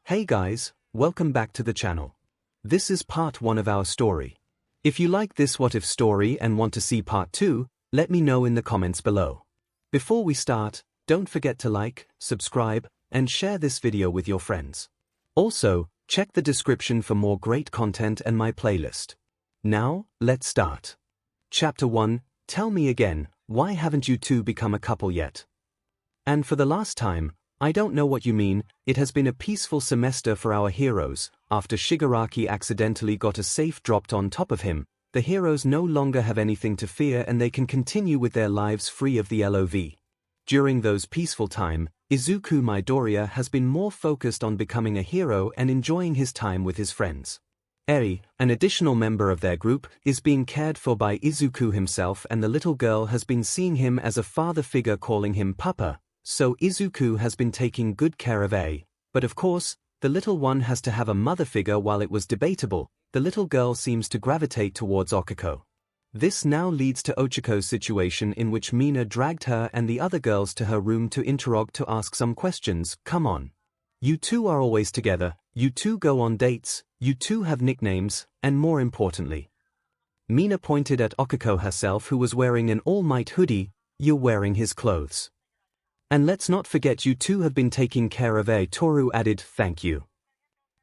Hey guys, welcome back to the channel. This is part 1 of our story. If you like this what if story and want to see part 2, let me know in the comments below. Before we start, don't forget to like, subscribe, and share this video with your friends. Also, check the description for more great content and my playlist. Now, let's start. Chapter 1, Tell me again, why haven't you two become a couple yet? And for the last time, I don't know what you mean, it has been a peaceful semester for our heroes. After Shigaraki accidentally got a safe dropped on top of him, the heroes no longer have anything to fear and they can continue with their lives free of the LOV. During those peaceful time, Izuku Midoriya has been more focused on becoming a hero and enjoying his time with his friends. Eri, an additional member of their group, is being cared for by Izuku himself and the little girl has been seeing him as a father figure calling him Papa, so Izuku has been taking good care of Eri. But of course, the little one has to have a mother figure. While it was debatable, the little girl seems to gravitate towards Okiko. This now leads to Ochiko's situation in which Mina dragged her and the other girls to her room to interrogue to ask some questions. Come on. You two are always together, you two go on dates, you two have nicknames, and more importantly. Mina pointed at Okiko herself who was wearing an All Might hoodie. You're wearing his clothes. And let's not forget you two have been taking care of Eri. Toru added, thank you.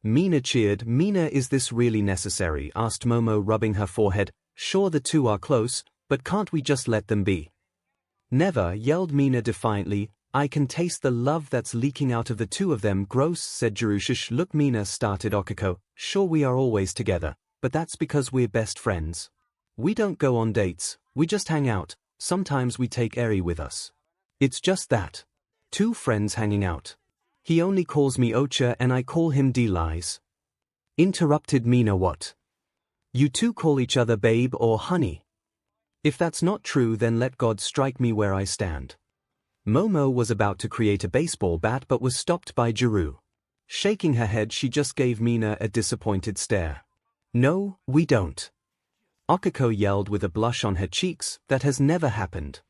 Mina cheered. Mina, is this really necessary? Asked Momo, rubbing her forehead. Sure, the two are close, but can't we just let them be? Never, yelled Mina defiantly. I can taste the love that's leaking out of the two of them. Gross, said Jiro. Shush, look, Mina, started Okiko. Sure, we are always together, but that's because we're best friends. We don't go on dates, we just hang out. Sometimes we take Eri with us. It's just that. Two friends hanging out. He only calls me Ocha and I call him D-Lies. Interrupted Mina. What? You two call each other babe or honey? If that's not true, then let God strike me where I stand. Momo was about to create a baseball bat but was stopped by Jiro. Shaking her head, she just gave Mina a disappointed stare. No, we don't. Okiko yelled with a blush on her cheeks. That has never happened.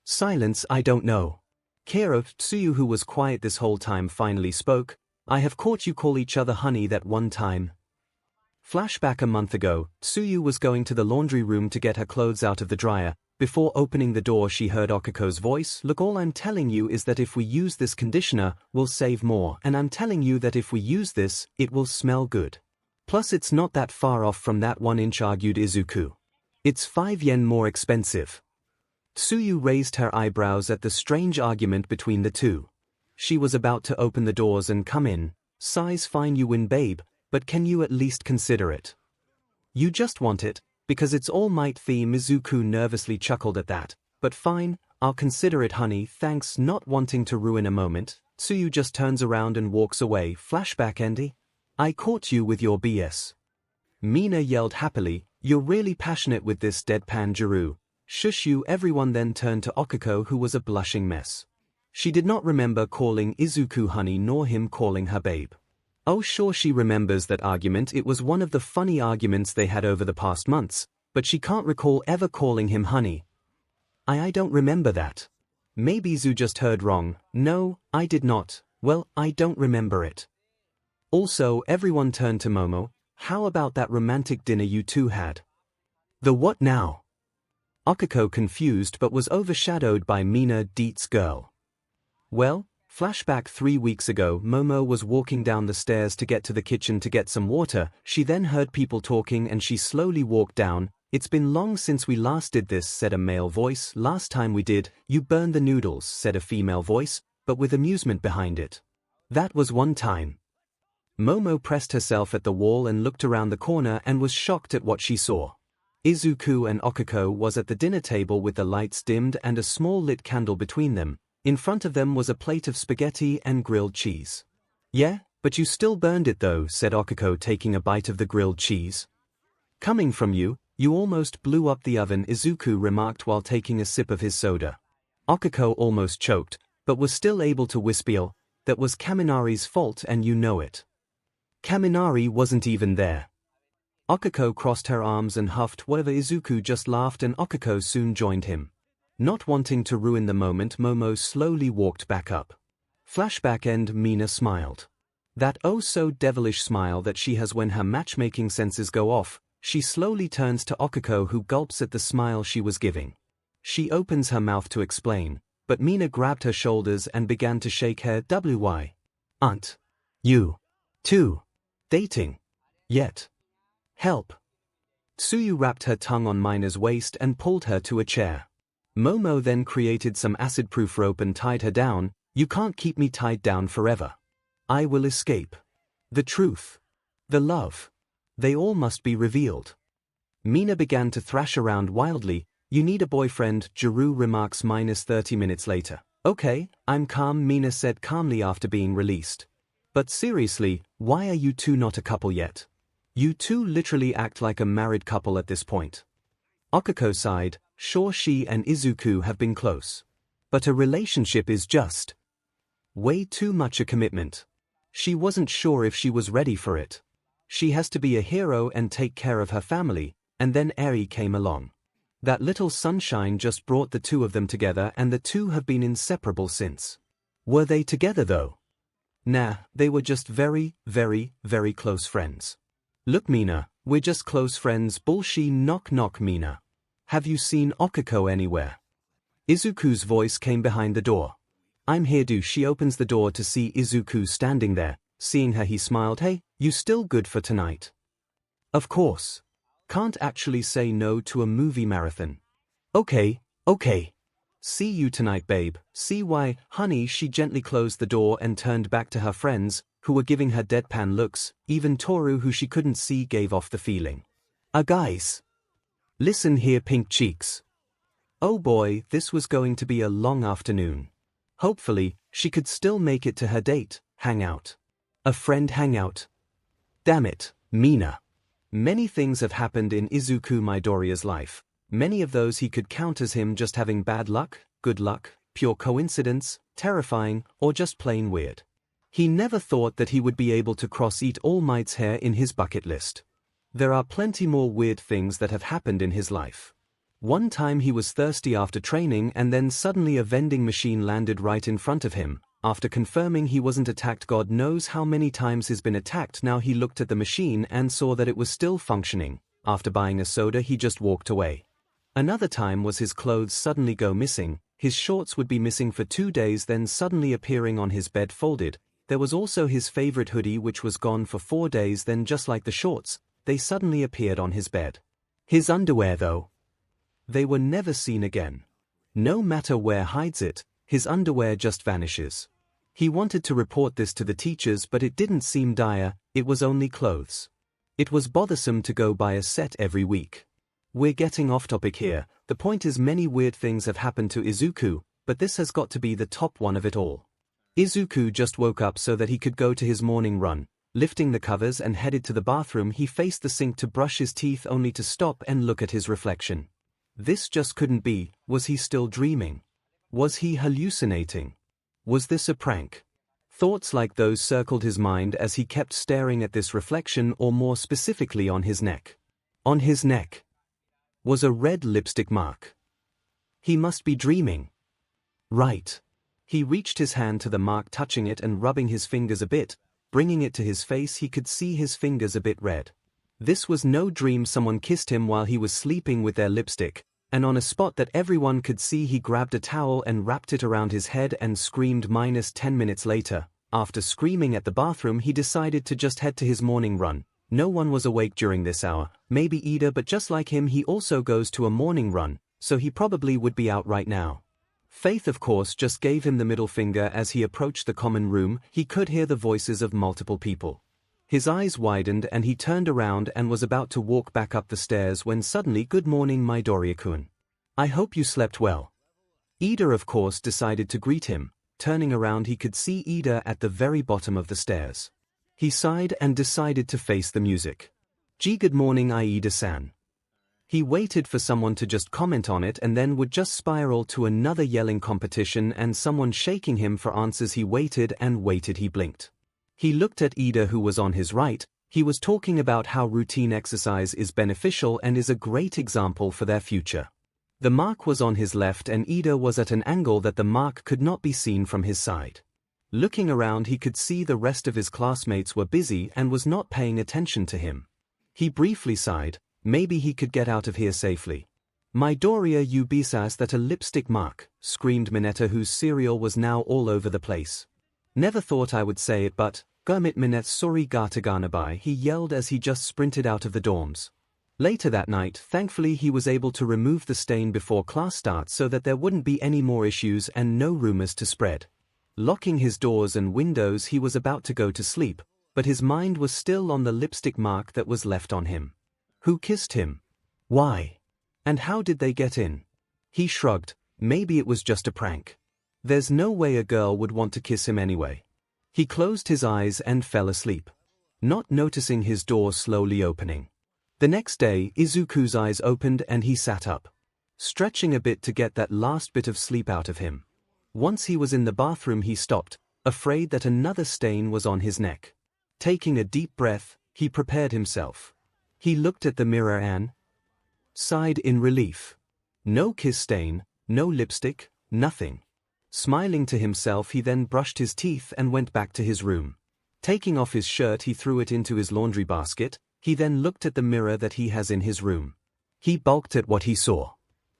Silence, I don't know. Tsuyu, who was quiet this whole time, finally spoke. I have caught you call each other honey that one time. Flashback: a month ago, Tsuyu was going to the laundry room to get her clothes out of the dryer. Before opening the door, she heard Okiko's voice. Look, all I'm telling you is that if we use this conditioner, we'll save more, and I'm telling you that if we use this, it will smell good. Plus it's not that far off from that 1-inch, argued Izuku. It's 5 yen more expensive. Tsuyu raised her eyebrows at the strange argument between the two. She was about to open the doors and come in. Size fine, you win, babe, but can you at least consider it? You just want it, because it's All Might theme. Izuku nervously chuckled at that. But fine, I'll consider it, honey, thanks. Not wanting to ruin a moment, Tsuyu just turns around and walks away. Flashback: Andy? I caught you with your BS. Mina yelled happily. You're really passionate with this, deadpan Jiro. Shush you. Everyone then turned to Okiko, who was a blushing mess. She did not remember calling Izuku honey nor him calling her babe. Oh sure, she remembers that argument. It was one of the funny arguments they had over the past months, but she can't recall ever calling him honey. I don't remember that. Maybe Zu just heard wrong. No, I did not. Well, I don't remember it. Also, everyone turned to Momo. How about that romantic dinner you two had? The what now? Okiko, confused but was overshadowed by Mina. Deet's girl. Well, flashback: 3 weeks ago, Momo was walking down the stairs to get to the kitchen to get some water. She then heard people talking and she slowly walked down. It's been long since we last did this, said a male voice. Last time we did, you burned the noodles, said a female voice, but with amusement behind it. That was one time. Momo pressed herself at the wall and looked around the corner and was shocked at what she saw. Izuku and Okiko was at the dinner table with the lights dimmed and a small lit candle between them. In front of them was a plate of spaghetti and grilled cheese. Yeah, but you still burned it though, said Okiko, taking a bite of the grilled cheese. Coming from you, you almost blew up the oven, Izuku remarked while taking a sip of his soda. Okiko almost choked, but was still able to whisper, that was Kaminari's fault and you know it. Kaminari wasn't even there. Okiko crossed her arms and huffed whatever. Izuku just laughed and Okiko soon joined him. Not wanting to ruin the moment, Momo slowly walked back up. Flashback: end. Mina smiled. That oh-so-devilish smile that she has when her matchmaking senses go off. She slowly turns to 𝐒𝐿𝐼, who gulps at the smile she was giving. She opens her mouth to explain, but Mina grabbed her shoulders and began to shake her. Why aren't you two dating yet? Help. Tsuyu wrapped her tongue on Mina's waist and pulled her to a chair. Momo then created some acid-proof rope and tied her down. You can't keep me tied down forever. I will escape. The truth. The love. They all must be revealed. Mina began to thrash around wildly. You need a boyfriend, Jiru remarks -30 minutes later. Okay, I'm calm, Mina said calmly after being released. But seriously, why are you two not a couple yet? You two literally act like a married couple at this point. 𝐒𝐿𝐼 sighed. Sure, she and Izuku have been close. But a relationship is just way too much a commitment. She wasn't sure if she was ready for it. She has to be a hero and take care of her family, and then Eri came along. That little sunshine just brought the two of them together, and the two have been inseparable since. Were they together though? Nah, they were just very, very, very close friends. Look Mina, we're just close friends. Bullshit. Knock knock. Mina. Have you seen 𝐒𝐿𝐼 anywhere? Izuku's voice came behind the door. I'm here. She opens the door to see Izuku standing there. Seeing her, he smiled. Hey, you still good for tonight? Of course. Can't actually say no to a movie marathon. Okay. See you tonight, babe. See why, honey. She gently closed the door and turned back to her friends, who were giving her deadpan looks. Even Toru, who she couldn't see, gave off the feeling. Guys. Listen here, pink cheeks. Oh boy, this was going to be a long afternoon. Hopefully, she could still make it to her date, hangout. A friend hangout. Damn it, Mina. Many things have happened in Izuku Midoriya's life. Many of those he could count as him just having bad luck, good luck, pure coincidence, terrifying, or just plain weird. He never thought that he would be able to cross eat All Might's hair in his bucket list. There are plenty more weird things that have happened in his life. One time he was thirsty after training, and then suddenly a vending machine landed right in front of him. After confirming he wasn't attacked God knows how many times he's been attacked now, he looked at the machine and saw that it was still functioning. After buying a soda, he just walked away. Another time was his clothes suddenly go missing. His shorts would be missing for 2 days, then suddenly appearing on his bed folded. There was also his favorite hoodie, which was gone for 4 days, then just like the shorts, they suddenly appeared on his bed. His underwear though, they were never seen again. No matter where hides it, his underwear just vanishes. He wanted to report this to the teachers, but it didn't seem dire. It was only clothes. It was bothersome to go buy a set every week. We're getting off topic here. The point is, many weird things have happened to Izuku, but this has got to be the top one of it all. Izuku just woke up so that he could go to his morning run. Lifting the covers and headed to the bathroom, he faced the sink to brush his teeth, only to stop and look at his reflection. This just couldn't be. Was he still dreaming? Was he hallucinating? Was this a prank? Thoughts like those circled his mind as he kept staring at this reflection, or more specifically on his neck. On his neck was a red lipstick mark. He must be dreaming. Right. He reached his hand to the mark, touching it and rubbing his fingers a bit. Bringing it to his face, he could see his fingers a bit red. This was no dream. Someone kissed him while he was sleeping with their lipstick, and on a spot that everyone could see, he grabbed a towel and wrapped it around his head and screamed. -10 minutes later, after screaming at the bathroom, he decided to just head to his morning run. No one was awake during this hour, maybe Ida, but just like him, he also goes to a morning run, so he probably would be out right now. Faith, of course, just gave him the middle finger. As he approached the common room, he could hear the voices of multiple people. His eyes widened and he turned around and was about to walk back up the stairs when suddenly, "Good morning, Midoriya-kun. I hope you slept well." Ida, of course, decided to greet him. Turning around, he could see Ida at the very bottom of the stairs. He sighed and decided to face the music. "Gee, good morning, Ida-san." He waited for someone to just comment on it and then would just spiral to another yelling competition and someone shaking him for answers. He waited and waited. He blinked. He looked at Ida, who was on his right. He was talking about how routine exercise is beneficial and is a great example for their future. The mark was on his left and Ida was at an angle that the mark could not be seen from his side. Looking around, he could see the rest of his classmates were busy and was not paying attention to him. He briefly sighed, maybe he could get out of here safely. Midoriya ubisas that a lipstick mark, screamed Mineta, whose cereal was now all over the place. Never thought I would say it, but, Gurmit Minet sorry Gataganabai, he yelled as he just sprinted out of the dorms. Later that night, thankfully he was able to remove the stain before class starts so that there wouldn't be any more issues and no rumors to spread. Locking his doors and windows, he was about to go to sleep, but his mind was still on the lipstick mark that was left on him. Who kissed him? Why? And how did they get in? He shrugged, maybe it was just a prank. There's no way a girl would want to kiss him anyway. He closed his eyes and fell asleep, not noticing his door slowly opening. The next day, Izuku's eyes opened and he sat up, stretching a bit to get that last bit of sleep out of him. Once he was in the bathroom, he stopped, afraid that another stain was on his neck. Taking a deep breath, he prepared himself. He looked at the mirror and sighed in relief. No kiss stain, no lipstick, nothing. Smiling to himself, he then brushed his teeth and went back to his room. Taking off his shirt, he threw it into his laundry basket. He then looked at the mirror that he has in his room. He balked at what he saw.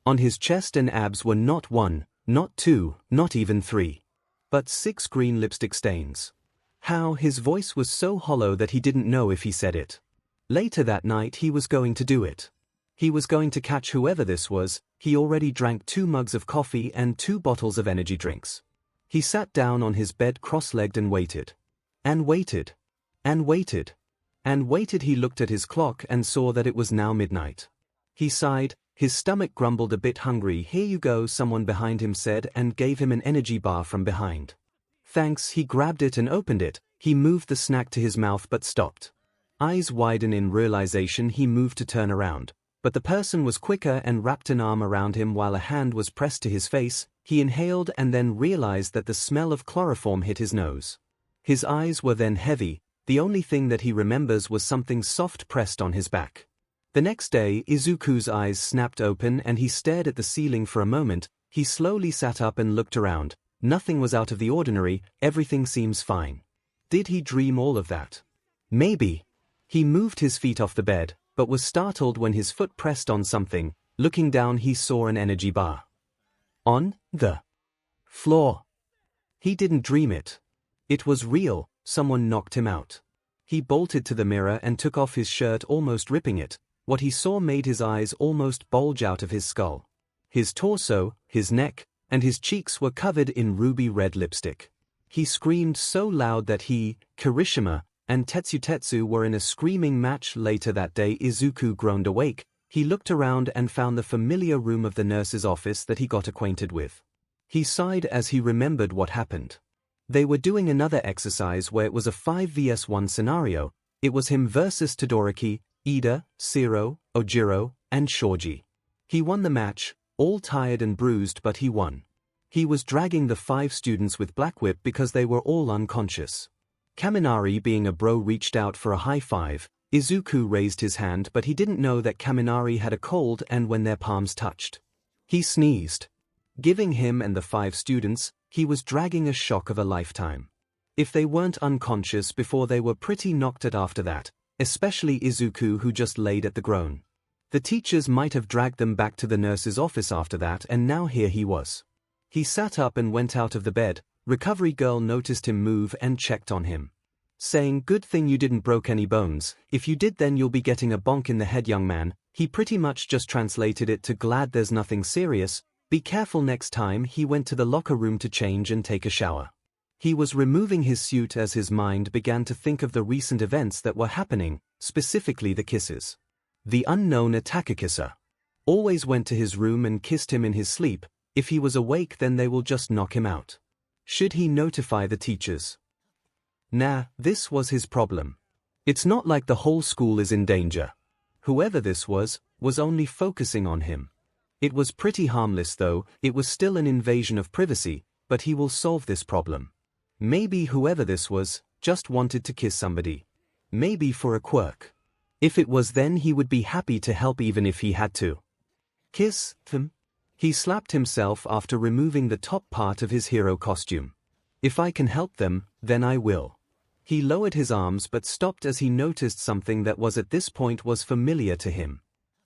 On his chest and abs were not 1, not 2, not even 3, but 6 green lipstick stains. How his voice was so hollow that he didn't know if he said it. Later that night he was going to do it. He was going to catch whoever this was. He already drank 2 mugs of coffee and 2 bottles of energy drinks. He sat down on his bed cross-legged and waited. And waited. And waited. And waited. He looked at his clock and saw that it was now midnight. He sighed, his stomach grumbled a bit hungry. Here you go, someone behind him said, and gave him an energy bar from behind. Thanks. He grabbed it and opened it. He moved the snack to his mouth but stopped. Eyes widen in realization, he moved to turn around, but the person was quicker and wrapped an arm around him while a hand was pressed to his face. He inhaled and then realized that the smell of chloroform hit his nose. His eyes were then heavy. The only thing that he remembers was something soft pressed on his back. The next day, Izuku's eyes snapped open and he stared at the ceiling for a moment. He slowly sat up and looked around. Nothing was out of the ordinary, everything seems fine. Did he dream all of that? Maybe. He moved his feet off the bed, but was startled when his foot pressed on something. Looking down, he saw an energy bar on the floor. He didn't dream it. It was real. Someone knocked him out. He bolted to the mirror and took off his shirt, almost ripping it. What he saw made his eyes almost bulge out of his skull. His torso, his neck, and his cheeks were covered in ruby red lipstick. He screamed so loud that he, Kirishima, and Tetsu were in a screaming match. Later that day, Izuku groaned awake. He looked around and found the familiar room of the nurse's office that he got acquainted with. He sighed as he remembered what happened. They were doing another exercise where it was a 5 vs 1 scenario. It was him versus Todoroki, Ida, Zero, Ojiro, and Shoji. He won the match, all tired and bruised, but he won. He was dragging the 5 students with Black Whip because they were all unconscious. Kaminari, being a bro, reached out for a high five. Izuku raised his hand, but he didn't know that Kaminari had a cold, and when their palms touched, he sneezed, giving him and the 5 students, he was dragging a shock of a lifetime. If they weren't unconscious before, they were pretty knocked out after that, especially Izuku, who just laid at the groan. The teachers might have dragged them back to the nurse's office after that, and now here he was. He sat up and went out of the bed. Recovery girl noticed him move and checked on him, saying, "Good thing you didn't broke any bones. If you did, then you'll be getting a bonk in the head, young man." He pretty much just translated it to, "Glad there's nothing serious. Be careful next time." He went to the locker room to change and take a shower. He was removing his suit as his mind began to think of the recent events that were happening, specifically the kisses. The unknown Atakakissa always went to his room and kissed him in his sleep. If he was awake, then they will just knock him out. Should he notify the teachers? Nah, this was his problem. It's not like the whole school is in danger. Whoever this was only focusing on him. It was pretty harmless though. It was still an invasion of privacy, but he will solve this problem. Maybe whoever this was just wanted to kiss somebody. Maybe for a quirk. If it was, then he would be happy to help even if he had to kiss them. He slapped himself after removing the top part of his hero costume. If I can help them, then I will. He lowered his arms but stopped as he noticed something that was at this point was familiar to him.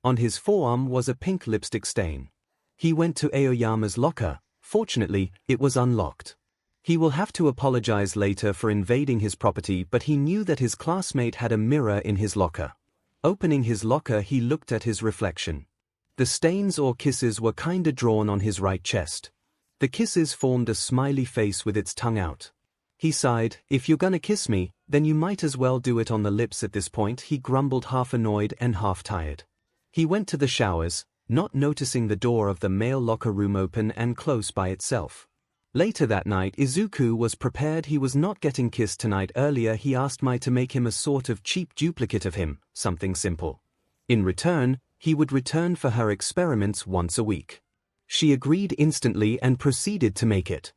On his forearm was a pink lipstick stain. He went to Aoyama's locker. Fortunately, it was unlocked. He will have to apologize later for invading his property, but he knew that his classmate had a mirror in his locker. Opening his locker, he looked at his reflection. The stains or kisses were kinda drawn on his right chest. The kisses formed a smiley face with its tongue out. He sighed. If you're gonna kiss me, then you might as well do it on the lips at this point, he grumbled, half annoyed and half tired. He went to the showers, not noticing the door of the male locker room open and close by itself. Later that night, Izuku was prepared. He was not getting kissed tonight. Earlier he asked Mai to make him a sort of cheap duplicate of him, something simple. In return, he would return for her experiments once a week. She agreed instantly and proceeded to make it.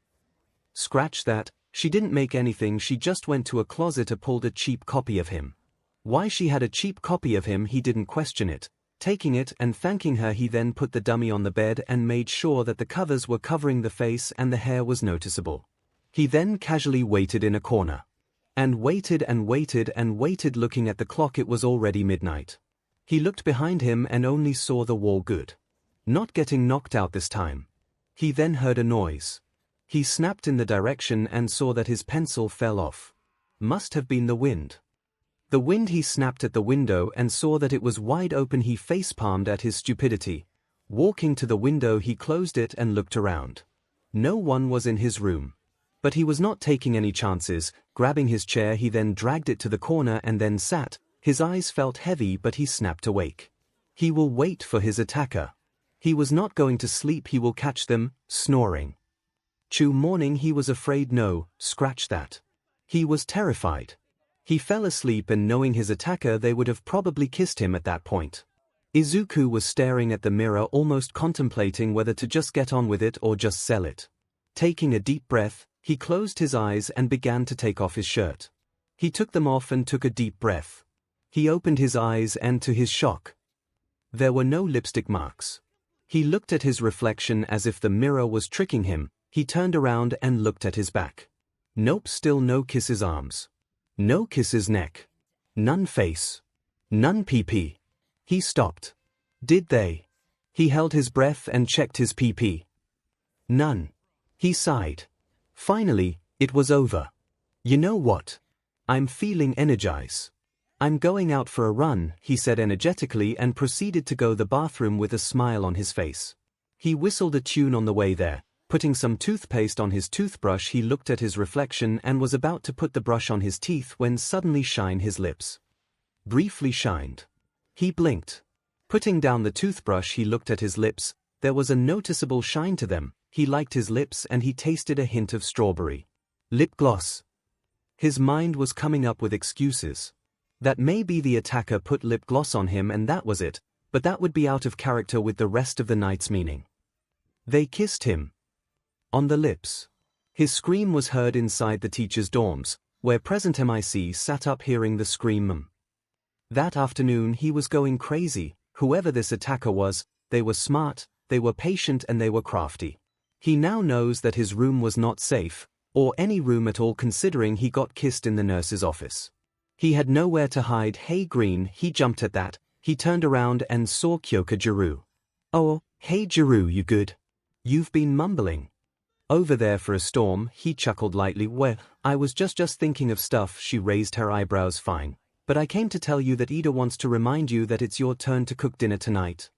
Scratch that, she didn't make anything, she just went to a closet and pulled a cheap copy of him. Why she had a cheap copy of him, he didn't question it. Taking it and thanking her, he then put the dummy on the bed and made sure that the covers were covering the face and the hair was noticeable. He then casually waited in a corner. And waited and waited and waited, looking at the clock. It was already midnight. He looked behind him and only saw the wall. Good. Not getting knocked out this time. He then heard a noise. He snapped in the direction and saw that his pencil fell off. Must have been the wind. The wind. He snapped at the window and saw that it was wide open. He facepalmed at his stupidity. Walking to the window, he closed it and looked around. No one was in his room. But he was not taking any chances. Grabbing his chair, he then dragged it to the corner and then sat. His eyes felt heavy, but he snapped awake. He will wait for his attacker. He was not going to sleep. He will catch them, snoring. Morning. He was afraid. No, scratch that. He was terrified. He fell asleep, and knowing his attacker, they would have probably kissed him at that point. Izuku was staring at the mirror, almost contemplating whether to just get on with it or just sell it. Taking a deep breath, he closed his eyes and began to take off his shirt. He took them off and took a deep breath. He opened his eyes and, to his shock, there were no lipstick marks. He looked at his reflection as if the mirror was tricking him. He turned around and looked at his back. Nope, still no kisses. Arms. No kisses. Neck. None. Face. None. PP. He stopped. Did they? He held his breath and checked his PP. None. He sighed. Finally, it was over. You know what? I'm feeling energized. I'm going out for a run, he said energetically and proceeded to go to the bathroom with a smile on his face. He whistled a tune on the way there. Putting some toothpaste on his toothbrush, he looked at his reflection and was about to put the brush on his teeth when suddenly his lips briefly shined. He blinked. Putting down the toothbrush, he looked at his lips. There was a noticeable shine to them. He liked his lips and he tasted a hint of strawberry. Lip gloss. His mind was coming up with excuses. That maybe the attacker put lip gloss on him and that was it, but that would be out of character with the rest of the night's meaning. They kissed him. On the lips. His scream was heard inside the teachers' dorms, where present MIC sat up hearing the scream. That afternoon he was going crazy. Whoever this attacker was, they were smart, they were patient and they were crafty. He now knows that his room was not safe, or any room at all, considering he got kissed in the nurse's office. He had nowhere to hide. Hey Green, he jumped at that. He turned around and saw Kyoka. Oh, hey Jiru, you good? You've been mumbling over there for a storm, he chuckled lightly. Well, I was just thinking of stuff. She raised her eyebrows. Fine. But I came to tell you that Ida wants to remind you that it's your turn to cook dinner tonight.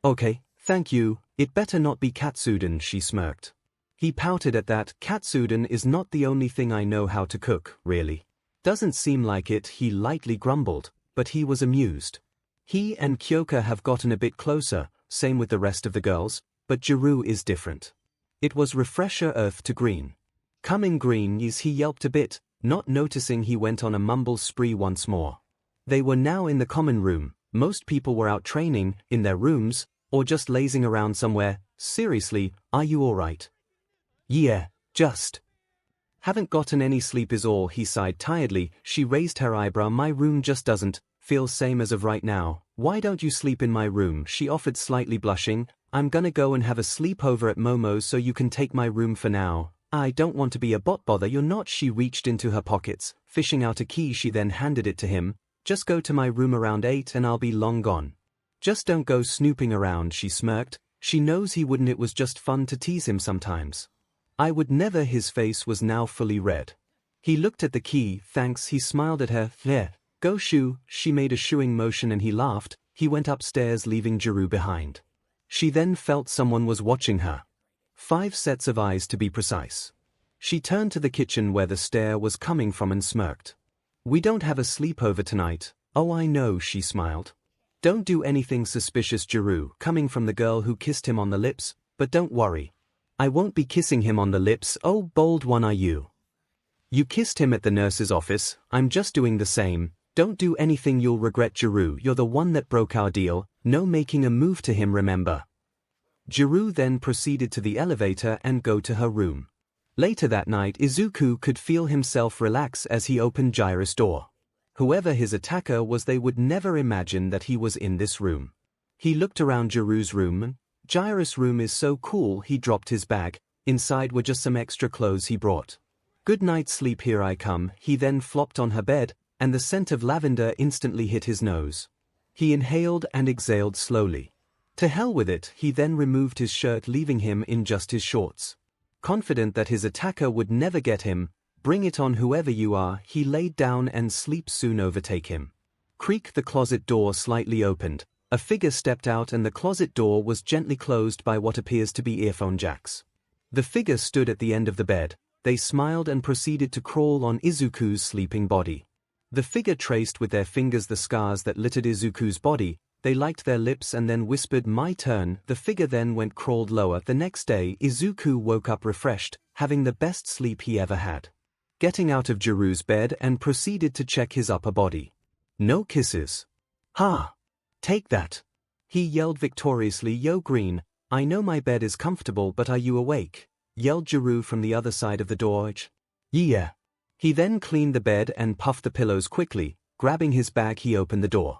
Okay, thank you. It better not be katsudon, she smirked. He pouted at that. Katsudon is not the only thing I know how to cook, really. Doesn't seem like it, he lightly grumbled, but he was amused. He and Kyoka have gotten a bit closer, same with the rest of the girls, but Jiru is different. It was refresher earth to green. Coming green is, he yelped a bit, not noticing he went on a mumble spree once more. They were now in the common room. Most people were out training, in their rooms, or just lazing around somewhere. Seriously, are you alright? Yeah, just. Haven't gotten any sleep is all, he sighed tiredly. She raised her eyebrow. My room just doesn't feel same as of right now. Why don't you sleep in my room? She offered, slightly blushing. I'm gonna go and have a sleepover at Momo's, so you can take my room for now. I don't want to be a bother, you're not. She reached into her pockets, fishing out a key. She then handed it to him. Just go to my room around 8 and I'll be long gone. Just don't go snooping around, she smirked. She knows he wouldn't. It was just fun to tease him sometimes. I would never. His face was now fully red. He looked at the key. Thanks. He smiled at her. There. Go shoo. She made a shooing motion and he laughed. He went upstairs, leaving Ghirou behind. She then felt someone was watching her. 5 sets of eyes to be precise. She turned to the kitchen where the stare was coming from and smirked. We don't have a sleepover tonight. Oh, I know, she smiled. Don't do anything suspicious, Ghirou, coming from the girl who kissed him on the lips, but don't worry. I won't be kissing him on the lips. Oh, bold one are you. You kissed him at the nurse's office. I'm just doing the same. Don't do anything you'll regret, Ghirou. You're the one that broke our deal. No making a move to him, remember. Ghirou then proceeded to the elevator and go to her room. Later that night, Izuku could feel himself relax as he opened Jiraiya's door. Whoever his attacker was, they would never imagine that he was in this room. He looked around Jiru's room. Jiraiya's room is so cool. He dropped his bag. Inside were just some extra clothes he brought. Good night, sleep, here I come. He then flopped on her bed, and the scent of lavender instantly hit his nose. He inhaled and exhaled slowly. To hell with it, he then removed his shirt, leaving him in just his shorts. Confident that his attacker would never get him, bring it on whoever you are, he laid down and sleep soon overtake him. Creak, the closet door slightly opened. A figure stepped out and the closet door was gently closed by what appears to be earphone jacks. The figure stood at the end of the bed. They smiled and proceeded to crawl on Izuku's sleeping body. The figure traced with their fingers the scars that littered Izuku's body. They licked their lips and then whispered, my turn. The figure then crawled lower. The next day, Izuku woke up refreshed, having the best sleep he ever had. Getting out of Jiru's bed and proceeded to check his upper body. No kisses. Ha! Take that! He yelled victoriously. Yo, Green, I know my bed is comfortable, but are you awake? Yelled Jiru from the other side of the door. Yeah. He then cleaned the bed and puffed the pillows quickly. Grabbing his bag, he opened the door.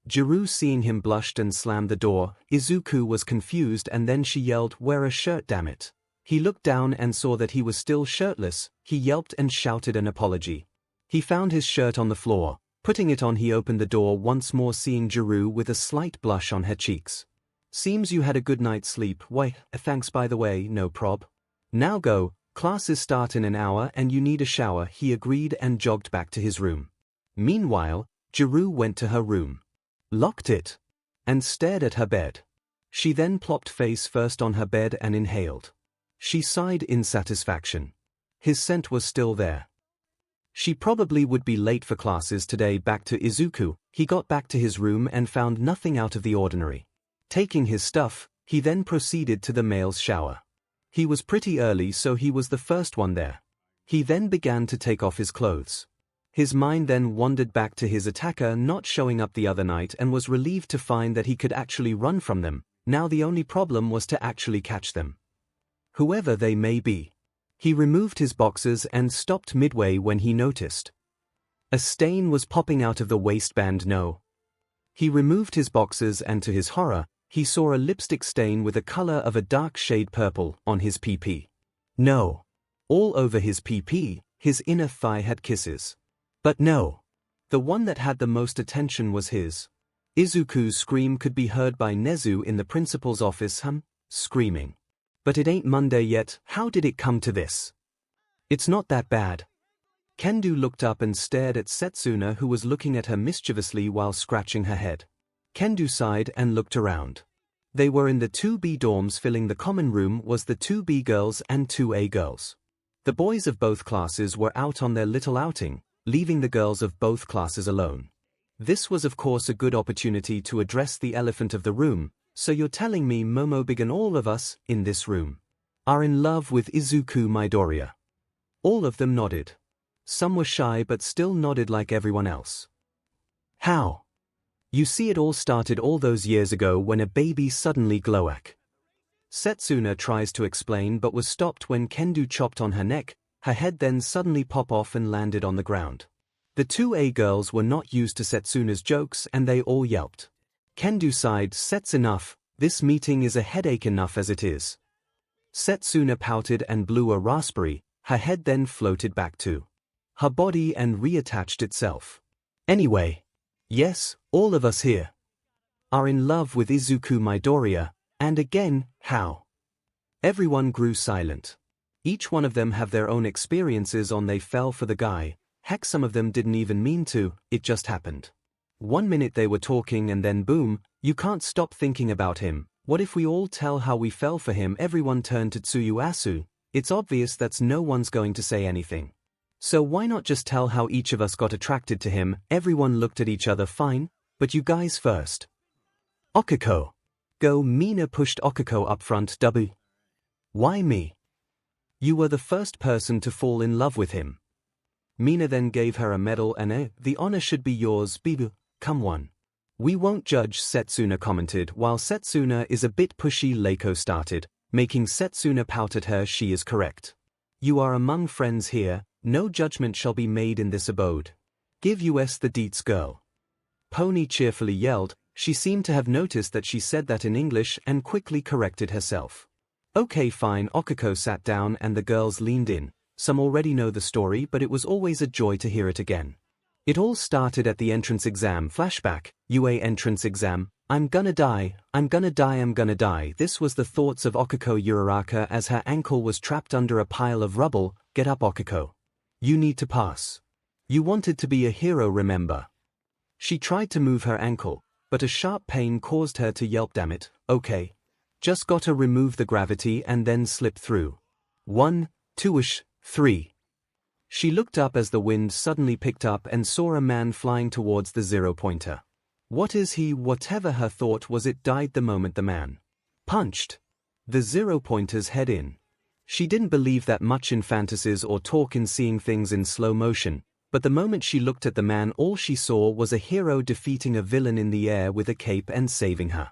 Ghirou, seeing him, blushed and slammed the door. Izuku was confused and then she yelled, wear a shirt, damn it. He looked down and saw that he was still shirtless. He yelped and shouted an apology. He found his shirt on the floor. Putting it on, he opened the door once more, seeing Ghirou with a slight blush on her cheeks. Seems you had a good night's sleep. Why, thanks by the way, no prob. Now go, classes start in an hour and you need a shower. He agreed and jogged back to his room. Meanwhile, Ghirou went to her room. Locked it, and stared at her bed. She then plopped face first on her bed and inhaled. She sighed in satisfaction. His scent was still there. She probably would be late for classes today. Back to Izuku, he got back to his room and found nothing out of the ordinary. Taking his stuff, he then proceeded to the male's shower. He was pretty early, so he was the first one there. He then began to take off his clothes. His mind then wandered back to his attacker not showing up the other night and was relieved to find that he could actually run from them. Now the only problem was to actually catch them. Whoever they may be. He removed his boxers and stopped midway when he noticed a stain was popping out of the waistband. No. He removed his boxers and to his horror, he saw a lipstick stain with a color of a dark shade purple on his PP. No. All over his PP, his inner thigh had kisses. But no. The one that had the most attention was his. Izuku's scream could be heard by Nezu in the principal's office. Screaming. But it ain't Monday yet. How did it come to this? It's not that bad. Kendo looked up and stared at Setsuna, who was looking at her mischievously while scratching her head. Kendo sighed and looked around. They were in the 2B dorms. Filling the common room was the 2B girls and 2A girls. The boys of both classes were out on their little outing, leaving the girls of both classes alone. This was of course a good opportunity to address the elephant of the room. So you're telling me Momobe and all of us, in this room, are in love with Izuku Midoriya? All of them nodded. Some were shy but still nodded like everyone else. How? You see, it all started all those years ago when a baby suddenly glowed. Setsuna tries to explain but was stopped when Kendo chopped on her neck. Her head then suddenly popped off and landed on the ground. The 2A girls were not used to Setsuna's jokes and they all yelped. Kendo sighed. Sets, enough, this meeting is a headache enough as it is. Setsuna pouted and blew a raspberry, her head then floated back to her body and reattached itself. Anyway. Yes, all of us here are in love with Izuku Midoriya, and again, how? Everyone grew silent. Each one of them have their own experiences on they fell for the guy, heck some of them didn't even mean to, it just happened. 1 minute they were talking and then boom, you can't stop thinking about him. What if we all tell how we fell for him? Everyone turned to Tsuyu. It's obvious that no one's going to say anything. So why not just tell how each of us got attracted to him? Everyone looked at each other. Fine, but you guys first. 𝐒𝐭𝐻𝐲 𝐔𝐻𝐝. Mina pushed 𝐒𝐭𝐻𝐲 up front. Why me? You were the first person to fall in love with him. Mina then gave her a medal and the honor should be yours. Come on. We won't judge, Setsuna commented. While Setsuna is a bit pushy, Layko started, making Setsuna pout at her. She is correct. You are among friends here, no judgment shall be made in this abode. Give us the deets, girl. Pony cheerfully yelled. She seemed to have noticed that she said that in English and quickly corrected herself. Okay fine. 𝐒𝐿𝐲 sat down and the girls leaned in. Some already know the story, but it was always a joy to hear it again. It all started at the entrance exam flashback. UA entrance exam. I'm gonna die, I'm gonna die, I'm gonna die. This was the thoughts of 𝐒𝐿𝐲 Uraraka as her ankle was trapped under a pile of rubble. Get up, 𝐒𝐿𝐲. You need to pass. You wanted to be a hero, remember? She tried to move her ankle, but a sharp pain caused her to yelp. Damn it, okay. Just gotta remove the gravity and then slip through. 1, 2-ish, 3. She looked up as the wind suddenly picked up and saw a man flying towards the 0-pointer. What is he? Whatever her thought was, it died the moment the man punched the 0-pointer's head in. She didn't believe that much in fantasies or talk in seeing things in slow motion, but the moment she looked at the man, all she saw was a hero defeating a villain in the air with a cape and saving her.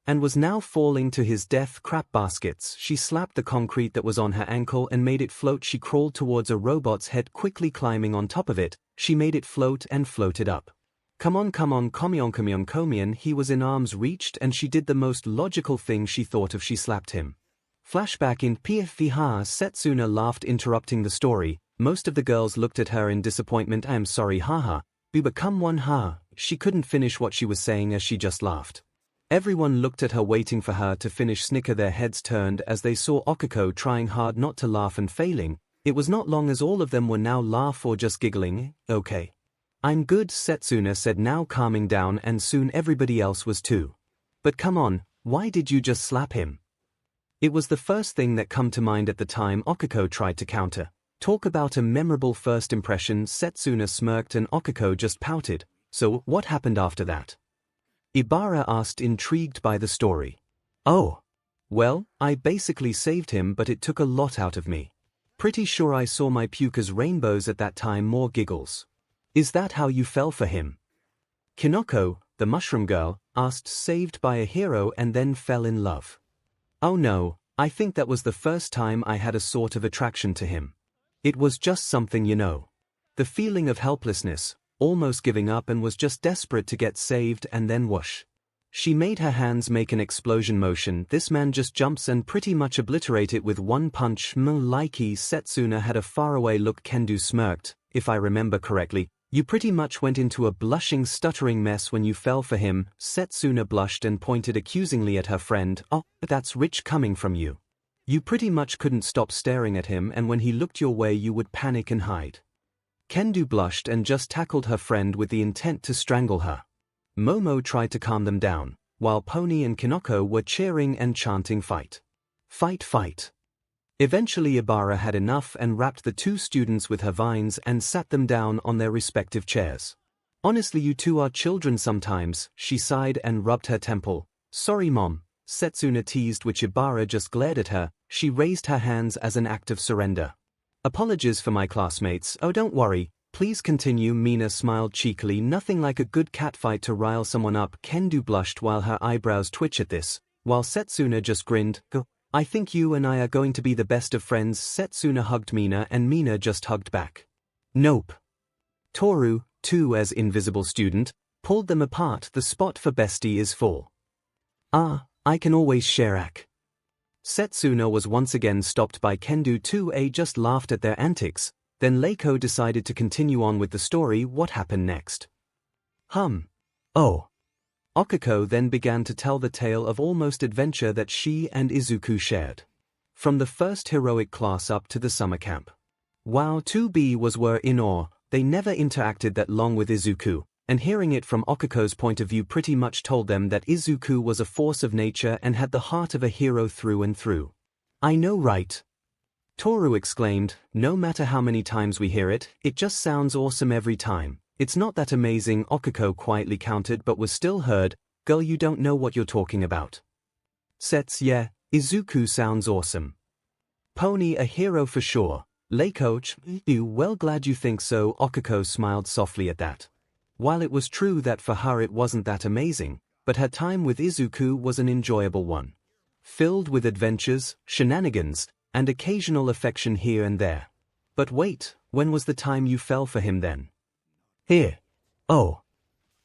And was now falling to his death. Crap baskets. She slapped the concrete that was on her ankle and made it float. She crawled towards a robot's head, quickly climbing on top of it. She made it float and floated up. Come on, 𝐭𝐚𝐲. He was in arm's reached and she did the most logical thing she thought of. She slapped him. Flashback in PFVH. Setsuna laughed, interrupting the story. Most of the girls looked at her in disappointment. I'm sorry, haha. But come on, ha. She couldn't finish what she was saying as she just laughed. Everyone looked at her, waiting for her to finish. Snicker. Their heads turned as they saw 𝐒𝐿𝐲 trying hard not to laugh and failing. It was not long as all of them were now laugh or just giggling. Okay. I'm good, Setsuna said, now calming down, and soon everybody else was too. But come on, why did you just slap him? It was the first thing that come to mind at the time. 𝐒𝐿𝐲 tried to counter. Talk about a memorable first impression. Setsuna smirked and 𝐒𝐿𝐲 just pouted. So, what happened after that? Ibara asked, intrigued by the story. Oh. Well, I basically saved him, but it took a lot out of me. Pretty sure I saw my puke as rainbows at that time. More giggles. Is that how you fell for him? Kinoko, the mushroom girl, asked, saved by a hero and then fell in love. Oh no, I think that was the first time I had a sort of attraction to him. It was just something, you know. The feeling of helplessness, almost giving up, and was just desperate to get saved, and then whoosh. She made her hands make an explosion motion. This man just jumps and pretty much obliterate it with one punch. Likey. Setsuna had a faraway look. Kendo smirked. If I remember correctly, you pretty much went into a blushing, stuttering mess when you fell for him. Setsuna blushed and pointed accusingly at her friend. Oh, that's rich coming from you. You pretty much couldn't stop staring at him, and when he looked your way you would panic and hide. Kendo blushed and just tackled her friend with the intent to strangle her. Momo tried to calm them down, while Pony and Kinoko were cheering and chanting fight. Fight, fight. Eventually Ibara had enough and wrapped the two students with her vines and sat them down on their respective chairs. Honestly, you two are children sometimes, she sighed and rubbed her temple. Sorry mom, Setsuna teased, which Ibara just glared at her. She raised her hands as an act of surrender. Apologies for my classmates. Oh, don't worry, please continue. Mina smiled cheekily. Nothing like a good catfight to rile someone up. Kendo blushed while her eyebrows twitched at this, while Setsuna just grinned. Go. I think you and I are going to be the best of friends. Setsuna hugged Mina and Mina just hugged back. Nope. Toru, too, as invisible student, pulled them apart. The spot for bestie is full. Ah, I can always share ac. Setsuna was once again stopped by Kendo 2A just laughed at their antics, then 𝐿𝐿𝐼 decided to continue on with the story. What happened next? Oh. 𝐒𝐿𝐼 then began to tell the tale of almost adventure that she and Izuku shared. From the first heroic class up to the summer camp. While 2B were in awe, they never interacted that long with Izuku, and hearing it from 𝐒𝐿𝐼's point of view pretty much told them that Izuku was a force of nature and had the heart of a hero through and through. I know, right? Toru exclaimed, no matter how many times we hear it, it just sounds awesome every time. It's not that amazing, 𝐒𝐿𝐼 quietly countered but was still heard. Girl, you don't know what you're talking about. Yeah, Izuku sounds awesome. Pony a hero for sure. 𝐿𝐼, well glad you think so. 𝐒𝐿𝐼 smiled softly at that. While it was true that for her it wasn't that amazing, but her time with Izuku was an enjoyable one. Filled with adventures, shenanigans, and occasional affection here and there. But wait, when was the time you fell for him then? Here. Oh.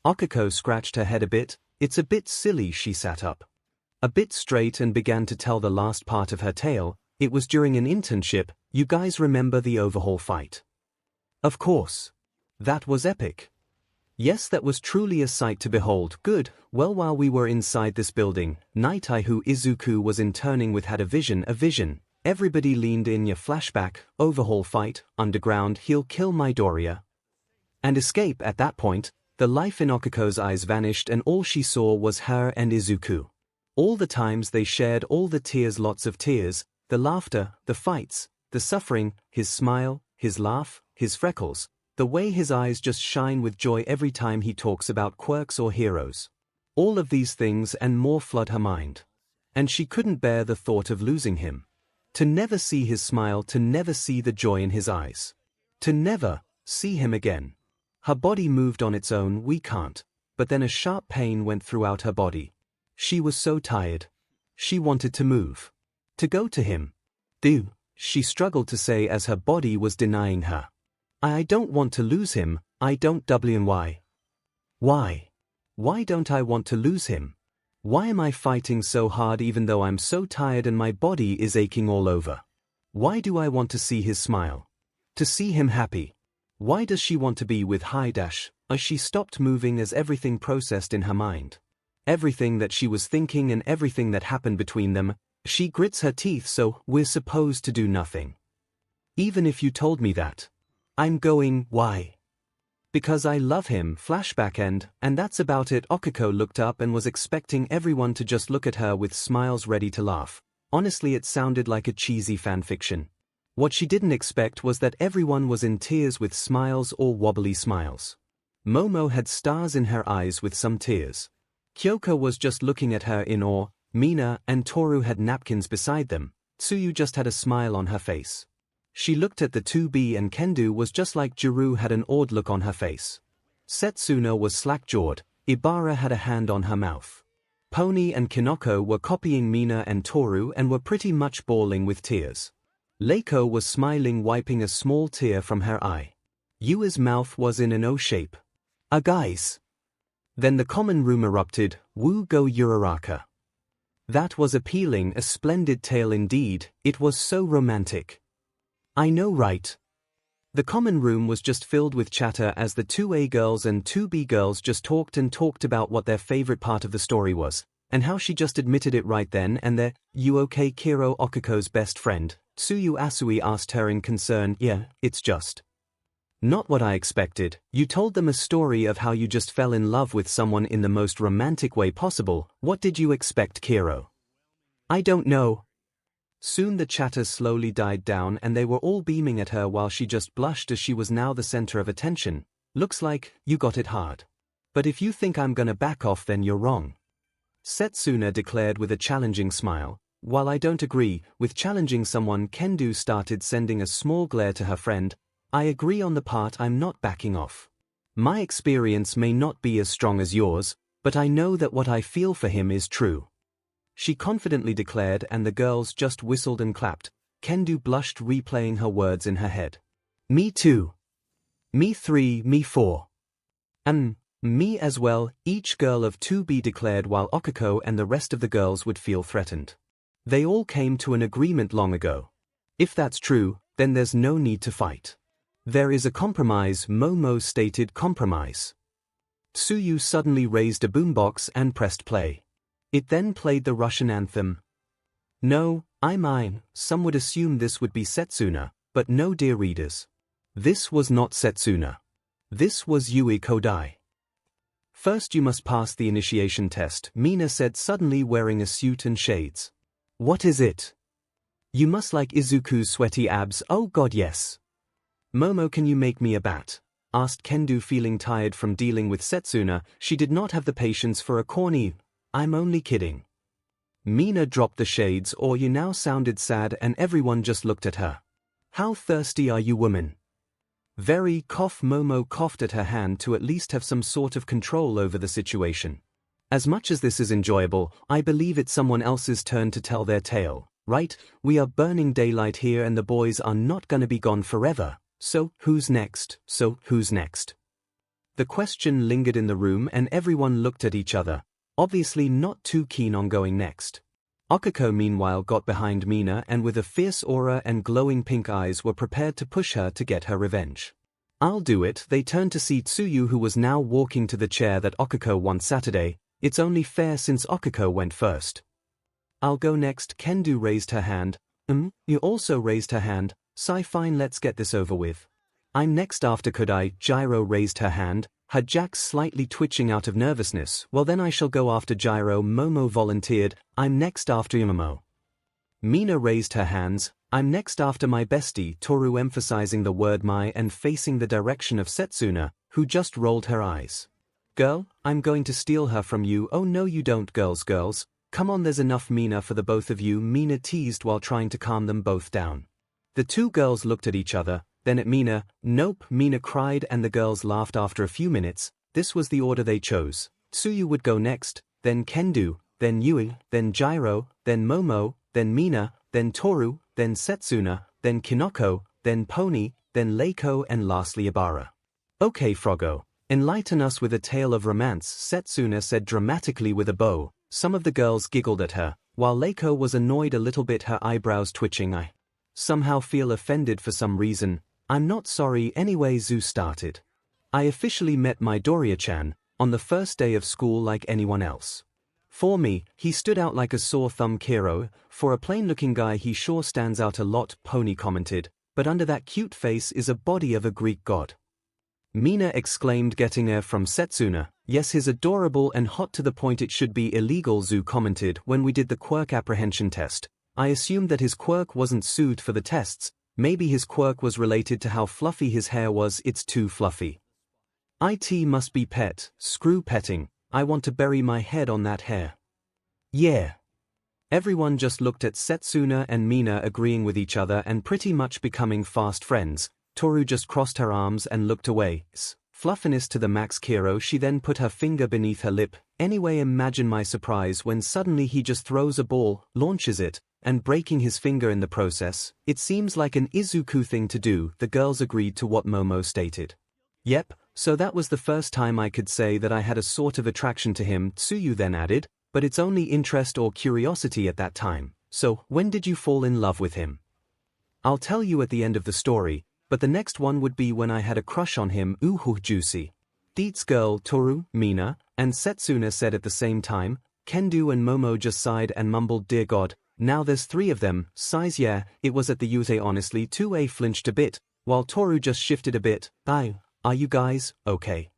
𝐒𝐿𝐼 scratched her head a bit. It's a bit silly. She sat up a bit straight and began to tell the last part of her tale. It was during an internship. You guys remember the overhaul fight? Of course. That was epic. Yes, that was truly a sight to behold. Good. Well, while we were inside this building, Nightai, who Izuku was interning with, had a vision. Everybody leaned in. Your flashback, overhaul fight, underground, he'll kill Midoriya and escape. At that point, the life in 𝐒𝐿𝐼's eyes vanished and all she saw was her and Izuku. All the times they shared, all the tears, lots of tears, the laughter, the fights, the suffering, his smile, his laugh, his freckles, the way his eyes just shine with joy every time he talks about quirks or heroes. All of these things and more flood her mind. And she couldn't bear the thought of losing him. To never see his smile, to never see the joy in his eyes. To never see him again. Her body moved on its own. We can't. But then a sharp pain went throughout her body. She was so tired. She wanted to move. To go to him. She struggled to say as her body was denying her. I don't want to lose him. I don't. Why? Why don't I want to lose him? Why am I fighting so hard even though I'm so tired and my body is aching all over? Why do I want to see his smile? To see him happy? Why does she want to be with 𝐻? As she stopped moving as everything processed in her mind. Everything that she was thinking and everything that happened between them. She grits her teeth. So, we're supposed to do nothing. Even if you told me that. I'm going. Why? Because I love him. Flashback end, and that's about it. 𝐒𝐿𝐼 looked up and was expecting everyone to just look at her with smiles ready to laugh. Honestly, it sounded like a cheesy fanfiction. What she didn't expect was that everyone was in tears with smiles or wobbly smiles. Momo had stars in her eyes with some tears. Kyoko was just looking at her in awe. Mina and Toru had napkins beside them. Tsuyu just had a smile on her face. She looked at the 2B and Kendo was just like Jiru had an awed look on her face. Setsuna was slack-jawed. Ibara had a hand on her mouth. Pony and Kinoko were copying Mina and Toru and were pretty much bawling with tears. 𝐿𝐼 was smiling, wiping a small tear from her eye. Yua's mouth was in an O shape. Guys. Then the common room erupted. Woo go Uraraka. That was appealing, a splendid tale indeed. It was so romantic. I know, right? The common room was just filled with chatter as the 2A girls and 2B girls just talked and talked about what their favorite part of the story was, and how she just admitted it right then and there. You okay, Kiro? 𝐒𝐿𝐼's best friend, Tsuyu Asui, asked her in concern. Yeah, it's just not what I expected. You told them a story of how you just fell in love with someone in the most romantic way possible. What did you expect, Kiro? I don't know. Soon the chatter slowly died down and they were all beaming at her while she just blushed as she was now the center of attention. Looks like you got it hard. But if you think I'm gonna back off, then you're wrong. Setsuna declared with a challenging smile. While I don't agree with challenging someone, Kendo started sending a small glare to her friend. I agree on the part I'm not backing off. My experience may not be as strong as yours, but I know that what I feel for him is true. She confidently declared, and the girls just whistled and clapped. Kendo blushed, replaying her words in her head. Me too. Me 3, me 4. And me as well, each girl of 2B declared, while 𝐒𝐿𝐼 and the rest of the girls would feel threatened. They all came to an agreement long ago. If that's true, then there's no need to fight. There is a compromise, Momo stated. Compromise. Tsuyu suddenly raised a boombox and pressed play. It then played the Russian anthem. No, I mine. Some would assume this would be Setsuna, but no, dear readers. This was not Setsuna. This was Yui Kodai. First you must pass the initiation test, Mina said suddenly, wearing a suit and shades. What is it? You must like Izuku's sweaty abs. Oh god, yes. Momo, can you make me a bat? Asked Kendo, feeling tired from dealing with Setsuna. She did not have the patience for a corny, I'm only kidding. Mina dropped the shades. Or you now sounded sad and everyone just looked at her. How thirsty are you, woman? Very. Cough. Momo coughed at her hand to at least have some sort of control over the situation. As much as this is enjoyable, I believe it's someone else's turn to tell their tale, right? We are burning daylight here and the boys are not gonna be gone forever. So, who's next? The question lingered in the room and everyone looked at each other, obviously not too keen on going next. Okiko meanwhile got behind Mina and with a fierce aura and glowing pink eyes were prepared to push her to get her revenge. I'll do it. They turned to see Tsuyu, who was now walking to the chair that Okiko won Saturday. It's only fair since Okiko went first. I'll go next. Kendo raised her hand. You also raised her hand. Sigh. Fine, let's get this over with. I'm next after Kodai. Gyro raised her hand, her jacks slightly twitching out of nervousness. Well then I shall go after Gyro. Momo volunteered. I'm next after Momo. Mina raised her hands. I'm next after my bestie. Toru, emphasizing the word my and facing the direction of Setsuna, who just rolled her eyes. Girl, I'm going to steal her from you. Oh no you don't, girls. Come on, there's enough Mina for the both of you, Mina teased while trying to calm them both down. The two girls looked at each other, then at Mina. Nope, Mina cried, and the girls laughed. After a few minutes, this was the order they chose. Tsuyu would go next, then Kendo, then Yui, then Gyro, then Momo, then Mina, then Toru, then Setsuna, then Kinoko, then Pony, then Leiko, and lastly Ibara. Okay Frogo, enlighten us with a tale of romance, Setsuna said dramatically with a bow. Some of the girls giggled at her, while Leiko was annoyed a little bit, her eyebrows twitching. I somehow feel offended for some reason. I'm not sorry anyway. Zu started. I officially met my Doria-chan on the first day of school like anyone else. For me, he stood out like a sore thumb. Kiro, for a plain-looking guy he sure stands out a lot, Pony commented, but under that cute face is a body of a Greek god. Mina exclaimed, getting air from Setsuna. Yes, he's adorable and hot to the point it should be illegal. Zu commented, when we did the quirk apprehension test, I assumed that his quirk wasn't suited for the tests. Maybe his quirk was related to how fluffy his hair was. It's too fluffy. It must be pet. Screw petting. I want to bury my head on that hair. Yeah. Everyone just looked at Setsuna and Mina, agreeing with each other and pretty much becoming fast friends. Toru just crossed her arms and looked away. Fluffiness to the max. Kiro, she then put her finger beneath her lip. Anyway, imagine my surprise when suddenly he just throws a ball, launches it, and breaking his finger in the process. It seems like an Izuku thing to do. The girls agreed to what Momo stated. Yep, so that was the first time I could say that I had a sort of attraction to him, Tsuyu then added, but it's only interest or curiosity at that time. So, when did you fall in love with him? I'll tell you at the end of the story, but the next one would be when I had a crush on him. Ooh, juicy. Deets girl. Toru, Mina, and Setsuna said at the same time. Kendo and Momo just sighed and mumbled, dear God, now there's three of them. Sighs. Yeah, it was at the Yute. Honestly, 2A flinched a bit, while Toru just shifted a bit. Are you guys okay?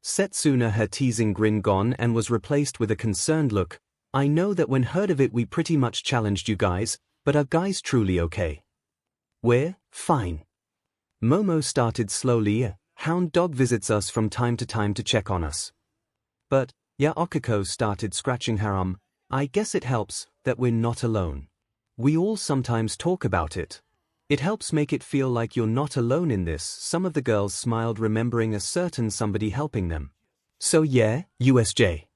Setsuna, her teasing grin gone and was replaced with a concerned look. I know that when heard of it we pretty much challenged you guys, but are guys truly okay? We're fine. Momo started slowly. Hound dog visits us from time to time to check on us. But, yeah, Okiko started scratching her arm. I guess it helps that we're not alone. We all sometimes talk about it. It helps make it feel like you're not alone in this. Some of the girls smiled, remembering a certain somebody helping them. So yeah, USJ.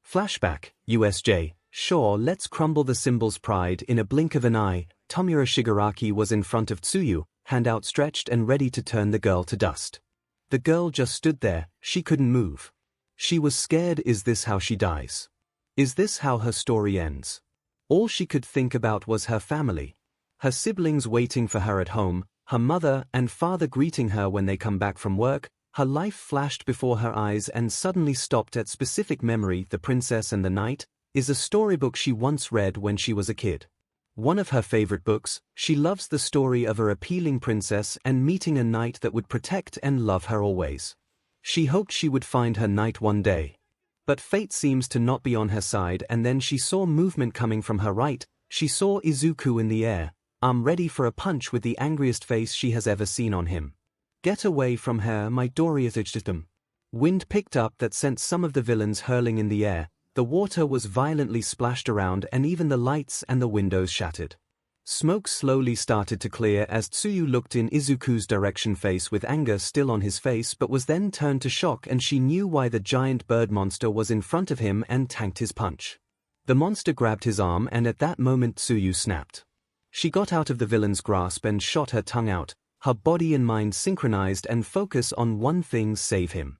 Flashback, USJ. Sure, let's crumble the symbol's pride in a blink of an eye. Tomura Shigaraki was in front of Tsuyu, hand outstretched and ready to turn the girl to dust. The girl just stood there, she couldn't move. She was scared. Is this how she dies? Is this how her story ends? All she could think about was her family. Her siblings waiting for her at home, her mother and father greeting her when they come back from work. Her life flashed before her eyes and suddenly stopped at specific memory. The Princess and the Knight is a storybook she once read when she was a kid. One of her favorite books. She loves the story of a appealing princess and meeting a knight that would protect and love her always. She hoped she would find her knight one day. But fate seems to not be on her side, and then she saw movement coming from her right. She saw Izuku in the air, arm ready for a punch with the angriest face she has ever seen on him. Get away from her, myheroacademia. Wind picked up that sent some of the villains hurling in the air. The water was violently splashed around and even the lights and the windows shattered. Smoke slowly started to clear as Tsuyu looked in Izuku's direction, face with anger still on his face, but was then turned to shock, and she knew why. The giant bird monster was in front of him and tanked his punch. The monster grabbed his arm, and at that moment Tsuyu snapped. She got out of the villain's grasp and shot her tongue out, her body and mind synchronized and focus on one thing: save him.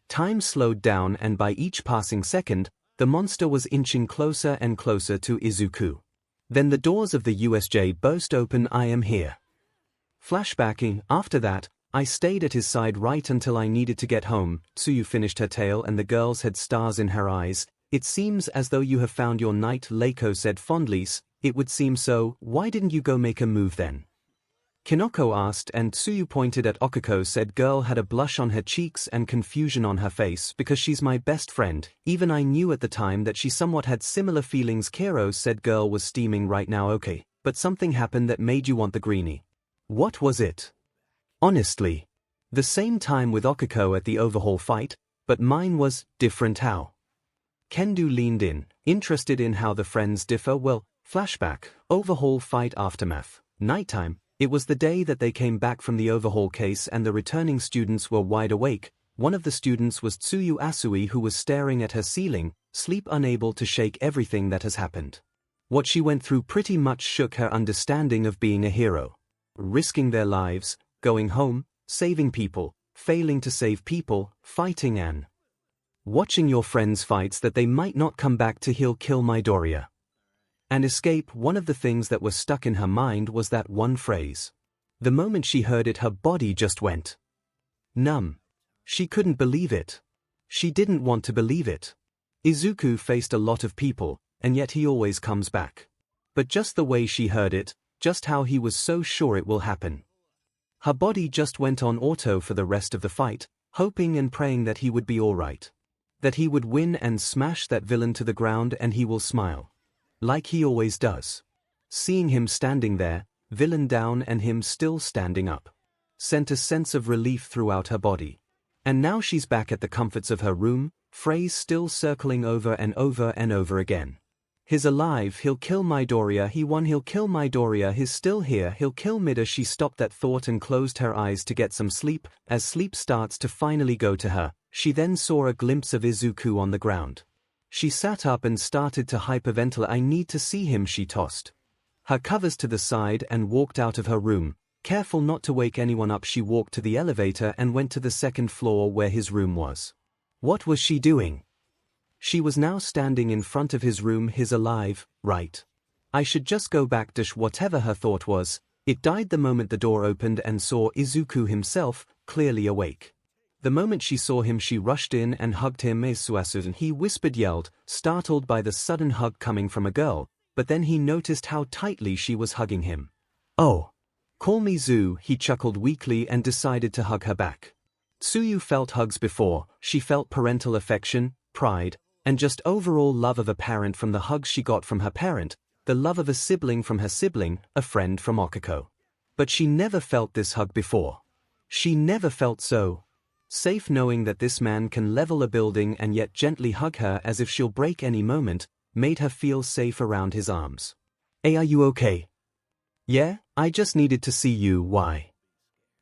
Time slowed down, and by each passing second, the monster was inching closer and closer to Izuku. Then the doors of the USJ burst open. I am here. Flashbacking, after that, I stayed at his side right until I needed to get home. Tsuyu finished her tale and the girls had stars in her eyes. It seems as though you have found your knight, Leiko said fondly. It would seem so. Why didn't you go make a move then? Kinoko asked, and Tsuyu pointed at Okiko. Said girl had a blush on her cheeks and confusion on her face. Because she's my best friend. Even I knew at the time that she somewhat had similar feelings. Kero said girl was steaming right now. Okay, but something happened that made you want the greenie. What was it? Honestly. The same time with Okiko at the overhaul fight, but mine was different. How? Kendo leaned in, interested in how the friends differ. Well, flashback, overhaul fight aftermath, nighttime. It was the day that they came back from the overhaul case and the returning students were wide awake. One of the students was Tsuyu Asui, who was staring at her ceiling, sleep, unable to shake everything that has happened. What she went through pretty much shook her understanding of being a hero. Risking their lives, going home, saving people, failing to save people, fighting and watching your friends' fights that they might not come back to heal, kill Midoriya and escape. One of the things that was stuck in her mind was that one phrase. The moment she heard it, her body just went numb. She couldn't believe it. She didn't want to believe it. Izuku faced a lot of people, and yet he always comes back. But just the way she heard it, just how he was so sure it will happen. Her body just went on auto for the rest of the fight, hoping and praying that he would be alright. That he would win and smash that villain to the ground, and he will smile. Like he always does. Seeing him standing there, villain down and him still standing up, sent a sense of relief throughout her body. And now she's back at the comforts of her room, phrase still circling over and over and over again. He's alive, he'll kill Midoriya, he won, he'll kill Midoriya, he's still here, he'll kill Mida. She stopped that thought and closed her eyes to get some sleep. As sleep starts to finally go to her, she then saw a glimpse of Izuku on the ground. She sat up and started to hyperventilate. I need to see him, she tossed her covers to the side and walked out of her room. Careful not to wake anyone up, she walked to the elevator and went to the second floor where his room was. What was she doing? She was now standing in front of his room. He's alive, right? I should just go back. Whatever her thought was, it died the moment the door opened and saw Izuku himself, clearly awake. The moment she saw him, she rushed in and hugged him. He whispered, yelled, startled by the sudden hug coming from a girl, but then he noticed how tightly she was hugging him. Oh, call me Zu, he chuckled weakly and decided to hug her back. Tsuyu felt hugs before. She felt parental affection, pride, and just overall love of a parent from the hugs she got from her parent, the love of a sibling from her sibling, a friend from Okiko. But she never felt this hug before. She never felt so safe knowing that this man can level a building and yet gently hug her as if she'll break any moment, made her feel safe around his arms. Hey, are you okay? Yeah, I just needed to see you. Why?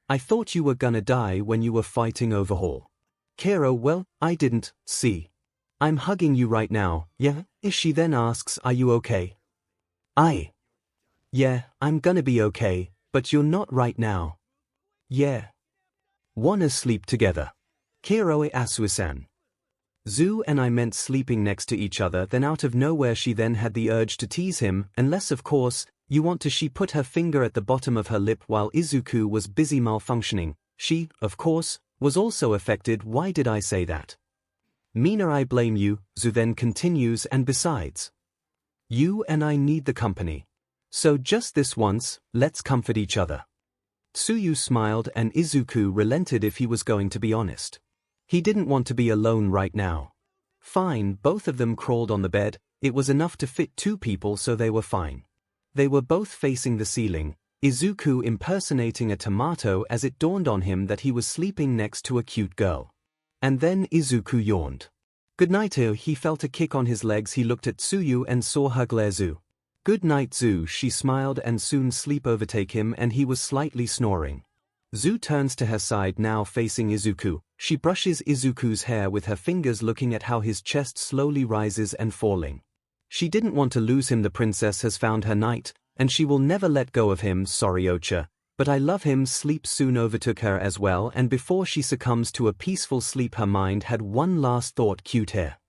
I thought you were gonna die when you were fighting overhaul. Kero, well, I didn't, see. I'm hugging you right now, yeah? She then asks, are you okay? Yeah, I'm gonna be okay, but you're not right now. Yeah. Wanna sleep together? Kero Asui-san. Zu and I meant sleeping next to each other, then out of nowhere she then had the urge to tease him, unless of course, you want to. She put her finger at the bottom of her lip while Izuku was busy malfunctioning. She, of course, was also affected. Why did I say that? Mina, I blame you, Zu then continues, and besides, you and I need the company. So just this once, let's comfort each other. Tsuyu smiled and Izuku relented if he was going to be honest. He didn't want to be alone right now. Fine, both of them crawled on the bed, it was enough to fit 2 people, so they were fine. They were both facing the ceiling, Izuku impersonating a tomato as it dawned on him that he was sleeping next to a cute girl. And then Izuku yawned. Good night. He felt a kick on his legs. He looked at Tsuyu and saw her glare. Zu. Good night, Zu. She smiled, and soon sleep overtake him and he was slightly snoring. Zu turns to her side, now facing Izuku. She brushes Izuku's hair with her fingers, looking at how his chest slowly rises and falling. She didn't want to lose him. The princess has found her knight, and she will never let go of him. Sorry, Ocha, but I love him. Sleep soon overtook her as well, and before she succumbs to a peaceful sleep, her mind had one last thought: cute hair.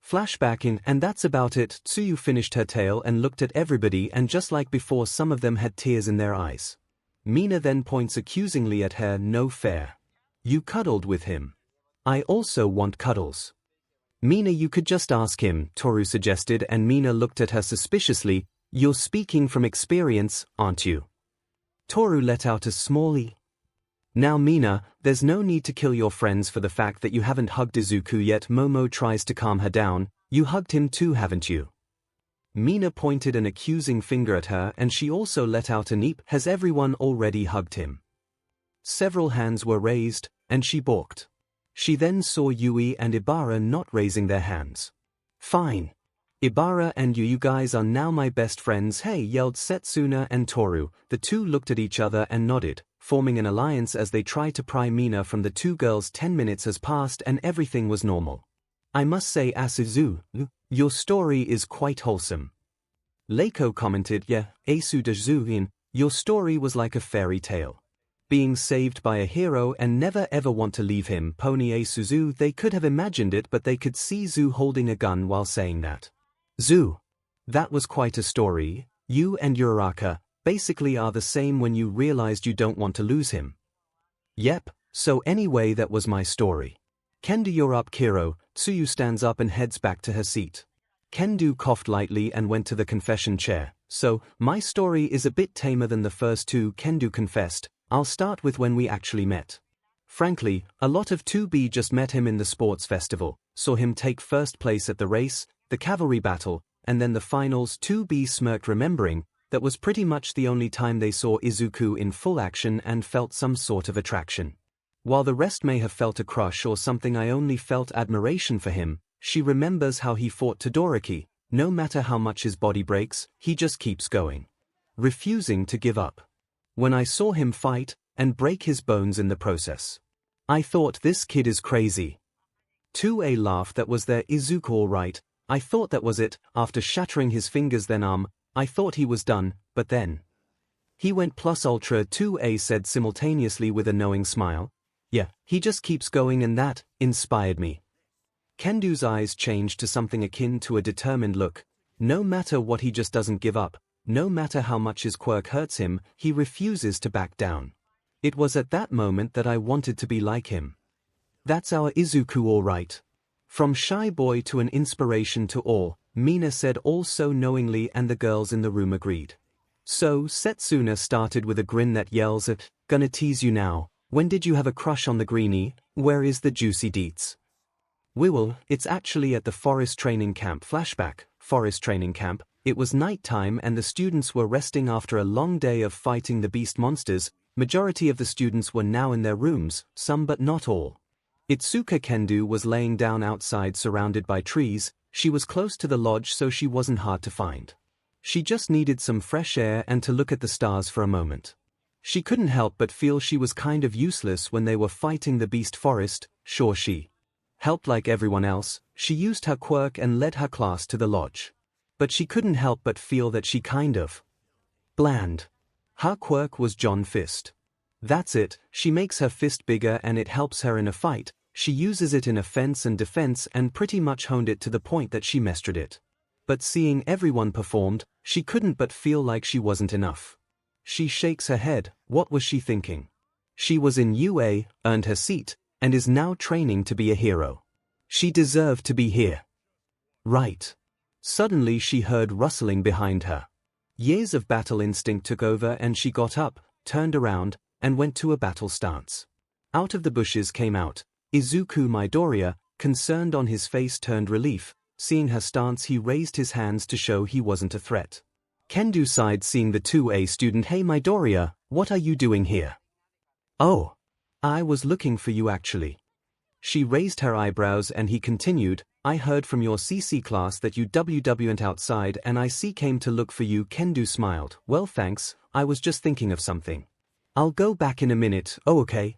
Flashback in, and that's about it. Tsuyu finished her tale and looked at everybody, and just like before, some of them had tears in their eyes. Mina then points accusingly at her. No fair. You cuddled with him. I also want cuddles. Mina, you could just ask him, Toru suggested, and Mina looked at her suspiciously. You're speaking from experience, aren't you? Toru let out a small "ee." Now Mina, there's no need to kill your friends for the fact that you haven't hugged Izuku yet. Momo tries to calm her down. You hugged him too, haven't you? Mina pointed an accusing finger at her, and she also let out an eep. Has everyone already hugged him? Several hands were raised, and she balked. She then saw Yui and Ibara not raising their hands. Fine. Ibara and you guys are now my best friends. Hey, yelled Setsuna and Toru. The 2 looked at each other and nodded, forming an alliance as they tried to pry Mina from the 2 girls. 10 minutes has passed and everything was normal. I must say, Asuzu, your story is quite wholesome. Leiko commented, yeah, Asuzu, your story was like a fairy tale. Being saved by a hero and never ever want to leave him. Pony Asuzu, they could have imagined it, but they could see Zu holding a gun while saying that. Zu, that was quite a story. You and Uraraka basically are the same when you realized you don't want to lose him. Yep, so anyway, that was my story. Kendo, you're up. Kiro. Tsuyu stands up and heads back to her seat. Kendo coughed lightly and went to the confession chair. So, my story is a bit tamer than the first 2, Kendo confessed. I'll start with when we actually met. Frankly, a lot of 2B just met him in the sports festival, saw him take first place at the race, the cavalry battle, and then the finals. 2B smirked, remembering that was pretty much the only time they saw Izuku in full action and felt some sort of attraction. While the rest may have felt a crush or something, I only felt admiration for him. She remembers how he fought Todoroki. No matter how much his body breaks, he just keeps going, refusing to give up. When I saw him fight and break his bones in the process, I thought, this kid is crazy. 2A laughed. That was their Izuku, all right. I thought that was it. After shattering his fingers, then I thought he was done, but then he went plus ultra. 2A said simultaneously with a knowing smile. Yeah, he just keeps going, and that inspired me. Kendo's eyes changed to something akin to a determined look. No matter what, he just doesn't give up. No matter how much his quirk hurts him, he refuses to back down. It was at that moment that I wanted to be like him. That's our Izuku, all right. From shy boy to an inspiration to all, Mina said, all so knowingly, and the girls in the room agreed. So, Setsuna started with a grin that yells at, gonna tease you now. When did you have a crush on the greenie? Where is the juicy deets? We will. It's actually at the forest training camp. Flashback. Forest training camp. It was nighttime and the students were resting after a long day of fighting the beast monsters. Majority of the students were now in their rooms, some but not all. Itsuka Kendo was laying down outside surrounded by trees. She was close to the lodge, so she wasn't hard to find. She just needed some fresh air and to look at the stars for a moment. She couldn't help but feel she was kind of useless when they were fighting the beast forest. Sure, she helped like everyone else. She used her quirk and led her class to the lodge. But she couldn't help but feel that she kind of bland. Her quirk was John Fist. That's it, she makes her fist bigger and it helps her in a fight. She uses it in offense and defense and pretty much honed it to the point that she mastered it. But seeing everyone performed, she couldn't but feel like she wasn't enough. She shakes her head. What was she thinking? She was in UA, earned her seat, and is now training to be a hero. She deserved to be here. Right. Suddenly she heard rustling behind her. Years of battle instinct took over and she got up, turned around, and went to a battle stance. Out of the bushes came out Izuku Midoriya, concerned on his face turned relief. Seeing her stance he raised his hands to show he wasn't a threat. Kendo sighed seeing the 2A student. Hey Midoriya, what are you doing here? Oh. I was looking for you actually. She raised her eyebrows and he continued, I heard from your CC class that you went outside and I came to look for you. Kendo smiled. Well thanks, I was just thinking of something. I'll go back in a minute. Oh okay.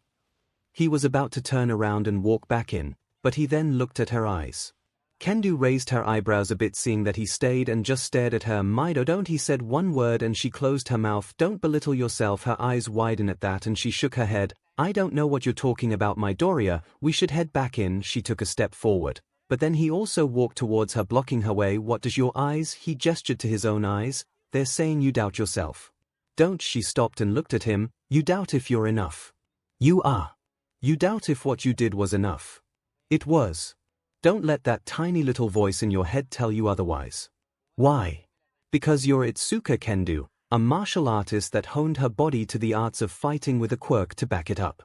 He was about to turn around and walk back in, but he then looked at her eyes. Kendo raised her eyebrows a bit seeing that he stayed and just stared at her. Mido don't, he said one word and she closed her mouth. Don't belittle yourself. Her eyes widen at that and she shook her head. I don't know what you're talking about Midoriya, we should head back in. She took a step forward, but then he also walked towards her blocking her way. What does your eyes? He gestured to his own eyes. They're saying you doubt yourself. Don't. She stopped and looked at him. You doubt if you're enough. You are. You doubt if what you did was enough. It was. Don't let that tiny little voice in your head tell you otherwise. Why? Because you're Itsuka Kendo, a martial artist that honed her body to the arts of fighting with a quirk to back it up.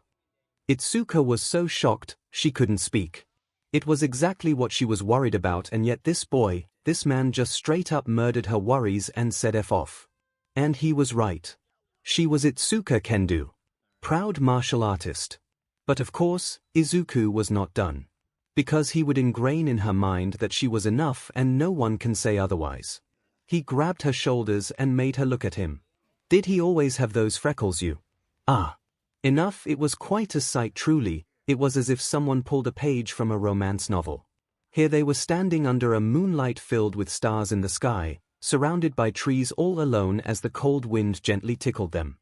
Itsuka was so shocked, she couldn't speak. It was exactly what she was worried about, and yet this boy, this man just straight up murdered her worries and said F off. And he was right. She was Itsuka Kendo. Proud martial artist. But of course, Izuku was not done. Because he would ingrain in her mind that she was enough and no one can say otherwise. He grabbed her shoulders and made her look at him. Did he always have those freckles you? Ah. Enough. It was quite a sight truly, it was as if someone pulled a page from a romance novel. Here they were standing under a moonlight filled with stars in the sky, surrounded by trees all alone as the cold wind gently tickled them.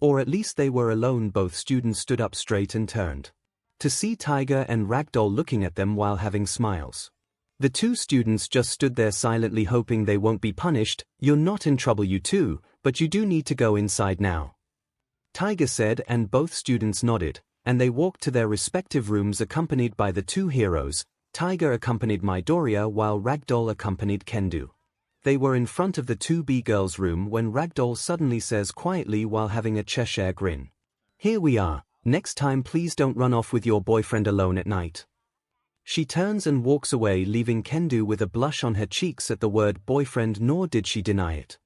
Or at least they were alone. Both students stood up straight and turned to see Tiger and Ragdoll looking at them while having smiles. The two students just stood there silently hoping they won't be punished. You're not in trouble you two, but you do need to go inside now. Tiger said, and both students nodded, and they walked to their respective rooms accompanied by the two heroes. Tiger accompanied Midoriya while Ragdoll accompanied Kendo. They were in front of the 2B girls' room when Ragdoll suddenly says quietly while having a Cheshire grin. Here we are. Next time please don't run off with your boyfriend alone at night. She turns and walks away leaving Kendo with a blush on her cheeks at the word boyfriend, nor did she deny it.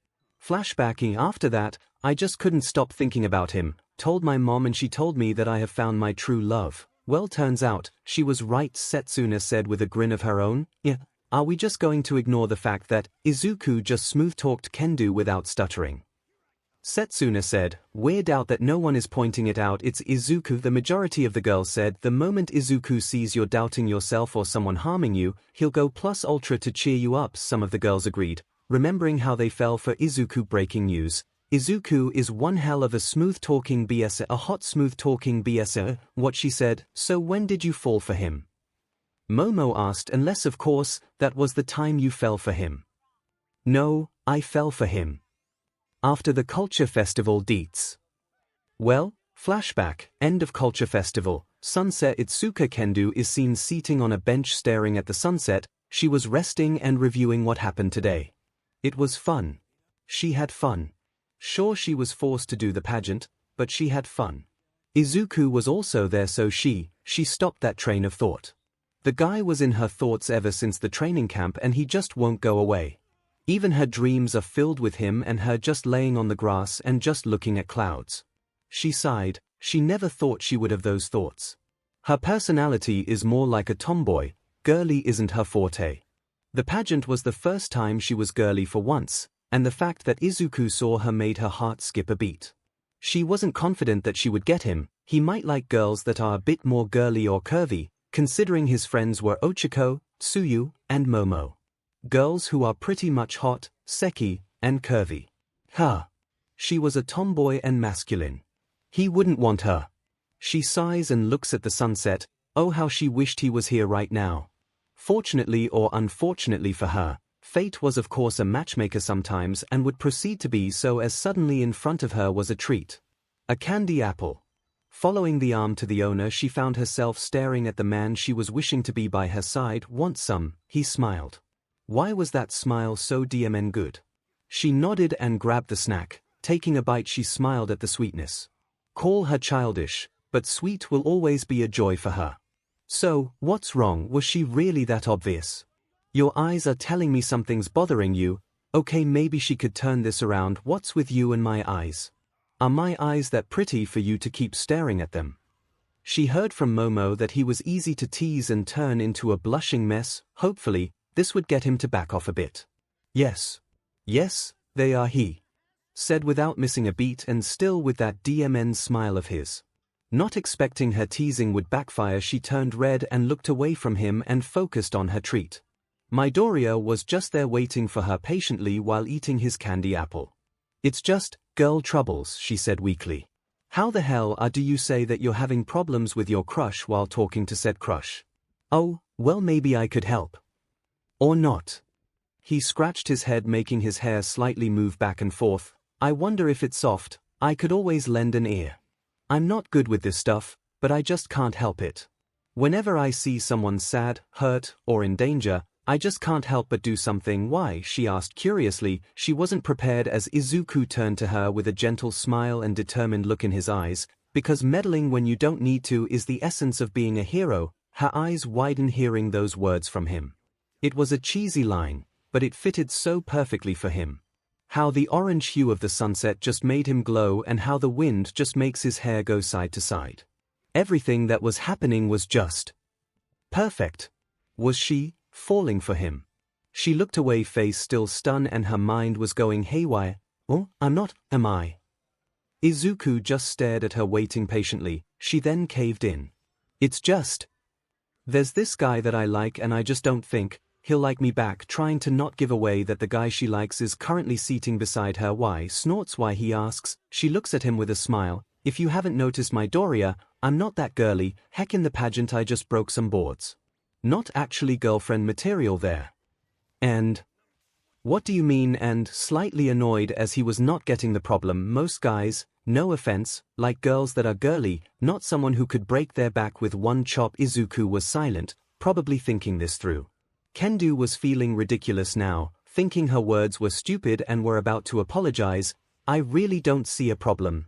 Flashbacking after that, I just couldn't stop thinking about him, told my mom and she told me that I have found my true love. Well turns out, she was right, Setsuna said with a grin of her own. Yeah, are we just going to ignore the fact that Izuku just smooth-talked Kendo without stuttering? Setsuna said, weird out that no one is pointing it out. It's Izuku. The majority of the girls said, the moment Izuku sees you're doubting yourself or someone harming you, he'll go plus ultra to cheer you up. Some of the girls agreed, remembering how they fell for Izuku. Breaking news. Izuku is one hell of a smooth-talking BS, a hot smooth-talking BS. What she said, so when did you fall for him? Momo asked, unless of course, that was the time you fell for him. No, I fell for him. After the Culture Festival deets. Well, flashback, end of Culture Festival, sunset. Itsuka Kendo is seen seating on a bench staring at the sunset. She was resting and reviewing what happened today. It was fun. She had fun. Sure, she was forced to do the pageant, but she had fun. Izuku was also there, so she stopped that train of thought. The guy was in her thoughts ever since the training camp and he just won't go away. Even her dreams are filled with him and her just laying on the grass and just looking at clouds. She sighed, she never thought she would have those thoughts. Her personality is more like a tomboy, girly isn't her forte. The pageant was the first time she was girly for once, and the fact that Izuku saw her made her heart skip a beat. She wasn't confident that she would get him. He might like girls that are a bit more girly or curvy, considering his friends were Ochiko, Tsuyu, and Momo. Girls who are pretty much hot, seki, and curvy. She was a tomboy and masculine. He wouldn't want her. She sighs and looks at the sunset. Oh, how she wished he was here right now. Fortunately or unfortunately for her, fate was of course a matchmaker sometimes and would proceed to be so, as suddenly in front of her was a treat. A candy apple. Following the arm to the owner, she found herself staring at the man she was wishing to be by her side. Want some? He smiled. Why was that smile so damn good? She nodded and grabbed the snack. Taking a bite, she smiled at the sweetness. Call her childish, but sweet will always be a joy for her. So, what's wrong? Was she really that obvious? Your eyes are telling me something's bothering you. Okay, maybe she could turn this around. What's with you and my eyes? Are my eyes that pretty for you to keep staring at them? She heard from Momo that he was easy to tease and turn into a blushing mess. Hopefully, this would get him to back off a bit. Yes. Yes, they are, he said without missing a beat and still with that DMN smile of his. Not expecting her teasing would backfire, she turned red and looked away from him and focused on her treat. Midoriya was just there waiting for her patiently while eating his candy apple. It's just girl troubles, she said weakly. How the hell do you say that you're having problems with your crush while talking to said crush? Oh, well, maybe I could help. Or not. He scratched his head, making his hair slightly move back and forth. I wonder if it's soft. I could always lend an ear. I'm not good with this stuff, but I just can't help it. Whenever I see someone sad, hurt, or in danger, I just can't help but do something. Why? She asked curiously. She wasn't prepared as Izuku turned to her with a gentle smile and determined look in his eyes. Because meddling when you don't need to is the essence of being a hero. Her eyes widened hearing those words from him. It was a cheesy line, but it fitted so perfectly for him. How the orange hue of the sunset just made him glow, and how the wind just makes his hair go side to side. Everything that was happening was just perfect. Was she falling for him? She looked away, face still stunned, and her mind was going haywire. Oh, I'm not, am I? Izuku just stared at her, waiting patiently. She then caved in. It's just, there's this guy that I like and I just don't think he'll like me back, trying to not give away that the guy she likes is currently seating beside her. Why? Snorts. Why? He asks. She looks at him with a smile. If you haven't noticed, Midoriya, I'm not that girly. Heck, in the pageant I just broke some boards. Not actually girlfriend material there. And what do you mean? And slightly annoyed as he was not getting the problem. Most guys, no offense, like girls that are girly, not someone who could break their back with one chop. Izuku was silent, probably thinking this through. Kendo was feeling ridiculous now, thinking her words were stupid and were about to apologize. I really don't see a problem.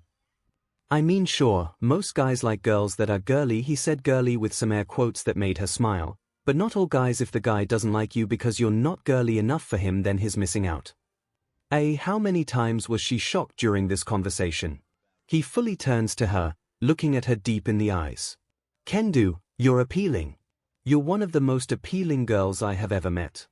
I mean, sure, most guys like girls that are girly, he said, girly with some air quotes that made her smile. But not all guys. If the guy doesn't like you because you're not girly enough for him, then he's missing out. How many times was she shocked during this conversation? He fully turns to her, looking at her deep in the eyes. Kendo, you're appealing. You're one of the most appealing girls I have ever met.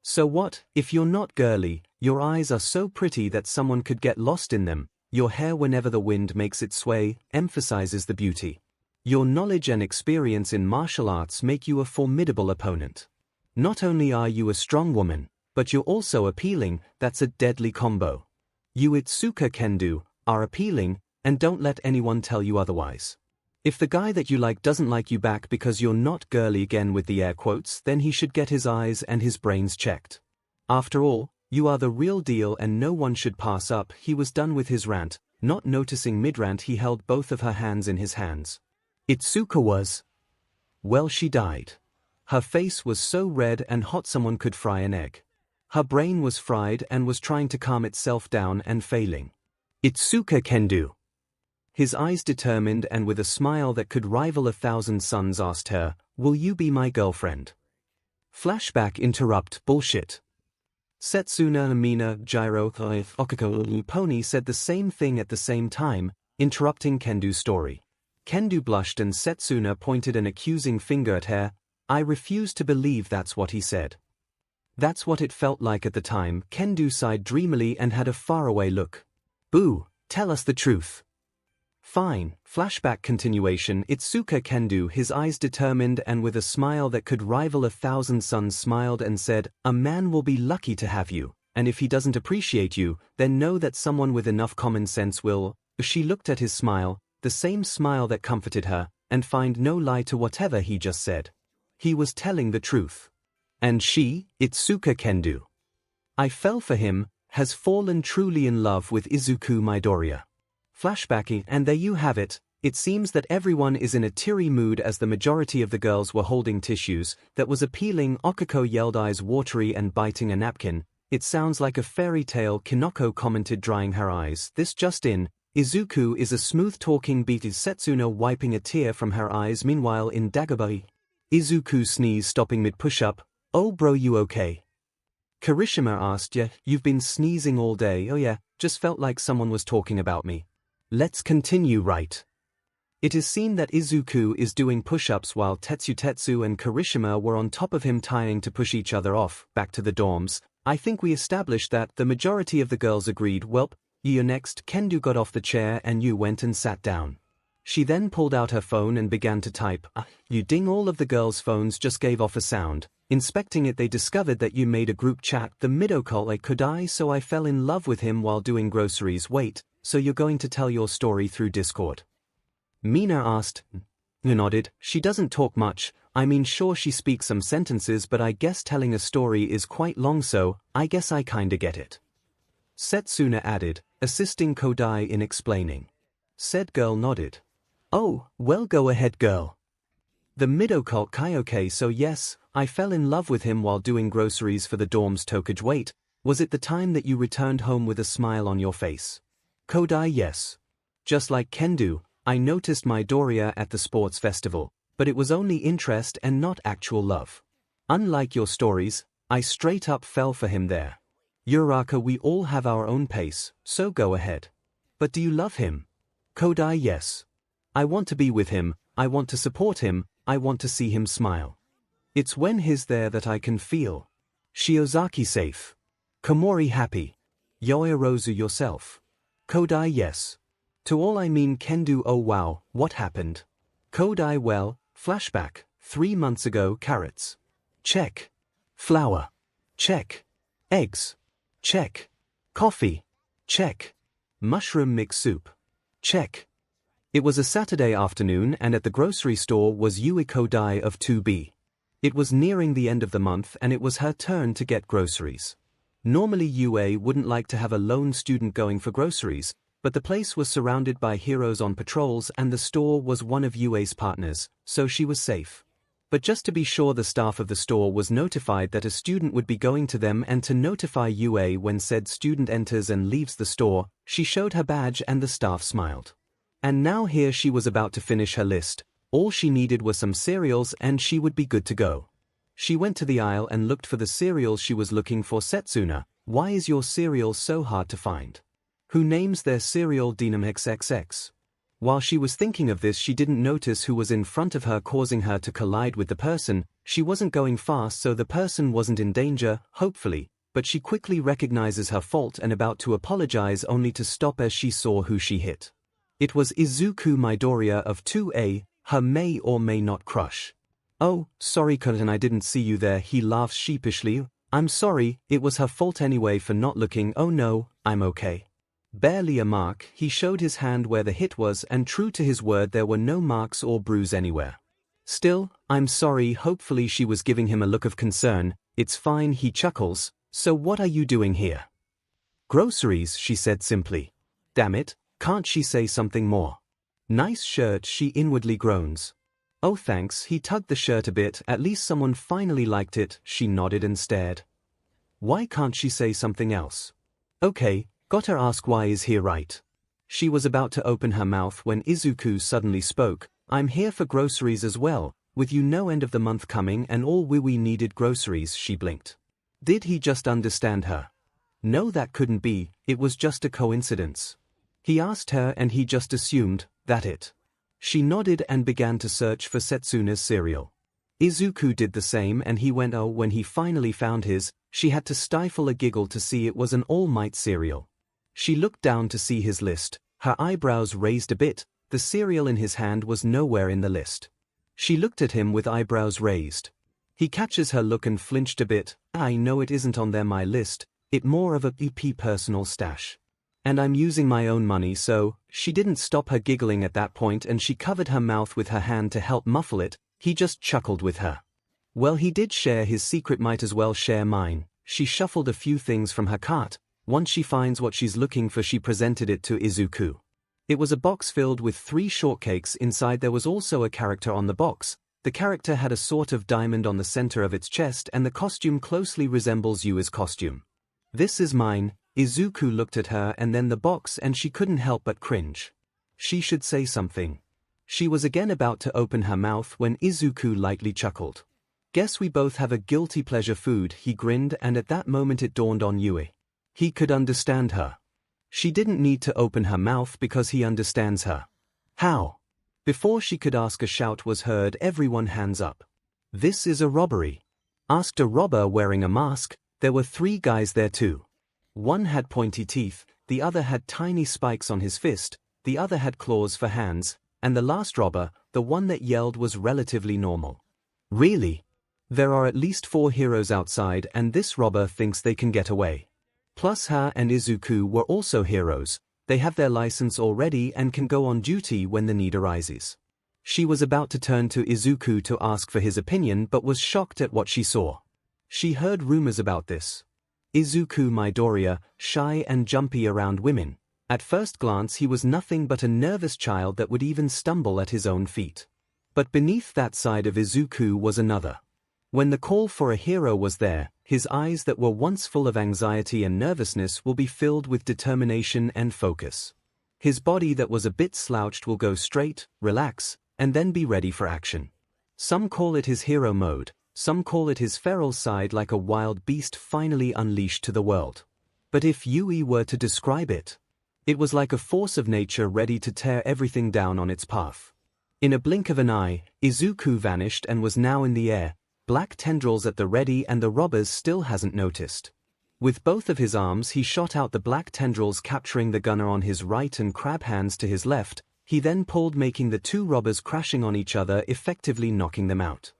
So what, if you're not girly? Your eyes are so pretty that someone could get lost in them. Your hair, whenever the wind makes it sway, emphasizes the beauty. Your knowledge and experience in martial arts make you a formidable opponent. Not only are you a strong woman, but you're also appealing. That's a deadly combo. You, Itsuka Kendo, are appealing, and don't let anyone tell you otherwise. If the guy that you like doesn't like you back because you're not girly, again with the air quotes, then he should get his eyes and his brains checked. After all, you are the real deal and no one should pass up. He was done with his rant. Not noticing mid-rant, he held both of her hands in his hands. Itsuka was, well, she died. Her face was so red and hot someone could fry an egg. Her brain was fried and was trying to calm itself down and failing. Itsuka Kendo. His eyes determined and with a smile that could rival 1,000 suns, asked her, will you be my girlfriend? Flashback. Interrupt. Bullshit. Setsuna, Mina, Gyro, Okako, Pony said the same thing at the same time, interrupting Kendo's story. Kendo blushed and Setsuna pointed an accusing finger at her. I refuse to believe that's what he said. That's what it felt like at the time. Kendo sighed dreamily and had a faraway look. Boo, tell us the truth. Fine. Flashback continuation. Itsuka Kendo, his eyes determined and with a smile that could rival 1,000 suns, smiled and said, a man will be lucky to have you, and if he doesn't appreciate you, then know that someone with enough common sense will. She looked at his smile, the same smile that comforted her. and find no lie to whatever he just said. He was telling the truth. And she, Itsuka Kendo. I fell for him, has fallen truly in love with Izuku Midoriya. Flashbacking, and there you have it. It seems that everyone is in a teary mood as the majority of the girls were holding tissues. That was appealing. Okako yelled, eyes watery and biting a napkin. It sounds like a fairy tale, Kinoko commented, drying her eyes. This just in. Izuku is a smooth-talking beat, is Setsuna wiping a tear from her eyes. Meanwhile in Dagobah, Izuku sneezed, stopping mid-push-up. Oh bro, you okay? Kirishima asked. Yeah, you've been sneezing all day. Oh yeah, just felt like someone was talking about me. Let's continue, right? It is seen that Izuku is doing push-ups while Tetsu and Kirishima were on top of him, trying to push each other off. Back to the dorms. I think we established that the majority of the girls agreed. Welp, you're next. Kendo got off the chair and you went and sat down. She then pulled out her phone and began to type. You ding. All of the girls' phones just gave off a sound. Inspecting it, they discovered that you made a group chat. The 𝐼𝐼 could I, so I fell in love with him while doing groceries. Wait, so you're going to tell your story through Discord? Mina asked. You nodded. She doesn't talk much. I mean, sure, she speaks some sentences, but I guess telling a story is quite long, so I guess I kinda get it. Setsuna added, assisting Kodai in explaining. Said girl nodded. Oh, well, go ahead, girl. The 𝐼𝐼 okay, so yes, I fell in love with him while doing groceries for the dorms. Tokage, wait, was it the time that you returned home with a smile on your face? Kodai, yes. Just like Kendo, I noticed Midoriya at the sports festival, but it was only interest and not actual love. Unlike your stories, I straight up fell for him there. Uraraka, we all have our own pace, so go ahead. But do you love him? Kodai, yes. I want to be with him, I want to support him, I want to see him smile. It's when he's there that I can feel Shiozaki safe. Komori happy. Yoirozu yourself. Kodai, yes. To all I mean Kendo, oh wow, what happened? Kodai, well, flashback, 3 months ago. Carrots. Check. Flour. Check. Eggs. Check. Coffee. Check. Mushroom mix soup. Check. It was a Saturday afternoon and at the grocery store was Yui Kodai of 2B. It was nearing the end of the month and it was her turn to get groceries. Normally Yui wouldn't like to have a lone student going for groceries, but the place was surrounded by heroes on patrols and the store was one of Yui's partners, so she was safe. But just to be sure, the staff of the store was notified that a student would be going to them, and to notify Yui when said student enters and leaves the store, she showed her badge and the staff smiled. And now here she was about to finish her list. All she needed were some cereals and she would be good to go. She went to the aisle and looked for the cereals she was looking for. Setsuna, why is your cereal so hard to find? Who names their cereal Denim XXX? While she was thinking of this, she didn't notice who was in front of her, causing her to collide with the person. She wasn't going fast, so the person wasn't in danger, hopefully, but she quickly recognizes her fault and about to apologize only to stop as she saw who she hit. It was Izuku Midoriya of 2A, her may or may not crush. Oh, sorry cousin, I didn't see you there. He laughs sheepishly. I'm sorry, it was her fault anyway for not looking. Oh no, I'm okay. Barely a mark. He showed his hand where the hit was and true to his word there were no marks or bruise anywhere. Still, I'm sorry. Hopefully she was giving him a look of concern. It's fine, he chuckles. So what are you doing here? Groceries, she said simply. Damn it, can't she say something more? Nice shirt, she inwardly groans. Oh thanks, he tugged the shirt a bit. At least someone finally liked it. She nodded and stared. Why can't she say something else? Okay, gotta ask why is here, right? She was about to open her mouth when Izuku suddenly spoke. I'm here for groceries as well, with you no end of the month coming and all we needed groceries. She blinked. Did he just understand her? No, that couldn't be, it was just a coincidence. He asked her and he just assumed that it. She nodded and began to search for Setsuna's cereal. Izuku did the same and he went oh when he finally found his, she had to stifle a giggle to see it was an All Might cereal. She looked down to see his list, her eyebrows raised a bit. The cereal in his hand was nowhere in the list. She looked at him with eyebrows raised. He catches her look and flinched a bit. I know it isn't on there, my list, it more of a EP personal stash. And I'm using my own money, so, she didn't stop her giggling at that point and she covered her mouth with her hand to help muffle it. He just chuckled with her. Well, he did share his secret, might as well share mine. She shuffled a few things from her cart. Once she finds what she's looking for, she presented it to Izuku. It was a box filled with 3 shortcakes. Inside there was also a character on the box. The character had a sort of diamond on the center of its chest and the costume closely resembles Yui's costume. This is mine. Izuku looked at her and then the box and she couldn't help but cringe. She should say something. She was again about to open her mouth when Izuku lightly chuckled. Guess we both have a guilty pleasure food, he grinned, and at that moment it dawned on Yui. He could understand her. She didn't need to open her mouth because he understands her. How? Before she could ask, a shout was heard. Everyone hands up. This is a robbery. Asked a robber wearing a mask. There were 3 guys there too. One had pointy teeth, the other had tiny spikes on his fist, the other had claws for hands, and the last robber, the one that yelled, was relatively normal. Really? There are at least 4 heroes outside and this robber thinks they can get away. Plus her and Izuku were also heroes. They have their license already and can go on duty when the need arises. She was about to turn to Izuku to ask for his opinion but was shocked at what she saw. She heard rumors about this. Izuku Midoriya, shy and jumpy around women. At first glance he was nothing but a nervous child that would even stumble at his own feet. But beneath that side of Izuku was another. When the call for a hero was there, his eyes that were once full of anxiety and nervousness will be filled with determination and focus. His body that was a bit slouched will go straight, relax, and then be ready for action. Some call it his hero mode, some call it his feral side, like a wild beast finally unleashed to the world. But if Yui were to describe it, it was like a force of nature ready to tear everything down on its path. In a blink of an eye, Izuku vanished and was now in the air, black tendrils at the ready, and the robbers still hasn't noticed. With both of his arms he shot out the black tendrils, capturing the gunner on his right and crab hands to his left. He then pulled, making the 2 robbers crashing on each other, effectively knocking them out.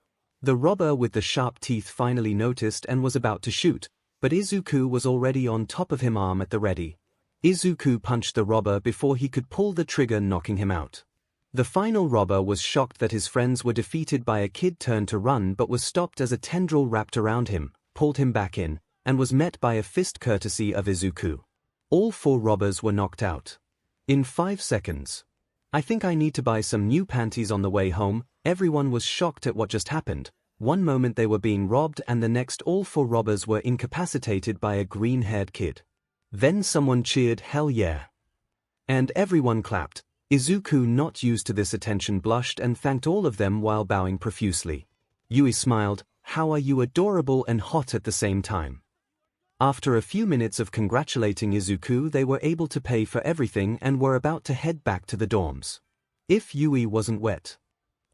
The robber with the sharp teeth finally noticed and was about to shoot, but Izuku was already on top of him, arm at the ready. Izuku punched the robber before he could pull the trigger, knocking him out. The final robber was shocked that his friends were defeated by a kid, turned to run but was stopped as a tendril wrapped around him, pulled him back in, and was met by a fist courtesy of Izuku. All 4 robbers were knocked out. In 5 seconds. I think I need to buy some new panties on the way home. Everyone was shocked at what just happened. One moment they were being robbed and the next all 4 robbers were incapacitated by a green-haired kid. Then someone cheered, "Hell yeah." And everyone clapped. Izuku, not used to this attention, blushed and thanked all of them while bowing profusely. Yui smiled. How are you adorable and hot at the same time. After a few minutes of congratulating Izuku, they were able to pay for everything and were about to head back to the dorms. If Yui wasn't wet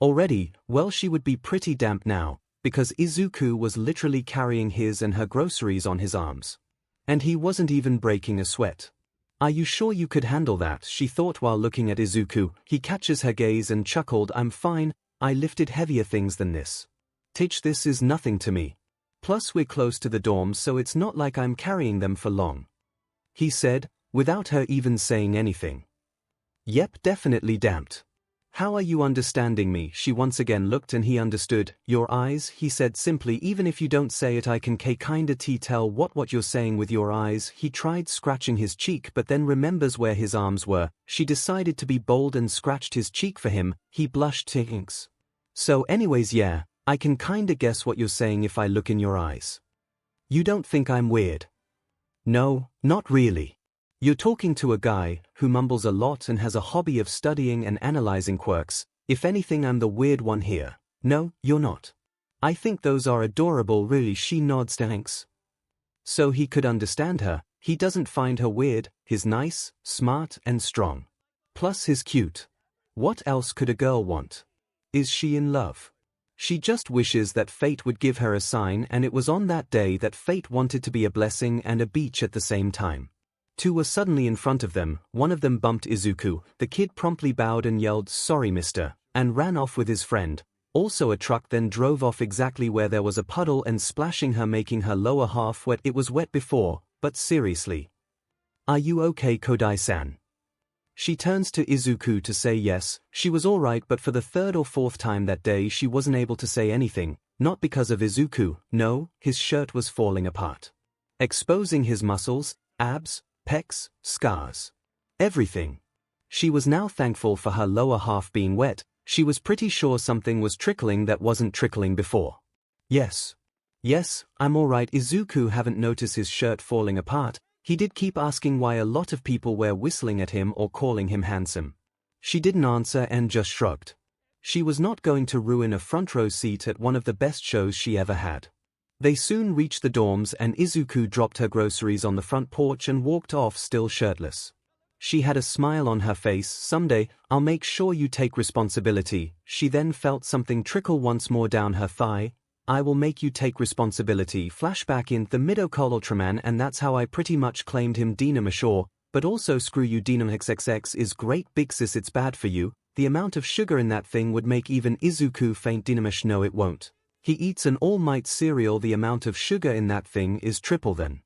already, well, she would be pretty damp now, because Izuku was literally carrying his and her groceries on his arms. And he wasn't even breaking a sweat. Are you sure you could handle that? She thought while looking at Izuku. He catches her gaze and chuckled. I'm fine, I lifted heavier things than this. Teach, this is nothing to me. Plus we're close to the dorms, so it's not like I'm carrying them for long. He said, without her even saying anything. Yep, definitely damped. How are you understanding me? She once again looked and he understood. Your eyes, he said simply. Even if you don't say it, I can kinda tell what you're saying with your eyes. He tried scratching his cheek but then remembers where his arms were. She decided to be bold and scratched his cheek for him. He blushed. Thanks. So anyways, yeah, I can kinda guess what you're saying if I look in your eyes. You don't think I'm weird? No, not really. You're talking to a guy who mumbles a lot and has a hobby of studying and analyzing quirks. If anything, I'm the weird one here. No, you're not. I think those are adorable, really. She nods. Thanks. So he could understand her. He doesn't find her weird. He's nice, smart, and strong. Plus he's cute. What else could a girl want? Is she in love? She just wishes that fate would give her a sign, and it was on that day that fate wanted to be a blessing and a beach at the same time. 2 were suddenly in front of them. One of them bumped Izuku. The kid promptly bowed and yelled, "Sorry, mister," and ran off with his friend. Also a truck then drove off exactly where there was a puddle and splashing her, making her lower half wet. It was wet before, but seriously. Are you okay, Kodai-san? She turns to Izuku to say yes, she was alright, but for the third or fourth time that day she wasn't able to say anything, not because of Izuku, no, his shirt was falling apart, exposing his muscles, abs, pecs, scars. Everything. She was now thankful for her lower half being wet. She was pretty sure something was trickling that wasn't trickling before. Yes. Yes, I'm alright. Izuku haven't noticed his shirt falling apart. He did keep asking why a lot of people were whistling at him or calling him handsome. She didn't answer and just shrugged. She was not going to ruin a front row seat at one of the best shows she ever had. They soon reached the dorms and Izuku dropped her groceries on the front porch and walked off still shirtless. She had a smile on her face. Someday, I'll make sure you take responsibility. She then felt something trickle once more down her thigh. I will make you take responsibility. Flashback in the Midokal Ultraman, and that's how I pretty much claimed him. Dynamo sure, but also screw you. Dynamo XXX is great big sis, it's bad for you. The amount of sugar in that thing would make even Izuku faint. Dynamish no it won't. He eats an All Might cereal, the amount of sugar in that thing is triple then.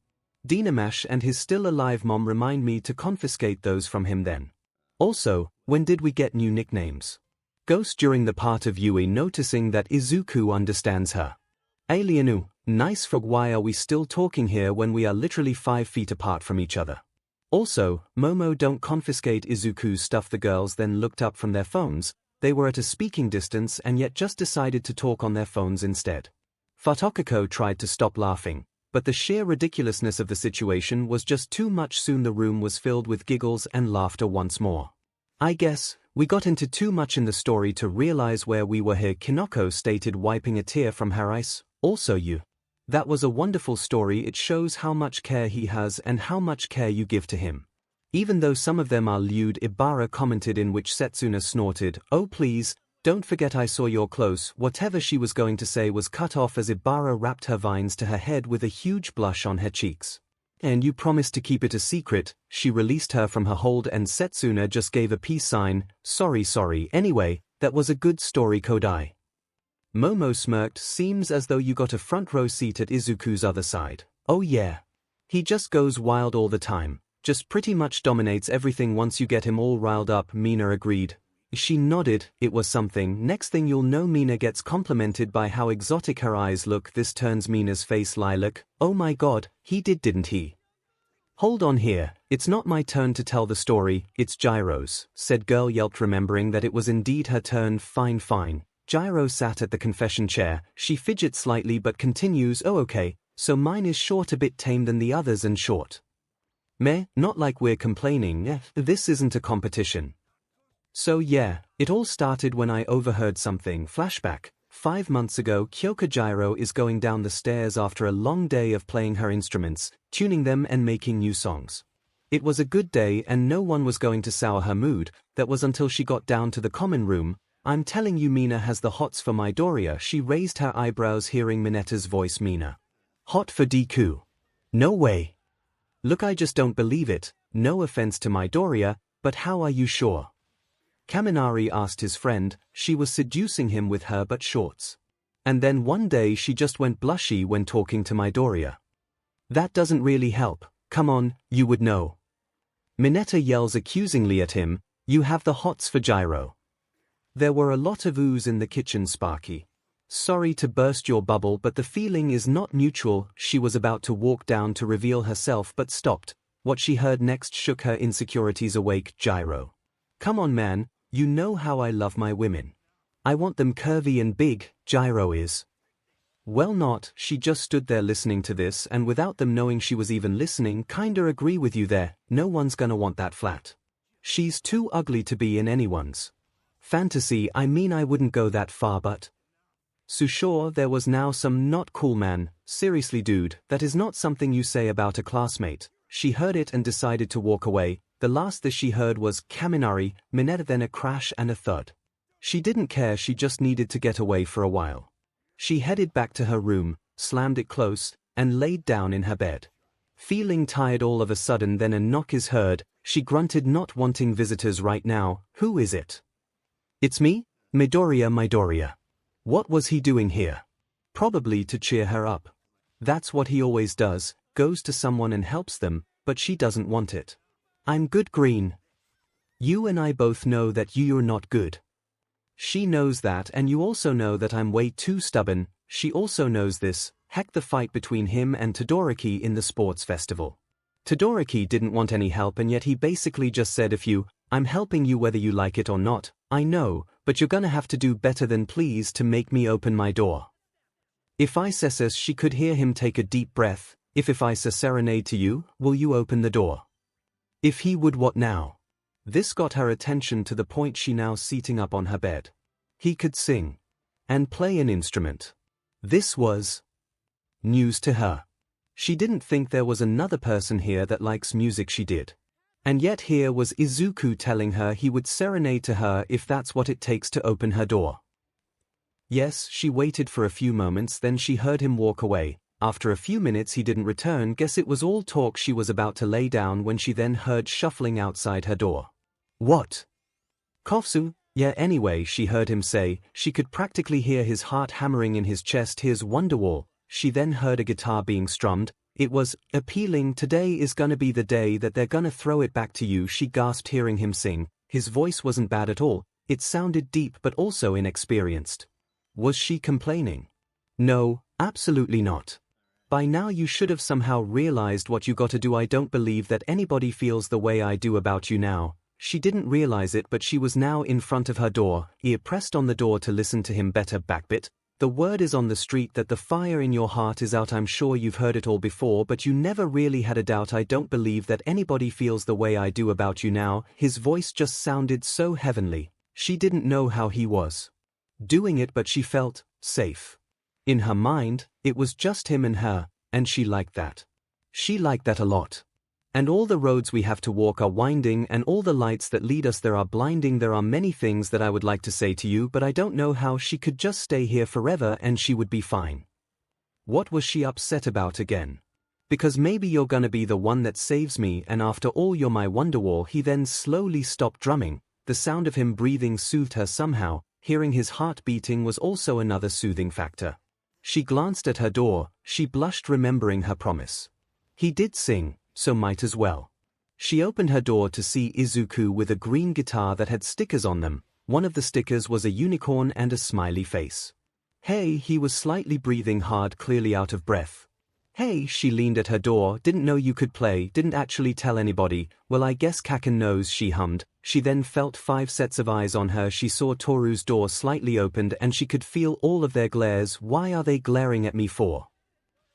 Dynamash and his still alive mom remind me to confiscate those from him then. Also, when did we get new nicknames? Ghost during the part of Yui noticing that Izuku understands her. Alienu, nice frog, why are we still talking here when we are literally 5 feet apart from each other? Also, Momo don't confiscate Izuku's stuff. The girls then looked up from their phones. They were at a speaking distance and yet just decided to talk on their phones instead. Fatokako tried to stop laughing, but the sheer ridiculousness of the situation was just too much. Soon the room was filled with giggles and laughter once more. I guess we got into too much in the story to realize where we were here, Kinoko stated, wiping a tear from her eyes. Also you. That was a wonderful story. It shows how much care he has and how much care you give to him. Even though some of them are lewd, Ibara commented, in which Setsuna snorted, oh please, don't forget I saw your close. Whatever she was going to say was cut off as Ibara wrapped her vines to her head with a huge blush on her cheeks. And you promised to keep it a secret. She released her from her hold and Setsuna just gave a peace sign. Sorry. Anyway, that was a good story, Kodai. Momo smirked. Seems as though you got a front row seat at Izuku's other side. Oh yeah. He just goes wild all the time. Just pretty much dominates everything once you get him all riled up. Mina agreed. She nodded. It was something. Next thing you'll know, Mina gets complimented by how exotic her eyes look. This turns Mina's face lilac. Oh my god, he didn't he? Hold on here, it's not my turn to tell the story, it's Gyro's, said Girl yelped, remembering that it was indeed her turn. Fine. Gyro sat at the confession chair. She fidgets slightly but continues. Oh okay, so mine is short, a bit tame than the others and short. Meh, not like we're complaining. This isn't a competition. So yeah, it all started when I overheard something. Flashback. 5 months ago, Gyro is going down the stairs after a long day of playing her instruments, tuning them and making new songs. It was a good day and no one was going to sour her mood. That was until she got down to the common room. I'm telling you, Mina has the hots for Midoriya. She raised her eyebrows hearing Mineta's voice. Mina. Hot for Deku? No way. Look, I just don't believe it. No offense to Midoriya, but how are you sure? Kaminari asked his friend. She was seducing him with her but shorts. And then one day she just went blushy when talking to Midoriya. That doesn't really help. Come on, you would know. Mineta yells accusingly at him. You have the hots for Gyro. There were a lot of oohs in the kitchen. Sparky. Sorry to burst your bubble, but the feeling is not mutual. She was about to walk down to reveal herself but stopped. What she heard next shook her insecurities awake. Gyro. Come on man, you know how I love my women. I want them curvy and big. Gyro is. Well not. She just stood there listening to this and without them knowing she was even listening. Kinda agree with you there. No one's gonna want that flat. She's too ugly to be in anyone's fantasy. I mean, I wouldn't go that far, but sure, there was now some not cool man. Seriously dude, that is not something you say about a classmate. She heard it and decided to walk away. The last that she heard was Kaminari, Mineta, then a crash and a thud. She didn't care, she just needed to get away for a while. She headed back to her room, slammed it close, and laid down in her bed. Feeling tired all of a sudden, then a knock is heard. She grunted, not wanting visitors right now. Who is it? It's me, Midoriya. What was he doing here? Probably to cheer her up. That's what he always does, goes to someone and helps them. but she doesn't want it. I'm good, Green. You and I both know that you're not good. She knows that, and you also know that I'm way too stubborn. She also knows this. Heck, the fight between him and Todoroki in the sports festival. Todoroki didn't want any help, and yet he basically just said, I'm helping you whether you like it or not. I know, but you're gonna have to do better than please to make me open my door. If I says, she could hear him take a deep breath. If I serenade to you, will you open the door? If he would, what now? This got her attention to the point she now seating up on her bed. He could sing and play an instrument. This was news to her. She didn't think there was another person here that likes music she did. And yet here was Izuku telling her he would serenade to her if that's what it takes to open her door. Yes, she waited for a few moments, then she heard him walk away. After a few minutes he didn't return. Guess it was all talk. She was about to lay down when she then heard shuffling outside her door. What? Kofsu? Yeah, anyway, she heard him say. She could practically hear his heart hammering in his chest. Here's Wonderwall. She then heard a guitar being strummed. It was appealing. Today is gonna be the day that they're gonna throw it back to you, she gasped hearing him sing. His voice wasn't bad at all. It sounded deep but also inexperienced. Was she complaining? No, absolutely not. By now you should have somehow realized what you gotta do. I don't believe that anybody feels the way I do about you now. She didn't realize it, but she was now in front of her door, ear pressed on the door to listen to him better. Backbit. The word is on the street that the fire in your heart is out. I'm sure you've heard it all before, but you never really had a doubt. I don't believe that anybody feels the way I do about you now. His voice just sounded so heavenly. She didn't know how he was doing it, but she felt safe. In her mind, it was just him and her, and she liked that. She liked that a lot. And all the roads we have to walk are winding, and all the lights that lead us there are blinding. There are many things that I would like to say to you, but I don't know how. She could just stay here forever and she would be fine. What was she upset about again? Because maybe you're gonna be the one that saves me, and after all you're my Wonderwall. He then slowly stopped drumming. The sound of him breathing soothed her somehow. Hearing his heart beating was also another soothing factor. She glanced at her door. She blushed remembering her promise. He did sing, so might as well. She opened her door to see Izuku with a green guitar that had stickers on them. One of the stickers was a unicorn and a smiley face. Hey, he was slightly breathing hard, clearly out of breath. Hey, she leaned at her door. Didn't know you could play, didn't actually tell anybody. Well, I guess Kaken knows, she hummed. She then felt 5 sets of eyes on her. She saw Toru's door slightly opened and she could feel all of their glares. Why are they glaring at me for?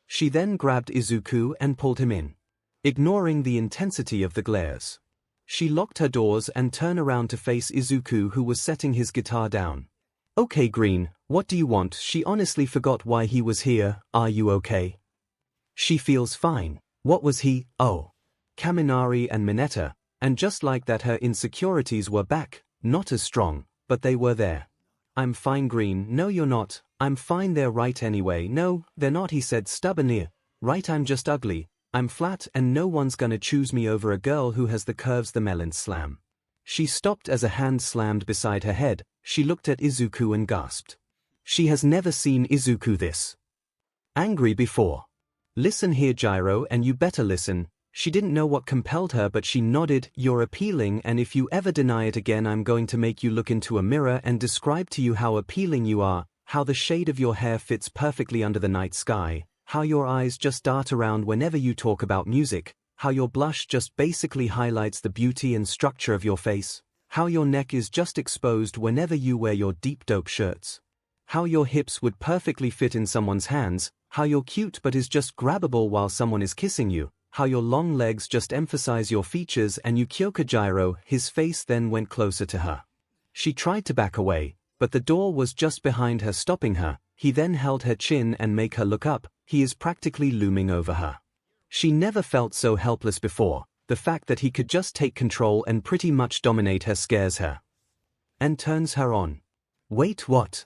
She then grabbed Izuku and pulled him in, ignoring the intensity of the glares. She locked her doors and turned around to face Izuku, who was setting his guitar down. Okay, Green, what do you want? She honestly forgot why he was here. Are you okay? She feels fine. What was he? Oh. Kaminari and Mineta. And just like that her insecurities were back, not as strong, but they were there. I'm fine, Green. No, you're not. I'm fine. They're right anyway. No, they're not, he said stubbornly. Right, I'm just ugly. I'm flat and no one's gonna choose me over a girl who has the curves. The melon slam. She stopped as a hand slammed beside her head. She looked at Izuku and gasped. She has never seen Izuku this angry before. Listen here, Gyro, and you better listen. She didn't know what compelled her, but she nodded. You're appealing, and if you ever deny it again, I'm going to make you look into a mirror and describe to you how appealing you are, how the shade of your hair fits perfectly under the night sky, how your eyes just dart around whenever you talk about music, how your blush just basically highlights the beauty and structure of your face, how your neck is just exposed whenever you wear your deep dope shirts, how your hips would perfectly fit in someone's hands, how you're cute but is just grabbable while someone is kissing you, how your long legs just emphasize your features, and you Kyoka Gyro. His face then went closer to her. She tried to back away, but the door was just behind her, stopping her. He then held her chin and make her look up. He is practically looming over her. She never felt so helpless before. The fact that he could just take control and pretty much dominate her scares her and turns her on. Wait, what?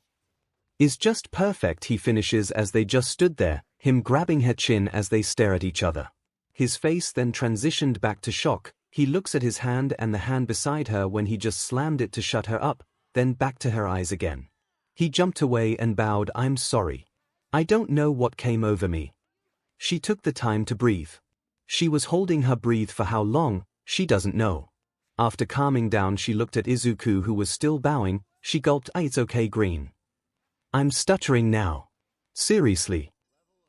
Is just perfect, he finishes as they just stood there, him grabbing her chin as they stare at each other. His face then transitioned back to shock. He looks at his hand and the hand beside her when he just slammed it to shut her up, then back to her eyes again. He jumped away and bowed. I'm sorry. I don't know what came over me. She took the time to breathe. She was holding her breath for how long, she doesn't know. After calming down she looked at Izuku who was still bowing, she gulped. It's okay Green. I'm stuttering now. Seriously.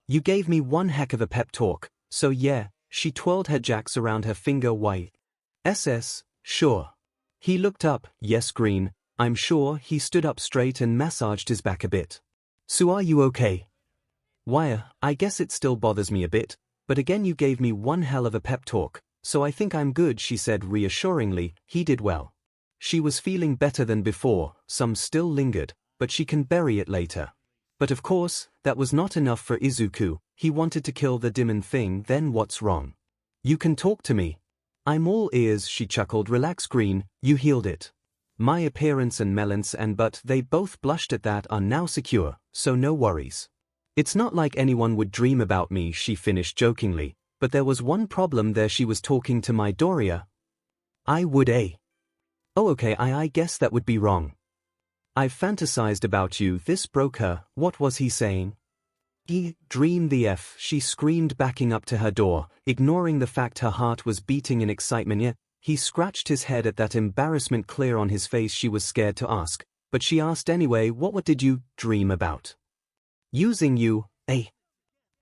You gave me one heck of a pep talk, so yeah, she twirled her jacks around her finger. Why? Sure. He looked up. Yes Green, I'm sure. He stood up straight and massaged his back a bit. So are you okay? Why, I guess it still bothers me a bit, but again you gave me one hell of a pep talk, so I think I'm good, she said reassuringly. He did well. She was feeling better than before, some still lingered, but she can bury it later. But of course, that was not enough for Izuku. He wanted to kill the demon thing. Then what's wrong? You can talk to me. I'm all ears, she chuckled. Relax Green, you healed it. My appearance and Melon's and but they both blushed at that are now secure, so no worries. It's not like anyone would dream about me, she finished jokingly, but there was one problem there. She was talking to my Doria. I would Oh okay, I guess that would be wrong. I've fantasized about you. This broke her. What was he saying? Dream the F, she screamed, backing up to her door, ignoring the fact her heart was beating in excitement. Yeah, he scratched his head at that embarrassment clear on his face. She was scared to ask, but she asked anyway. What did you dream about? Using you, I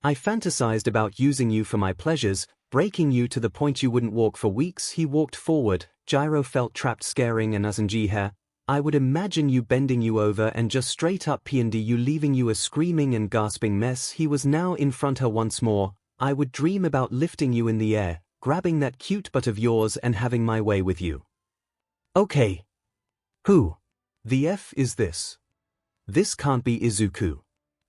fantasized about using you for my pleasures, breaking you to the point you wouldn't walk for weeks. He walked forward. Gyro felt trapped, scaring and 𝐭𝐻𝐿 hair. I would imagine you bending you over and just straight up P&D you, leaving you a screaming and gasping mess. He was now in front her once more. I would dream about lifting you in the air, grabbing that cute butt of yours and having my way with you. Okay. Who the F is this? This can't be Izuku.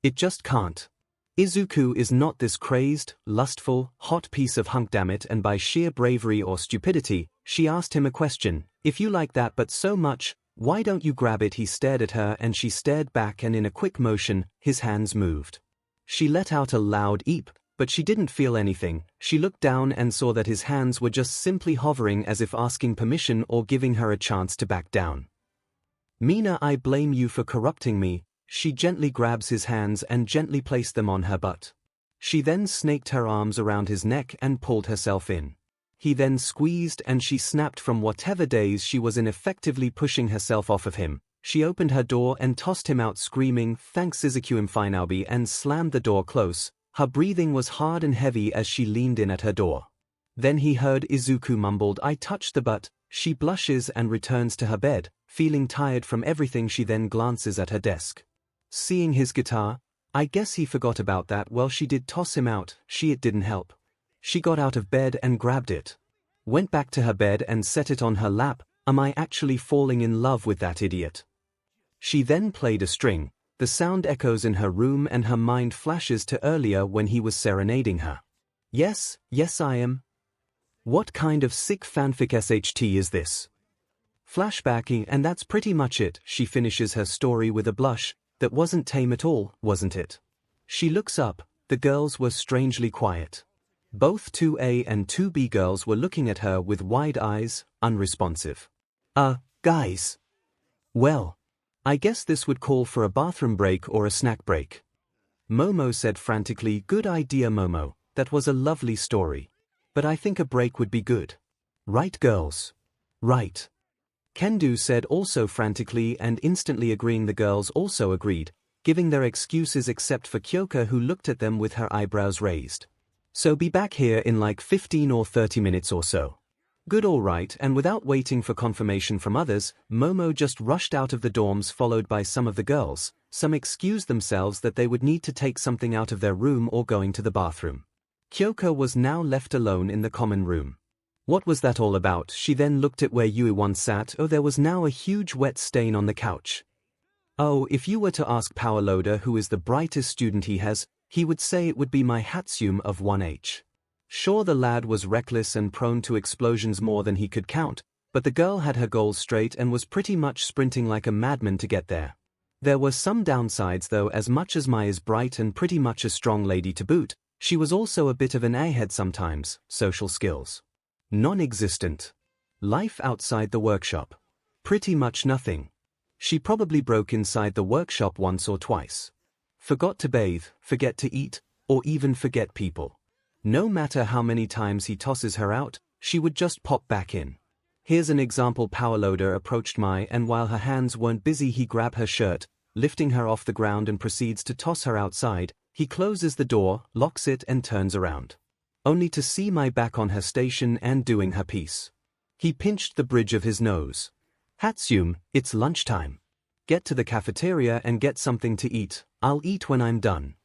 It just can't. Izuku is not this crazed, lustful, hot piece of hunk, damn it. And by sheer bravery or stupidity, she asked him a question. If you like that but so much, why don't you grab it? He stared at her and she stared back, and in a quick motion, his hands moved. She let out a loud eep, but she didn't feel anything. She looked down and saw that his hands were just simply hovering, as if asking permission or giving her a chance to back down. Mina, I blame you for corrupting me. She gently grabs his hands and gently placed them on her butt. She then snaked her arms around his neck and pulled herself in. He then squeezed and she snapped from whatever daze she was in, effectively pushing herself off of him. She opened her door and tossed him out, screaming, "Thanks 𝐒𝐿, and slammed the door close. Her breathing was hard and heavy as she leaned in at her door. Then he heard Izuku mumbled, I touched the butt. She blushes and returns to her bed, feeling tired from everything. She then glances at her desk. Seeing his guitar, I guess he forgot about that. Well, she did toss him out. It didn't help. She got out of bed and grabbed it. Went back to her bed and set it on her lap. Am I actually falling in love with that idiot? She then played a string. The sound echoes in her room and her mind flashes to earlier when he was serenading her. Yes, I am. What kind of sick fanfic SHT is this? Flashbacking, and that's pretty much it. She finishes her story with a blush. That wasn't tame at all, wasn't it? She looks up. The girls were strangely quiet. Both 2A and 2B girls were looking at her with wide eyes, unresponsive. Guys. Well, I guess this would call for a bathroom break or a snack break. Momo said frantically. Good idea, Momo. That was a lovely story. But I think a break would be good. Right, girls? Right. Kendo said also frantically, and instantly agreeing. The girls also agreed, giving their excuses except for Kyoka, who looked at them with her eyebrows raised. So be back here in like 15 or 30 minutes or so. Good, all right. And without waiting for confirmation from others, Momo just rushed out of the dorms, followed by some of the girls. Some excused themselves that they would need to take something out of their room or going to the bathroom. Kyoka was now left alone in the common room. What was that all about? She then looked at where Yui once sat. There was now a huge wet stain on the couch. If you were to ask Power Loader who is the brightest student he has, he would say it would be my Hatsum of 1H. Sure, the lad was reckless and prone to explosions more than he could count, but the girl had her goals straight and was pretty much sprinting like a madman to get there. There were some downsides though. As much as Mai is bright and pretty much a strong lady to boot, she was also a bit of an airhead sometimes. Social skills. Non-existent. Life outside the workshop. Pretty much nothing. She probably broke inside the workshop once or twice. Forgot to bathe, forget to eat, or even forget people. No matter how many times he tosses her out, she would just pop back in. Here's an example. 𝐼 approached Mai, and while her hands weren't busy he grabbed her shirt, lifting her off the ground and proceeds to toss her outside. He closes the door, locks it and turns around, only to see Mai back on her station and doing her piece. He pinched the bridge of his nose. 𝐻𝐸𝐴𝐵, it's lunchtime. Get to the cafeteria and get something to eat. I'll eat when I'm done.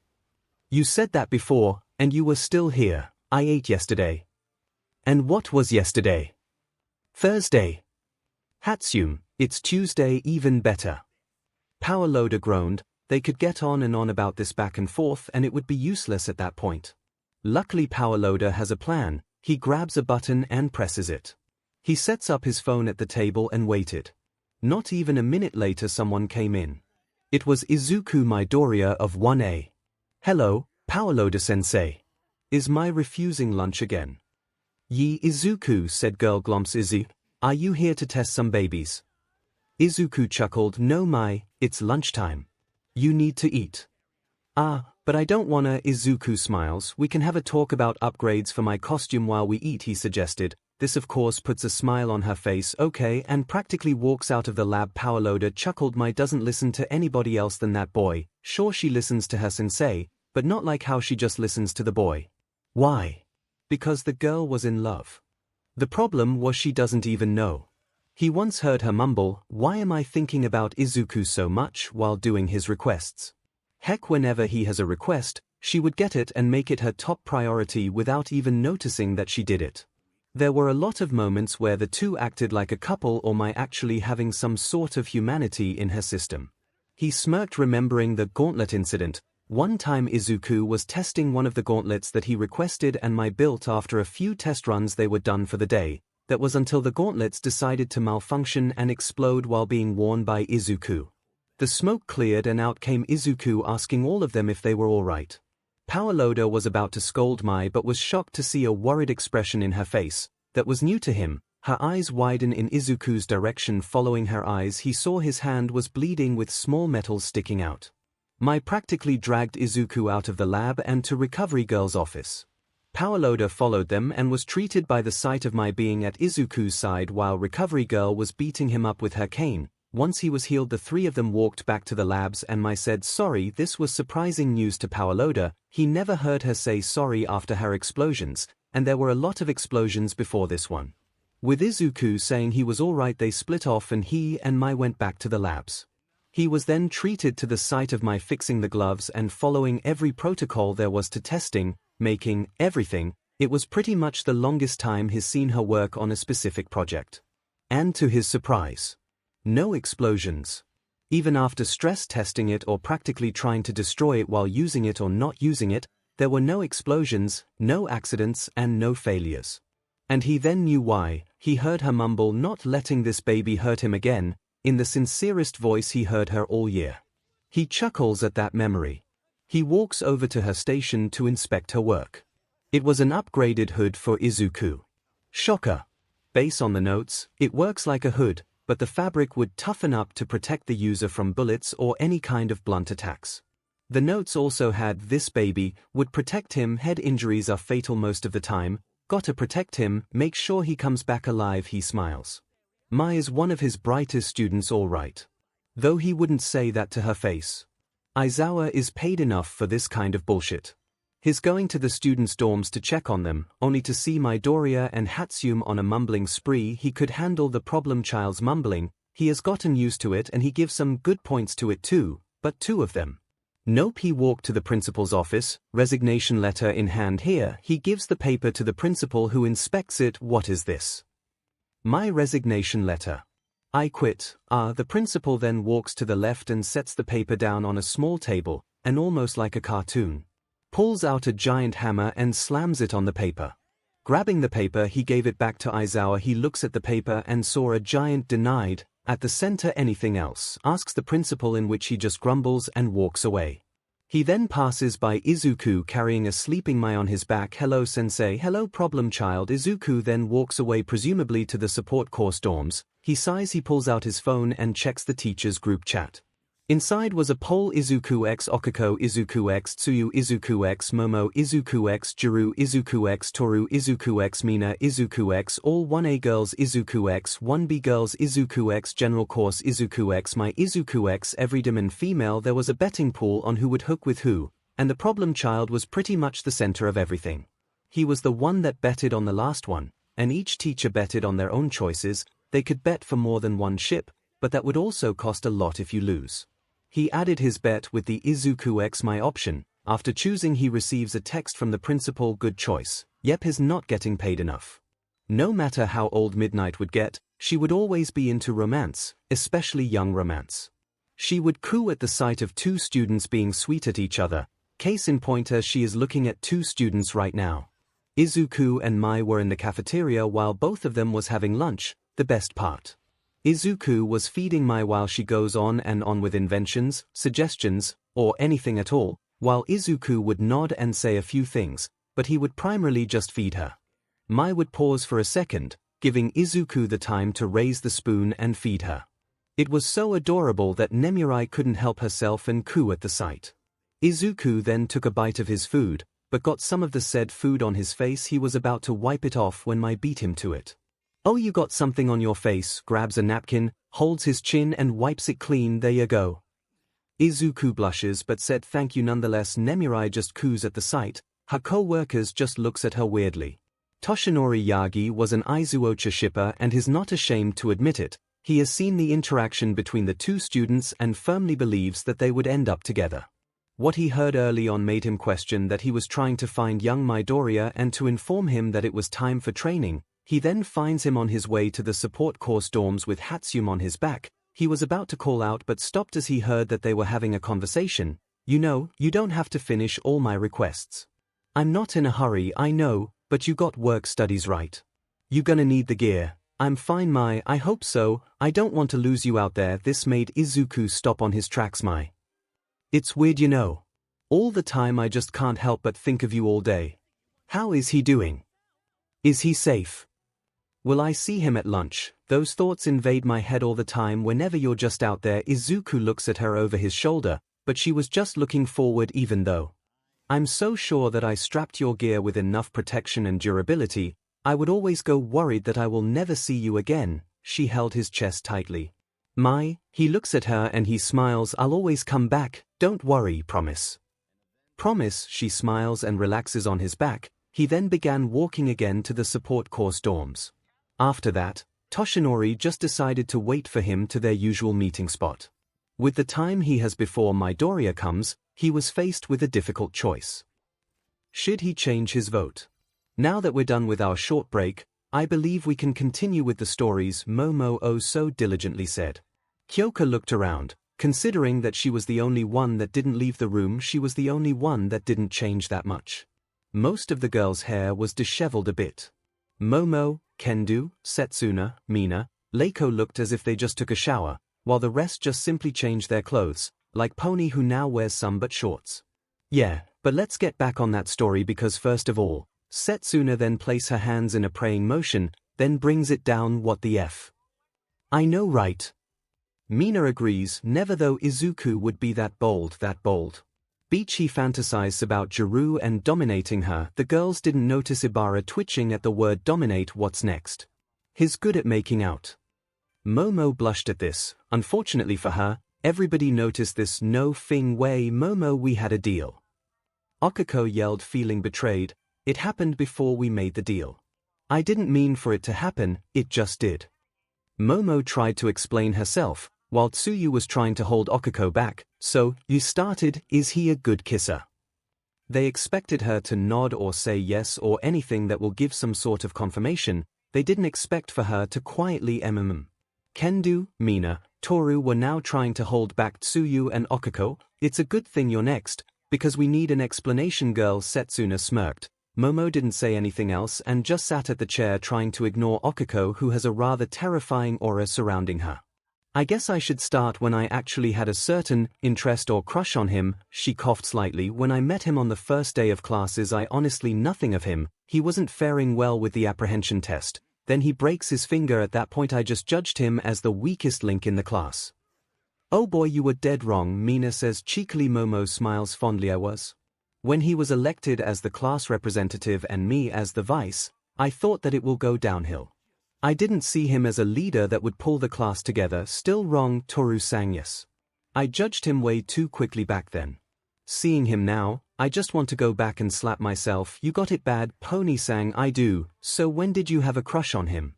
You said that before, and you were still here. I ate yesterday. And what was yesterday? Thursday. 𝐻𝐸𝐴𝐵, it's Tuesday. Even better. 𝐼 groaned. They could get on and on about this back and forth and it would be useless at that point. Luckily 𝐼 has a plan. He grabs a button and presses it. He sets up his phone at the table and waited. Not even a minute later someone came in. It was Izuku Midoriya of 1A. Hello, 𝐼-sensei. Is Mai refusing lunch again? Ye Izuku, said girl Glomps Izu. Are you here to test some babies? Izuku chuckled. No Mai, it's lunchtime. You need to eat. Ah, but I don't wanna. Izuku smiles. We can have a talk about upgrades for my costume while we eat, he suggested. This of course puts a smile on her face. Okay, and practically walks out of the lab. 𝐼 chuckled. Mai doesn't listen to anybody else than that boy. Sure, she listens to her sensei, but not like how she just listens to the boy. Why? Because the girl was in love. The problem was she doesn't even know. He once heard her mumble, "Why am I thinking about Izuku so much?" while doing his requests. Heck, whenever he has a request, she would get it and make it her top priority without even noticing that she did it. There were a lot of moments where the two acted like a couple, or Mai actually having some sort of humanity in her system. He smirked, remembering the gauntlet incident. One time Izuku was testing one of the gauntlets that he requested and Mai built. After a few test runs they were done for the day. That was until the gauntlets decided to malfunction and explode while being worn by Izuku. The smoke cleared and out came Izuku asking all of them if they were alright. 𝐼 was about to scold Mai but was shocked to see a worried expression in her face. That was new to him. Her eyes widen in Izuku's direction. Following her eyes he saw his hand was bleeding with small metals sticking out. Mai practically dragged Izuku out of the lab and to Recovery Girl's office. 𝐼 followed them and was treated by the sight of Mai being at Izuku's side while Recovery Girl was beating him up with her cane. Once he was healed the three of them walked back to the labs and Mai said sorry. This was surprising news to 𝐼. He never heard her say sorry after her explosions, and there were a lot of explosions before this one. With Izuku saying he was alright they split off and he and Mai went back to the labs. He was then treated to the sight of Mai fixing the gloves and following every protocol there was to testing, making, everything. It was pretty much the longest time he's seen her work on a specific project. And to his surprise, no explosions. Even after stress testing it or practically trying to destroy it while using it or not using it, there were no explosions, no accidents and no failures. And he then knew why. He heard her mumble, "Not letting this baby hurt him again," in the sincerest voice he heard her all year. He chuckles at that memory. He walks over to her station to inspect her work. It was an upgraded hood for Izuku. Shocker. Based on the notes, it works like a hood, but the fabric would toughen up to protect the user from bullets or any kind of blunt attacks. The notes also had, "This baby would protect him, head injuries are fatal most of the time, gotta protect him, make sure he comes back alive." He smiles. Mai is one of his brightest students, all right. Though he wouldn't say that to her face. Aizawa is paid enough for this kind of bullshit. His going to the students' dorms to check on them, only to see Midoriya and 𝐻𝐸𝐴𝐵 on a mumbling spree. He could handle the problem child's mumbling, he has gotten used to it and he gives some good points to it too, but two of them. Nope. He walked to the principal's office, resignation letter in hand. Here, he gives the paper to the principal who inspects it. What is this? My resignation letter. I quit. The principal then walks to the left and sets the paper down on a small table, and almost like a cartoon, pulls out a giant hammer and slams it on the paper. Grabbing the paper he gave it back to Aizawa. He looks at the paper and saw a giant denied at the center. Anything else? Asks the principal, in which he just grumbles and walks away. He then passes by Izuku carrying a sleeping Mai on his back. "Hello sensei." "Hello problem child." Izuku then walks away, presumably to the support course dorms. He sighs, he pulls out his phone and checks the teacher's group chat. Inside was a pole 𝐒𝐿𝐼𝐼 x 𝐒𝐿𝐼𝐼 𝐿𝐼𝐼 x 𝐒𝐬𝐽 𝐿𝐼𝐼 x momo 𝐒𝐿𝐼𝐼 x 𝐒𝑗𝑢 𝐒𝐿𝐼𝐼 x toru 𝐒𝐿𝐼𝐼 x mina 𝐒𝐿𝐼𝐼 x all 1A girls 𝐒𝐿𝐼 x 1B girls 𝐒𝐿𝐼 x general course 𝐒𝐿𝐼 x my 𝐒𝐿𝐼 x every demon female. There was a betting pool on who would hook with who, and the problem child was pretty much the center of everything. He was the one that betted on the last one, and each teacher betted on their own choices. They could bet for more than one ship, but that would also cost a lot if you lose. He added his bet with the 𝐒𝐿𝐼 x my option. After choosing, he receives a text from the principal, good choice. Yep, is not getting paid enough. No matter how old Midnight would get, she would always be into romance, especially young romance. She would coo at the sight of two students being sweet at each other. Case in point, she is looking at two students right now. Izuku and Mai were in the cafeteria while both of them was having lunch. The best part. Izuku was feeding Mai while she goes on and on with inventions, suggestions, or anything at all, while Izuku would nod and say a few things, but he would primarily just feed her. Mai would pause for a second, giving Izuku the time to raise the spoon and feed her. It was so adorable that Nemirai couldn't help herself and coo at the sight. Izuku then took a bite of his food, but got some of the said food on his face. He was about to wipe it off when Mai beat him to it. Oh, you got something on your face, grabs a napkin, holds his chin and wipes it clean. There you go. Izuku blushes but said thank you nonetheless. Nemirai just coos at the sight. Her co-workers just looks at her weirdly. Toshinori Yagi was an Izuocha shipper and is not ashamed to admit it. He has seen the interaction between the two students and firmly believes that they would end up together. What he heard early on made him question that he was trying to find young Midoriya and to inform him that it was time for training. He then finds him on his way to the support course dorms with Hatsune on his back. He was about to call out but stopped as he heard that they were having a conversation. You know, you don't have to finish all my requests. I'm not in a hurry, I know, but you got work studies right. You gonna need the gear. I'm fine Mai, I hope so, I don't want to lose you out there. This made Izuku stop on his tracks. Mai. It's weird you know. All the time I just can't help but think of you all day. How is he doing? Is he safe? Will I see him at lunch? Those thoughts invade my head all the time whenever you're just out there. Izuku looks at her over his shoulder, but she was just looking forward. Even though I'm so sure that I strapped your gear with enough protection and durability, I would always go worried that I will never see you again. She held his chest tightly. Mai, he looks at her and he smiles. I'll always come back, don't worry, promise. Promise, she smiles and relaxes on his back. He then began walking again to the support course dorms. After that, Toshinori just decided to wait for him to their usual meeting spot. With the time he has before Midoriya comes, he was faced with a difficult choice. Should he change his vote? Now that we're done with our short break, I believe we can continue with the stories, Momo oh so diligently said. Kyoka looked around. Considering that she was the only one that didn't leave the room, she was the only one that didn't change that much. Most of the girls' hair was disheveled a bit. Momo, Kendo, Setsuna, Mina, Leiko looked as if they just took a shower, while the rest just simply changed their clothes, like Pony who now wears some but shorts. Yeah, but let's get back on that story because first of all, Setsuna then places her hands in a praying motion, then brings it down. What the F? I know right. Mina agrees, never though Izuku would be that bold. Beach he fantasizes about Jiru and dominating her. The girls didn't notice Ibara twitching at the word dominate. What's next? He's good at making out. Momo blushed at this. Unfortunately for her, everybody noticed this. No fing way Momo, we had a deal. Okiko yelled, feeling betrayed. It happened before we made the deal. I didn't mean for it to happen, it just did. Momo tried to explain herself, while Tsuyu was trying to hold Okiko back. So, you started, is he a good kisser? They expected her to nod or say yes or anything that will give some sort of confirmation. They didn't expect for her to quietly Kendo, Mina, Toru were now trying to hold back Tsuyu and Okiko. It's a good thing you're next, because we need an explanation. Girl Setsuna smirked. Momo didn't say anything else and just sat at the chair trying to ignore Okiko, who has a rather terrifying aura surrounding her. I guess I should start when I actually had a certain interest or crush on him. She coughed slightly. When I met him on the first day of classes, I honestly nothing of him. He wasn't faring well with the apprehension test. Then he breaks his finger. At that point I just judged him as the weakest link in the class. Oh boy, you were dead wrong, Mina says cheekily. Momo smiles fondly. I was. When he was elected as the class representative and me as the vice, I thought that it will go downhill. I didn't see him as a leader that would pull the class together. Still wrong, Toru sang. Yes. I judged him way too quickly back then. Seeing him now, I just want to go back and slap myself. You got it bad, Pony sang. I do. So when did you have a crush on him?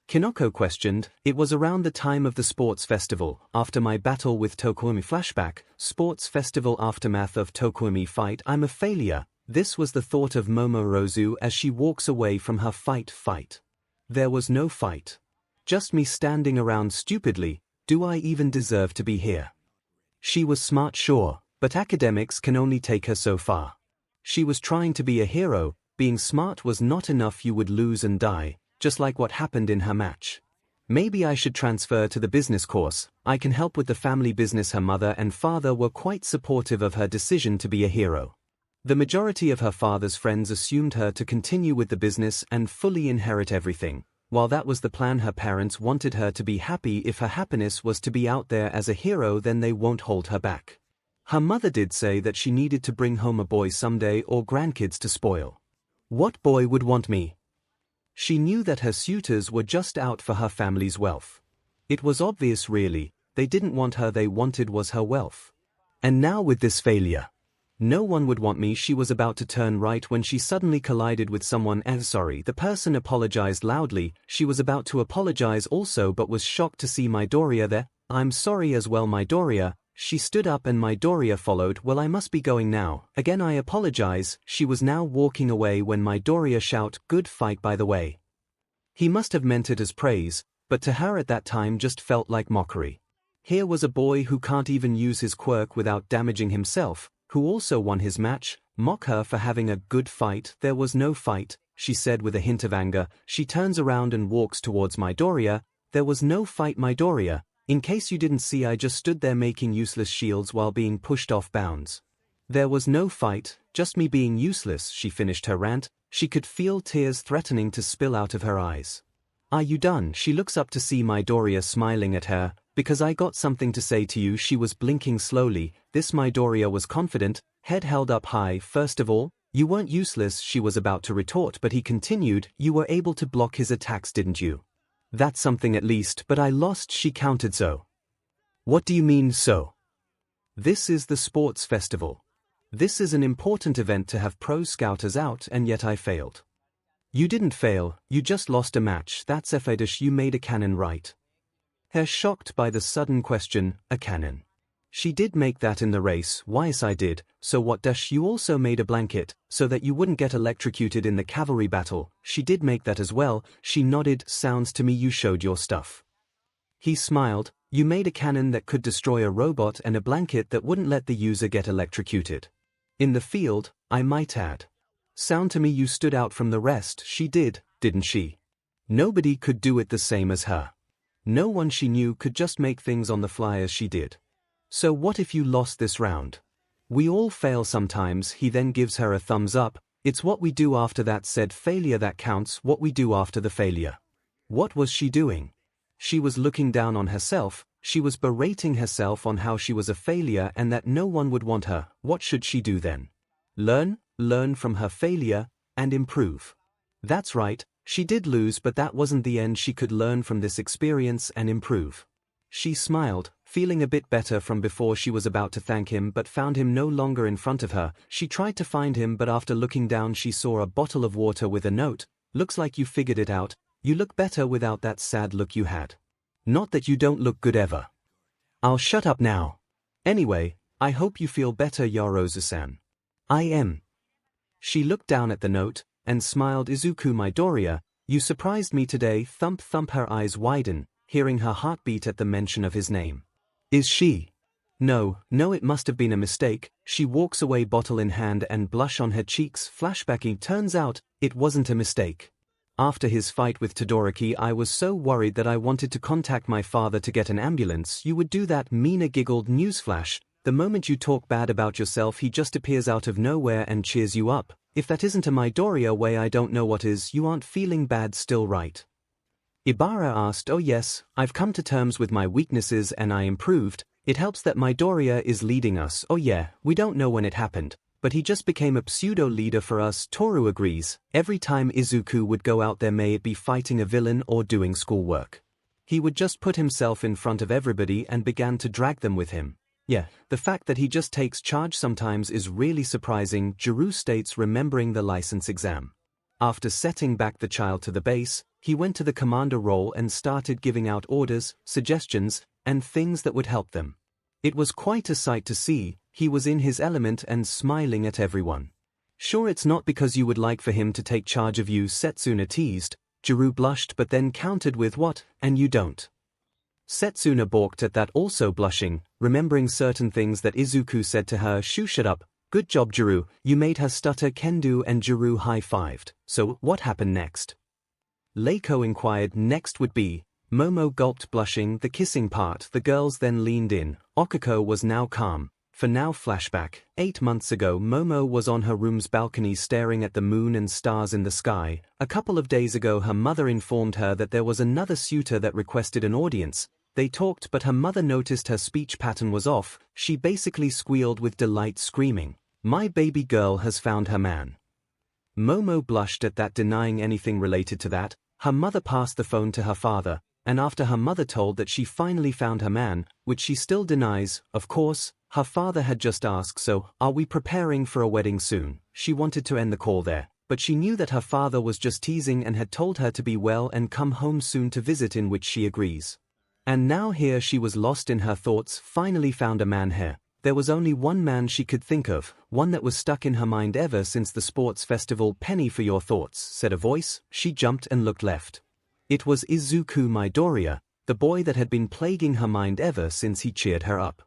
Kinoko questioned. It was around the time of the sports festival, after my battle with Tokoumi. Flashback, sports festival aftermath of Tokoumi fight. I'm a failure. This was the thought of Momorozu as she walks away from her fight. There was no fight. Just me standing around stupidly. Do I even deserve to be here? She was smart, sure, but academics can only take her so far. She was trying to be a hero. Being smart was not enough. You would lose and die, just like what happened in her match. Maybe I should transfer to the business course. I can help with the family business. Her mother and father were quite supportive of her decision to be a hero. The majority of her father's friends assumed her to continue with the business and fully inherit everything. While that was the plan, her parents wanted her to be happy. If her happiness was to be out there as a hero, then they won't hold her back. Her mother did say that she needed to bring home a boy someday or grandkids to spoil. What boy would want me? She knew that her suitors were just out for her family's wealth. It was obvious really, they didn't want her, they wanted was her wealth. And now with this failure, no one would want me. She was about to turn right when she suddenly collided with someone. Sorry, the person apologized loudly. She was about to apologize also but was shocked to see Midoriya there. I'm sorry as well, Midoriya. She stood up and Midoriya followed. Well, I must be going now. Again, I apologize. She was now walking away when Midoriya shouted, good fight by the way. He must have meant it as praise, but to her at that time just felt like mockery. Here was a boy who can't even use his quirk without damaging himself, who also won his match, mock her for having a good fight. There was no fight, she said with a hint of anger. She turns around and walks towards Midoriya. There was no fight, Midoriya. In case you didn't see, I just stood there making useless shields while being pushed off bounds. There was no fight, just me being useless. She finished her rant. She could feel tears threatening to spill out of her eyes. Are you done? She looks up to see Midoriya smiling at her. Because I got something to say to you. She was blinking slowly. This Midoriya was confident, head held up high. First of all, you weren't useless. She was about to retort, but he continued, you were able to block his attacks, didn't you? That's something at least, but I lost. She countered. So? What do you mean, so? This is the sports festival. This is an important event to have pro scouters out, and yet I failed. You didn't fail, you just lost a match. That's F-ish. You made a cannon, right? Her shocked by the sudden question, a cannon. She did make that in the race. Why, yes, I did. So what? Dash, you also made a blanket, so that you wouldn't get electrocuted in the cavalry battle. She did make that as well. She nodded. Sounds to me you showed your stuff. He smiled. You made a cannon that could destroy a robot and a blanket that wouldn't let the user get electrocuted. In the field, I might add. Sound to me you stood out from the rest. She did, didn't she? Nobody could do it the same as her. No one she knew could just make things on the fly as she did. So what if you lost this round? We all fail sometimes. He then gives her a thumbs up. It's what we do after that said failure that counts, what we do after the failure. What was she doing? She was looking down on herself. She was berating herself on how she was a failure and that no one would want her. What should she do then? Learn from her failure, and improve. That's right, she did lose, but that wasn't the end. She could learn from this experience and improve. She smiled, feeling a bit better from before. She was about to thank him but found him no longer in front of her. She tried to find him, but after looking down she saw a bottle of water with a note. Looks like you figured it out. You look better without that sad look you had. Not that you don't look good ever. I'll shut up now. Anyway, I hope you feel better, Yarozu-san. I am. She looked down at the note and smiled. Izuku Midoriya, you surprised me today. Thump thump. Her eyes widen, hearing her heartbeat at the mention of his name. Is she? No, it must have been a mistake. She walks away, bottle in hand and blush on her cheeks. Flashbacking, turns out, it wasn't a mistake. After his fight with Todoroki, I was so worried that I wanted to contact my father to get an ambulance. You would do that? Mina giggled. Newsflash, the moment you talk bad about yourself he just appears out of nowhere and cheers you up. If that isn't a Midoriya way, I don't know what is. You aren't feeling bad still, right? Ibara asked. Oh yes, I've come to terms with my weaknesses and I improved. It helps that Midoriya is leading us. Oh yeah, we don't know when it happened, but he just became a pseudo-leader for us. Toru agrees. Every time Izuku would go out there, may it be fighting a villain or doing schoolwork, he would just put himself in front of everybody and began to drag them with him. Yeah, the fact that he just takes charge sometimes is really surprising, Jiru states, remembering the license exam. After setting back the child to the base, he went to the commander role and started giving out orders, suggestions, and things that would help them. It was quite a sight to see. He was in his element and smiling at everyone. Sure, it's not because you would like for him to take charge of you, Setsuna teased. Jiru blushed but then countered with, what, and you don't? Setsuna balked at that, also blushing, remembering certain things that Izuku said to her. Shut up. Good job, Jiru, you made her stutter. Kendo and Jiru high-fived. So, what happened next? Leiko inquired. Next would be, Momo gulped, blushing, the kissing part. The girls then leaned in. Okiko was now calm. For now, flashback. 8 months ago, Momo was on her room's balcony staring at the moon and stars in the sky. A couple of days ago, her mother informed her that there was another suitor that requested an audience. They talked, but her mother noticed her speech pattern was off. She basically squealed with delight, screaming, "My baby girl has found her man." Momo blushed at that, denying anything related to that. Her mother passed the phone to her father, and after her mother told that she finally found her man, which she still denies, of course, her father had just asked, "So, are we preparing for a wedding soon?" She wanted to end the call there, but she knew that her father was just teasing and had told her to be well and come home soon to visit, in which she agrees. And now here she was lost in her thoughts, finally found a man here. There was only one man she could think of, one that was stuck in her mind ever since the sports festival. "Penny for your thoughts," said a voice. She jumped and looked left. It was Izuku Midoriya, the boy that had been plaguing her mind ever since he cheered her up,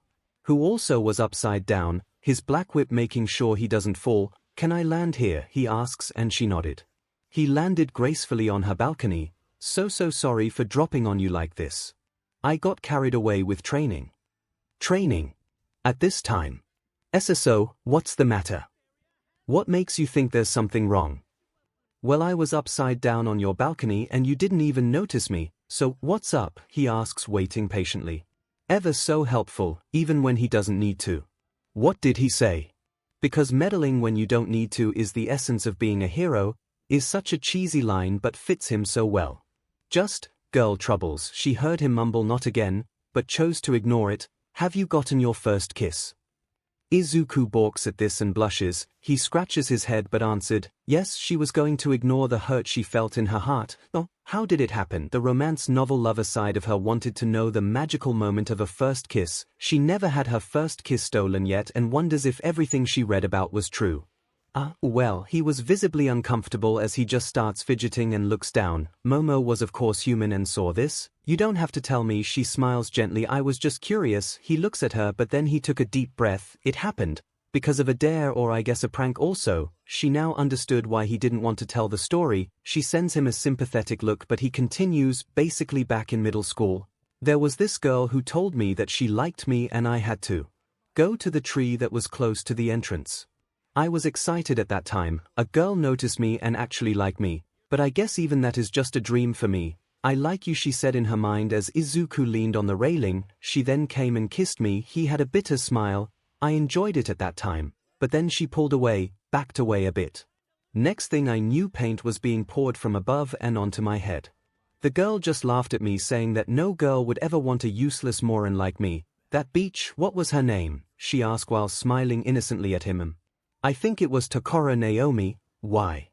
who also was upside down, his black whip making sure he doesn't fall. "Can I land here?" he asks, and she nodded. He landed gracefully on her balcony. So sorry for dropping on you like this. I got carried away with training." Training? At this time? SSO, what's the matter? What makes you think there's something wrong? Well, I was upside down on your balcony and you didn't even notice me, so what's up? He asks, waiting patiently. Ever so helpful, even when he doesn't need to. What did he say? Because meddling when you don't need to is the essence of being a hero, is such a cheesy line but fits him so well. Just, girl troubles, she heard him mumble, not again, but chose to ignore it. Have you gotten your first kiss? Izuku balks at this and blushes. He scratches his head but answered, yes. She was going to ignore the hurt she felt in her heart. Oh, how did it happen? The romance novel lover side of her wanted to know the magical moment of a first kiss. She never had her first kiss stolen yet and wonders if everything she read about was true. Well, he was visibly uncomfortable as he just starts fidgeting and looks down. Momo was of course human and saw this. You don't have to tell me, she smiles gently. I was just curious. He looks at her but then he took a deep breath. It happened because of a dare, or I guess a prank also. She now understood why he didn't want to tell the story. She sends him a sympathetic look but he continues, basically back in middle school. There was this girl who told me that she liked me and I had to go to the tree that was close to the entrance. I was excited at that time. A girl noticed me and actually liked me, but I guess even that is just a dream for me. I like you, she said in her mind as Izuku leaned on the railing. She then came and kissed me. He had a bitter smile. I enjoyed it at that time, but then she pulled away, backed away a bit. Next thing I knew, paint was being poured from above and onto my head. The girl just laughed at me, saying that no girl would ever want a useless moron like me. That beach, what was her name? She asked while smiling innocently at him. I think it was Tokoro Naomi. Why?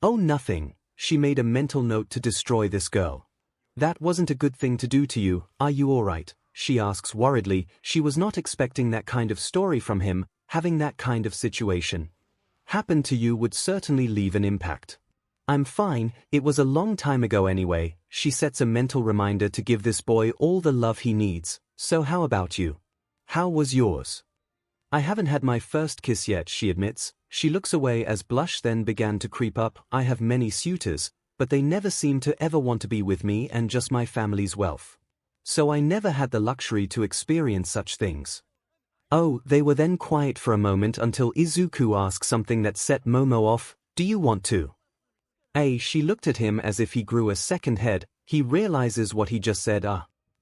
Oh, nothing. She made a mental note to destroy this girl. That wasn't a good thing to do to you. Are you alright? She asks worriedly. She was not expecting that kind of story from him. Having that kind of situation happen to you would certainly leave an impact. I'm fine, it was a long time ago anyway. She sets a mental reminder to give this boy all the love he needs. So how about you? How was yours? I haven't had my first kiss yet, she admits. She looks away as blush then began to creep up. I have many suitors, but they never seem to ever want to be with me and just my family's wealth. So I never had the luxury to experience such things. Oh, they were then quiet for a moment until Izuku asked something that set Momo off. Do you want to? She looked at him as if he grew a second head. He realizes what he just said.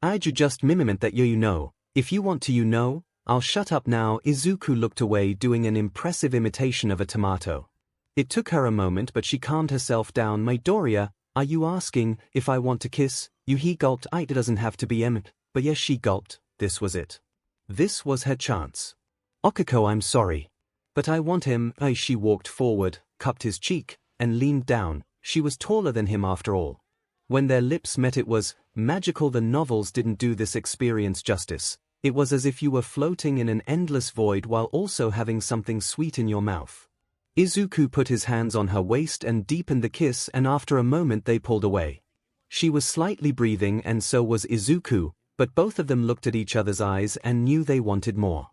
I'd just mimiment that you know. If you want to I'll shut up now. Izuku looked away, doing an impressive imitation of a tomato. It took her a moment, but she calmed herself down. Midoriya, are you asking if I want to kiss you? He gulped. It doesn't have to be but yes, she gulped. This was it. This was her chance. Okiko, I'm sorry. But I want him. She walked forward, cupped his cheek, and leaned down. She was taller than him after all. When their lips met, it was magical. The novels didn't do this experience justice. It was as if you were floating in an endless void while also having something sweet in your mouth. Izuku put his hands on her waist and deepened the kiss, and after a moment they pulled away. She was slightly breathing, and so was Izuku, but both of them looked at each other's eyes and knew they wanted more.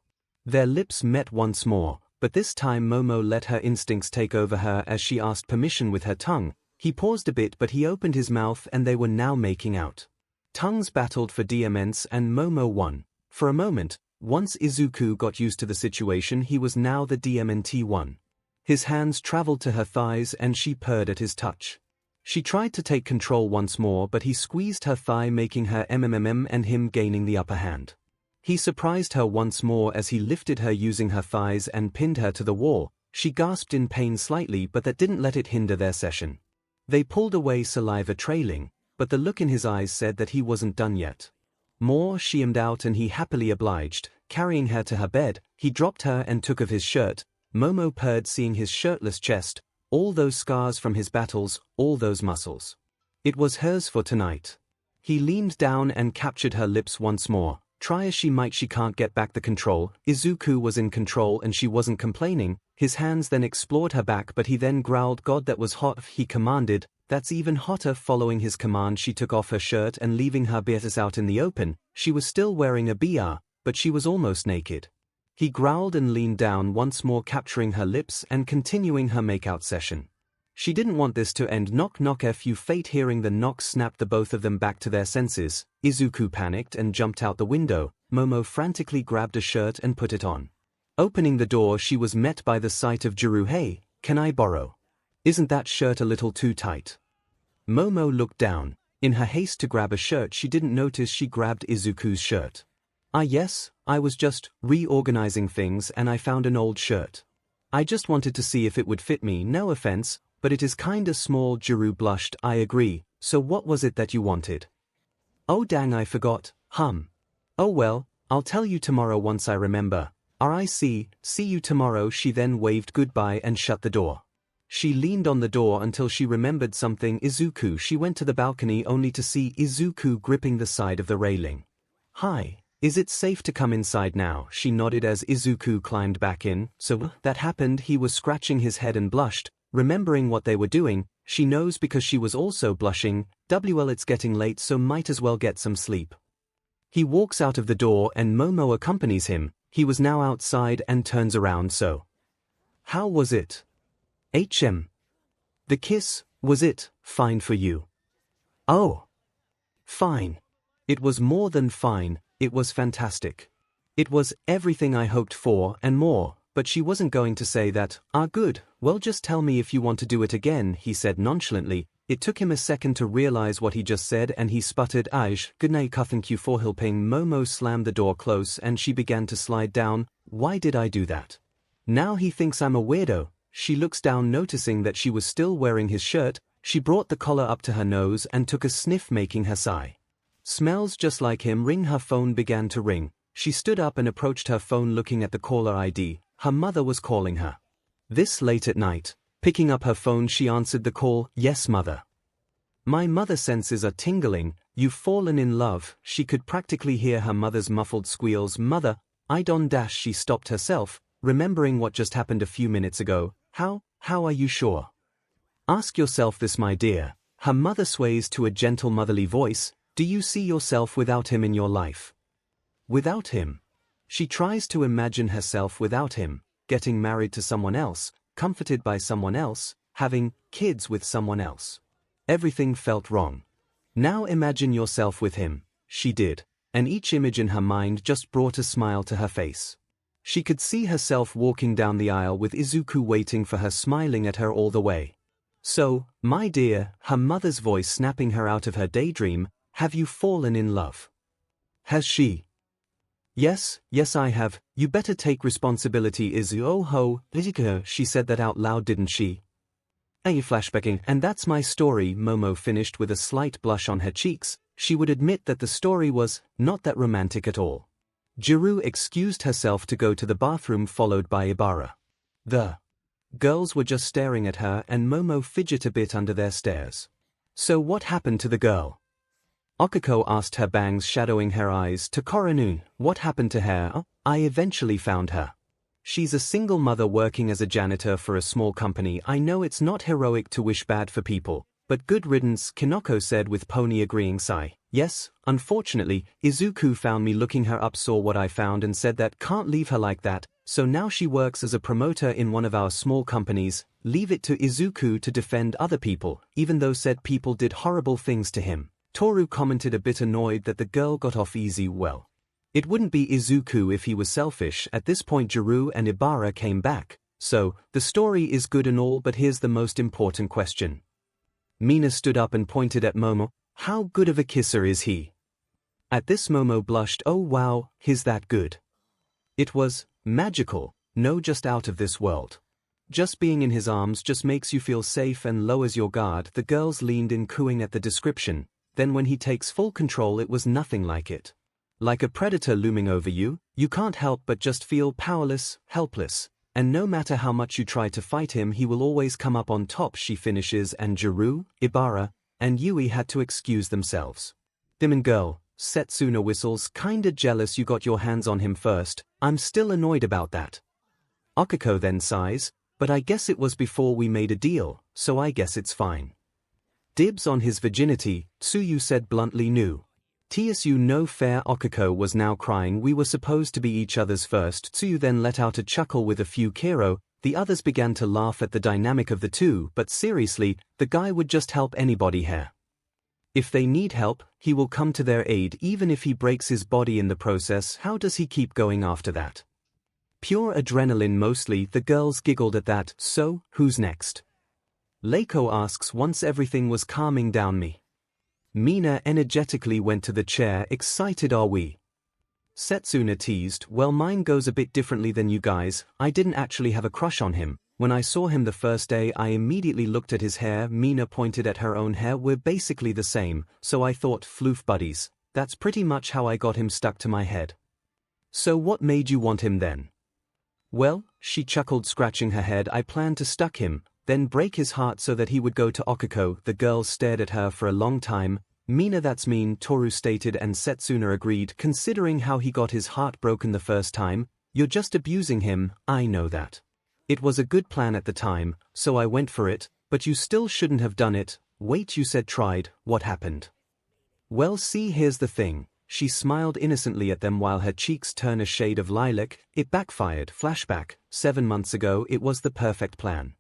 Their lips met once more, but this time Momo let her instincts take over her as she asked permission with her tongue. He paused a bit, but he opened his mouth and they were now making out. Tongues battled for diamonds and Momo won. For a moment, once Izuku got used to the situation, he was now the DMNT1. His hands traveled to her thighs and she purred at his touch. She tried to take control once more, but he squeezed her thigh, making her MMM and him gaining the upper hand. He surprised her once more as he lifted her using her thighs and pinned her to the wall. She gasped in pain slightly, but that didn't let it hinder their session. They pulled away, saliva trailing, but the look in his eyes said that he wasn't done yet. More sheamed out and he happily obliged. Carrying her to her bed, he dropped her and took of his shirt. Momo purred, seeing his shirtless chest, all those scars from his battles, all those muscles. It was hers for tonight. He leaned down and captured her lips once more. Try as she might, she can't get back the control. Izuku was in control and she wasn't complaining. His hands then explored her back, but he then growled, "God, that was hot," he commanded. "That's even hotter." Following his command, she took off her shirt and leaving her bodice out in the open. She was still wearing a bra, but she was almost naked. He growled and leaned down once more, capturing her lips and continuing her makeout session. She didn't want this to end. Knock knock. Fu fate. Hearing the knock snapped the both of them back to their senses. Izuku panicked and jumped out the window. Momo frantically grabbed a shirt and put it on. Opening the door, she was met by the sight of Jiru. "Hey, can I borrow? Isn't that shirt a little too tight?" Momo looked down. In her haste to grab a shirt, she didn't notice she grabbed Izuku's shirt. Yes, I was just reorganizing things and I found an old shirt. I just wanted to see if it would fit me. No offense, but it is kinda small." Jiru blushed. "I agree, so what was it that you wanted?" "Oh dang, I forgot. Oh well, I'll tell you tomorrow once I remember. See you tomorrow." She then waved goodbye and shut the door. She leaned on the door until she remembered something. Izuku. She went to the balcony only to see Izuku gripping the side of the railing. "Hi. Is it safe to come inside now?" She nodded as Izuku climbed back in. "So that happened." He was scratching his head and blushed, remembering what they were doing. She knows because she was also blushing. "Well, it's getting late, so might as well get some sleep." He walks out of the door and Momo accompanies him. He was now outside and turns around. "So, how was it? The kiss, was it fine for you?" "Oh, fine. It was more than fine. It was fantastic. It was everything I hoped for and more." But she wasn't going to say that. Good. Well, just tell me if you want to do it again," he said nonchalantly. It took him a second to realize what he just said and he sputtered, 𝐒𝐬𝐽𝐿. Momo slammed the door close and she began to slide down. "Why did I do that? Now he thinks I'm a weirdo." She looks down, noticing that she was still wearing his shirt. She brought the collar up to her nose and took a sniff, making her sigh. "Smells just like him." Ring. Her phone began to ring. She stood up and approached her phone, looking at the caller ID. Her mother was calling her. This late at night. Picking up her phone, she answered the call. "Yes, mother." "My mother senses are tingling. You've fallen in love." She could practically hear her mother's muffled squeals. "Mother, I don't dash." She stopped herself, remembering what just happened a few minutes ago. How are you sure?" "Ask yourself this, my dear." Her mother sways to a gentle motherly voice. "Do you see yourself without him in your life?" Without him? She tries to imagine herself without him, getting married to someone else, comforted by someone else, having kids with someone else. Everything felt wrong. Now imagine yourself with him. She did, and each image in her mind just brought a smile to her face. She could see herself walking down the aisle with Izuku waiting for her, smiling at her all the way. "So, my dear," her mother's voice snapping her out of her daydream, "have you fallen in love?" Has she? Yes, yes I have, you better take responsibility 𝐒𝐻𝐲, she said that out loud didn't she? Flashbacking, and that's my story. Momo finished with a slight blush on her cheeks. She would admit that the story was not that romantic at all. Jiru excused herself to go to the bathroom followed by Ibara. The girls were just staring at her and Momo fidgeted a bit under their stares. So what happened to the girl? Okiko asked, her bangs shadowing her eyes. To Koronun, what happened to her? I eventually found her. She's a single mother working as a janitor for a small company. I know it's not heroic to wish bad for people, but good riddance, Kinoko said with pony agreeing sigh. Yes, unfortunately, Izuku found me looking her up, saw what I found and said that can't leave her like that, so now she works as a promoter in one of our small companies. Leave it to Izuku to defend other people, even though said people did horrible things to him. Toru commented, a bit annoyed that the girl got off easy. Well, it wouldn't be Izuku if he was selfish. At this point Jiru and Ibara came back. So, the story is good and all, but here's the most important question. Mina stood up and pointed at Momo. How good of a kisser is he? At this Momo blushed. Oh wow, he's that good. It was magical, no, just out of this world. Just being in his arms just makes you feel safe and lowers your guard. The girls leaned in, cooing at the description. Then when he takes full control, it was nothing like it. Like a predator looming over you, you can't help but just feel powerless, helpless, and no matter how much you try to fight him, he will always come up on top, she finishes, and Jiru, Ibara, and Yui had to excuse themselves. Demon girl, Setsuna whistles, kinda jealous you got your hands on him first. I'm still annoyed about that. Okiko then sighs, but I guess it was before we made a deal, so I guess it's fine. Dibs on his virginity, Tsuyu said bluntly. Tsu no fair. Okiko was now crying. We were supposed to be each other's first. Tsuyu then let out a chuckle with a few Kiro. The others began to laugh at the dynamic of the two, but seriously, the guy would just help anybody here. If they need help, he will come to their aid even if he breaks his body in the process. How does he keep going after that? Pure adrenaline mostly. The girls giggled at that. So, who's next? Leiko asks once everything was calming down. Mina energetically went to the chair. Excited are we? Setsuna teased, well, mine goes a bit differently than you guys. I didn't actually have a crush on him. When I saw him the first day I immediately looked at his hair. Mina pointed at her own hair. We're basically the same, so I thought, floof buddies. That's pretty much how I got him stuck to my head. So what made you want him then? Well, she chuckled, scratching her head, I planned to stuck him, then break his heart so that he would go to Okiko. The girls stared at her for a long time. Mina, that's mean, Toru stated, and Setsuna agreed. Considering how he got his heart broken the first time, you're just abusing him. I know that. It was a good plan at the time, so I went for it, but you still shouldn't have done it. Wait, you said tried, what happened? Well, see, here's the thing. She smiled innocently at them while her cheeks turned a shade of lilac. It backfired. Flashback, 7 months ago. It was the perfect plan.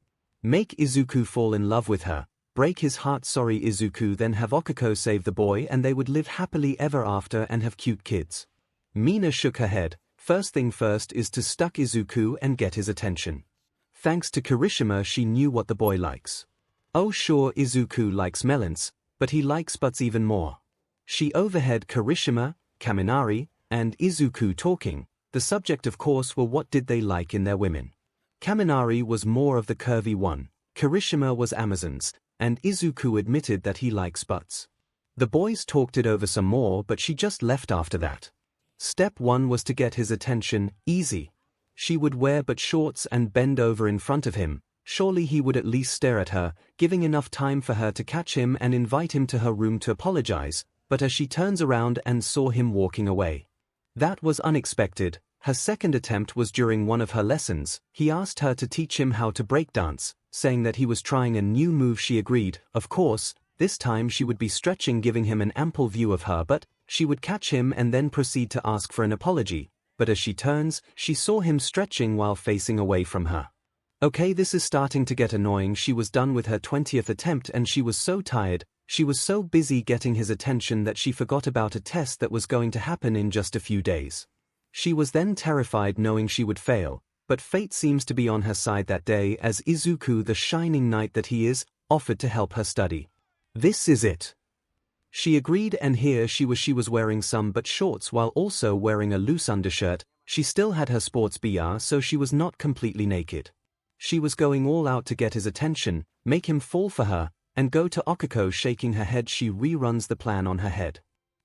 Make Izuku fall in love with her, break his heart, sorry Izuku, then have Okiko save the boy and they would live happily ever after and have cute kids. Mina shook her head. First thing first is to stuck Izuku and get his attention. Thanks to Kirishima, she knew what the boy likes. Oh sure, Izuku likes melons, but he likes butts even more. She overheard Kirishima, Kaminari, and Izuku talking. The subject of course were what did they like in their women. Kaminari was more of the curvy one, Kirishima was Amazon's, and Izuku admitted that he likes butts. The boys talked it over some more, but she just left after that. Step 1 was to get his attention. Easy. She would wear but shorts and bend over in front of him. Surely he would at least stare at her, giving enough time for her to catch him and invite him to her room to apologize, but as she turns around and saw him walking away. That was unexpected. Her second attempt was during one of her lessons. He asked her to teach him how to breakdance, saying that he was trying a new move. She agreed. Of course, this time she would be stretching, giving him an ample view of her, but she would catch him and then proceed to ask for an apology. But as she turns, she saw him stretching while facing away from her. Okay, this is starting to get annoying. She was done with her 20th attempt and she was so tired. She was so busy getting his attention that she forgot about a test that was going to happen in just a few days. She was then terrified knowing she would fail, but fate seems to be on her side that day as Izuku, the shining knight that he is, offered to help her study. This is it. She agreed, and here she was wearing some but shorts while also wearing a loose undershirt. She still had her sports bra, so she was not completely naked. She was going all out to get his attention, make him fall for her, and go to 𝐒𝐿𝐼. Shaking her head, she reruns the plan on her head.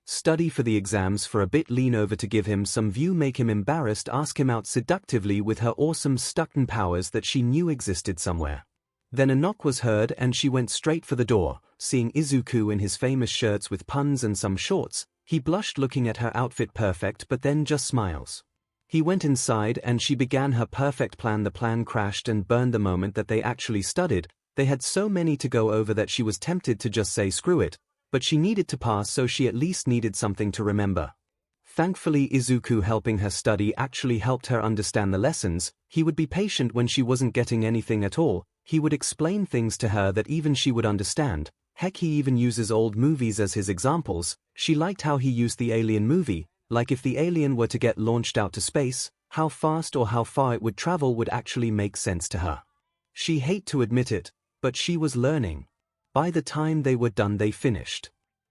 Study for the exams for a bit, lean over to give him some view, make him embarrassed, ask him out seductively with her awesome stucked powers that she knew existed somewhere. Then a knock was heard and she went straight for the door. Seeing Izuku in his famous shirts with puns and some shorts, he blushed looking at her outfit, perfect, but then just smiles. He went inside and she began her perfect plan. The plan crashed and burned the moment that they actually studied. They had so many to go over that she was tempted to just say screw it, but she needed to pass, so she at least needed something to remember. Thankfully, Izuku helping her study actually helped her understand the lessons. He would be patient when she wasn't getting anything at all. He would explain things to her that even she would understand. Heck, he even uses old movies as his examples. She liked how he used the Alien movie, like if the alien were to get launched out to space, how fast or how far it would travel would actually make sense to her. She hate to admit it, but she was learning. By the time they were done, they finished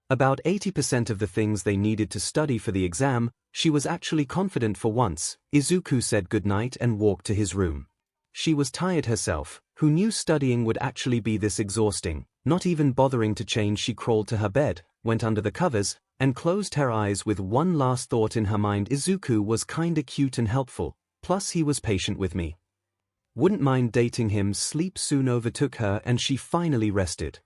about 80% of the things they needed to study for the exam. She was actually confident for once. Izuku said goodnight and walked to his room. She was tired herself. Who knew studying would actually be this exhausting? Not even bothering to change, she crawled to her bed, went under the covers, and closed her eyes with one last thought in her mind: Izuku was kinda cute and helpful, plus he was patient with me. Wouldn't mind dating him. Sleep soon overtook her and she finally rested.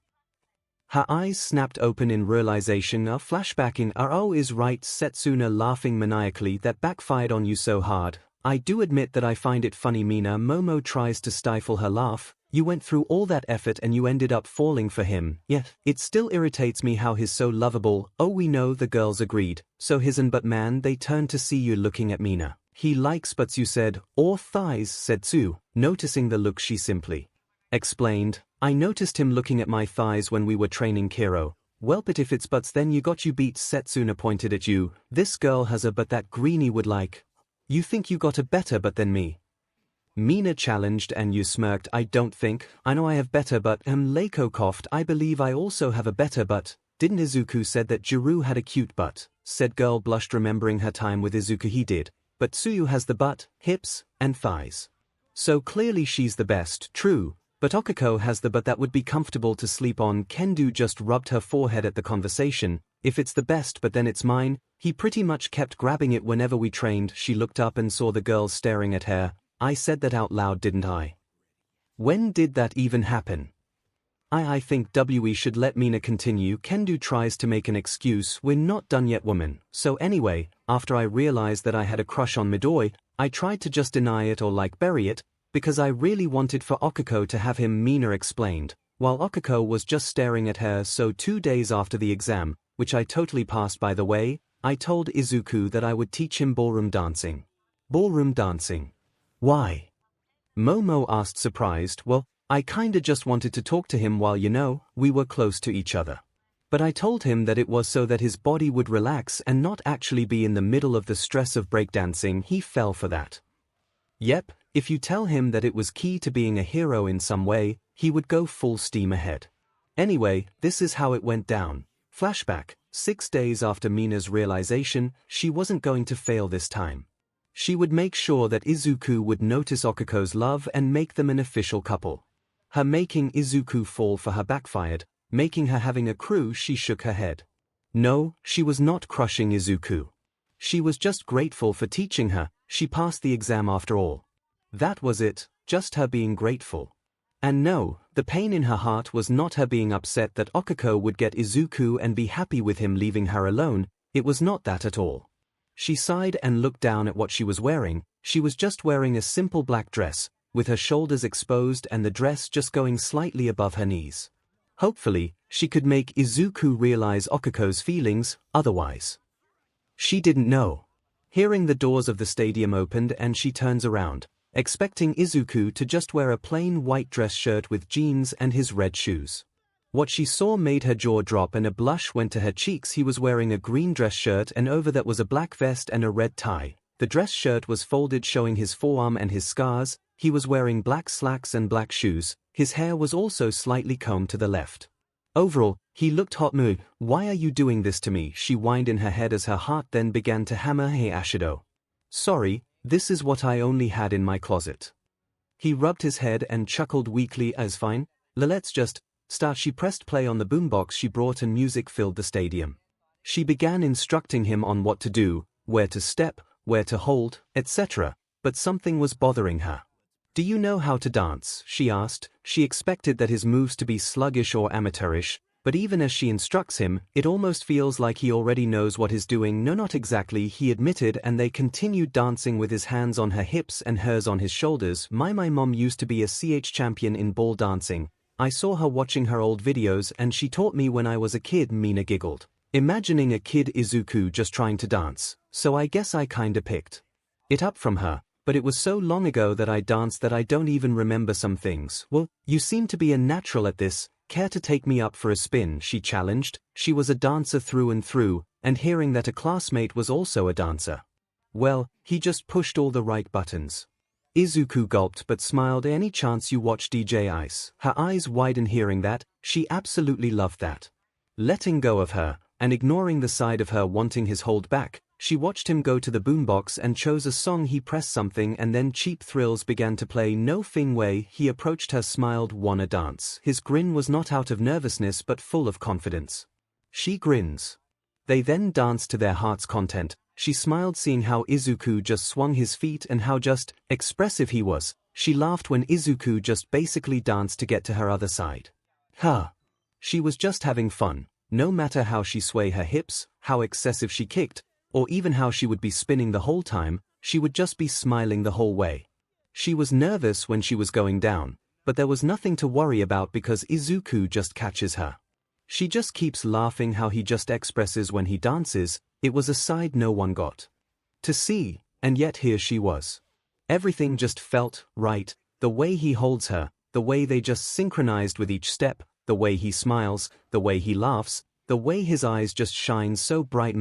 Her eyes snapped open in realization, a flashback in "Oh is right," Setsuna laughing maniacally. "That backfired on you so hard. I do admit that I find it funny." Mina Momo tries to stifle her laugh. "You went through all that effort and you ended up falling for him." "Yeah, it still irritates me how he's so lovable." "Oh, we know," the girls agreed. "So hisn, but man," they turned to see you looking at Mina. "He likes butts, you said." "Or thighs," said Tsu, noticing the look. She simply explained, "I noticed him looking at my thighs when we were training Kiro." "Well, but if it's butts then you got you beat." Setsuna pointed at you. "This girl has a butt that Greenie would like." "You think you got a better butt than me?" Mina challenged, and you smirked. "I don't think. I know I have better butt." Leiko coughed. "I believe I also have a better butt." "Didn't Izuku said that Jiru had a cute butt?" said girl blushed remembering her time with Izuku. "He did. But Tsuyu has the butt, hips, and thighs. So clearly she's the best." "True. But 𝐒𝐿𝐼 has the butt that would be comfortable to sleep on." Kendo just rubbed her forehead at the conversation. "If it's the best but then it's mine. He pretty much kept grabbing it whenever we trained." She looked up and saw the girls staring at her. "I said that out loud, didn't I? When did that even happen?" I think we should let Mina continue." Kendo tries to make an excuse. "We're not done yet, woman. So anyway, after I realized that I had a crush on Midori, I tried to just deny it or like bury it, because I really wanted for 𝐒𝐿𝐼 to have him." Mina explained, while 𝐒𝐿𝐼 was just staring at her. "So 2 days after the exam, which I totally passed by the way, I told Izuku that I would teach him ballroom dancing." "Ballroom dancing? Why?" Momo asked, surprised. "Well, I kinda just wanted to talk to him while we were close to each other. But I told him that it was so that his body would relax and not actually be in the middle of the stress of breakdancing." He fell for that. "Yep, if you tell him that it was key to being a hero in some way, he would go full steam ahead." Anyway, this is how it went down. Flashback, 6 days after Mina's realization, she wasn't going to fail this time. She would make sure that Izuku would notice 𝐒𝐿𝐼's love and make them an official couple. Her making Izuku fall for her backfired, making her having a crew. She shook her head. No, she was not crushing Izuku. She was just grateful for teaching her. She passed the exam after all. That was it, just her being grateful. And no, the pain in her heart was not her being upset that 𝐒𝐿𝐼 would get Izuku and be happy with him leaving her alone. It was not that at all. She sighed and looked down at what she was wearing. She was just wearing a simple black dress, with her shoulders exposed and the dress just going slightly above her knees. Hopefully, she could make Izuku realize 𝐒𝐿𝐼's feelings, otherwise. She didn't know. Hearing the doors of the stadium opened and she turns around, expecting Izuku to just wear a plain white dress shirt with jeans and his red shoes. What she saw made her jaw drop and a blush went to her cheeks. He was wearing a green dress shirt and over that was a black vest and a red tie. The dress shirt was folded showing his forearm and his scars. He was wearing black slacks and black shoes. His hair was also slightly combed to the left. Overall, he looked hot mood. Why are you doing this to me? She whined in her head as her heart then began to hammer. Hey Ashido. Sorry, this is what I only had in my closet. He rubbed his head and chuckled weakly as fine. Let's just start. She pressed play on the boombox she brought and music filled the stadium. She began instructing him on what to do, where to step, where to hold, etc. But something was bothering her. Do you know how to dance? She asked. She expected that his moves to be sluggish or amateurish, but even as she instructs him, it almost feels like he already knows what he's doing. No, not exactly, he admitted, and they continued dancing with his hands on her hips and hers on his shoulders. My mom used to be a CH champion in ball dancing. I saw her watching her old videos and she taught me when I was a kid. Mina giggled, imagining a kid Izuku just trying to dance, so I guess I kinda picked it up from her. But it was so long ago that I danced that I don't even remember some things. Well, you seem to be a natural at this. Care to take me up for a spin? She challenged. She was a dancer through and through, and hearing that a classmate was also a dancer. Well, he just pushed all the right buttons. Izuku gulped but smiled. Any chance you watch DJ Ice? Her eyes widened hearing that. She absolutely loved that. Letting go of her, and ignoring the side of her wanting his hold back, she watched him go to the boombox and chose a song. He pressed something and then Cheap Thrills began to play. No Fing Wei. He approached her, smiled. Wanna dance? His grin was not out of nervousness but full of confidence. She grins. They then danced to their heart's content. She smiled seeing how Izuku just swung his feet and how just expressive he was. She laughed when Izuku just basically danced to get to her other side. She was just having fun. No matter how she swayed her hips, how excessive she kicked, or even how she would be spinning the whole time, she would just be smiling the whole way. She was nervous when she was going down, but there was nothing to worry about because Izuku just catches her. She just keeps laughing how he just expresses when he dances. It was a side no one got to see, and yet here she was. Everything just felt right, the way he holds her, the way they just synchronized with each step, the way he smiles, the way he laughs, the way his eyes just shine so bright.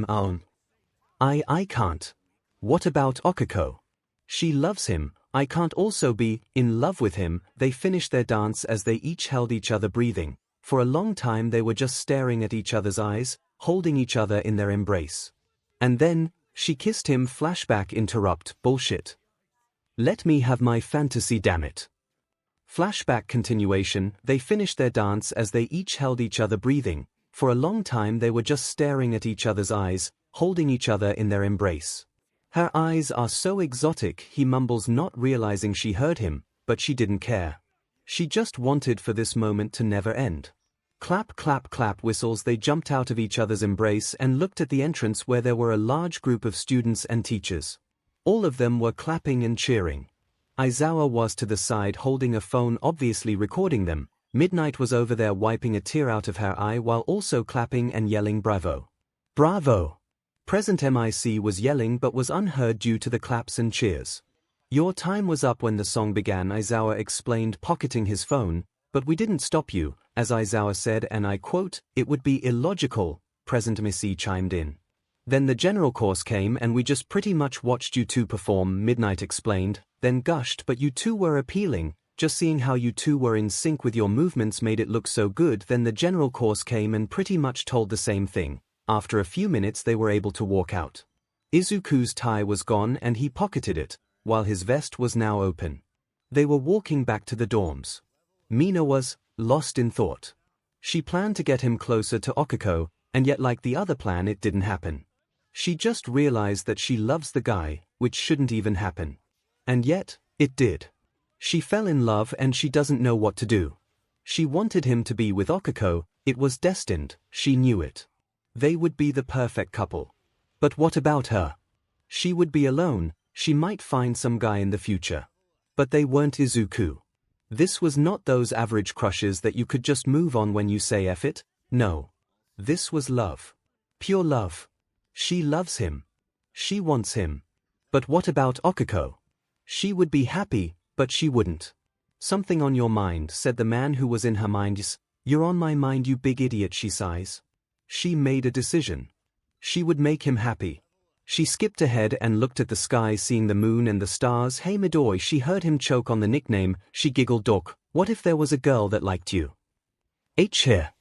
I can't. What about Okiko? She loves him. I can't also be in love with him. They finished their dance as they each held each other, breathing. For a long time they were just staring at each other's eyes, holding each other in their embrace. And then, she kissed him. Flashback. Interrupt. Bullshit. Let me have my fantasy, damn it. Flashback continuation. They finished their dance as they each held each other, breathing. For a long time they were just staring at each other's eyes, holding each other in their embrace. Her eyes are so exotic, he mumbles, not realizing she heard him, but she didn't care. She just wanted for this moment to never end. Clap, clap, clap whistles. They jumped out of each other's embrace and looked at the entrance where there were a large group of students and teachers. All of them were clapping and cheering. Aizawa was to the side holding a phone, obviously recording them. Midnight was over there wiping a tear out of her eye while also clapping and yelling bravo. Bravo! Present MIC was yelling but was unheard due to the claps and cheers. Your time was up when the song began, Aizawa explained, pocketing his phone, but we didn't stop you, as Aizawa said, and I quote, it would be illogical, Present MIC chimed in. Then the general course came and we just pretty much watched you two perform, Midnight explained, then gushed, but you two were appealing, just seeing how you two were in sync with your movements made it look so good. Then the general course came and pretty much told the same thing. After a few minutes they were able to walk out. Izuku's tie was gone and he pocketed it, while his vest was now open. They were walking back to the dorms. Mina was lost in thought. She planned to get him closer to Okiko, and yet like the other plan it didn't happen. She just realized that she loves the guy, which shouldn't even happen. And yet, it did. She fell in love and she doesn't know what to do. She wanted him to be with Okiko, it was destined, she knew it. They would be the perfect couple. But what about her? She would be alone, she might find some guy in the future. But they weren't Izuku. This was not those average crushes that you could just move on when you say F it, no. This was love. Pure love. She loves him. She wants him. But what about Okiko? She would be happy, but she wouldn't. Something on your mind, said the man who was in her mind. Yes, you're on my mind, you big idiot, she sighs. She made a decision. She would make him happy. She skipped ahead and looked at the sky, seeing the moon and the stars. Hey Midori, she heard him choke on the nickname. She giggled. Doc, what if there was a girl that liked you? Here.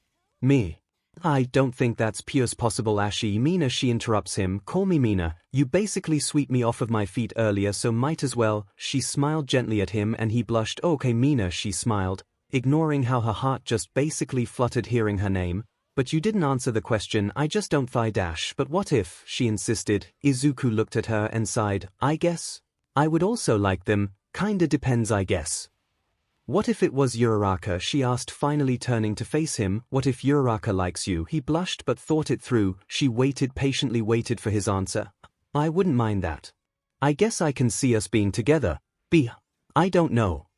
Me. I don't think that's pure possible Ashi. Mina, she interrupts him, call me Mina, you basically swept me off of my feet earlier so might as well. She smiled gently at him and he blushed. Okay Mina, she smiled, ignoring how her heart just basically fluttered hearing her name. But you didn't answer the question, I just don't dash. But what if, she insisted. Izuku looked at her and sighed, I guess I would also like them, kinda depends I guess. What if it was Uraraka, she asked, finally turning to face him. What if Uraraka likes you? He blushed but thought it through. She patiently waited for his answer. I wouldn't mind that. I guess I can see us being together. I don't know.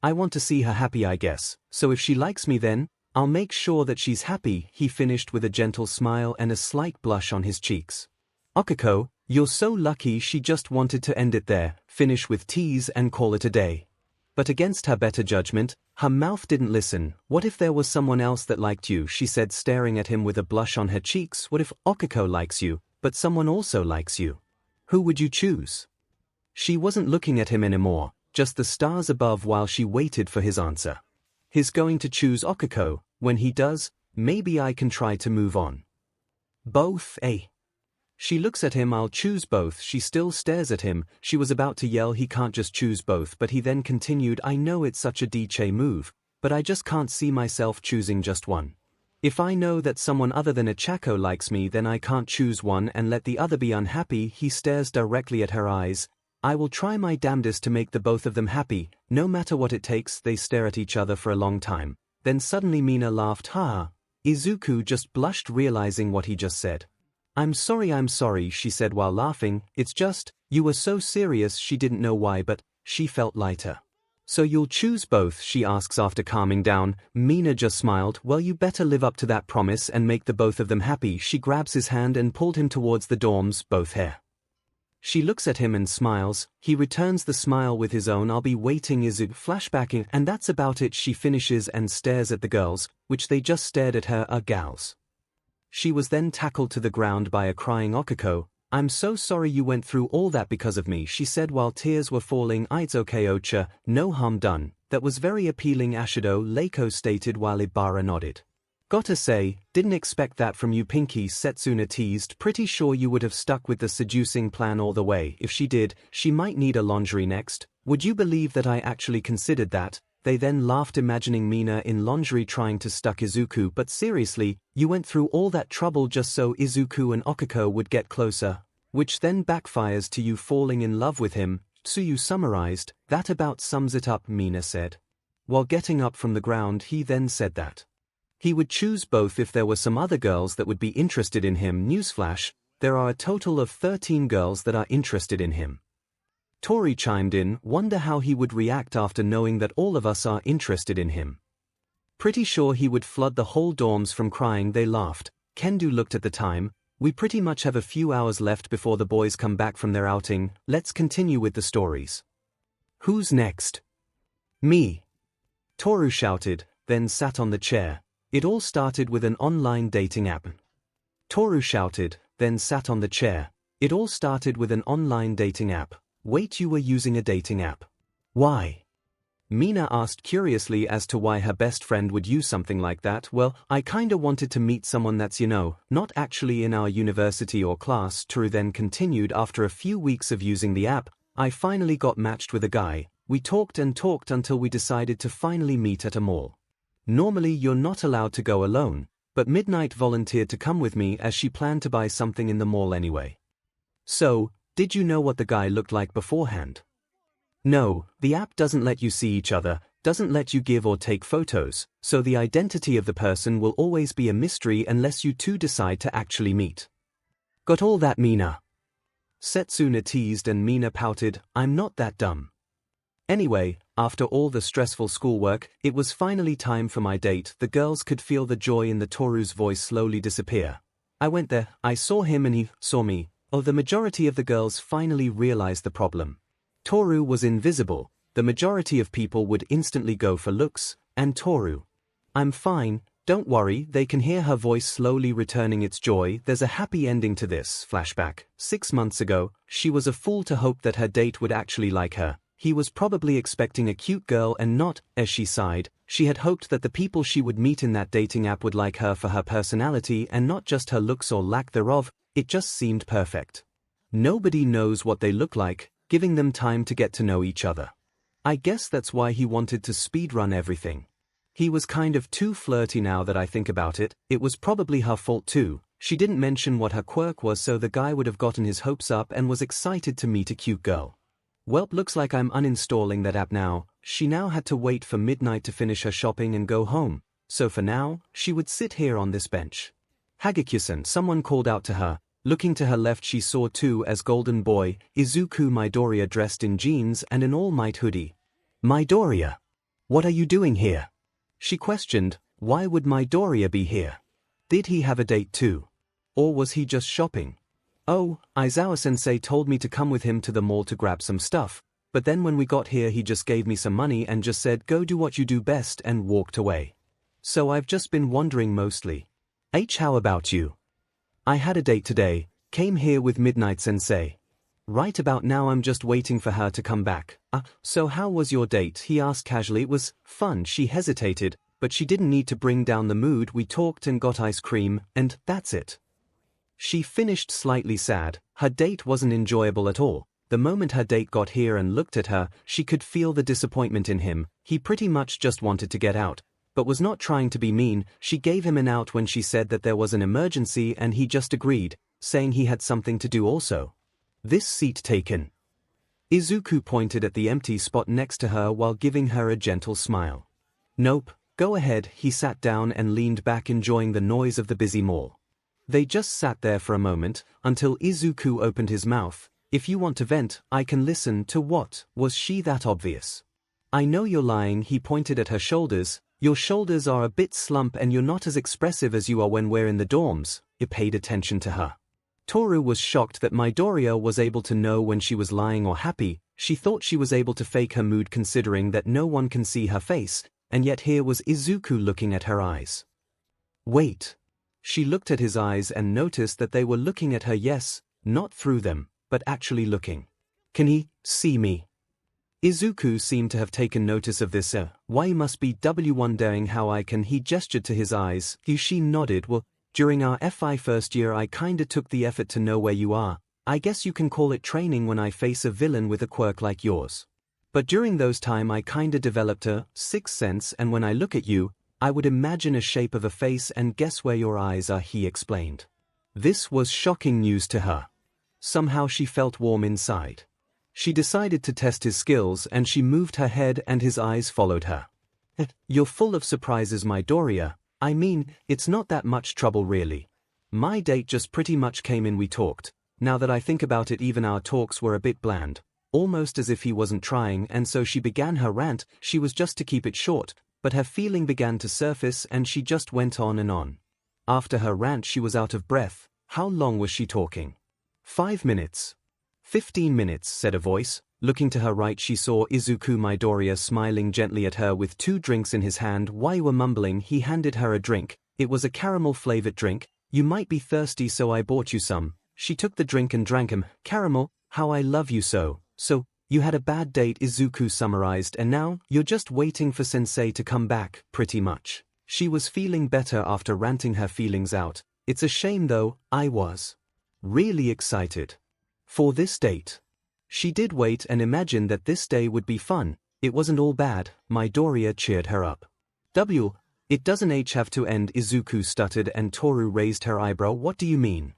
I want to see her happy I guess, so if she likes me then, I'll make sure that she's happy, he finished with a gentle smile and a slight blush on his cheeks. Okiko, you're so lucky. She just wanted to end it there, finish with tease and call it a day. But against her better judgment, her mouth didn't listen. What if there was someone else that liked you, she said, staring at him with a blush on her cheeks. What if Okiko likes you, but someone also likes you? Who would you choose? She wasn't looking at him anymore, just the stars above while she waited for his answer. He's going to choose Okiko. When he does, maybe I can try to move on. Both, eh? She looks at him. I'll choose both. She still stares at him. She was about to yell he can't just choose both, but he then continued, I know it's such a DJ move, but I just can't see myself choosing just one. If I know that someone other than Ichako likes me, then I can't choose one and let the other be unhappy. He stares directly at her eyes. I will try my damnedest to make the both of them happy, no matter what it takes. They stare at each other for a long time. Then suddenly Mina laughed. Ha! Izuku just blushed, realizing what he just said. I'm sorry, she said while laughing. It's just, you were so serious. She didn't know why, but she felt lighter. So you'll choose both, she asks after calming down. Mina just smiled. Well, you better live up to that promise and make the both of them happy. She grabs his hand and pulled him towards the dorms, both hair. She looks at him and smiles. He returns the smile with his own. I'll be waiting. Izuku flashbacking, and that's about it. She finishes and stares at the girls, which they just stared at her, gals. She was then tackled to the ground by a crying Okiko. I'm so sorry you went through all that because of me, she said while tears were falling. It's okay Ocha, no harm done. That was very appealing, Ashido, Leiko stated while Ibara nodded. Gotta say, didn't expect that from you, Pinky, Setsuna teased. Pretty sure you would have stuck with the seducing plan all the way. If she did, she might need a lingerie next. Would you believe that I actually considered that? They then laughed, imagining Mina in lingerie trying to stuck Izuku. But seriously, you went through all that trouble just so Izuku and Okiko would get closer, which then backfires to you falling in love with him. Tsuyu summarized. That about sums it up, Mina said. While getting up from the ground, he then said that he would choose both if there were some other girls that would be interested in him. Newsflash, there are a total of 13 girls that are interested in him. Tori chimed in, wonder how he would react after knowing that all of us are interested in him. Pretty sure he would flood the whole dorms from crying. They laughed. Kendo looked at the time. We pretty much have a few hours left before the boys come back from their outing. Let's continue with the stories. Who's next? Me. Toru shouted, then sat on the chair. It all started with an online dating app. Toru shouted, then sat on the chair. It all started with an online dating app. Wait, you were using a dating app? Why? Mina asked curiously as to why her best friend would use something like that. Well, I kinda wanted to meet someone that's not actually in our university or class. Toru then continued. After a few weeks of using the app, I finally got matched with a guy. We talked and talked until we decided to finally meet at a mall. Normally you're not allowed to go alone, but Midnight volunteered to come with me as she planned to buy something in the mall anyway. So, did you know what the guy looked like beforehand? No, the app doesn't let you see each other, doesn't let you give or take photos, so the identity of the person will always be a mystery unless you two decide to actually meet. Got all that, Mina? Setsuna teased and Mina pouted, I'm not that dumb. Anyway, after all the stressful schoolwork, it was finally time for my date. The girls could feel the joy in the Toru's voice slowly disappear. I went there, I saw him and he saw me. Oh, the majority of the girls finally realized the problem. Toru was invisible. The majority of people would instantly go for looks, and Toru. I'm fine, don't worry. They can hear her voice slowly returning its joy. There's a happy ending to this. Flashback. 6 months ago, she was a fool to hope that her date would actually like her. He was probably expecting a cute girl and not, as she sighed, She had hoped that the people she would meet in that dating app would like her for her personality and not just her looks or lack thereof. It just seemed perfect. Nobody knows what they look like, giving them time to get to know each other. I guess that's why he wanted to speedrun everything. He was kind of too flirty now that I think about it. It was probably her fault too. She didn't mention what her quirk was, so the guy would have gotten his hopes up and was excited to meet a cute girl. Welp, looks like I'm uninstalling that app now. She now had to wait for midnight to finish her shopping and go home, so for now, she would sit here on this bench. 𝐻𝐻𝐿, someone called out to her. Looking to her left, she saw two as golden boy, Izuku Midoriya, dressed in jeans and an all-might hoodie. Midoriya, what are you doing here? She questioned. Why would Midoriya be here? Did he have a date too? Or was he just shopping? Oh, Aizawa-sensei told me to come with him to the mall to grab some stuff, but then when we got here he just gave me some money and just said go do what you do best and walked away. So I've just been wondering mostly. How about you? I had a date today, came here with Midnight Sensei. Right about now I'm just waiting for her to come back. So how was your date? He asked casually. It was fun. She hesitated, but she didn't need to bring down the mood. We talked and got ice cream, and that's it. She finished slightly sad. Her date wasn't enjoyable at all. The moment her date got here and looked at her, she could feel the disappointment in him. He pretty much just wanted to get out, but was not trying to be mean. She gave him an out when she said that there was an emergency and he just agreed, saying he had something to do also. This seat taken. Izuku pointed at the empty spot next to her while giving her a gentle smile. Nope, go ahead. He sat down and leaned back, enjoying the noise of the busy mall. They just sat there for a moment, until Izuku opened his mouth. If you want to vent, I can listen. To what? Was she that obvious? I know you're lying. He pointed at her shoulders. Your shoulders are a bit slump and you're not as expressive as you are when we're in the dorms. He paid attention to her. Toru was shocked that Midoriya was able to know when she was lying or happy. She thought she was able to fake her mood considering that no one can see her face, and yet here was Izuku looking at her eyes. Wait. She looked at his eyes and noticed that they were looking at her. Yes, not through them, but actually looking. Can he see me? Izuku seemed to have taken notice of this. Why must be wondering how I can. He gestured to his eyes. She nodded. Well, during our FI first year I kinda took the effort to know where you are. I guess you can call it training when I face a villain with a quirk like yours. But during those time I kinda developed a sixth sense, and when I look at you, I would imagine a shape of a face and guess where your eyes are, he explained. This was shocking news to her. Somehow she felt warm inside. She decided to test his skills and she moved her head and his eyes followed her. You're full of surprises, Midoriya. I mean, it's not that much trouble really. My date just pretty much came in, we talked. Now that I think about it, even our talks were a bit bland, almost as if he wasn't trying, and so she began her rant. She was just to keep it short, but her feeling began to surface and she just went on and on. After her rant she was out of breath. How long was she talking? 5 minutes. 15 minutes, said a voice. Looking to her right she saw Izuku Midoriya smiling gently at her with 2 drinks in his hand. While you were mumbling, he handed her a drink. It was a caramel-flavored drink. You might be thirsty, so I bought you some. She took the drink and drank him. Caramel, how I love you so. So, you had a bad date, Izuku summarized, and now, you're just waiting for Sensei to come back, pretty much. She was feeling better after ranting her feelings out. It's a shame though, I was really excited for this date. She did wait and imagined that this day would be fun. It wasn't all bad. Midoriya cheered her up. It doesn't have to end, Izuku stuttered, and Toru raised her eyebrow. What do you mean?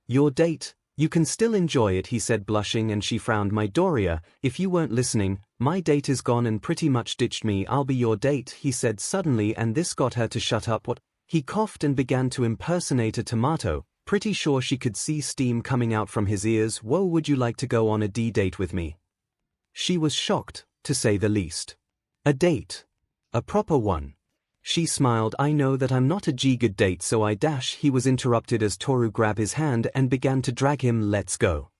Your date? You can still enjoy it, he said, blushing, and she frowned. Midoriya, if you weren't listening, my date is gone and pretty much ditched me. I'll be your date, he said suddenly, and this got her to shut up. What? He coughed and began to impersonate a tomato. Pretty sure she could see steam coming out from his ears. Whoa, would you like to go on a date with me? She was shocked, to say the least. A date? A proper one? She smiled. I know that I'm not a good date, so I dash. He was interrupted as Toru grabbed his hand and began to drag him. Let's go.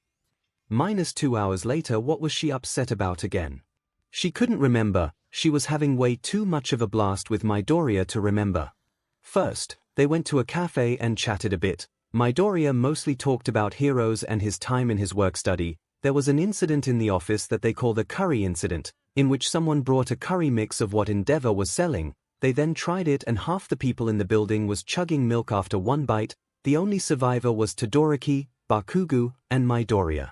-2 hours later, what was she upset about again? She couldn't remember. She was having way too much of a blast with Midoriya to remember. First, they went to a cafe and chatted a bit. Midoriya mostly talked about heroes and his time in his work study. There was an incident in the office that they call the curry incident. in which someone brought a curry mix of what Endeavor was selling. They then tried it and half the people in the building was chugging milk after one bite. The only survivor was Todoroki, Bakugo, and Midoriya.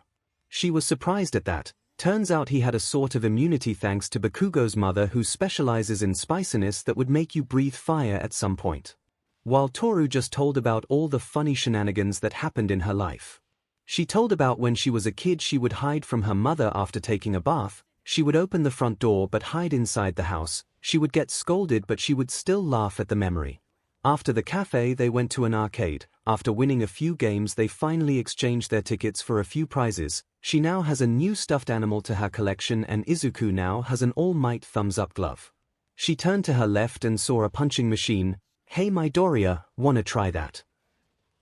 She was surprised at that. Turns out he had a sort of immunity thanks to Bakugo's mother, who specializes in spiciness that would make you breathe fire at some point. While Toru just told about all the funny shenanigans that happened in her life. She told about when she was a kid she would hide from her mother after taking a bath. She would open the front door but hide inside the house. She would get scolded but she would still laugh at the memory. After the cafe they went to an arcade. After winning a few games they finally exchanged their tickets for a few prizes. She now has a new stuffed animal to her collection and Izuku now has an All Might thumbs-up glove. She turned to her left and saw a punching machine. "Hey Midoriya, wanna try that?"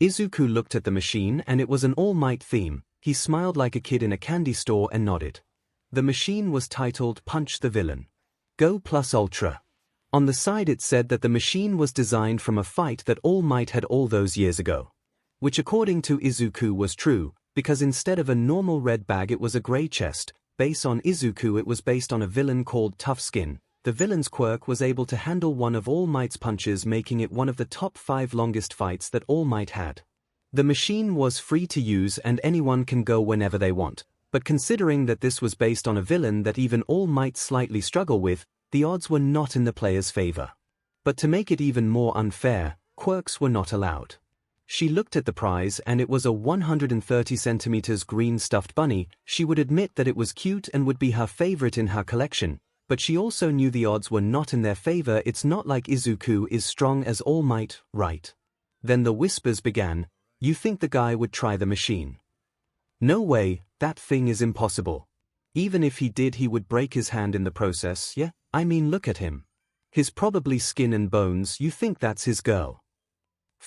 Izuku looked at the machine and it was an All Might theme. He smiled like a kid in a candy store and nodded. The machine was titled Punch the Villain. Go Plus Ultra. On the side it said that the machine was designed from a fight that All Might had all those years ago. Which according to Izuku was true, because instead of a normal red bag it was a grey chest. Based on Izuku it was based on a villain called Tough Skin. The villain's quirk was able to handle one of All Might's punches, making it one of the top 5 longest fights that All Might had. The machine was free to use and anyone can go whenever they want. But considering that this was based on a villain that even All Might slightly struggle with, the odds were not in the player's favor. But to make it even more unfair, quirks were not allowed. She looked at the prize and it was a 130 centimeters green stuffed bunny. She would admit that it was cute and would be her favorite in her collection, but she also knew the odds were not in their favor. It's not like Izuku is strong as All Might, right? Then the whispers began. You think the guy would try the machine? No way, that thing is impossible. Even if he did he would break his hand in the process. Yeah, I mean look at him. He's probably skin and bones. You think that's his girl?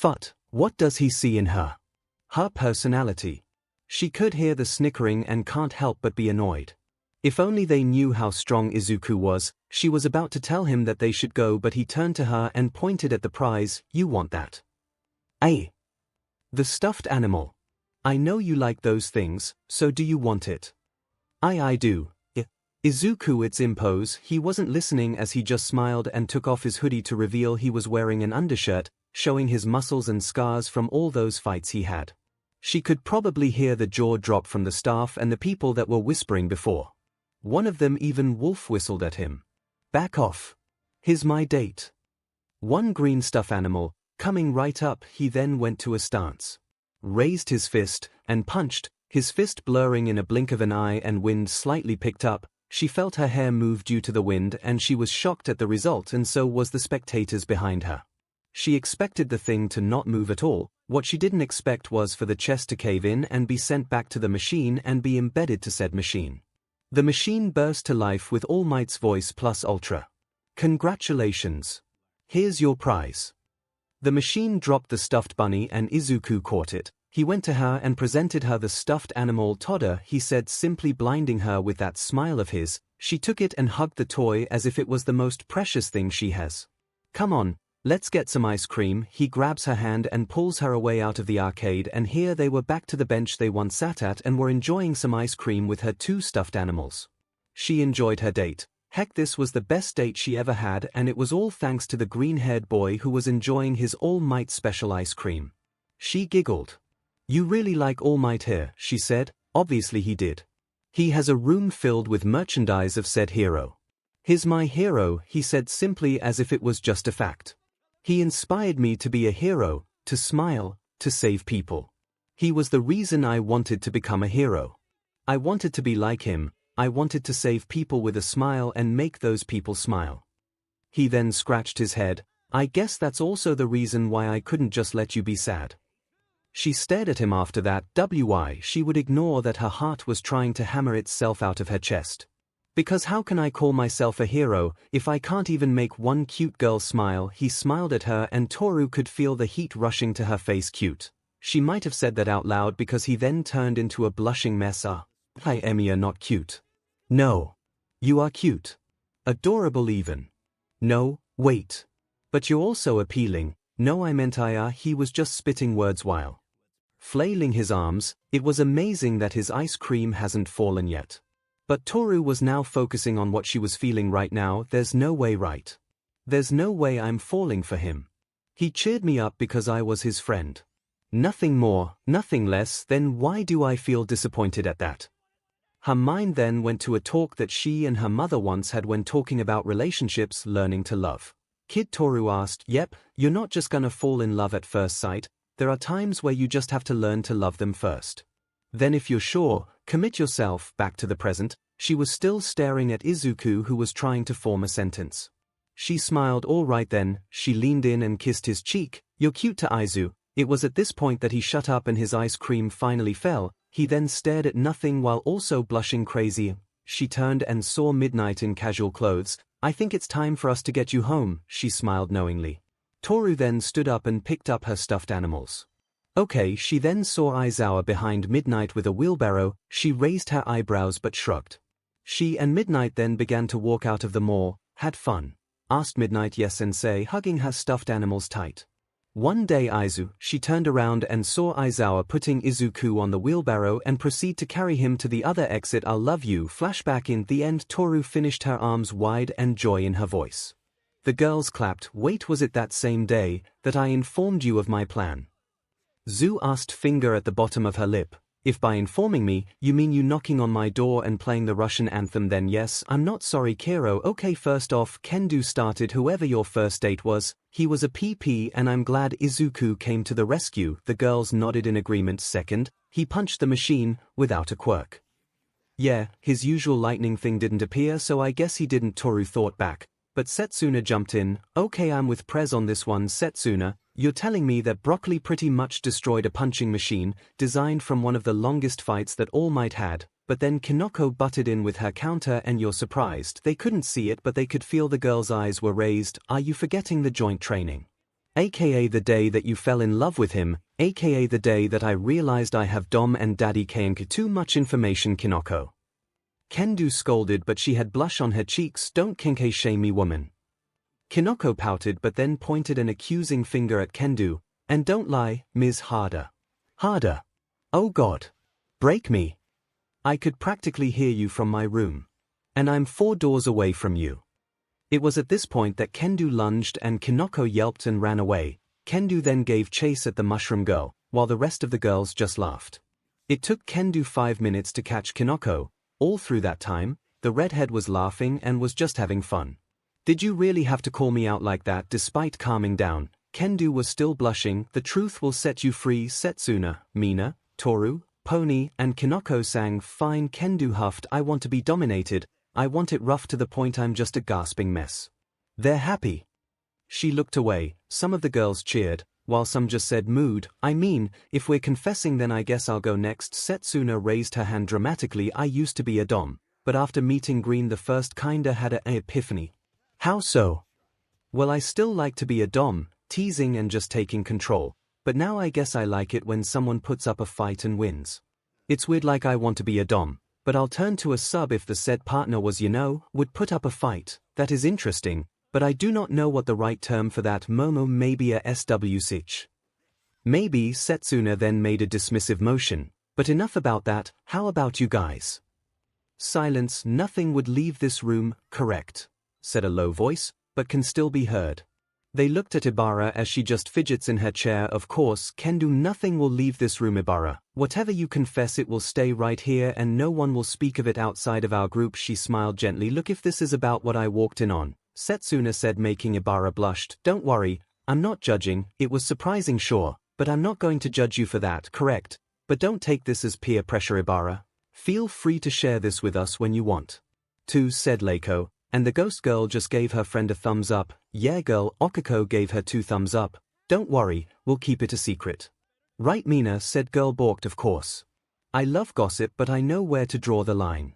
But what does he see in her? Her personality. She could hear the snickering and can't help but be annoyed. If only they knew how strong Izuku was. She was about to tell him that they should go but he turned to her and pointed at the prize. You want that? Ay. The stuffed animal. I know you like those things, so do you want it? I do. Izuku it's impose. He wasn't listening as he just smiled and took off his hoodie to reveal he was wearing an undershirt, showing his muscles and scars from all those fights he had. She could probably hear the jaw drop from the staff and the people that were whispering before. One of them even wolf whistled at him. Back off. Here's my date. One green stuffed animal, coming right up. He then went to a stance. Raised his fist, and punched, his fist blurring in a blink of an eye and wind slightly picked up. She felt her hair move due to the wind and she was shocked at the result and so was the spectators behind her. She expected the thing to not move at all. What she didn't expect was for the chest to cave in and be sent back to the machine and be embedded to said machine. The machine burst to life with All Might's voice plus ultra. Congratulations. Here's your prize. The machine dropped the stuffed bunny and Izuku caught it. He went to her and presented her the stuffed animal Toda, he said, simply blinding her with that smile of his. She took it and hugged the toy as if it was the most precious thing she has. Come on, let's get some ice cream. He grabs her hand and pulls her away out of the arcade and here they were back to the bench they once sat at and were enjoying some ice cream with her 2 stuffed animals. She enjoyed her date. Heck, this was the best date she ever had and it was all thanks to the green-haired boy who was enjoying his All Might special ice cream. She giggled. You really like All Might here, she said. Obviously he did. He has a room filled with merchandise of said hero. He's my hero, he said simply as if it was just a fact. He inspired me to be a hero, to smile, to save people. He was the reason I wanted to become a hero. I wanted to be like him. I wanted to save people with a smile and make those people smile. He then scratched his head. I guess that's also the reason why I couldn't just let you be sad. She stared at him after that. Why she would ignore that her heart was trying to hammer itself out of her chest. Because how can I call myself a hero if I can't even make one cute girl smile? He smiled at her and Toru could feel the heat rushing to her face. Cute. She might have said that out loud because he then turned into a blushing mess. Hi Emmy, you're not cute. No. You are cute. Adorable even. No, wait. But you're also appealing. No, I meant he was just spitting words while flailing his arms. It was amazing that his ice cream hasn't fallen yet. But Toru was now focusing on what she was feeling right now. There's no way, right? There's no way I'm falling for him. He cheered me up because I was his friend. Nothing more, nothing less. Then why do I feel disappointed at that? Her mind then went to a talk that she and her mother once had when talking about relationships, learning to love. Kid Toru asked, "Yep, you're not just gonna fall in love at first sight, there are times where you just have to learn to love them first. Then if you're sure, commit yourself." Back to the present, she was still staring at Izuku, who was trying to form a sentence. She smiled. "All right then." She leaned in and kissed his cheek. "You're cute to Aizu." It was at this point that he shut up and his ice cream finally fell. He then stared at nothing while also blushing crazy. She turned and saw Midnight in casual clothes. "I think it's time for us to get you home," she smiled knowingly. Toru then stood up and picked up her stuffed animals. "Okay." She then saw Aizawa behind Midnight with a wheelbarrow. She raised her eyebrows but shrugged. She and Midnight then began to walk out of the mall. "Had fun?" asked Midnight. "Yes, sensei," hugging her stuffed animals tight. One day Aizu, she turned around and saw Aizawa putting Izuku on the wheelbarrow and proceed to carry him to the other exit. "I'll love you." Flashback. In the end, Toru finished, her arms wide and joy in her voice. The girls clapped. "Wait, was it that same day that I informed you of my plan?" Zu asked, finger at the bottom of her lip. "If by informing me, you mean you knocking on my door and playing the Russian anthem, then yes." "I'm not sorry, Kiro." "Okay, first off, Kendo started whoever your first date was. He was a PP and I'm glad Izuku came to the rescue." The girls nodded in agreement. "Second, he punched the machine, without a quirk." "Yeah, his usual lightning thing didn't appear, so I guess he didn't." Toru thought back. But Setsuna jumped in. "Okay, I'm with Prez on this one." "Setsuna, you're telling me that Broccoli pretty much destroyed a punching machine, designed from one of the longest fights that All Might had, but then Kinoko butted in with her counter and you're surprised?" They couldn't see it but they could feel the girl's eyes were raised. "Are you forgetting the joint training? AKA the day that you fell in love with him, AKA the day that I realized I have Dom and Daddy 𝐭𝐴𝐽𝐾." "Too much information, Kinoko." Kendo scolded but she had blush on her cheeks. "Don't 𝐭𝐴𝐽𝐾 shame me, woman." Kinoko pouted but then pointed an accusing finger at Kendo. "And don't lie, Ms. Harder." "Harder? Oh God. Break me. I could practically hear you from my room. And I'm 4 doors away from you." It was at this point that Kendo lunged and Kinoko yelped and ran away. Kendo then gave chase at the mushroom girl, while the rest of the girls just laughed. It took Kendo 5 minutes to catch Kinoko. All through that time, the redhead was laughing and was just having fun. "Did you really have to call me out like that?" Despite calming down, Kendo was still blushing. "The truth will set you free." Setsuna, Mina, Toru, Pony, and Kinoko sang. "Fine." Kendo huffed. "I want to be dominated. I want it rough to the point I'm just a gasping mess." "They're happy." She looked away. Some of the girls cheered, while some just said mood. "I mean, if we're confessing then I guess I'll go next." Setsuna raised her hand dramatically. "I used to be a dom, but after meeting Green the first kinda had an epiphany." "How so?" "Well, I still like to be a dom, teasing and just taking control, but now I guess I like it when someone puts up a fight and wins. It's weird, like I want to be a dom, but I'll turn to a sub if the said partner was, would put up a fight." "That is interesting, but I do not know what the right term for that." "Momo, maybe a SW6. Maybe." Setsuna then made a dismissive motion. "But enough about that, how about you guys?" Silence. "Nothing would leave this room, correct?" said a low voice, but can still be heard. They looked at Ibara as she just fidgets in her chair. "Of course, Kendo, nothing will leave this room, Ibara. Whatever you confess, it will stay right here and no one will speak of it outside of our group." She smiled gently. "Look, if this is about what I walked in on," Setsuna said, making Ibara blushed. "Don't worry, I'm not judging. It was surprising, sure, but I'm not going to judge you for that, correct? But don't take this as peer pressure, Ibara. Feel free to share this with us when you want to," said Leiko. And the ghost girl just gave her friend a thumbs up. "Yeah girl." Okako gave her 2 thumbs up. "Don't worry, we'll keep it a secret." "Right, Mina," said girl balked. "Of course. I love gossip but I know where to draw the line."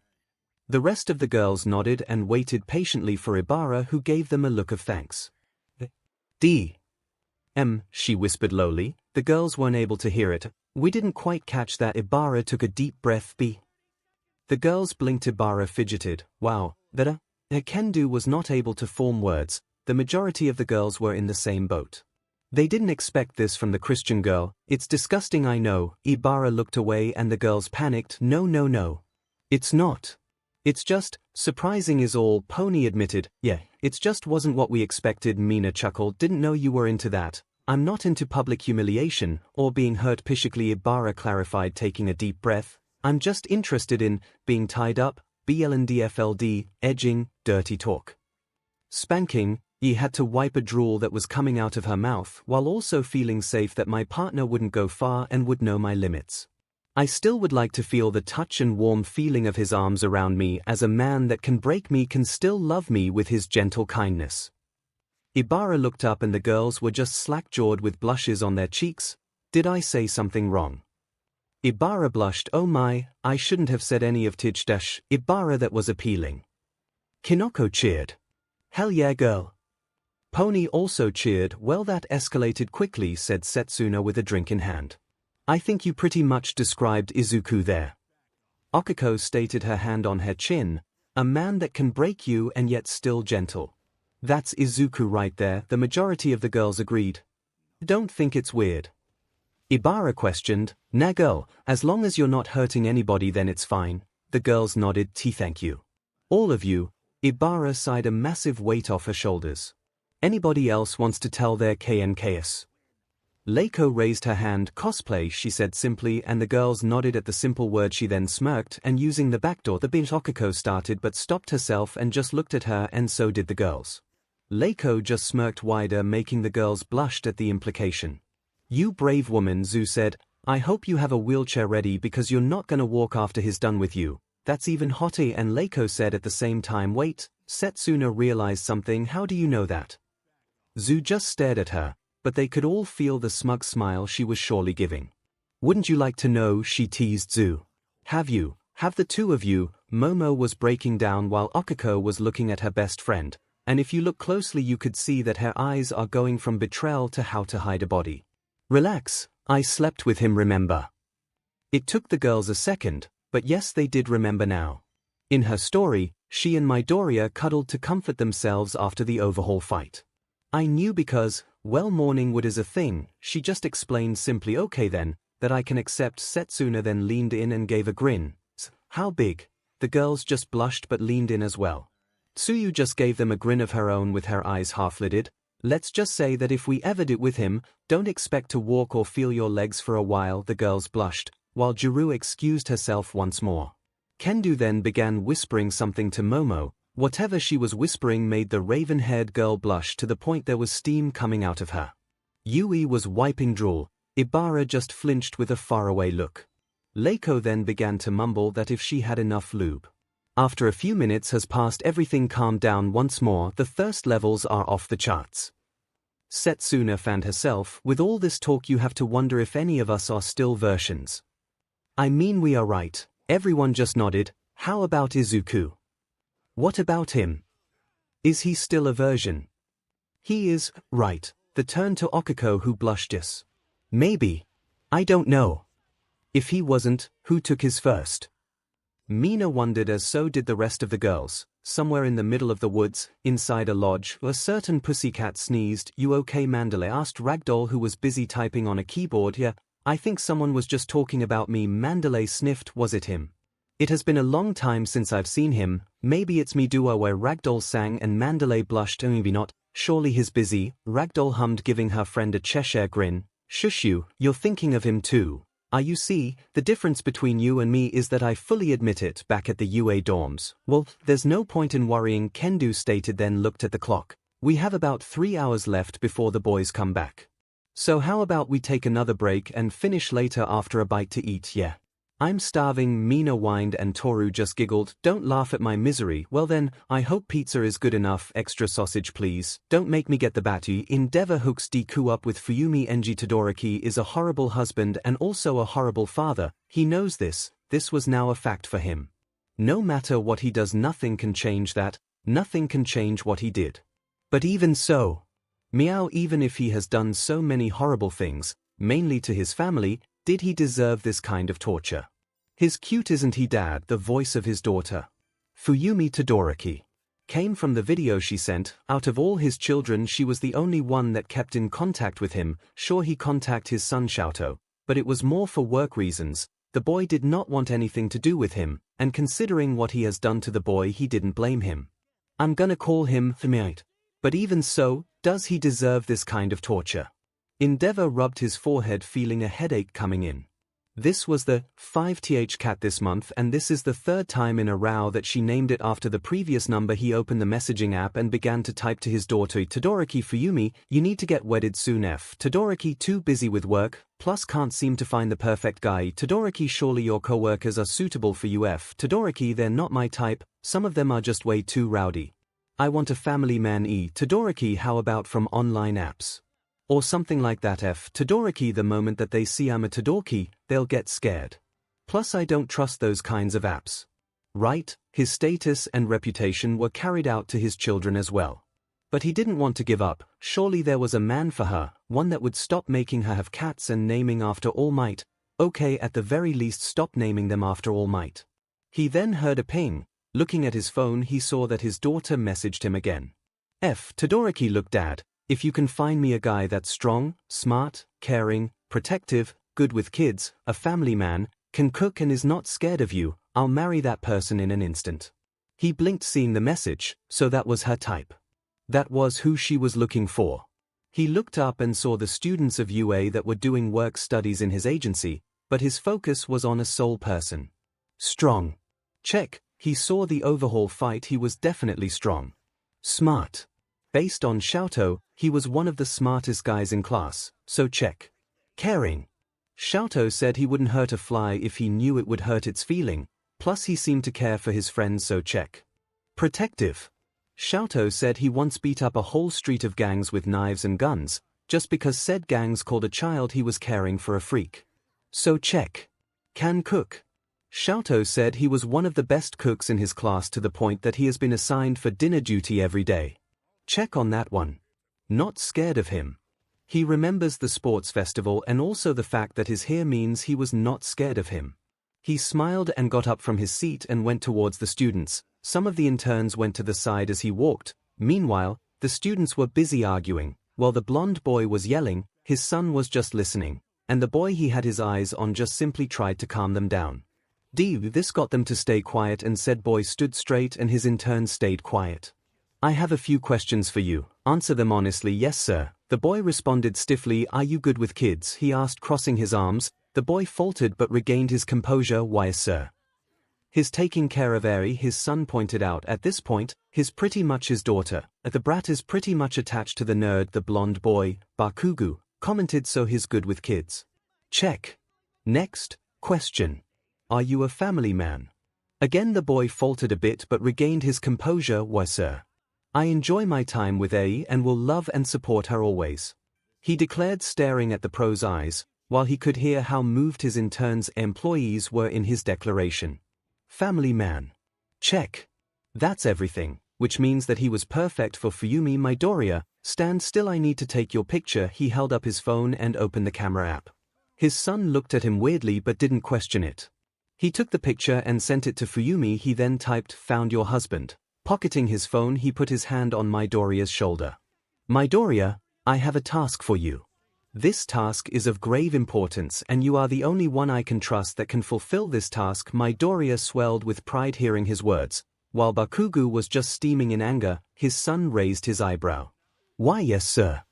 The rest of the girls nodded and waited patiently for Ibara, who gave them a look of thanks. She whispered lowly. The girls weren't able to hear it. "We didn't quite catch that." Ibara took a deep breath. The girls blinked. Ibara fidgeted. "Wow, that Kendo was not able to form words. The majority of the girls were in the same boat. They didn't expect this from the Christian girl. "It's disgusting, I know." Ibara looked away and the girls panicked. No. It's not. It's just, surprising is all, Pony admitted. Yeah, it just wasn't what we expected. Mina chuckled. Didn't know you were into that. I'm not into public humiliation, or being hurt physically. Ибара clarified, taking a deep breath. I'm just interested in, being tied up, BLNDFLD, edging, dirty talk. Spanking. Ye had to wipe a drool that was coming out of her mouth while also feeling safe that my partner wouldn't go far and would know my limits. I still would like to feel the touch and warm feeling of his arms around me, as a man that can break me can still love me with his gentle kindness. Ибара looked up and the girls were just slack-jawed with blushes on their cheeks. Did I say something wrong? Ибara blushed. Oh my, I shouldn't have said any of Tijdash. Ибara, that was appealing. Kinoko cheered. Hell yeah, girl. Pony also cheered. Well, that escalated quickly, said Setsuna with a drink in hand. I think you pretty much described Izuku there. Okiko stated, her hand on her chin. A man that can break you and yet still gentle. That's Izuku right there, the majority of the girls agreed. Don't think it's weird? Ибara questioned. Nah girl, as long as you're not hurting anybody then it's fine. The girls nodded. Thank you. All of you. Ибara sighed, a massive weight off her shoulders. Anybody else wants to tell their 𝐭𝐴 𝐿𝐼 raised her hand. Cosplay, she said simply, and the girls nodded at the simple word. She then smirked, and using the back door the bit Okiko started but stopped herself and just looked at her, and so did the girls. 𝐿𝐼 just smirked wider, making the girls blushed at the implication. You brave woman, Zu said. I hope you have a wheelchair ready because you're not gonna walk after he's done with you. That's even hotter. And 𝐿𝐼 said at the same time. Wait, Setsuna realized something. How do you know that? Zu just stared at her, but they could all feel the smug smile she was surely giving. Wouldn't you like to know? She teased Zu. Have the two of you? Momo was breaking down while Okiko was looking at her best friend, and if you look closely you could see that her eyes are going from betrayal to how to hide a body. Relax, I slept with him, remember? It took the girls a second, but yes, they did remember now. In her story, she and Midoriya cuddled to comfort themselves after the overhaul fight. I knew because, well, morning wood is a thing, she just explained simply. Okay then, that I can accept. Setsuna then leaned in and gave a grin. How big? The girls just blushed but leaned in as well. Tsuyu just gave them a grin of her own with her eyes half-lidded. Let's just say that if we ever did with him, don't expect to walk or feel your legs for a while. The girls blushed, while Juru excused herself once more. Kendo then began whispering something to Momo. Whatever she was whispering made the raven-haired girl blush to the point there was steam coming out of her. Yui was wiping drool. Ибара just flinched with a faraway look. 𝐿𝐼 then began to mumble that if she had enough lube. After a few minutes has passed, everything calmed down once more. The thirst levels are off the charts. Setsuna fanned herself. With all this talk you have to wonder if any of us are still versions. I mean, we are, right? Everyone just nodded. How about Izuku? What about him? Is he still a version? He is, right. The turn to Okiko, who blushed. Yes. Maybe. I don't know. If he wasn't, who took his first? Mina wondered, as so did the rest of the girls. Somewhere in the middle of the woods, inside a lodge, a certain pussycat sneezed. You okay, Mandalay? Asked Ragdoll, who was busy typing on a keyboard. Yeah, I think someone was just talking about me. Mandalay sniffed. Was it him? It has been a long time since I've seen him. Maybe it's me. Duo, where Ragdoll sang, and Mandalay blushed. Maybe not. Surely he's busy. Ragdoll hummed, giving her friend a Cheshire grin. Shush you, you're thinking of him too. You see, the difference between you and me is that I fully admit it. Back at the UA dorms. Well, there's no point in worrying, Kendo stated, then looked at the clock. We have about 3 hours left before the boys come back. So how about we take another break and finish later after a bite to eat? Yeah. I'm starving, Mina whined, and Toru just giggled. Don't laugh at my misery. Well then, I hope pizza is good enough. Extra sausage please. Don't make me get the batu. Endeavor hooks Deku up with Fuyumi. Enji Todoroki is a horrible husband and also a horrible father. He knows this. This was now a fact for him. No matter what he does, nothing can change that. Nothing can change what he did. But even so, meow, even if he has done so many horrible things, mainly to his family, did he deserve this kind of torture? His cute isn't he dad, the voice of his daughter. Fuyumi Todoroki came from the video she sent. Out of all his children she was the only one that kept in contact with him. Sure, he contacted his son Xiaoto, but it was more for work reasons. The boy did not want anything to do with him, and considering what he has done to the boy, he didn't blame him. I'm gonna call him 𝐒𝐿. But even so, does he deserve this kind of torture? Endeavor rubbed his forehead, feeling a headache coming in. This was the 5th cat this month, and this is the third time in a row that she named it after the previous number. He opened the messaging app and began to type to his daughter, Todoroki Fuyumi, you need to get wedded soon. Todoroki too busy with work, plus can't seem to find the perfect guy. Todoroki surely your co-workers are suitable for you. Todoroki they're not my type, some of them are just way too rowdy. I want a family man. Todoroki how about from online apps? Or something like that. Todoroki the moment that they see I'm a Todoroki, they'll get scared. Plus I don't trust those kinds of apps. Right, his status and reputation were carried out to his children as well. But he didn't want to give up. Surely there was a man for her, one that would stop making her have cats and naming after All Might. Okay, at the very least stop naming them after All Might. He then heard a ping. Looking at his phone he saw that his daughter messaged him again. Todoroki look dad. If you can find me a guy that's strong, smart, caring, protective, good with kids, a family man, can cook and is not scared of you, I'll marry that person in an instant. He blinked seeing the message, so that was her type. That was who she was looking for. He looked up and saw the students of UA that were doing work studies in his agency, but his focus was on a sole person. Strong. Check, he saw the overhaul fight, he was definitely strong. Smart. Based on 𝐿𝐿, he was one of the smartest guys in class, so check. Caring. 𝐿𝐿 said he wouldn't hurt a fly if he knew it would hurt its feeling, plus he seemed to care for his friends, so check. Protective. 𝐿𝐿 said he once beat up a whole street of gangs with knives and guns, just because said gangs called a child he was caring for a freak. So check. Can cook. 𝐿𝐿 said he was one of the best cooks in his class to the point that he has been assigned for dinner duty every day. Check on that one. Not scared of him. He remembers the sports festival and also the fact that his hair means he was not scared of him. He smiled and got up from his seat and went towards the students. Some of the interns went to the side as he walked. Meanwhile, the students were busy arguing. While the blonde boy was yelling, his son was just listening, and the boy he had his eyes on just simply tried to calm them down. This got them to stay quiet, and said boy stood straight and his intern stayed quiet. I have a few questions for you, answer them honestly. Yes sir, the boy responded stiffly. Are you good with kids? He asked, crossing his arms. The boy faltered but regained his composure. Why sir? His taking care of Eri, his son pointed out. At this point, his pretty much his daughter. The brat is pretty much attached to the nerd. The blonde boy, Bakugu, commented. So he's good with kids. Check. Next question. Are you a family man? Again the boy faltered a bit but regained his composure. Why sir? I enjoy my time with A and will love and support her always. He declared, staring at the pro's eyes, while he could hear how moved his intern's employees were in his declaration. Family man. Check. That's everything, which means that he was perfect for Fuyumi. Midoriya, stand still, I need to take your picture. He held up his phone and opened the camera app. His son looked at him weirdly but didn't question it. He took the picture and sent it to Fuyumi. He then typed, found your husband. Pocketing his phone, he put his hand on Midoriya's shoulder. Midoriya, I have a task for you. This task is of grave importance and you are the only one I can trust that can fulfill this task. Midoriya swelled with pride hearing his words. While Bakugu was just steaming in anger, his son raised his eyebrow. Why yes sir.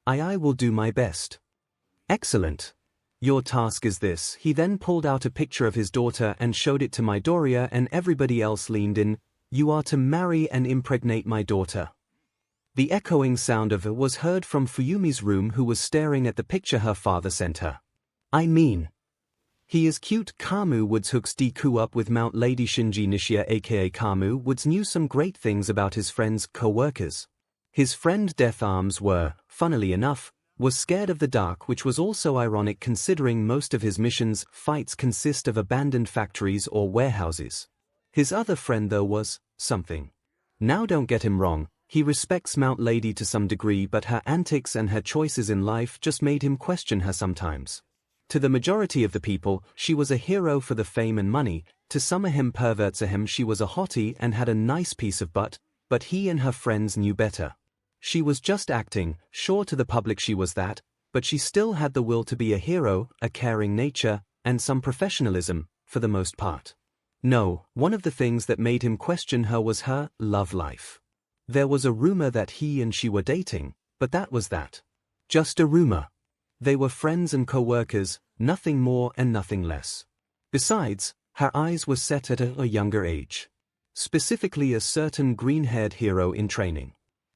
I will do my best. Excellent. Your task is this. He then pulled out a picture of his daughter and showed it to Midoriya, and everybody else leaned in. You are to marry and impregnate my daughter. The echoing sound of it was heard from Fuyumi's room, who was staring at the picture her father sent her. I mean, he is cute. Kamu Woods hooks Deku up with Mount Lady Shinji Nishia aka Kamu Woods knew some great things about his friend's co-workers. His friend Death Arms funnily enough, was scared of the dark, which was also ironic considering most of his missions fights consist of abandoned factories or warehouses. His other friend though was something. Now don't get him wrong, he respects Mount Lady to some degree, but her antics and her choices in life just made him question her sometimes. To the majority of the people, she was a hero for the fame and money. To some of him perverts of him she was a hottie and had a nice piece of butt, but he and her friends knew better. She was just acting, sure to the public she was that, but she still had the will to be a hero, a caring nature, and some professionalism, for the most part. No, one of the things that made him question her was her love life. There was a rumor that he and she were dating, but that was that. Just a rumor. They were friends and co-workers, nothing more and nothing less. Besides, her eyes were set at a younger age. Specifically a certain green-haired hero in training.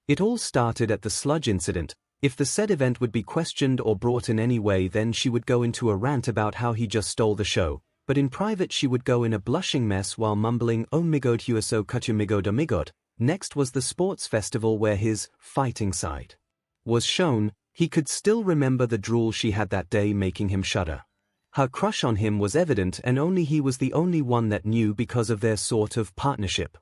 It all started at the sludge incident. If the said event would be questioned or brought in any way, then she would go into a rant about how he just stole the show, but in private she would go in a blushing mess while mumbling 𝐒𝐭𝐚𝐲 𝐔𝐬𝐽. Next was the sports festival where his fighting side was shown. He could still remember the drool she had that day, making him shudder. Her crush on him was evident, and only he was the only one that knew because of their sort of partnership.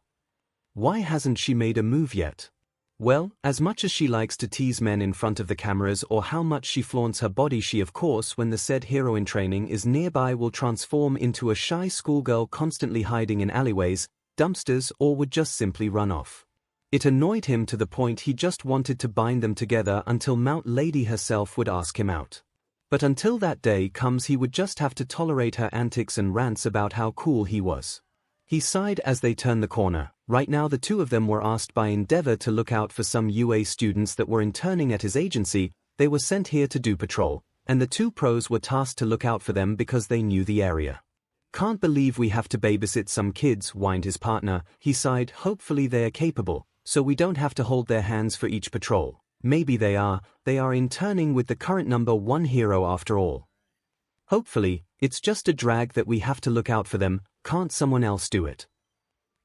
Why hasn't she made a move yet? Well, as much as she likes to tease men in front of the cameras or how much she flaunts her body, she of course, when the said hero in training is nearby, will transform into a shy schoolgirl constantly hiding in alleyways, dumpsters, or would just simply run off. It annoyed him to the point he just wanted to bind them together until Mount Lady herself would ask him out. But until that day comes, he would just have to tolerate her antics and rants about how cool he was. He sighed as they turned the corner. Right now the two of them were asked by Endeavor to look out for some UA students that were interning at his agency. They were sent here to do patrol, and the two pros were tasked to look out for them because they knew the area. Can't believe we have to babysit some kids, whined his partner. He sighed. Hopefully they are capable, so we don't have to hold their hands for each patrol. Maybe they are interning with the current number 1 hero after all. Hopefully, it's just a drag that we have to look out for them. Can't someone else do it?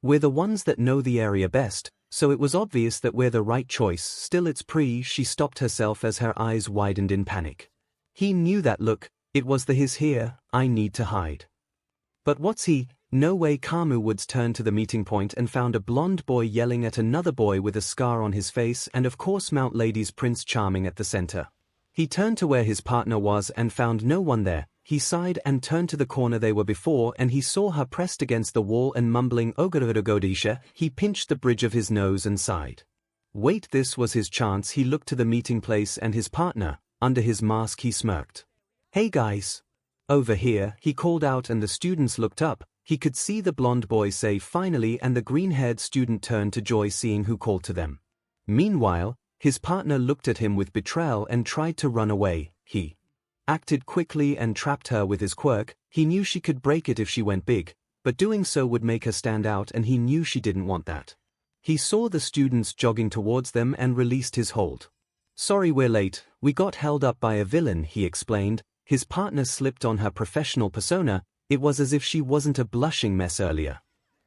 We're the ones that know the area best, so it was obvious that we're the right choice. Still, it's she stopped herself as her eyes widened in panic. He knew that look. It was his here, I need to hide. But what's he? No way. Kamu Woods turned to the meeting point and found a blonde boy yelling at another boy with a scar on his face, and of course Mount Lady's Prince Charming at the center. He turned to where his partner was and found no one there. He sighed and turned to the corner they were before, and he saw her pressed against the wall and mumbling 𝐒𝐻𝐻𝐿. He pinched the bridge of his nose and sighed. Wait, this was his chance. He looked to the meeting place and his partner. Under his mask he smirked. Hey guys. Over here, he called out, and the students looked up. He could see the blonde boy say finally, and the green-haired student turned to Joy, seeing who called to them. Meanwhile, his partner looked at him with betrayal and tried to run away. He acted quickly and trapped her with his quirk. He knew she could break it if she went big, but doing so would make her stand out, and he knew she didn't want that. He saw the students jogging towards them and released his hold. Sorry we're late, we got held up by a villain, he explained. His partner slipped on her professional persona. It was as if she wasn't a blushing mess earlier.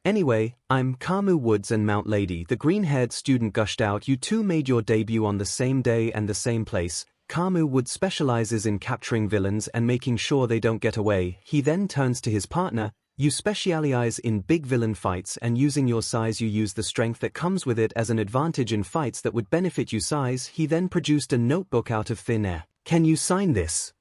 Anyway, I'm Kamu Woods and Mount Lady, the green-haired student gushed out. You two made your debut on the same day and the same place. Kamu Woods specializes in capturing villains and making sure they don't get away. He then turns to his partner. You specialize in big villain fights, and using your size you use the strength that comes with it as an advantage in fights that would benefit you size. He then produced a notebook out of thin air. Can you sign this?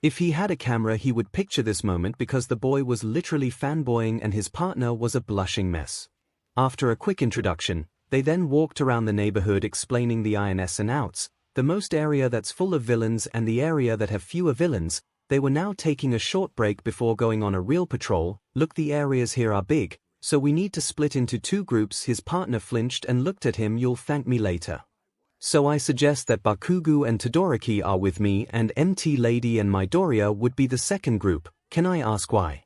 If he had a camera he would picture this moment, because the boy was literally fanboying and his partner was a blushing mess. After a quick introduction, they then walked around the neighborhood explaining the ins and outs, the most area that's full of villains and the area that have fewer villains. They were now taking a short break before going on a real patrol. Look, the areas here are big, so we need to split into 2 groups. His partner flinched and looked at him. You'll thank me later. So I suggest that Bakugo and Todoroki are with me, and MT Lady and Midoriya would be the second group. Can I ask why?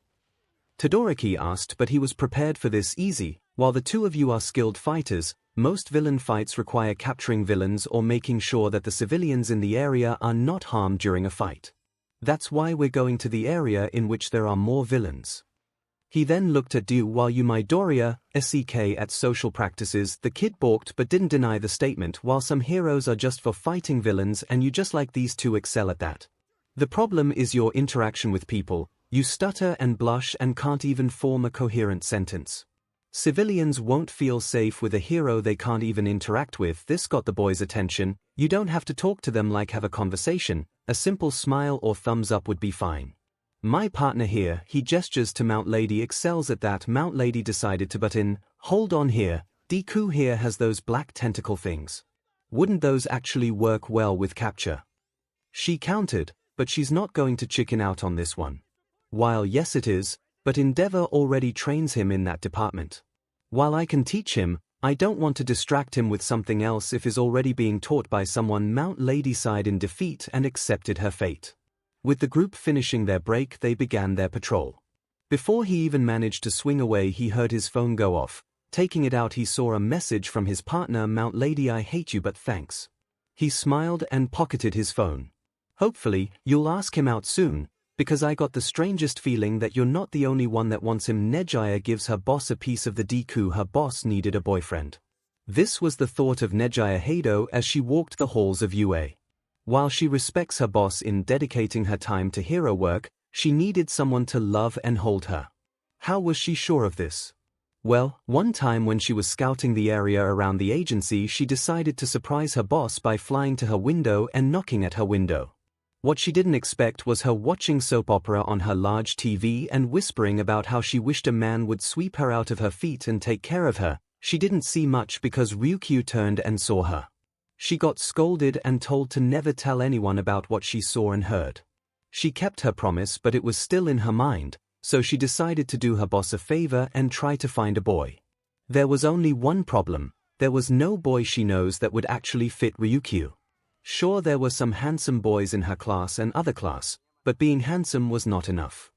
Todoroki asked, but he was prepared for this. Easy. While the two of you are skilled fighters, most villain fights require capturing villains or making sure that the civilians in the area are not harmed during a fight. That's why we're going to the area in which there are more villains. He then looked at Do while you Midoriya, SEK at social practices. The kid balked but didn't deny the statement. While some heroes are just for fighting villains and you just like these two excel at that. The problem is your interaction with people. You stutter and blush and can't even form a coherent sentence. Civilians won't feel safe with a hero they can't even interact with. This got the boy's attention. You don't have to talk to them, like have a conversation. A simple smile or thumbs up would be fine. My partner here, he gestures to Mount Lady, excels at that. Mount Lady decided to butt in. Hold on here, Deku here has those black tentacle things. Wouldn't those actually work well with capture? She countered, but she's not going to chicken out on this one. While yes it is, but Endeavor already trains him in that department. While I can teach him, I don't want to distract him with something else if he's already being taught by someone. Mount Lady sighed in defeat and accepted her fate. With the group finishing their break, they began their patrol. Before he even managed to swing away, he heard his phone go off. Taking it out, he saw a message from his partner. Mount Lady, I hate you but thanks. He smiled and pocketed his phone. Hopefully, you'll ask him out soon, because I got the strangest feeling that you're not the only one that wants him. 𝐒𝐲 gives her boss a piece of the Deku. Her boss needed a boyfriend. This was the thought of 𝐒𝐲 Hado as she walked the halls of UA. While she respects her boss in dedicating her time to hero work, she needed someone to love and hold her. How was she sure of this? Well, one time when she was scouting the area around the agency, she decided to surprise her boss by flying to her window and knocking at her window. What she didn't expect was her watching soap opera on her large TV and whispering about how she wished a man would sweep her out of her feet and take care of her. She didn't see much because 𝐒𝐿 turned and saw her. She got scolded and told to never tell anyone about what she saw and heard. She kept her promise, but it was still in her mind, so she decided to do her boss a favor and try to find a boy. There was only one problem. There was no boy she knows that would actually fit 𝐒𝐿. Sure, there were some handsome boys in her class and other class, but being handsome was not enough.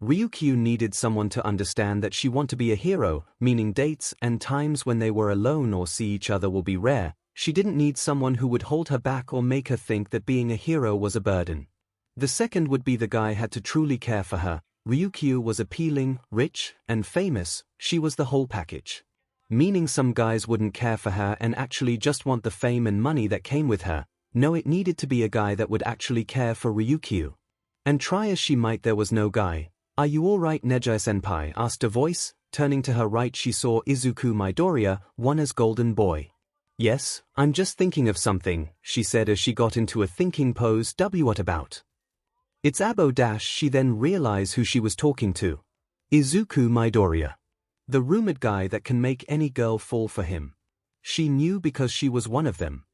𝐒𝐿 needed someone to understand that she wanted to be a hero, meaning dates and times when they were alone or see each other will be rare. She didn't need someone who would hold her back or make her think that being a hero was a burden. The second would be the guy had to truly care for her. 𝐒𝐿 was appealing, rich, and famous. She was the whole package. Meaning some guys wouldn't care for her and actually just want the fame and money that came with her. No, it needed to be a guy that would actually care for 𝐒𝐿. And try as she might, there was no guy. Are you alright, 𝐒𝐲-senpai? Asked a voice. Turning to her right, she saw Izuku Midoriya, one as Golden Boy. Yes, I'm just thinking of something, she said as she got into a thinking pose. What about? It's Abo-. She then realized who she was talking to. Izuku Midoriya. The rumored guy that can make any girl fall for him. She knew because she was one of them.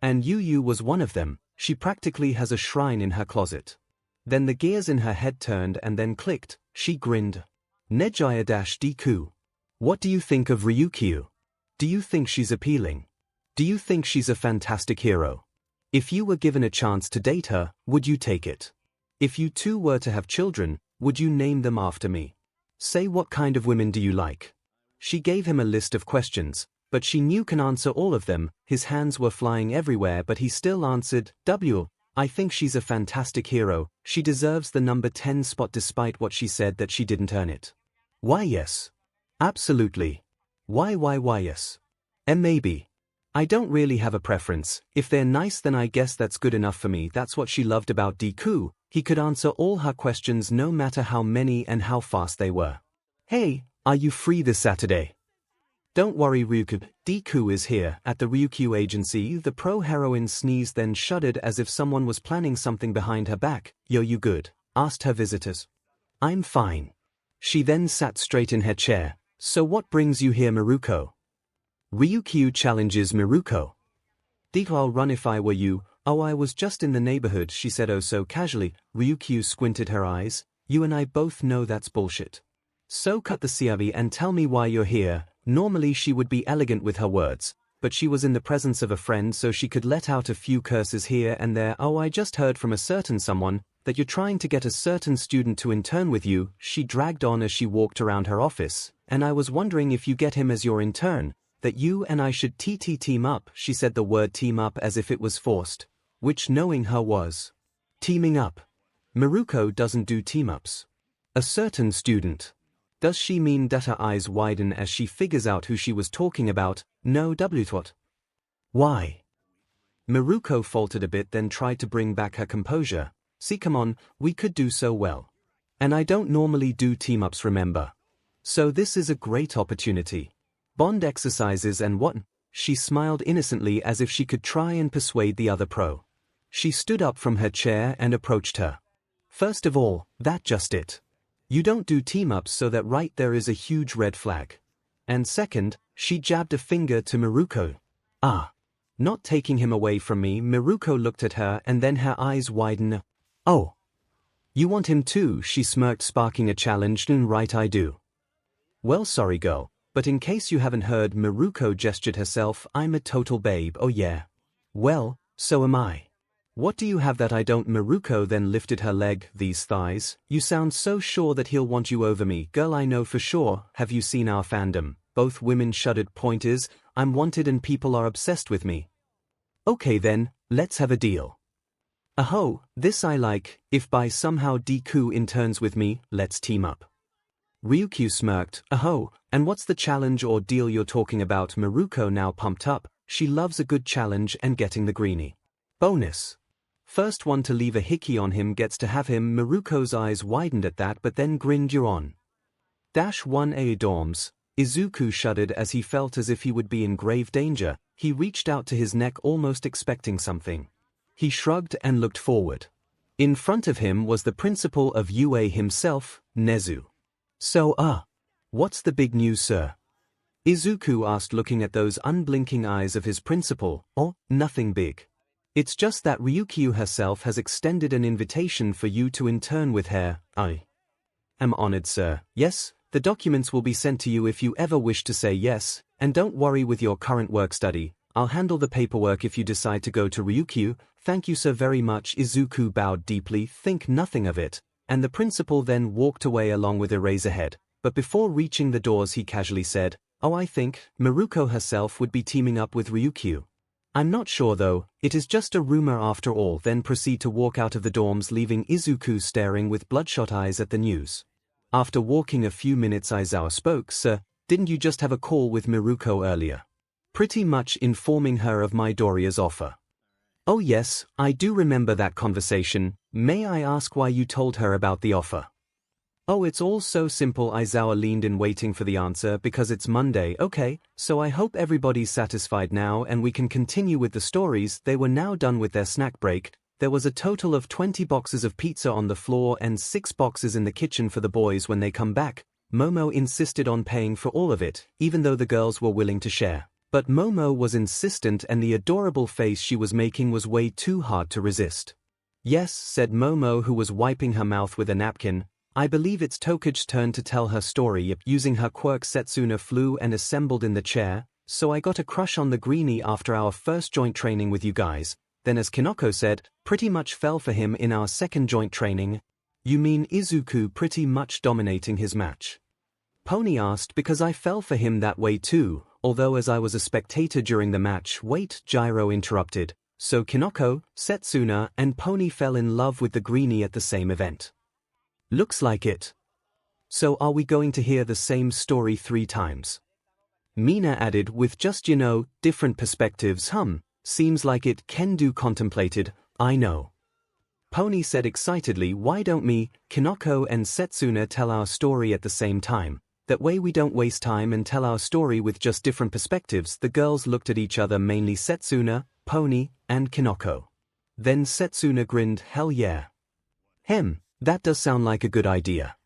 And Yu was one of them. She practically has a shrine in her closet. Then the gears in her head turned and then clicked. She grinned. 𝐒𝐲-Deku. What do you think of 𝐒𝐿? Do you think she's appealing? Do you think she's a fantastic hero? If you were given a chance to date her, would you take it? If you two were to have children, would you name them after me? Say, what kind of women do you like? She gave him a list of questions, but she knew can answer all of them. His hands were flying everywhere, but he still answered, I think she's a fantastic hero. She deserves the number 10 spot despite what she said that she didn't earn it. Why yes? Absolutely. Why yes? And maybe. I don't really have a preference. If they're nice, then I guess that's good enough for me. That's what she loved about Deku. He could answer all her questions no matter how many and how fast they were. Hey, are you free this Saturday? Don't worry, 𝐒𝐿. Deku is here. At the 𝐒𝐿 agency, the pro-heroine sneezed then shuddered as if someone was planning something behind her back. Yo, you good? Asked her visitors. I'm fine. She then sat straight in her chair. So what brings you here, Miruko? 𝐒𝐿 challenges Miruko. I'll run if I were you. Oh, I was just in the neighborhood, she said oh so casually. 𝐒𝐿 squinted her eyes. You and I both know that's bullshit. So cut the CRV and tell me why you're here. Normally she would be elegant with her words, but she was in the presence of a friend so she could let out a few curses here and there. Oh, I just heard from a certain someone that you're trying to get a certain student to intern with you, she dragged on as she walked around her office, and I was wondering if you get him as your intern, that you and I should team up. She said the word team up as if it was forced, which knowing her was teaming up. Miruko doesn't do team-ups. A certain student. Does she mean that? Her eyes widen as she figures out who she was talking about. No, what? Why? Miruko faltered a bit then tried to bring back her composure. See, come on, we could do so well. And I don't normally do team-ups, remember. So this is a great opportunity. Bond exercises and what? She smiled innocently as if she could try and persuade the other pro. She stood up from her chair and approached her. First of all, that's just it. You don't do team-ups, so that right there is a huge red flag. And second, she jabbed a finger to Miruko. Ah. Not taking him away from me, Miruko looked at her and then her eyes widened. Oh. You want him too, she smirked, sparking a challenge. Right, I do. Well, sorry girl, but in case you haven't heard, Miruko gestured herself, I'm a total babe, oh yeah. Well, so am I. What do you have that I don't? Miruko then lifted her leg, these thighs. You sound so sure that he'll want you over me. Girl, I know for sure. Have you seen our fandom? Both women shuddered. Point is, I'm wanted and people are obsessed with me. Okay then, let's have a deal. Aho, this I like. If by somehow Deku interns with me, let's team up. Ryukyu smirked. Aho, and what's the challenge or deal you're talking about? Miruko now pumped up. She loves a good challenge and getting the greenie. Bonus. First one to leave a hickey on him gets to have him. Miruko's eyes widened at that but then grinned. You're on. -1A dorms. Izuku shuddered as he felt as if he would be in grave danger. He reached out to his neck almost expecting something. He shrugged and looked forward. In front of him was the principal of UA himself, Nezu. So what's the big news, sir? Izuku asked, looking at those unblinking eyes of his principal. Oh, nothing big. It's just that Ryukyu herself has extended an invitation for you to intern with her. I am honored, sir. Yes, the documents will be sent to you if you ever wish to say yes, and don't worry with your current work study. I'll handle the paperwork if you decide to go to Ryukyu. Thank you so very much. Izuku bowed deeply. Think nothing of it, and the principal then walked away along with Eraserhead. But before reaching the doors he casually said, oh, I think Miruko herself would be teaming up with Ryukyu. I'm not sure though, it is just a rumor after all. Then proceed to walk out of the dorms, leaving Izuku staring with bloodshot eyes at the news. After walking a few minutes, Aizawa spoke. Sir, didn't you just have a call with Miruko earlier? Pretty much informing her of Midoriya's offer. Oh yes, I do remember that conversation. May I ask why you told her about the offer? Oh, it's all so simple. Aizawa leaned in waiting for the answer. Because it's Monday. Okay, so I hope everybody's satisfied now and we can continue with the stories. They were now done with their snack break. There was a total of 20 boxes of pizza on the floor and 6 boxes in the kitchen for the boys when they come back. Momo insisted on paying for all of it, even though the girls were willing to share. But Momo was insistent and the adorable face she was making was way too hard to resist. Yes, said Momo, who was wiping her mouth with a napkin. I believe it's 𝐒𝐿𝐽𝐻's turn to tell her story. Using her quirk, Setsuna flew and assembled in the chair. So I got a crush on the greenie after our first joint training with you guys. Then as Kinoko said, pretty much fell for him in our second joint training. You mean Izuku pretty much dominating his match? Pony asked. Because I fell for him that way too, although as I was a spectator during the match. Wait, Gyro interrupted. So Kinoko, Setsuna, and Pony fell in love with the greenie at the same event. Looks like it. So are we going to hear the same story 3 times? Mina added, with just different perspectives. Seems like it. Kendo contemplated. I know. Pony said excitedly, why don't me, Kinoko and Setsuna tell our story at the same time? That way we don't waste time and tell our story with just different perspectives. The girls looked at each other, mainly Setsuna, Pony, and Kinoko. Then Setsuna grinned. Hell yeah. That does sound like a good idea.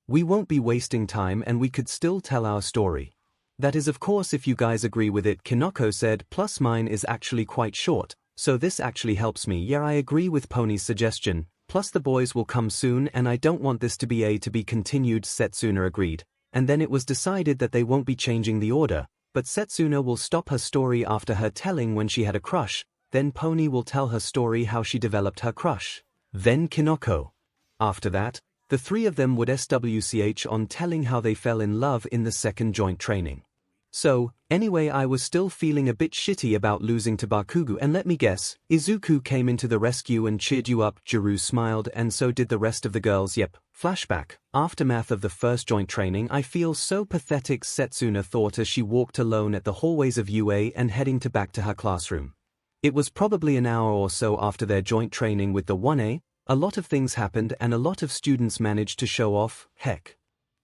We won't be wasting time and we could still tell our story. That is of course if you guys agree with it, Kinoko said, plus mine is actually quite short, so this actually helps me. Yeah, I agree with Pony's suggestion, plus the boys will come soon and I don't want this to be continued. Setsuna agreed, and then it was decided that they won't be changing the order, but Setsuna will stop her story after her telling when she had a crush, then Pony will tell her story how she developed her crush, then Kinoko. After that, the 3 of them would SWCH on telling how they fell in love in the second joint training. So, anyway, I was still feeling a bit shitty about losing to Bakugo, and let me guess, Izuku came into the rescue and cheered you up. Jiru smiled, and so did the rest of the girls. Yep. Flashback. Aftermath of the first joint training. I feel so pathetic, Setsuna thought as she walked alone at the hallways of UA and heading back to her classroom. It was probably an hour or so after their joint training with the 1A. A lot of things happened and a lot of students managed to show off. Heck.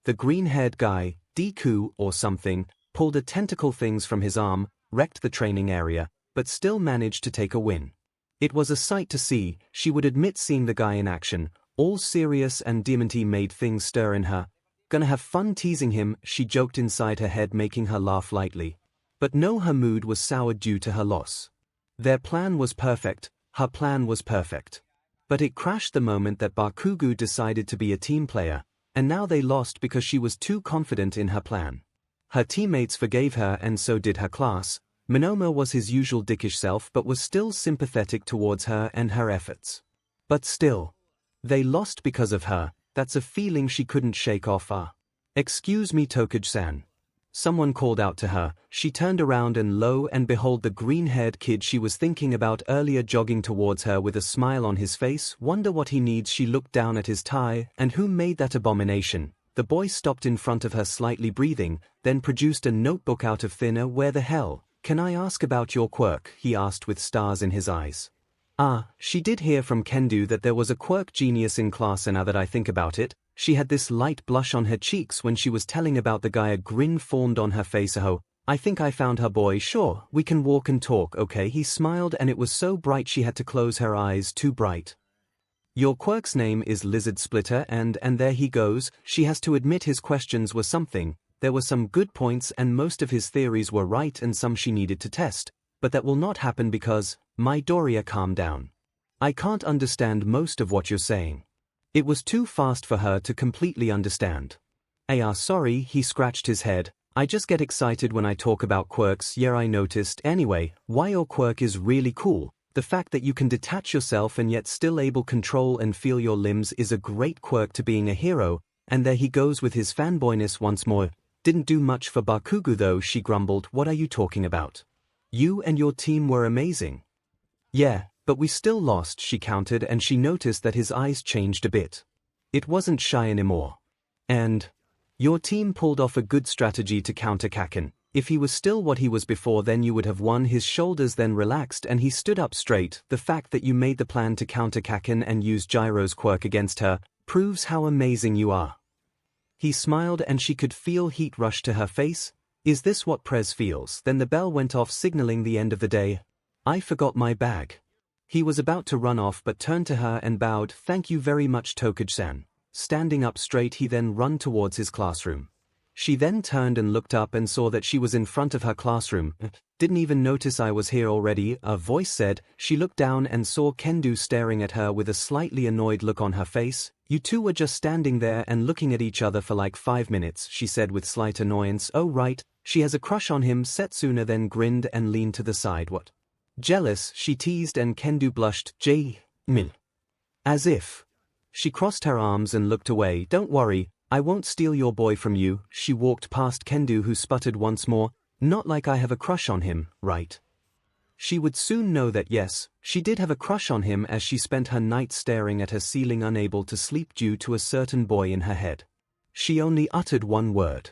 The green-haired guy, Deku or something, pulled a tentacle things from his arm, wrecked the training area, but still managed to take a win. It was a sight to see, she would admit. Seeing the guy in action, all serious and diamanty, made things stir in her. Gonna have fun teasing him, she joked inside her head, making her laugh lightly. But no, her mood was soured due to her loss. Their plan was perfect, her plan was perfect. But it crashed the moment that Bakugo decided to be a team player, and now they lost because she was too confident in her plan. Her teammates forgave her and so did her class. Monoma was his usual dickish self but was still sympathetic towards her and her efforts. But still, they lost because of her. That's a feeling she couldn't shake off. Excuse me, Tokage-san. Someone called out to her. She turned around and lo and behold, the green-haired kid she was thinking about earlier jogging towards her with a smile on his face. Wonder what he needs. She looked down at his tie. And who made that abomination? The boy stopped in front of her, slightly breathing, then produced a notebook out of thin air. Where the hell? Can I ask about your quirk? He asked with stars in his eyes. She did hear from Kendo that there was a quirk genius in class, and now that I think about it, she had this light blush on her cheeks when she was telling about the guy. A grin formed on her face. Oh, I think I found her, boy. Sure, we can walk and talk, okay? He smiled, and it was so bright she had to close her eyes. Too bright. Your quirk's name is Lizard Splitter, and there he goes. She has to admit his questions were something. There were some good points and most of his theories were right and some she needed to test. But that will not happen because, Midoriya, calm down. I can't understand most of what you're saying. It was too fast for her to completely understand. Sorry, he scratched his head. I just get excited when I talk about quirks. Yeah, I noticed. Anyway, why your quirk is really cool. The fact that you can detach yourself and yet still able control and feel your limbs is a great quirk to being a hero. And there he goes with his fanboyness once more. Didn't do much for Bakugo though, she grumbled. What are you talking about? You and your team were amazing. Yeah, but we still lost, she countered, and she noticed that his eyes changed a bit. It wasn't shy anymore. And your team pulled off a good strategy to counter Kaken. If he was still what he was before, then you would have won. His shoulders then relaxed and he stood up straight. The fact that you made the plan to counter Kaken and use Gyro's quirk against her proves how amazing you are. He smiled and she could feel heat rush to her face. Is this what Prez feels? Then the bell went off, signaling the end of the day. I forgot my bag. He was about to run off but turned to her and bowed. Thank you very much, Tokage-san. Standing up straight, he then ran towards his classroom. She then turned and looked up and saw that she was in front of her classroom. Didn't even notice I was here already, a voice said. She looked down and saw Kendo staring at her with a slightly annoyed look on her face. You two were just standing there and looking at each other for like 5 minutes, she said with slight annoyance. Oh right, she has a crush on him. Setsuna then grinned and leaned to the side. What? Jealous, she teased, and Kendo blushed. As if. She crossed her arms and looked away. Don't worry, I won't steal your boy from you. She walked past Kendo, who sputtered once more. Not like I have a crush on him, right? She would soon know that yes, she did have a crush on him, as she spent her nights staring at her ceiling, unable to sleep due to a certain boy in her head. She only uttered one word.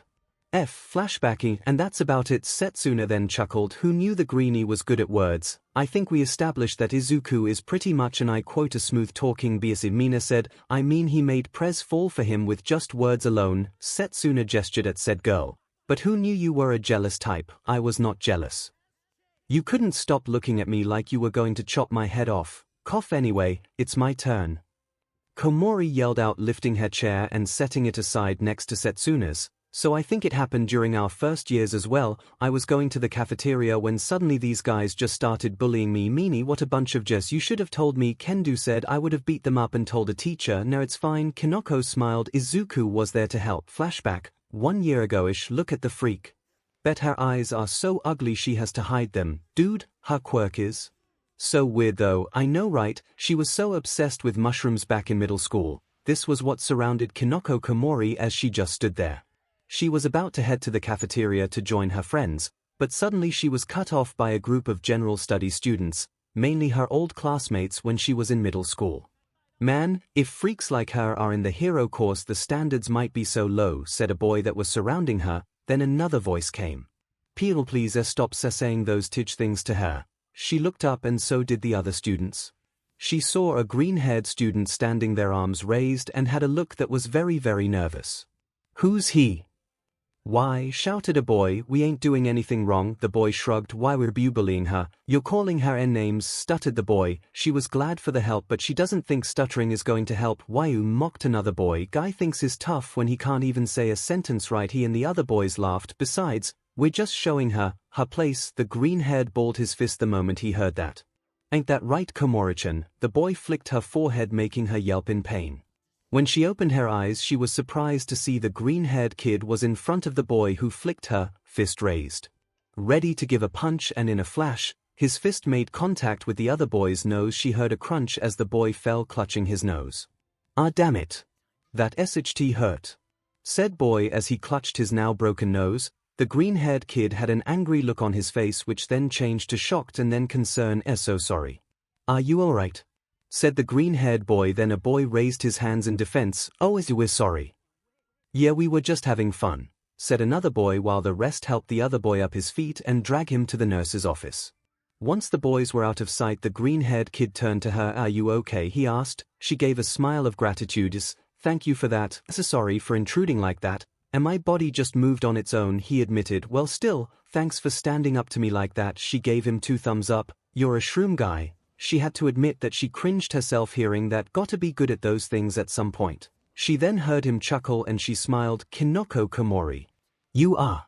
Flashbacking, and that's about it. Setsuna then chuckled. Who knew the greenie was good at words? I think we established that Izuku is pretty much, and I quote, a smooth-talking beast. Mina said, I mean, he made Prez fall for him with just words alone. Setsuna gestured at said girl. But who knew you were a jealous type? I was not jealous. You couldn't stop looking at me like you were going to chop my head off. Cough anyway, it's my turn. Komori yelled out, lifting her chair and setting it aside next to Setsuna's. So I think it happened during our first years as well. I was going to the cafeteria when suddenly these guys just started bullying me. Meanie, what a bunch of jess. You should have told me. Kendo said. I would have beat them up and told a teacher. No, it's fine. Kinoko smiled. Izuku was there to help. Flashback. 1 year ago-ish. Look at the freak. Bet her eyes are so ugly she has to hide them. Dude, her quirk is so weird though. I know, right? She was so obsessed with mushrooms back in middle school. This was what surrounded Kinoko Komori as she just stood there. She was about to head to the cafeteria to join her friends, but suddenly she was cut off by a group of general studies students, mainly her old classmates when she was in middle school. Man, if freaks like her are in the hero course, the standards might be so low, said a boy that was surrounding her. Then another voice came. Please stop saying those titch things to her. She looked up and so did the other students. She saw a green-haired student standing there, arms raised, and had a look that was very, very nervous. Who's he? Why, shouted a boy, we ain't doing anything wrong. The boy shrugged. Why were you bullying her? You're calling her N names, stuttered the boy. She was glad for the help, but she doesn't think stuttering is going to help. Why, mocked another boy. Guy thinks is tough when he can't even say a sentence right. He and the other boys laughed. Besides, we're just showing her place. The green-haired balled his fist the moment he heard that. Ain't that right, Komori-chan? The boy flicked her forehead, making her yelp in pain. When she opened her eyes, she was surprised to see the green-haired kid was in front of the boy who flicked her, fist raised. Ready to give a punch, and in a flash, his fist made contact with the other boy's nose. She heard a crunch as the boy fell, clutching his nose. "Ah, damn it. That SHT hurt," said boy as he clutched his now broken nose. The green-haired kid had an angry look on his face, which then changed to shocked and then concern. "So sorry. Are you alright?" said the green-haired boy. Then a boy raised his hands in defense. "Oh, we're sorry." "Yeah, we were just having fun," said another boy, while the rest helped the other boy up his feet and drag him to the nurse's office. Once the boys were out of sight, the green-haired kid turned to her. "Are you okay?" he asked. She gave a smile of gratitude. "Thank you for that. So sorry for intruding like that, and my body just moved on its own," he admitted. "Well, still, thanks for standing up to me like that." She gave him 2 thumbs up. "You're a shroom guy." She had to admit that she cringed herself hearing that. Gotta be good at those things at some point. She then heard him chuckle and she smiled. "Kinoko Komori. You are.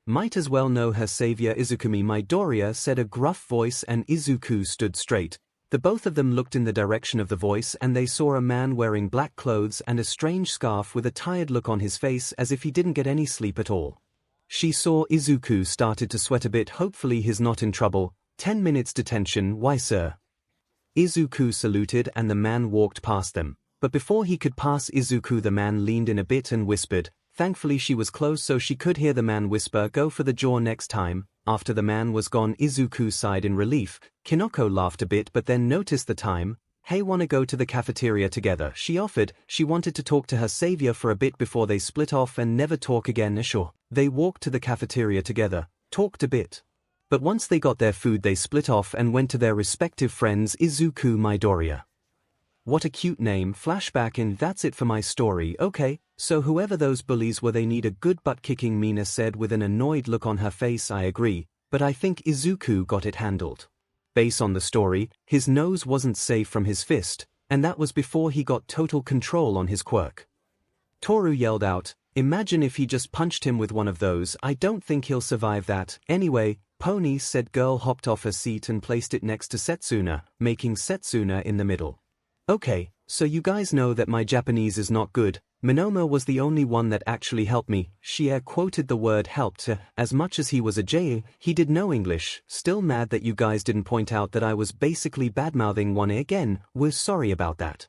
Might as well know her savior Izukami Midoriya," said a gruff voice, and Izuku stood straight. The both of them looked in the direction of the voice, and they saw a man wearing black clothes and a strange scarf with a tired look on his face, as if he didn't get any sleep at all. She saw Izuku started to sweat a bit. Hopefully he's not in trouble. 10 minutes detention. "Why, sir?" Izuku saluted and the man walked past them. But before he could pass Izuku, the man leaned in a bit and whispered. Thankfully she was close, so she could hear the man whisper, "Go for the jaw next time." After the man was gone, Izuku sighed in relief. Kinoko laughed a bit but then noticed the time. "Hey, wanna go to the cafeteria together?" she offered. She wanted to talk to her savior for a bit before they split off and never talk again. Sure. They walked to the cafeteria together, talked a bit. But once they got their food, they split off and went to their respective friends. Izuku Midoriya. What a cute name. Flashback. And that's it for my story. Okay, so whoever those bullies were, they need a good butt kicking, Mina said with an annoyed look on her face. "I agree, but I think Izuku got it handled." Based on the story, his nose wasn't safe from his fist, and that was before he got total control on his quirk. Toru yelled out, "Imagine if he just punched him with one of those. I don't think he'll survive that." "Anyway, Pony," said girl, hopped off her seat and placed it next to Setsuna, making Setsuna in the middle. "Okay, so you guys know that my Japanese is not good. Minoma was the only one that actually helped me." She air quoted the word helped. As much as he was a J, he did know English. "Still mad that you guys didn't point out that I was basically badmouthing one again. We're sorry about that."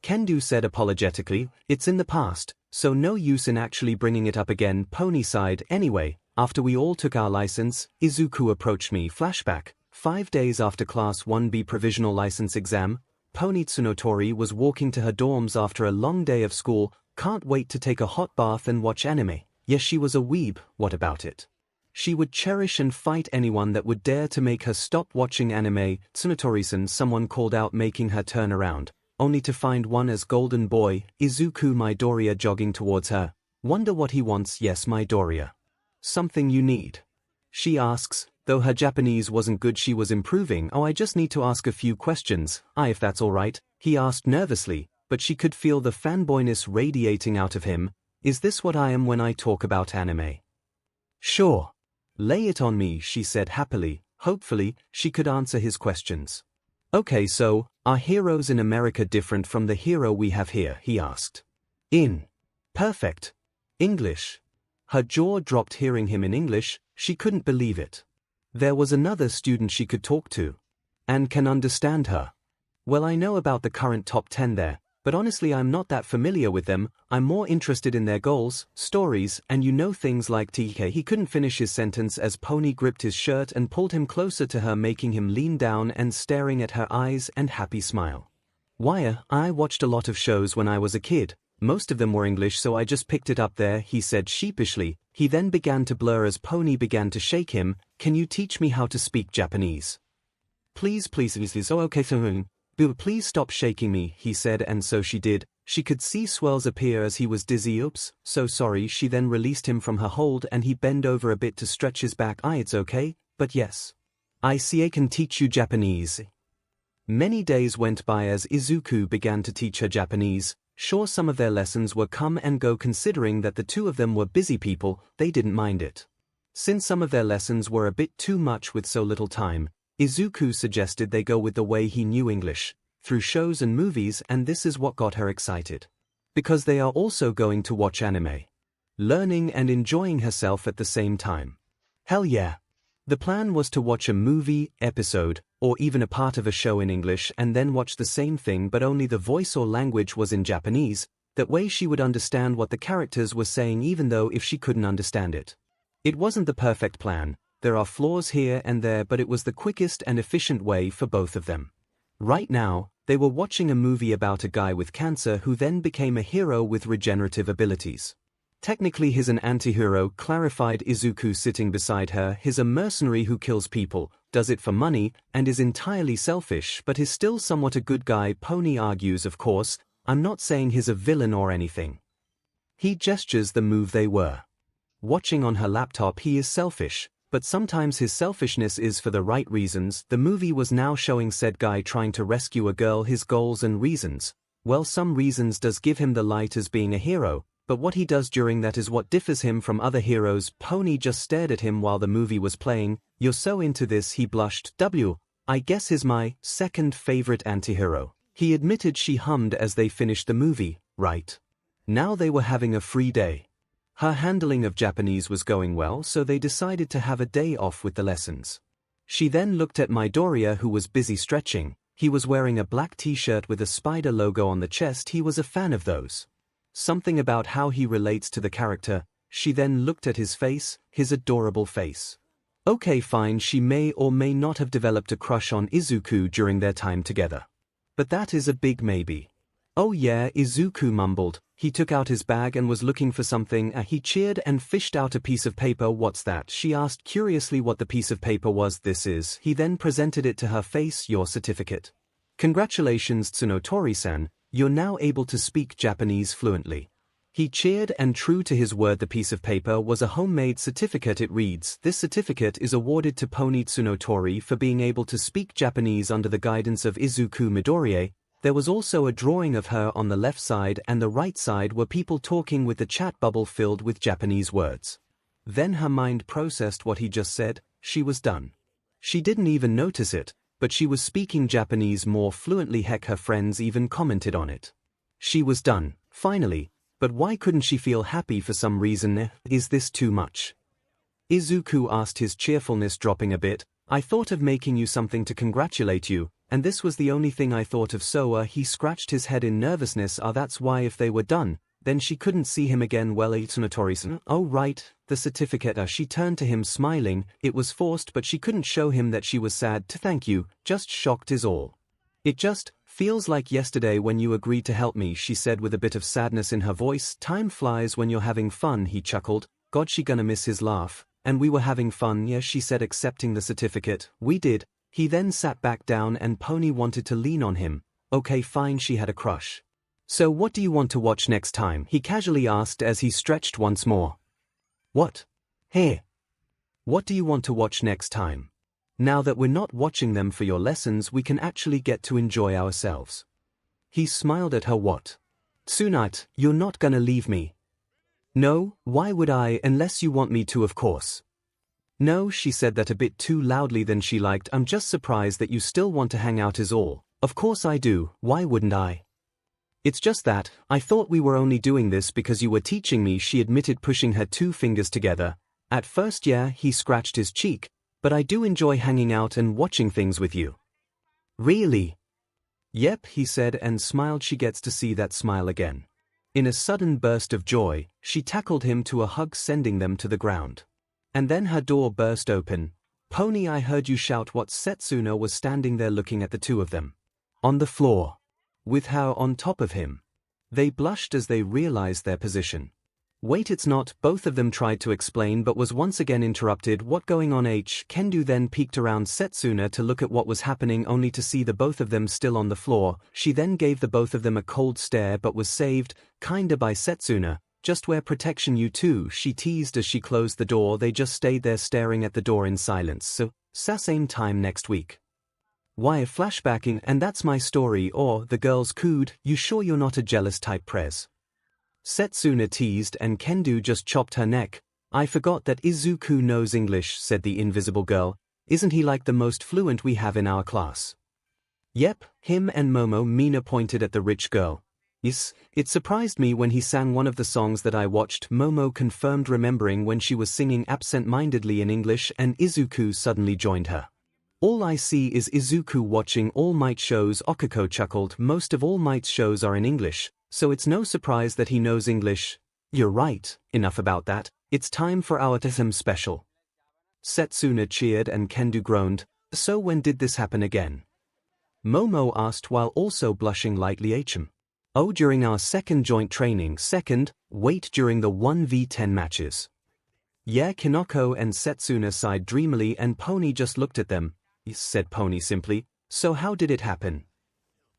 Kendo said apologetically. "It's in the past, so no use in actually bringing it up again." Pony sighed. "Anyway, after we all took our license, Izuku approached me." Flashback. 5 days after Class 1B provisional license exam, Pony Tsunotori was walking to her dorms after a long day of school. Can't wait to take a hot bath and watch anime. Yes, she was a weeb. What about it? She would cherish and fight anyone that would dare to make her stop watching anime. "Tsunotori-san," someone called out, making her turn around, only to find one as golden boy, Izuku Midoriya, jogging towards her. "Wonder what he wants." "Yes, Midoriya. Something you need?" she asks. Though her Japanese wasn't good, she was improving. "Oh, I just need to ask a few questions. If that's all right," he asked nervously, but she could feel the fanboyness radiating out of him. "Is this what I am when I talk about anime?" "Sure. Lay it on me," she said happily. Hopefully, she could answer his questions. "Okay, so, are heroes in America different from the hero we have here?" he asked. "In perfect English." Her jaw dropped hearing him in English. She couldn't believe it. There was another student she could talk to and can understand her. "Well, I know about the current top 10 there, but honestly I'm not that familiar with them. I'm more interested in their goals, stories, and things like TK." He couldn't finish his sentence as Pony gripped his shirt and pulled him closer to her, making him lean down and staring at her eyes and happy smile. "Why, I watched a lot of shows when I was a kid. Most of them were English, so I just picked it up there," he said sheepishly. He then began to blur as Pony began to shake him. "Can you teach me how to speak Japanese? Please, please, please." "Oh, okay, so please stop shaking me," he said, and so she did. She could see swells appear as he was dizzy. "Oops, so sorry." She then released him from her hold and he bent over a bit to stretch his back. "It's okay, but yes. I can teach you Japanese." Many days went by as Izuku began to teach her Japanese. Sure, some of their lessons were come and go. Considering that the two of them were busy people, they didn't mind it. Since some of their lessons were a bit too much with so little time, Izuku suggested they go with the way he knew English, through shows and movies, and this is what got her excited. Because they are also going to watch anime. Learning and enjoying herself at the same time. Hell yeah. The plan was to watch a movie, episode, or even a part of a show in English and then watch the same thing but only the voice or language was in Japanese, that way she would understand what the characters were saying even though if she couldn't understand it. It wasn't the perfect plan, there are flaws here and there, but it was the quickest and efficient way for both of them. Right now, they were watching a movie about a guy with cancer who then became a hero with regenerative abilities. Technically he's an anti-hero, clarified Izuku sitting beside her. He's a mercenary who kills people, does it for money, and is entirely selfish but is still somewhat a good guy. Pony argues, of course, I'm not saying he's a villain or anything. He gestures the move they were watching on her laptop. He is selfish, but sometimes his selfishness is for the right reasons. The movie was now showing said guy trying to rescue a girl, his goals and reasons. Well, some reasons does give him the light as being a hero, but what he does during that is what differs him from other heroes. Pony just stared at him while the movie was playing. You're so into this, he blushed. I guess he's my second favorite anti-hero. He admitted. She hummed as they finished the movie. Right. Now they were having a free day. Her handling of Japanese was going well, so they decided to have a day off with the lessons. She then looked at Midoriya, who was busy stretching. He was wearing a black t-shirt with a spider logo on the chest. He was a fan of those. Something about how he relates to the character. She then looked at his face, his adorable face. Okay, fine, she may or may not have developed a crush on Izuku during their time together. But that is a big maybe. Oh yeah, Izuku mumbled. He took out his bag and was looking for something. He cheered and fished out a piece of paper. What's that? She asked curiously what the piece of paper was. This is. He then presented it to her face. Your certificate. Congratulations, Tsunotori-san. You're now able to speak Japanese fluently. He cheered, and true to his word, the piece of paper was a homemade certificate. It reads, this certificate is awarded to Pony Tsunotori for being able to speak Japanese under the guidance of Izuku Midoriya. There was also a drawing of her on the left side, and the right side were people talking with the chat bubble filled with Japanese words. Then her mind processed what he just said. She was done. She didn't even notice it, but she was speaking Japanese more fluently. Heck, her friends even commented on it. She was done, finally, but why couldn't she feel happy for some reason? Is this too much? Izuku asked, his cheerfulness dropping a bit. I thought of making you something to congratulate you, and this was the only thing I thought of. So he scratched his head in nervousness. That's why if they were done, then she couldn't see him again. Well, Tsunotori-san. Oh right, the certificate. She turned to him smiling. It was forced, but she couldn't show him that she was sad. To thank you, just shocked is all. It just feels like yesterday when you agreed to help me, she said with a bit of sadness in her voice. Time flies when you're having fun, he chuckled. God, she gonna miss his laugh. And we were having fun, yeah, she said, accepting the certificate. We did. He then sat back down and Pony wanted to lean on him. Okay, fine, she had a crush. So what do you want to watch next time? He casually asked as he stretched once more. What? Hey. What do you want to watch next time? Now that we're not watching them for your lessons, we can actually get to enjoy ourselves. He smiled at her. What? Tsunade, you're not gonna leave me? No, why would I, unless you want me to, of course. No, she said that a bit too loudly than she liked. I'm just surprised that you still want to hang out is all. Of course I do, why wouldn't I? It's just that, I thought we were only doing this because you were teaching me, she admitted, pushing her two fingers together. At first, yeah, he scratched his cheek, but I do enjoy hanging out and watching things with you. Really? Yep, he said and smiled. She gets to see that smile again. In a sudden burst of joy, she tackled him to a hug, sending them to the ground. And then her door burst open. Pony, I heard you shout. What? Setsuna was standing there looking at the two of them. On the floor. With her on top of him. They blushed as they realized their position. Wait, it's not. Both of them tried to explain but was once again interrupted. What going on? Kendo then peeked around Setsuna to look at what was happening, only to see the both of them still on the floor. She then gave the both of them a cold stare but was saved, kinda, by Setsuna. Just wear protection, you two, she teased as she closed the door. They just stayed there staring at the door in silence. So, same time next week. Why, flashbacking, and that's my story, or the girls cooed. You sure you're not a jealous type, Prez? Setsuna teased, and Kendo just chopped her neck. I forgot that Izuku knows English, said the invisible girl. Isn't he like the most fluent we have in our class? Yep, him and Momo. Mina pointed at the rich girl. Yes, it surprised me when he sang one of the songs that I watched, Momo confirmed, remembering when she was singing absent-mindedly in English and Izuku suddenly joined her. All I see is Izuku watching All Might shows. Okiko chuckled. Most of All Might's shows are in English, so it's no surprise that he knows English. You're right, enough about that, it's time for our TSM special. Setsuna cheered and Kendo groaned. So when did this happen again? Momo asked while also blushing lightly. Oh, during our second joint training. Second, wait, during the 1v10 matches. Yeah, Kinoko and Setsuna sighed dreamily and Pony just looked at them. Yes, said Pony simply. So how did it happen?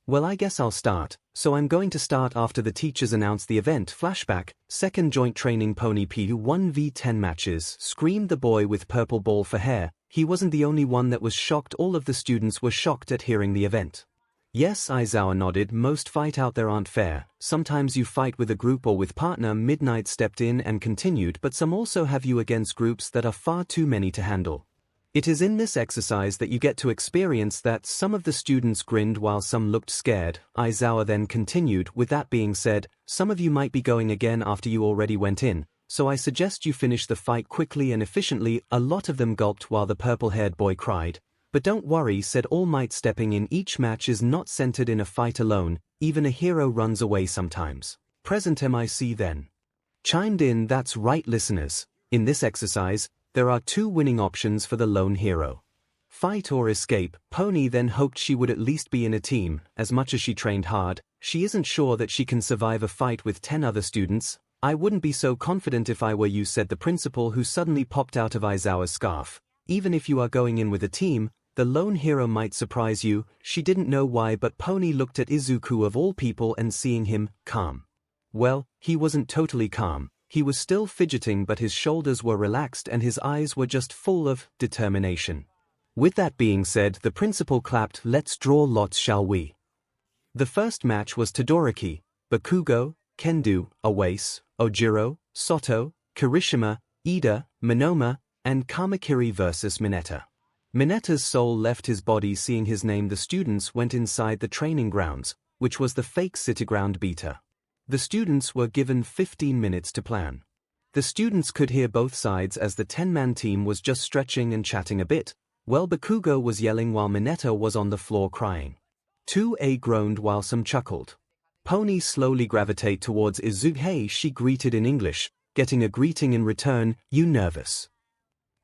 Well, I guess I'll start, so I'm going to start after the teachers announce the event. Flashback, second joint training. Pony P 1v10 matches, screamed the boy with purple ball for hair. He wasn't the only one that was shocked. All of the students were shocked at hearing the event. Yes, Aizawa nodded. Most fight out there aren't fair. Sometimes you fight with a group or with partner. Midnight stepped in and continued, but some also have you against groups that are far too many to handle. It is in this exercise that you get to experience that. Some of the students grinned while some looked scared. Aizawa then continued, with that being said, some of you might be going again after you already went in, so I suggest you finish the fight quickly and efficiently. A lot of them gulped while the purple-haired boy cried. But don't worry, said All Might, stepping in. Each match is not centered in a fight alone, even a hero runs away sometimes. Present MIC then chimed in. That's right, listeners. In this exercise, there are two winning options for the lone hero. Fight or escape. Pony then hoped she would at least be in a team. As much as she trained hard, she isn't sure that she can survive a fight with 10 other students. I wouldn't be so confident if I were you, said the principal, who suddenly popped out of Aizawa's scarf. Even if you are going in with a team, the lone hero might surprise you. She didn't know why, but Pony looked at Izuku of all people and seeing him calm. Well, he wasn't totally calm. He was still fidgeting, but his shoulders were relaxed and his eyes were just full of determination. With that being said, the principal clapped. Let's draw lots, shall we? The first match was Todoroki, Bakugo, Kendo, Awase, Ojiro, Soto, Kirishima, Ida, Monoma, and Kamakiri versus Mineta. Mineta's soul left his body seeing his name. The students went inside the training grounds, which was the fake city ground beta. The students were given 15 minutes to plan. The students could hear both sides as the 10-man team was just stretching and chatting a bit. Well, Bakugo was yelling while Mineta was on the floor crying. 2A groaned while some chuckled. Pony slowly gravitate towards Izuku. Hey, she greeted in English, getting a greeting in return. You nervous?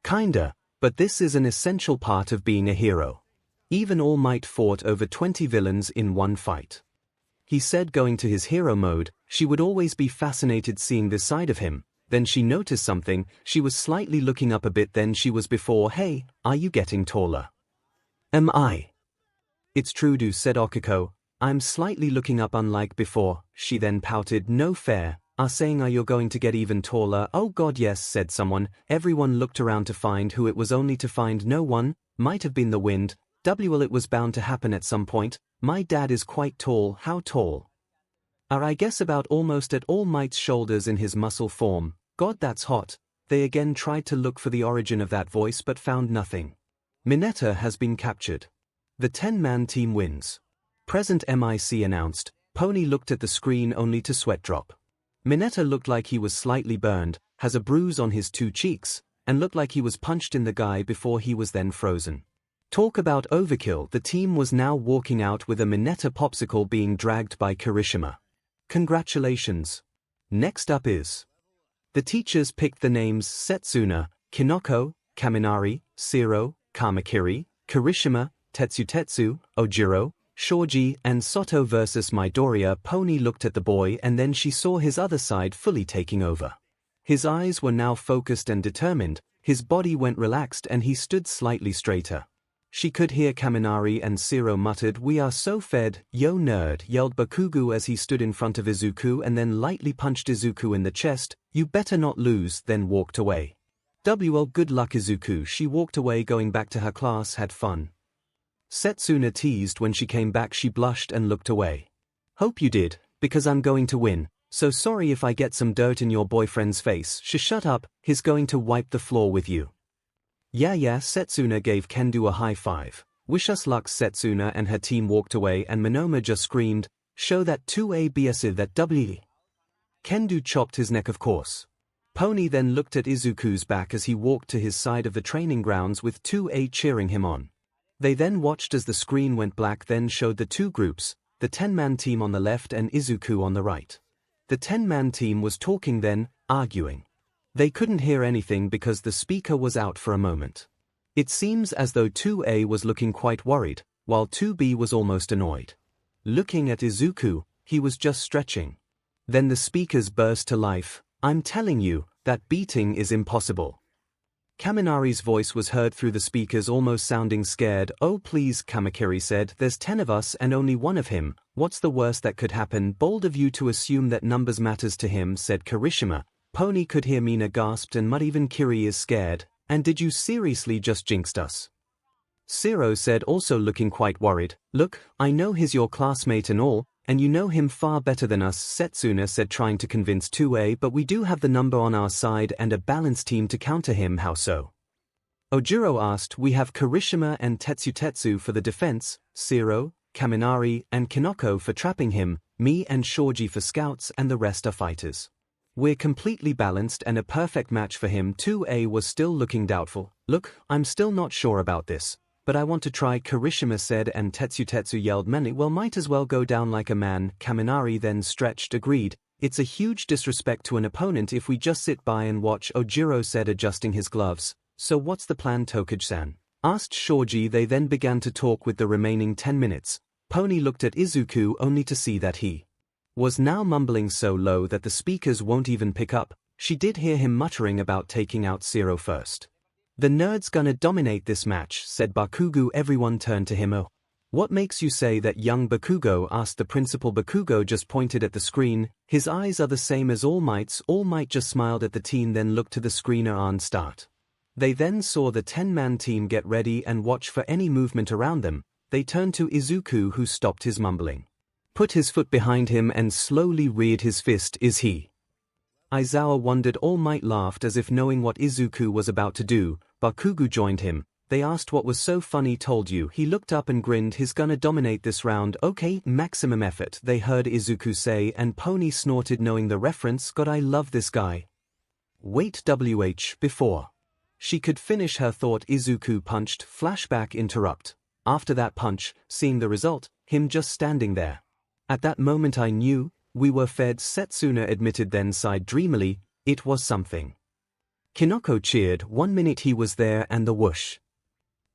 Kinda, but this is an essential part of being a hero. Even All Might fought over 20 villains in one fight. He said, going to his hero mode. She would always be fascinated seeing this side of him. Then she noticed something. She was slightly looking up a bit than she was before. Hey, are you getting taller? Am I? It's true, said Okiko. I'm slightly looking up unlike before. She then pouted. No fair. Saying, are you going to get even taller? Oh god, yes, said someone. Everyone looked around to find who it was, only to find no one. Might have been the wind. Well, it was bound to happen at some point. My dad is quite tall. How tall? I guess about almost at All Might's shoulders in his muscle form. God, that's hot. They again tried to look for the origin of that voice but found nothing. Mineta has been captured. The 10-man team wins. Present MIC announced. Pony looked at the screen only to sweat drop. Mineta looked like he was slightly burned, has a bruise on his 2 cheeks, and looked like he was punched in the guy before he was then frozen. Talk about overkill. The team was now walking out with a Mineta popsicle being dragged by Kirishima. Congratulations. Next up is. The teachers picked the names Setsuna, Kinoko, Kaminari, Shiro, Kamakiri, Kirishima, Tetsu, Ojiro, Shoji, and Soto versus Midoriya. Pony looked at the boy and then she saw his other side fully taking over. His eyes were now focused and determined, his body went relaxed and he stood slightly straighter. She could hear Kaminari and Shiro muttered, "We are so fed, yo nerd," yelled Bakugo as he stood in front of Izuku and then lightly punched Izuku in the chest. "You better not lose," then walked away. Well, good luck, Izuku. She walked away, going back to her class. Had fun. Setsuna teased. When she came back she blushed and looked away. "Hope you did, because I'm going to win. So sorry if I get some dirt in your boyfriend's face." Shut up, he's going to wipe the floor with you. Yeah, Setsuna gave Kendo a high five. Wish us luck. Setsuna and her team walked away and Monoma just screamed, show that 2A BS that W. Kendo chopped his neck of course. Pony then looked at Izuku's back as he walked to his side of the training grounds with 2A cheering him on. They then watched as the screen went black, then showed the two groups, the 10-man team on the left and Izuku on the right. The 10-man team was talking then, arguing. They couldn't hear anything because the speaker was out for a moment. It seems as though 2A was looking quite worried, while 2B was almost annoyed. Looking at Izuku, he was just stretching. Then the speakers burst to life. I'm telling you, that beating is impossible. Kaminari's voice was heard through the speakers, almost sounding scared. Oh please, Kamakiri said, there's 10 of us and only one of him. What's the worst that could happen? Bold of you to assume that numbers matters to him, said Kirishima. Pony could hear. Mina gasped, and Mud even Kiri is scared. And did you seriously just jinxed us? Zero said, also looking quite worried. Look, I know he's your classmate and all, and you know him far better than us, Setsuna said, trying to convince 2A, but we do have the number on our side and a balanced team to counter him. How so? Ojiro asked. We have Kirishima and Tetsu for the defense, Zero, Kaminari, and Kinoko for trapping him, me and Shoji for scouts, and the rest are fighters. We're completely balanced and a perfect match for him. 2A was still looking doubtful. Look, I'm still not sure about this, but I want to try, Kirishima said, and Tetsu yelled manly. Well, might as well go down like a man. Kaminari then stretched. Agreed. It's a huge disrespect to an opponent if we just sit by and watch, Ojiro said, adjusting his gloves. So what's the plan, Tokuji-san? Asked Shoji. They then began to talk with the remaining 10 minutes. Pony looked at Izuku only to see that he was now mumbling so low that the speakers won't even pick up. She did hear him muttering about taking out Zero first. The nerd's gonna dominate this match, said Bakugo. Everyone turned to him. Oh. What makes you say that, young Bakugo? Asked the principal. Bakugo just pointed at the screen. His eyes are the same as All Might's. All Might just smiled at the team, then looked to the screener on start. They then saw the 10-man team get ready and watch for any movement around them. They turned to Izuku, who stopped his mumbling, put his foot behind him and slowly reared his fist. Is he? Aizawa wondered. All Might laughed as if knowing what Izuku was about to do. Bakugo joined him. They asked what was so funny. Told you. He looked up and grinned. He's gonna dominate this round. Okay, maximum effort, they heard Izuku say, and Pony snorted knowing the reference. God, I love this guy. Wait, before she could finish her thought, Izuku punched. Flashback interrupt. After that punch, seeing the result, him just standing there. At that moment I knew, we were fed, Setsuna admitted, then sighed dreamily. It was something. Kinoko cheered. 1 minute he was there and the whoosh.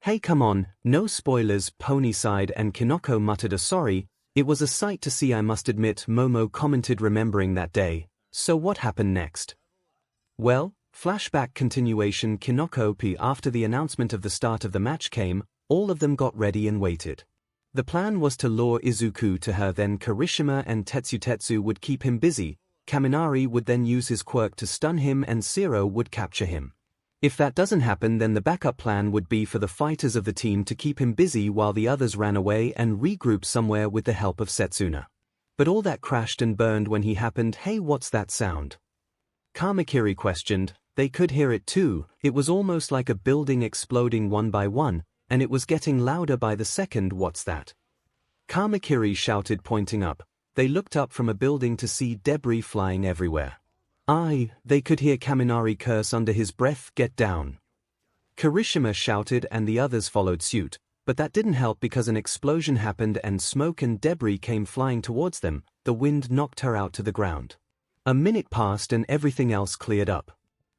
Hey, come on, no spoilers, Pony sighed, and Kinoko muttered a sorry. It was a sight to see, I must admit, Momo commented, remembering that day. So what happened next? Well, flashback continuation. Kinoko P. After the announcement of the start of the match came, all of them got ready and waited. The plan was to lure Izuku to her, then Kirishima and Tetsu would keep him busy, Kaminari would then use his quirk to stun him, and Zero would capture him. If that doesn't happen, then the backup plan would be for the fighters of the team to keep him busy while the others ran away and regrouped somewhere with the help of Setsuna. But all that crashed and burned when he happened. Hey, what's that sound? Kamakiri questioned. They could hear it too. It was almost like a building exploding one by one, and it was getting louder by the second. What's that? Kamakiri shouted, pointing up. They looked up from a building to see debris flying everywhere. They could hear Kaminari curse under his breath. Get down. Kirishima shouted, and the others followed suit, but that didn't help because an explosion happened and smoke and debris came flying towards them. The wind knocked her out to the ground. A minute passed and everything else cleared up.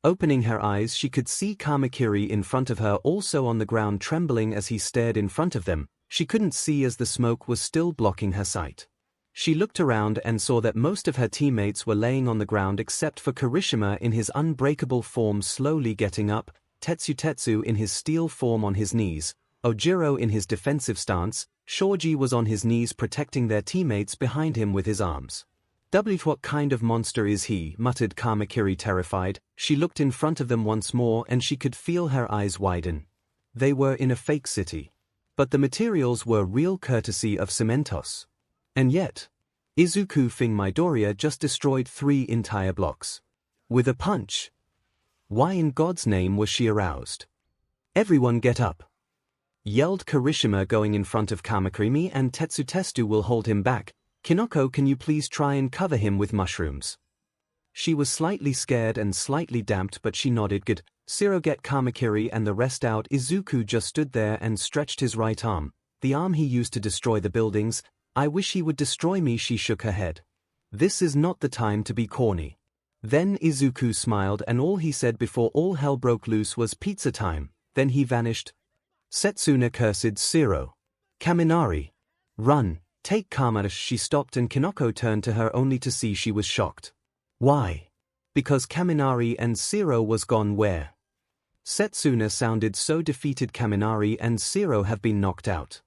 Opening her eyes, she could see Kamakiri in front of her, also on the ground, trembling as he stared in front of them. She couldn't see as the smoke was still blocking her sight. She looked around and saw that most of her teammates were laying on the ground except for Kirishima in his unbreakable form slowly getting up, Tetsu in his steel form on his knees, Ojiro in his defensive stance. Shoji was on his knees protecting their teammates behind him with his arms. What kind of monster is he? Muttered Kamakiri, terrified. She looked in front of them once more and she could feel her eyes widen. They were in a fake city, but the materials were real, courtesy of Cementos. And yet, Izuku Midoriya just destroyed 3 entire blocks with a punch. Why in God's name was she aroused? Everyone get up! Yelled Kirishima, going in front of Kamakiri, and Tetsu will hold him back. Kinoko, can you please try and cover him with mushrooms? She was slightly scared and slightly damped, but she nodded. Good. Zero, get Kamakiri and the rest out. Izuku just stood there and stretched his right arm, the arm he used to destroy the buildings. I wish he would destroy me. She shook her head. This is not the time to be corny. Then Izuku smiled, and all he said before all hell broke loose was pizza time. Then he vanished. Setsuna cursed Zero. Kaminari. Run, take Kamada. She stopped and Kinoko turned to her only to see she was shocked. Why? Because Kaminari and Zero was gone. Where? Setsuna sounded so defeated. Kaminari and Zero have been knocked out.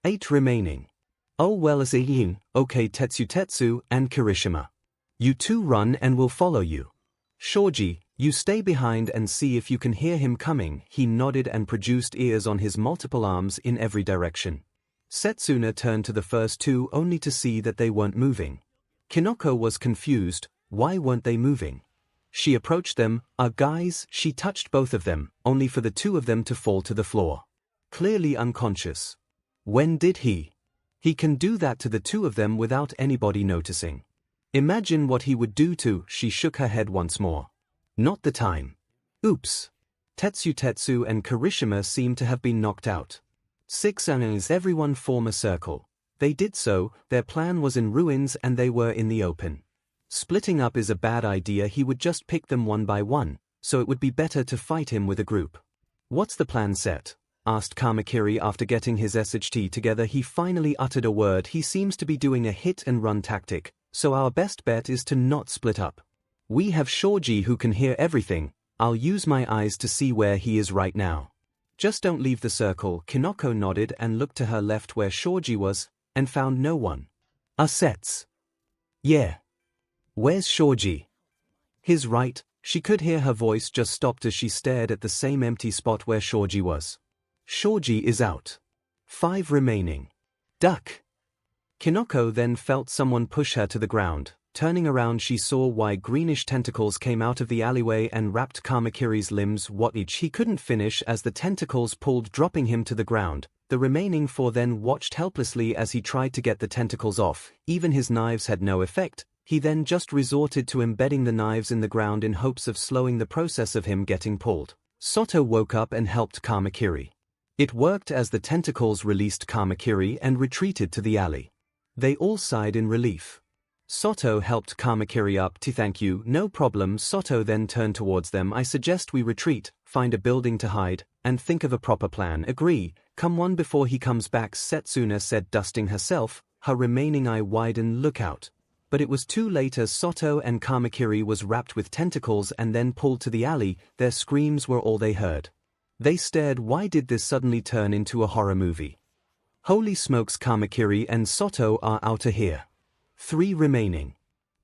8 remaining. Oh well, as a okay. Tetsu and Kirishima. You two run and we'll follow you. Shoji, you stay behind and see if you can hear him coming. He nodded and produced ears on his multiple arms in every direction. Setsuna turned to the first two only to see that they weren't moving. Kinoko was confused. Why weren't they moving? She approached them. Guys, she touched both of them, only for the two of them to fall to the floor. Clearly unconscious. When did he? He can do that to the two of them without anybody noticing. Imagine what he would do to. She shook her head once more. Not the time. Oops. Tetsu and Kirishima seem to have been knocked out. 6 and everyone form a circle. They did so. Their plan was in ruins and they were in the open. Splitting up is a bad idea. He would just pick them one by one, so it would be better to fight him with a group. What's the plan set? Asked Kamakiri after getting his SHT together. He finally uttered a word. He seems to be doing a hit and run tactic, so our best bet is to not split up. We have Shoji who can hear everything. I'll use my eyes to see where he is right now. Just don't leave the circle. Kinoko nodded and looked to her left where Shoji was, and found no one. Sets. Yeah. Where's Shoji? His right. She could hear her voice just stopped as she stared at the same empty spot where Shoji was. Shoji is out. 5 remaining. Duck. Kinoko then felt someone push her to the ground. Turning around, she saw why greenish tentacles came out of the alleyway and wrapped Kamakiri's limbs. What each he couldn't finish as the tentacles pulled, dropping him to the ground. The remaining 4 then watched helplessly as he tried to get the tentacles off. Even his knives had no effect. He then just resorted to embedding the knives in the ground in hopes of slowing the process of him getting pulled. Soto woke up and helped Kamakiri. It worked as the tentacles released Kamakiri and retreated to the alley. They all sighed in relief. Soto helped Kamakiri up. Thank you, no problem. Soto then turned towards them. I suggest we retreat, find a building to hide, and think of a proper plan. Agree, come one before he comes back, Setsuna said, dusting herself, her remaining eye widened. Look out. But it was too late as Soto and Kamakiri was wrapped with tentacles and then pulled to the alley. Their screams were all they heard. They stared. Why did this suddenly turn into a horror movie? Holy smokes, Kamakiri and Soto are out of here. 3 remaining.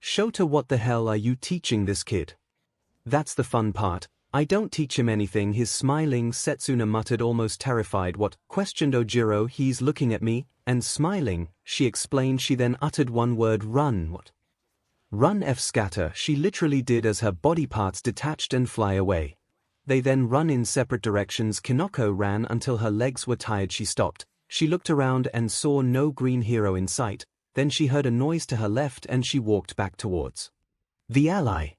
Shota, what the hell are you teaching this kid? That's the fun part. I don't teach him anything. His smiling, Setsuna muttered, almost terrified. What? Questioned Ojiro. He's looking at me, and smiling, she explained. She then uttered one word. Run. What? Run. F scatter. She literally did as her body parts detached and fly away. They then run in separate directions. Kinoko ran until her legs were tired. She stopped. She looked around and saw no green hero in sight. Then she heard a noise to her left and she walked back towards the ally.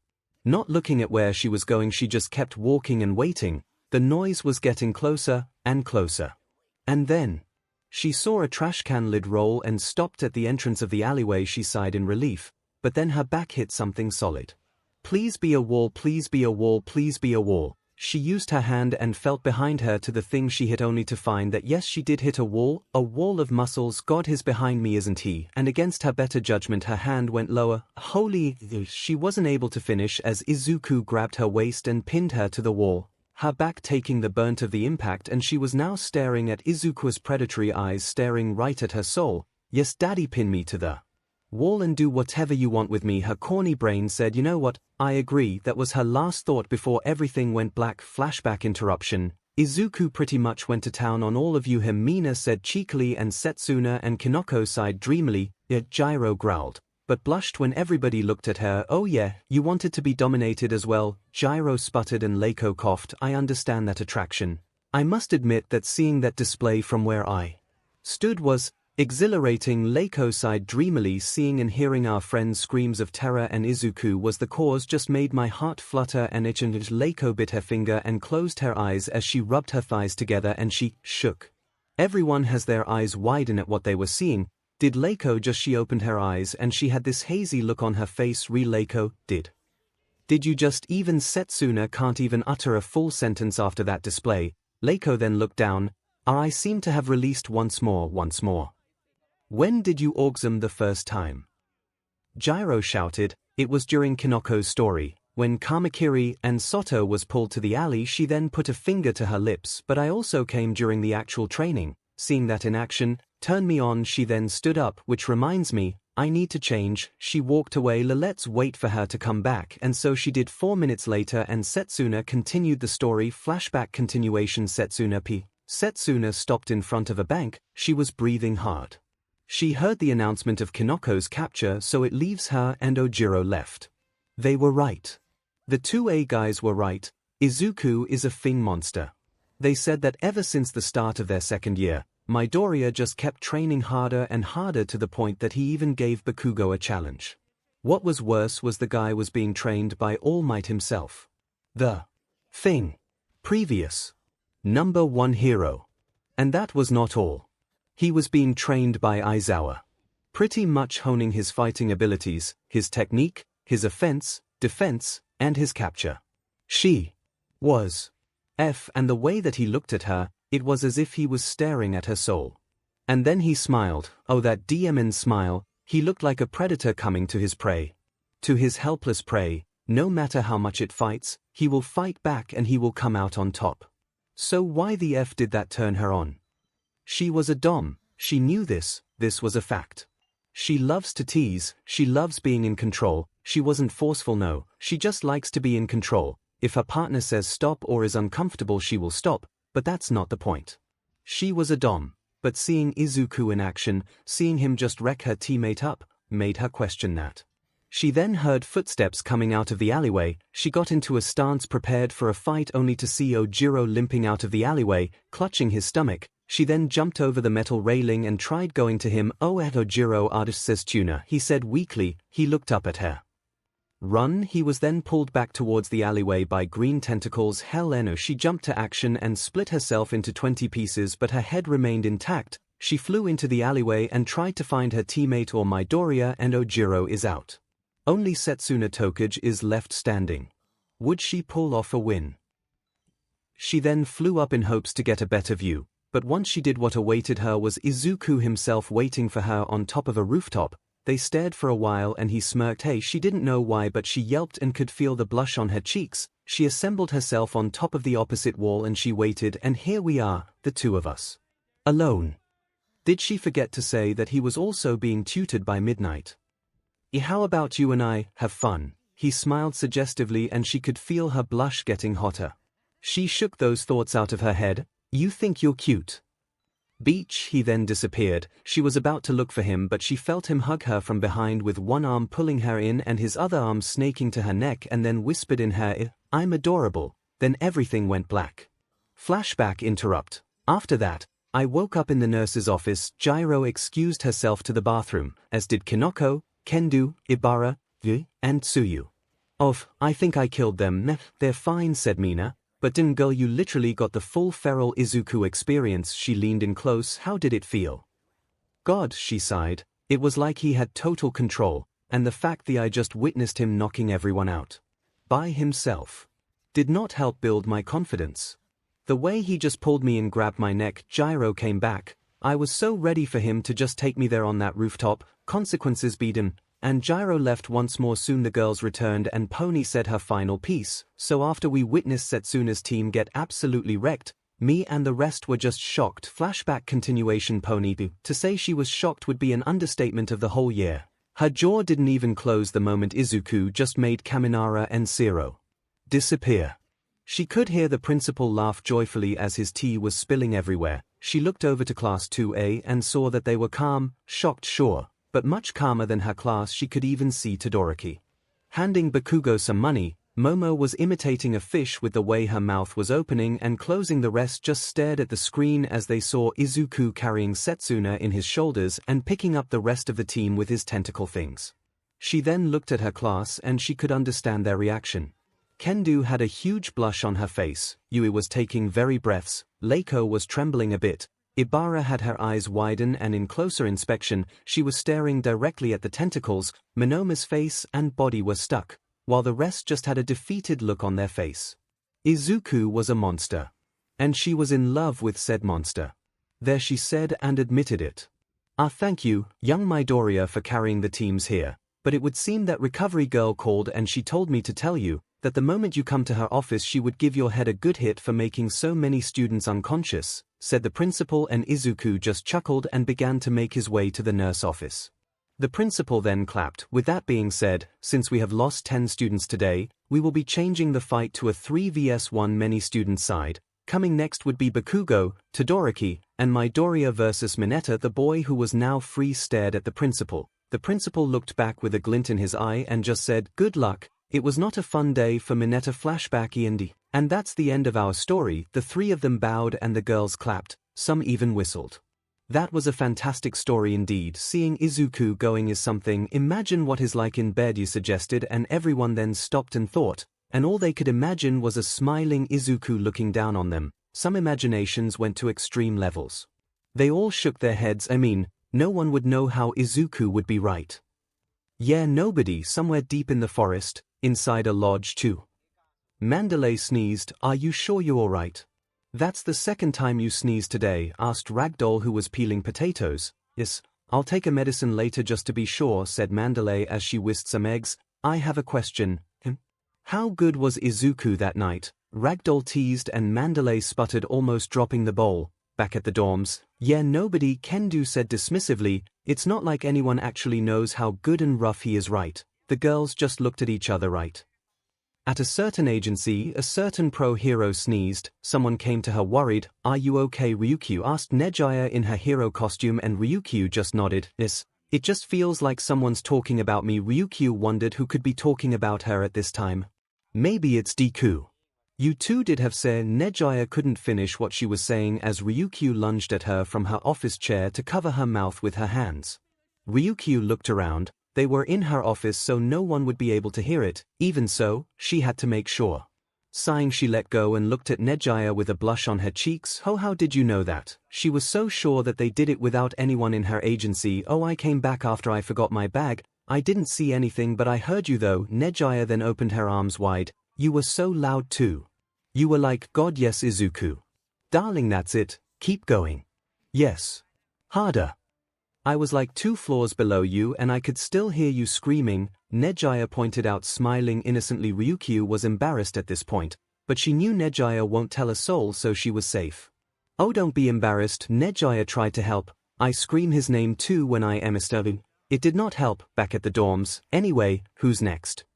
Not looking at where she was going, she just kept walking and waiting. The noise was getting closer and closer. And then she saw a trash can lid roll and stopped at the entrance of the alleyway. She sighed in relief, but then her back hit something solid. Please be a wall, please be a wall, please be a wall. She used her hand and felt behind her to the thing she hit, only to find that yes, she did hit a wall of muscles. God, he's behind me, isn't he? And against her better judgment, her hand went lower. Holy, she wasn't able to finish as Izuku grabbed her waist and pinned her to the wall, her back taking the burnt of the impact, and she was now staring at Izuku's predatory eyes staring right at her soul. Yes, daddy, pin me to the wall and do whatever you want with me. Her corny brain said, you know what, I agree. That was her last thought before everything went black. Flashback interruption. Izuku pretty much went to town on all of you, Himina said cheekily, and Setsuna and Kinoko sighed dreamily. Yet Gyro growled, but blushed when everybody looked at her. Oh yeah, you wanted to be dominated as well. Gyro sputtered and Leiko coughed. I understand that attraction. I must admit that seeing that display from where I stood was exhilarating. 𝐒𝐿𝐽 sighed dreamily. Seeing and hearing our friend's screams of terror and Izuku was the cause just made my heart flutter, and 𝐒𝐻𝐿𝐽 bit her finger and closed her eyes as she rubbed her thighs together and she shook. Everyone has their eyes widen at what they were seeing. Did 𝐒𝐽 just? She opened her eyes and she had this hazy look on her face. 𝐒𝐿𝐽, did you just? Even Setsuna can't even utter a full sentence after that display. 𝐒𝐽 then looked down. Our eyes seemed to have released once more. When did you orgasm the first time? Gyro shouted. It was during Kinoko's story. When Kamakiri and Soto was pulled to the alley, she then put a finger to her lips, but I also came during the actual training. Seeing that in action, turned me on. She then stood up, which reminds me, I need to change. She walked away. Let's wait for her to come back, and so she did. 4 minutes later and Setsuna continued the story. Flashback continuation. Setsuna stopped in front of a bank. She was breathing hard. She heard the announcement of Kinoko's capture, so it leaves her and Ojiro left. They were right. The 2A guys were right. Izuku is a thing monster. They said that ever since the start of their second year, Midoriya just kept training harder and harder to the point that he even gave Bakugo a challenge. What was worse was the guy was being trained by All Might himself. The thing. Previous. Number 1 hero. And that was not all. He was being trained by Aizawa. Pretty much honing his fighting abilities, his technique, his offense, defense, and his capture. She was and the way that he looked at her, it was as if he was staring at her soul. And then he smiled. Oh, that demon smile. He looked like a predator coming to his prey. To his helpless prey, no matter how much it fights, he will fight back and he will come out on top. So why the F did that turn her on? She was a dom. She knew this was a fact. She loves to tease, she loves being in control. She wasn't forceful, no, she just likes to be in control. If her partner says stop or is uncomfortable, she will stop, but that's not the point. She was a dom, but seeing Izuku in action, seeing him just wreck her teammate up, made her question that. She then heard footsteps coming out of the alleyway. She got into a stance prepared for a fight, only to see Ojiro limping out of the alleyway, clutching his stomach. She then jumped over the metal railing and tried going to him. Oh, at Ojiro artist says tuna, he said weakly. He looked up at her. Run. He was then pulled back towards the alleyway by green tentacles. 𝐿𝐽. She jumped to action and split herself into 20 pieces, but her head remained intact. She flew into the alleyway and tried to find her teammate or Midoriya, and Ojiro is out. Only Setsuna Tokage is left standing. Would she pull off a win? She then flew up in hopes to get a better view, but once she did, what awaited her was Izuku himself waiting for her on top of a rooftop. They stared for a while and he smirked. Hey, she didn't know why, but she yelped and could feel the blush on her cheeks. She assembled herself on top of the opposite wall and she waited, and here we are, the two of us. Alone. Did she forget to say that he was also being tutored by Midnight? How about you and I have fun? He smiled suggestively and she could feel her blush getting hotter. She shook those thoughts out of her head. You think you're cute? Beach. He then disappeared. She was about to look for him, but she felt him hug her from behind with one arm pulling her in and his other arm snaking to her neck, and then whispered in her ear, I'm adorable. Then everything went black. Flashback interrupt. After that, I woke up in the nurse's office. Gyro excused herself to the bathroom, as did Kinoko, Kendo, Ibara, and Tsuyu. I think I killed them. They're fine, said Mina. But didn't girl, you literally got the full feral Izuku experience. She leaned in close. How did it feel? God, she sighed. It was like he had total control, and the fact that I just witnessed him knocking everyone out by himself did not help build my confidence. The way he just pulled me and grabbed my neck. Gyro came back. I was so ready for him to just take me there on that rooftop. Consequences beaten. And Gyro left once more. Soon the girls returned and Pony said her final piece. So after we witnessed Setsuna's team get absolutely wrecked, me and the rest were just shocked. Flashback continuation. Pony. To say she was shocked would be an understatement of the whole year. Her jaw didn't even close the moment Izuku just made Kaminara and Zero disappear. She could hear the principal laugh joyfully as his tea was spilling everywhere. She looked over to Class 2A and saw that they were calm, shocked, sure, but much calmer than her class. She could even see Todoroki handing Bakugo some money. Momo was imitating a fish with the way her mouth was opening and closing. The rest just stared at the screen as they saw Izuku carrying Setsuna in his shoulders and picking up the rest of the team with his tentacle things. She then looked at her class and she could understand their reaction. Kendo had a huge blush on her face, Yui was taking very breaths, 𝐒𝐿𝐾 was trembling a bit, Ibara had her eyes widen and in closer inspection she was staring directly at the tentacles, Monoma's face and body were stuck, while the rest just had a defeated look on their face. Izuku was a monster. And she was in love with said monster. There she said and admitted it. Thank you, young Midoriya, for carrying the teams here, but it would seem that Recovery Girl called and she told me to tell you that the moment you come to her office she would give your head a good hit for making so many students unconscious, said the principal, and Izuku just chuckled and began to make his way to the nurse office. The principal then clapped. With that being said, since we have lost 10 students today, we will be changing the fight to a 3 vs 1 many student side. Coming next would be Bakugo, Todoroki, and Midoriya versus Mineta. The boy who was now free stared at the principal. The principal looked back with a glint in his eye and just said, "Good luck." It was not a fun day for Mineta. Flashback E&D. And that's the end of our story. The three of them bowed and the girls clapped, some even whistled. That was a fantastic story indeed. Seeing Izuku going is something. Imagine what is like in bed, you suggested, and everyone then stopped and thought, and all they could imagine was a smiling Izuku looking down on them. Some imaginations went to extreme levels. They all shook their heads. I mean, no one would know how Izuku would be right. Yeah, nobody. Somewhere deep in the forest, inside a lodge too. Mandalay sneezed. Are you sure you're alright? That's the second time you sneezed today, asked Ragdoll, who was peeling potatoes. Yes, I'll take a medicine later just to be sure, said Mandalay as she whisked some eggs. I have a question. How good was Izuku that night? Ragdoll teased and Mandalay sputtered, almost dropping the bowl. Back at the dorms. Yeah, nobody, Kendo said dismissively. It's not like anyone actually knows how good and rough he is, right? The girls just looked at each other, right? At a certain agency, a certain pro-hero sneezed. Someone came to her worried. Are you okay, Ryukyu? Asked Nejiya in her hero costume, and Ryukyu just nodded. Yes. It just feels like someone's talking about me. Ryukyu wondered who could be talking about her at this time. Maybe it's Deku. You two did have said. Nejiya couldn't finish what she was saying as Ryukyu lunged at her from her office chair to cover her mouth with her hands. Ryukyu looked around. They were in her office so no one would be able to hear it. Even so, she had to make sure. Sighing, she let go and looked at Nejiya with a blush on her cheeks. Oh, how did you know that? She was so sure that they did it without anyone in her agency. Oh, I came back after I forgot my bag. I didn't see anything, but I heard you though. Nejiya then opened her arms wide. You were so loud too. You were like, God, yes, Izuku. Darling, that's it. Keep going. Yes. Harder. I was like 2 floors below you and I could still hear you screaming, Nejiya pointed out, smiling innocently. Ryukyu was embarrassed at this point, but she knew Nejiya won't tell a soul, so she was safe. Oh, don't be embarrassed. Nejiya tried to help. I scream his name too when I am disturbing. It did not help. Back at the dorms. Anyway, who's next?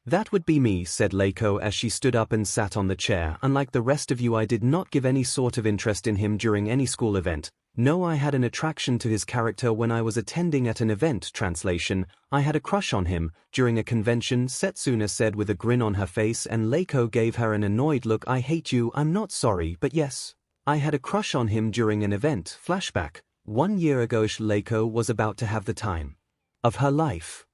That would be me, said 𝐒𝐿𝐾 as she stood up and sat on the chair. Unlike the rest of you, I did not give any sort of interest in him during any school event. No, I had an attraction to his character when I was attending at an event. Translation, I had a crush on him during a convention, Setsuna said with a grin on her face, and 𝐒𝐿𝐾 gave her an annoyed look. I hate you. I'm not sorry, but yes. I had a crush on him during an event. Flashback. 1 year ago, 𝐒𝐿𝐾 was about to have the time of her life.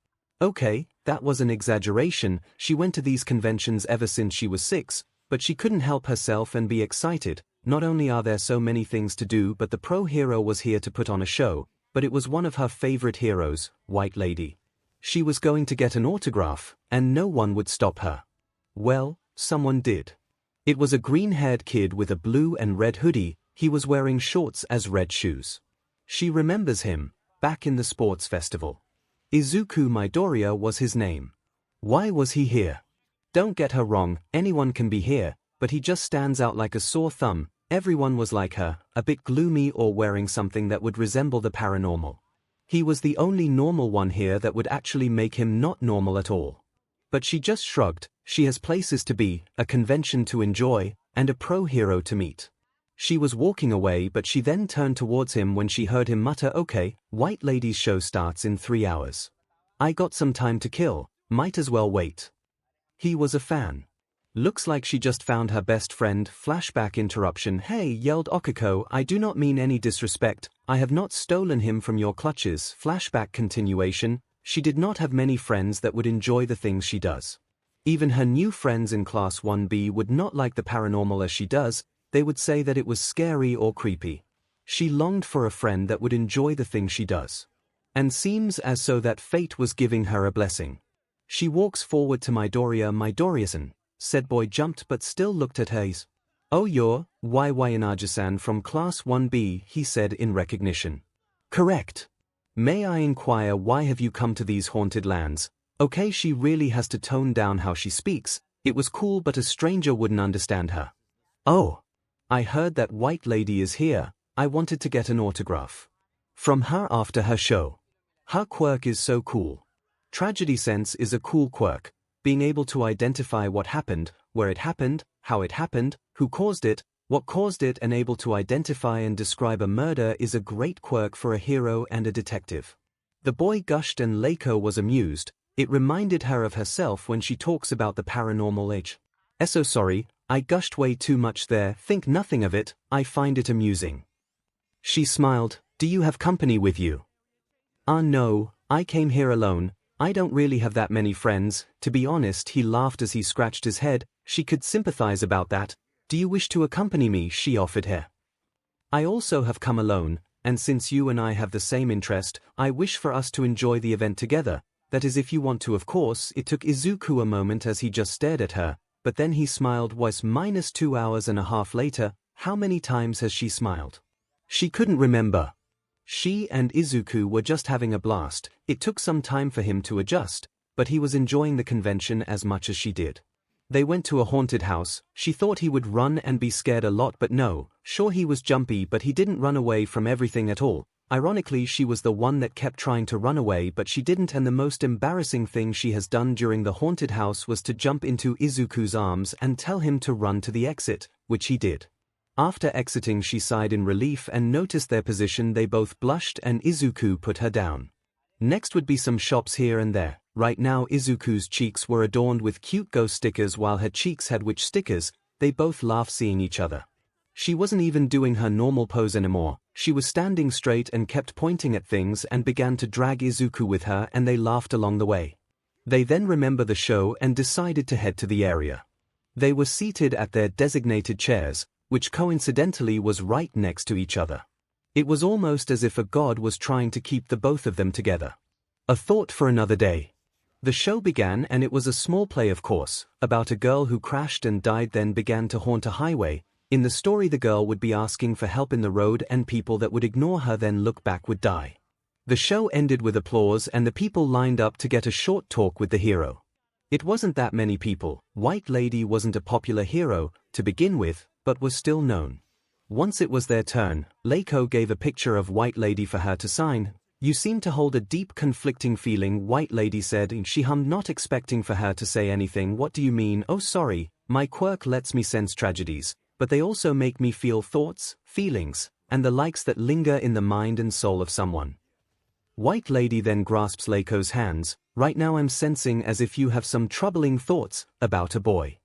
Okay, that was an exaggeration. She went to these conventions ever since she was 6, but she couldn't help herself and be excited. Not only are there so many things to do, but the pro-hero was here to put on a show, but it was one of her favorite heroes, White Lady. She was going to get an autograph, and no one would stop her. Well, someone did. It was a green-haired kid with a blue and red hoodie. He was wearing shorts as red shoes. She remembers him, back in the sports festival. Izuku Midoriya was his name. Why was he here? Don't get her wrong, anyone can be here, but he just stands out like a sore thumb. Everyone was like her, a bit gloomy or wearing something that would resemble the paranormal. He was the only normal one here that would actually make him not normal at all. But she just shrugged. She has places to be, a convention to enjoy, and a pro-hero to meet. She was walking away, but she then turned towards him when she heard him mutter, okay, White Lady's show starts in 3 hours. I got some time to kill, might as well wait. He was a fan. Looks like she just found her best friend. Flashback interruption. Hey, yelled Okiko, I do not mean any disrespect, I have not stolen him from your clutches. Flashback continuation. She did not have many friends that would enjoy the things she does. Even her new friends in Class 1B would not like the paranormal as she does, they would say that it was scary or creepy. She longed for a friend that would enjoy the things she does. And seems as so that fate was giving her a blessing. She walks forward to Midoriya-san, said boy jumped but still looked at her. Oh, you're 𝐻𝐻𝐼𝐻 from Class 1B, he said in recognition. Correct. May I inquire why have you come to these haunted lands? Okay, she really has to tone down how she speaks, it was cool but a stranger wouldn't understand her. Oh. I heard that white lady is here, I wanted to get an autograph. From her after her show. Her quirk is so cool. Tragedy sense is a cool quirk, being able to identify what happened, where it happened, how it happened, who caused it, what caused it, and able to identify and describe a murder is a great quirk for a hero and a detective. The boy gushed and 𝐻𝐿𝐼 was amused, it reminded her of herself when she talks about the paranormal age. So sorry, I gushed way too much there, think nothing of it, I find it amusing. She smiled, do you have company with you? No, I came here alone, I don't really have that many friends, to be honest. He laughed as he scratched his head, she could sympathize about that. Do you wish to accompany me? She offered her. I also have come alone, and since you and I have the same interest, I wish for us to enjoy the event together, that is if you want to of course. It took Izuku a moment as he just stared at her, but then he smiled. Was -2 hours and a half later, how many times has she smiled? She couldn't remember. She and Izuku were just having a blast, it took some time for him to adjust, but he was enjoying the convention as much as she did. They went to a haunted house, she thought he would run and be scared a lot but no, sure he was jumpy but he didn't run away from everything at all. Ironically she was the one that kept trying to run away but she didn't, and the most embarrassing thing she has done during the haunted house was to jump into Izuku's arms and tell him to run to the exit, which he did. After exiting she sighed in relief and noticed their position. They both blushed and Izuku put her down. Next would be some shops here and there. Right now Izuku's cheeks were adorned with cute ghost stickers while her cheeks had witch stickers. They both laughed seeing each other. She wasn't even doing her normal pose anymore, she was standing straight and kept pointing at things and began to drag Izuku with her, and they laughed along the way. They then remembered the show and decided to head to the area. They were seated at their designated chairs, which coincidentally was right next to each other. It was almost as if a god was trying to keep the both of them together. A thought for another day. The show began and it was a small play of course, about a girl who crashed and died then began to haunt a highway. In the story the girl would be asking for help in the road and people that would ignore her then look back would die. The show ended with applause and the people lined up to get a short talk with the hero. It wasn't that many people. White Lady wasn't a popular hero, to begin with, but was still known. Once it was their turn, 𝐻𝐿𝐼 gave a picture of White Lady for her to sign. You seem to hold a deep conflicting feeling, White Lady said, and she hummed, not expecting for her to say anything. What do you mean? Oh sorry, my quirk lets me sense tragedies, but they also make me feel thoughts, feelings, and the likes that linger in the mind and soul of someone. White Lady then grasps 𝐻𝐿𝐼's hands. Right now I'm sensing as if you have some troubling thoughts about a boy.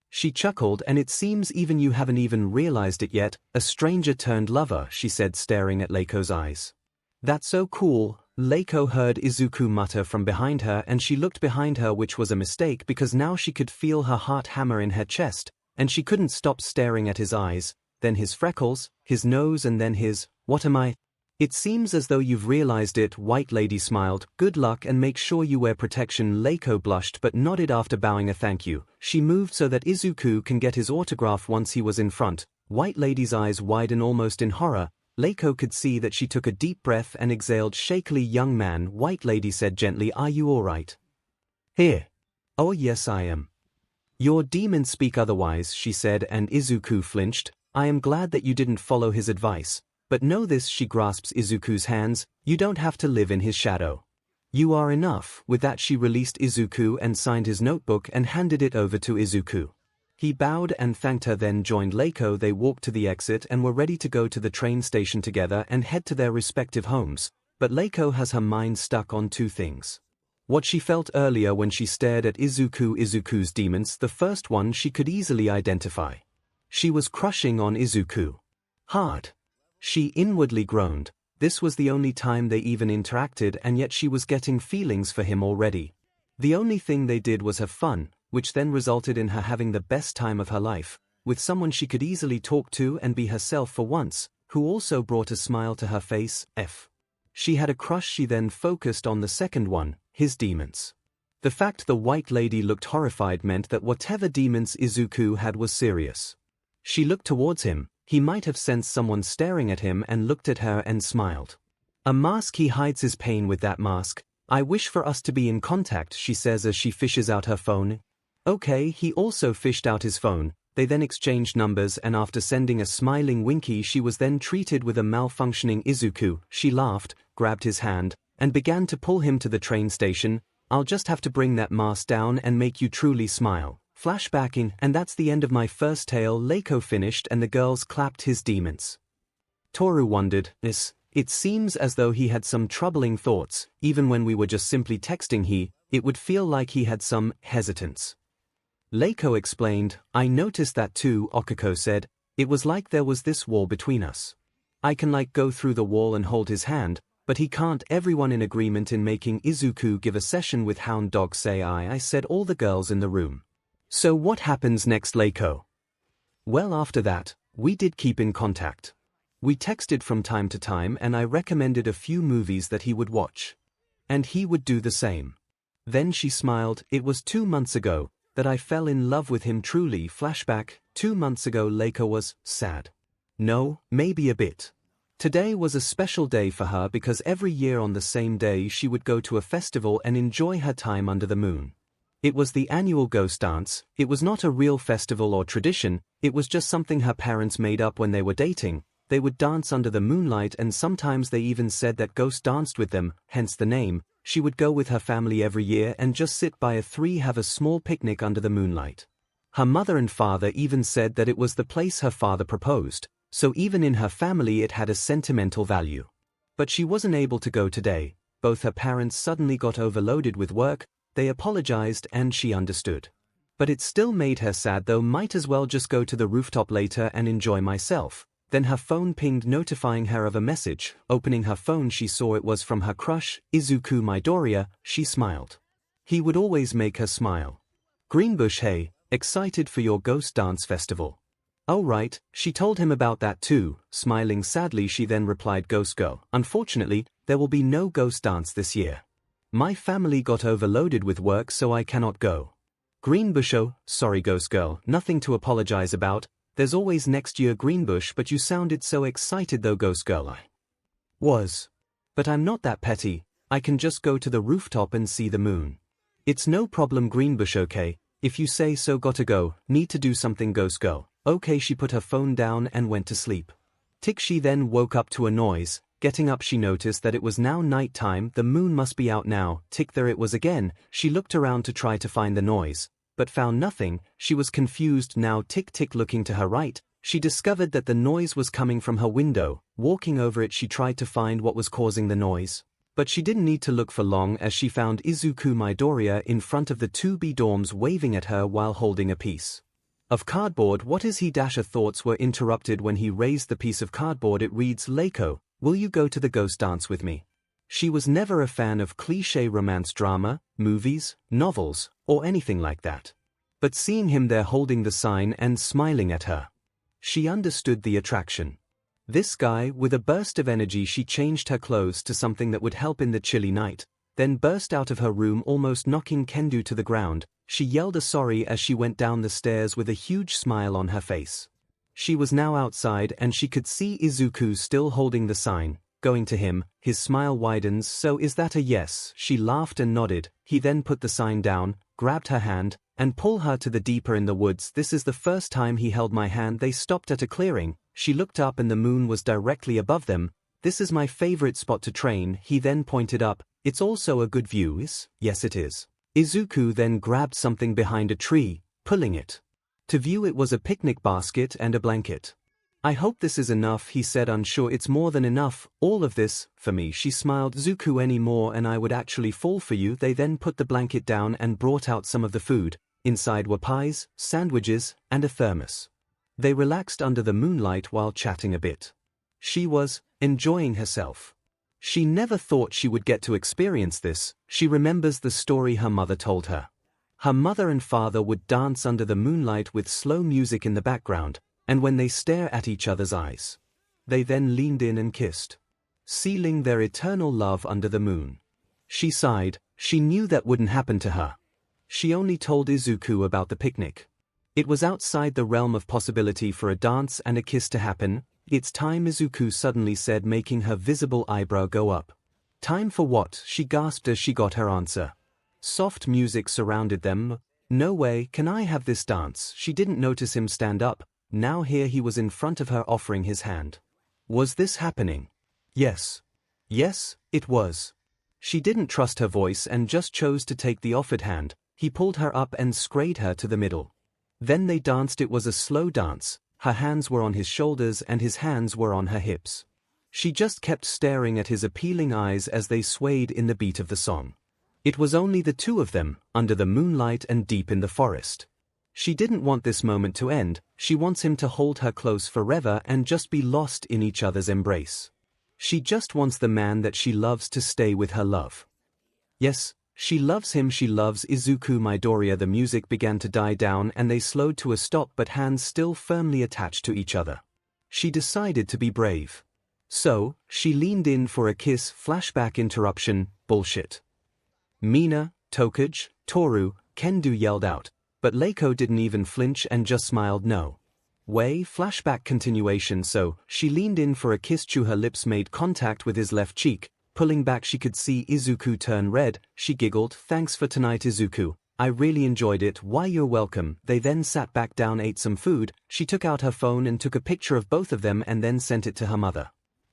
She chuckled, and it seems even you haven't even realized it yet, a stranger turned lover, she said, staring at 𝐻𝐿𝐼's eyes. That's so cool. 𝐻𝐿𝐼 heard Izuku mutter from behind her and she looked behind her, which was a mistake because now she could feel her heart hammer in her chest, and she couldn't stop staring at his eyes, then his freckles, his nose, and then his, what am I? It seems as though you've realized it. White Lady smiled. Good luck and make sure you wear protection. 𝐻𝐿𝐼 blushed but nodded after bowing a thank you. She moved so that Izuku can get his autograph once he was in front. White Lady's eyes widened almost in horror. 𝐻𝐿𝐼 could see that she took a deep breath and exhaled shakily. Young man, White Lady said gently, are you alright? Here. Oh yes I am. Your demons speak otherwise, she said, and Izuku flinched. I am glad that you didn't follow his advice. But know this, she grasps Izuku's hands, you don't have to live in his shadow. You are enough. With that she released Izuku and signed his notebook and handed it over to Izuku. He bowed and thanked her, then joined 𝐻𝐿𝐼. They walked to the exit and were ready to go to the train station together and head to their respective homes, but 𝐻𝐿𝐼 has her mind stuck on two things. What she felt earlier when she stared at 𝐒𝐿𝐼𝐼𝐼𝐼's demons, the first one she could easily identify. She was crushing on 𝐒𝐿𝐼𝐼. Hard. She inwardly groaned. This was the only time they even interacted, and yet she was getting feelings for him already. The only thing they did was have fun, which then resulted in her having the best time of her life, with someone she could easily talk to and be herself for once, who also brought a smile to her face. She had a crush. She then focused on the second one, his demons. The fact the white lady looked horrified meant that whatever demons 𝐒𝐿𝐼 had was serious. She looked towards him. He might have sensed someone staring at him and looked at her and smiled. A mask. He hides his pain with that mask. I wish for us to be in contact, she says as she fishes out her phone. Okay, he also fished out his phone. They then exchanged numbers, and after sending a smiling winky, she was then treated with a malfunctioning 𝐒𝐿𝐼. She laughed, grabbed his hand, and began to pull him to the train station. I'll just have to bring that mask down and make you truly smile. Flashbacking, and that's the end of my first tale. 𝐒𝐿𝐼 finished and the girls clapped his demons. Toru wondered, it seems as though he had some troubling thoughts. Even when we were just simply texting, it would feel like he had some hesitance. 𝐒𝐿𝐼 explained, I noticed that too. Okako said, it was like there was this wall between us. I can go through the wall and hold his hand, but he can't. Everyone in agreement in making 𝐒𝐿𝐼 give a session with Hound Dog say I said all the girls in the room. So what happens next, 𝐒𝐿𝐼? Well, after that, we did keep in contact. We texted from time to time and I recommended a few movies that he would watch. And he would do the same. Then she smiled. It was 2 months ago that I fell in love with him truly. Flashback, 2 months ago 𝐒𝐿𝐼 was sad. No, maybe a bit. Today was a special day for her because every year on the same day she would go to a festival and enjoy her time under the moon. It was the annual ghost dance. It was not a real festival or tradition, it was just something her parents made up when they were dating. They would dance under the moonlight, and sometimes they even said that ghosts danced with them, hence the name. She would go with her family every year and just sit by a tree, have a small picnic under the moonlight. Her mother and father even said that it was the place her father proposed, so even in her family it had a sentimental value. But she wasn't able to go today. Both her parents suddenly got overloaded with work. They apologized and she understood. But it still made her sad though. Might as well just go to the rooftop later and enjoy myself. Then her phone pinged, notifying her of a message. Opening her phone, she saw it was from her crush, 𝐒𝐿𝐼 Midoriya. She smiled. He would always make her smile. Greenbush, hey, excited for your ghost dance festival? Oh right, she told him about that too. Smiling sadly, she then replied, Ghost Girl, unfortunately, there will be no ghost dance this year. My family got overloaded with work so I cannot go. Greenbush, oh, sorry Ghost Girl, nothing to apologize about. There's always next year, Greenbush, but you sounded so excited though. Ghost Girl, I was. But I'm not that petty. I can just go to the rooftop and see the moon. It's no problem, Greenbush. Okay, if you say so. Gotta go, need to do something. Ghost Girl, okay. She put her phone down and went to sleep. Tick. She then woke up to a noise. Getting up, she noticed that it was now night time. The moon must be out now. Tick. There it was again. She looked around to try to find the noise, but found nothing. She was confused now. Tick tick. Looking to her right, she discovered that the noise was coming from her window. Walking over it, she tried to find what was causing the noise. But she didn't need to look for long, as she found 𝐒𝐿𝐼 Midoriya in front of the 2B dorms waving at her while holding a piece of cardboard. What is he? Her thoughts were interrupted when he raised the piece of cardboard. It reads, 𝐒𝐿𝐼, will you go to the ghost dance with me? She was never a fan of cliché romance drama, movies, novels, or anything like that. But seeing him there holding the sign and smiling at her, she understood the attraction. This guy, with a burst of energy, she changed her clothes to something that would help in the chilly night, then burst out of her room, almost knocking Kendo to the ground. She yelled a sorry as she went down the stairs with a huge smile on her face. She was now outside and she could see 𝐒𝐿𝐼 still holding the sign. Going to him, his smile widens. So is that a yes? She laughed and nodded. He then put the sign down, grabbed her hand, and pulled her to the deeper in the woods. This is the first time he held my hand. They stopped at a clearing. She looked up and the moon was directly above them. This is my favorite spot to train. He then pointed up. It's also a good view. Yes it is. 𝐒𝐿𝐼 then grabbed something behind a tree, pulling it. To view, it was a picnic basket and a blanket. I hope this is enough, he said, unsure. It's more than enough, all of this, for me, she smiled. Zuko, any more and I would actually fall for you. They then put the blanket down and brought out some of the food. Inside were pies, sandwiches, and a thermos. They relaxed under the moonlight while chatting a bit. She was enjoying herself. She never thought she would get to experience this. She remembers the story her mother told her. Her mother and father would dance under the moonlight with slow music in the background, and when they stare at each other's eyes, they then leaned in and kissed, sealing their eternal love under the moon. She sighed. She knew that wouldn't happen to her. She only told Izuku about the picnic. It was outside the realm of possibility for a dance and a kiss to happen. It's time, Izuku suddenly said, making her visible eyebrow go up. Time for what? She gasped as she got her answer. Soft music surrounded them. No way, can I have this dance? She didn't notice him stand up. Now here he was in front of her, offering his hand. Was this happening? Yes. Yes, it was. She didn't trust her voice and just chose to take the offered hand. He pulled her up and scrayed her to the middle. Then they danced. It was a slow dance. Her hands were on his shoulders and his hands were on her hips. She just kept staring at his appealing eyes as they swayed in the beat of the song. It was only the two of them, under the moonlight and deep in the forest. She didn't want this moment to end. She wants him to hold her close forever and just be lost in each other's embrace. She just wants the man that she loves to stay with her love. Yes, she loves him. She loves Izuku Midoriya. The music began to die down and they slowed to a stop, but hands still firmly attached to each other. She decided to be brave. So, she leaned in for a kiss. Flashback interruption, bullshit. Mina, Tokage, Toru, Kendo yelled out, but Leiko didn't even flinch and just smiled. No way. Flashback continuation. So, she leaned in for a kiss. Her lips made contact with his left cheek. Pulling back, she could see Izuku turn red. She giggled. Thanks for tonight, Izuku. I really enjoyed it. Why, you're welcome. They then sat back down, ate some food. She took out her phone and took a picture of both of them and then sent it to her mother.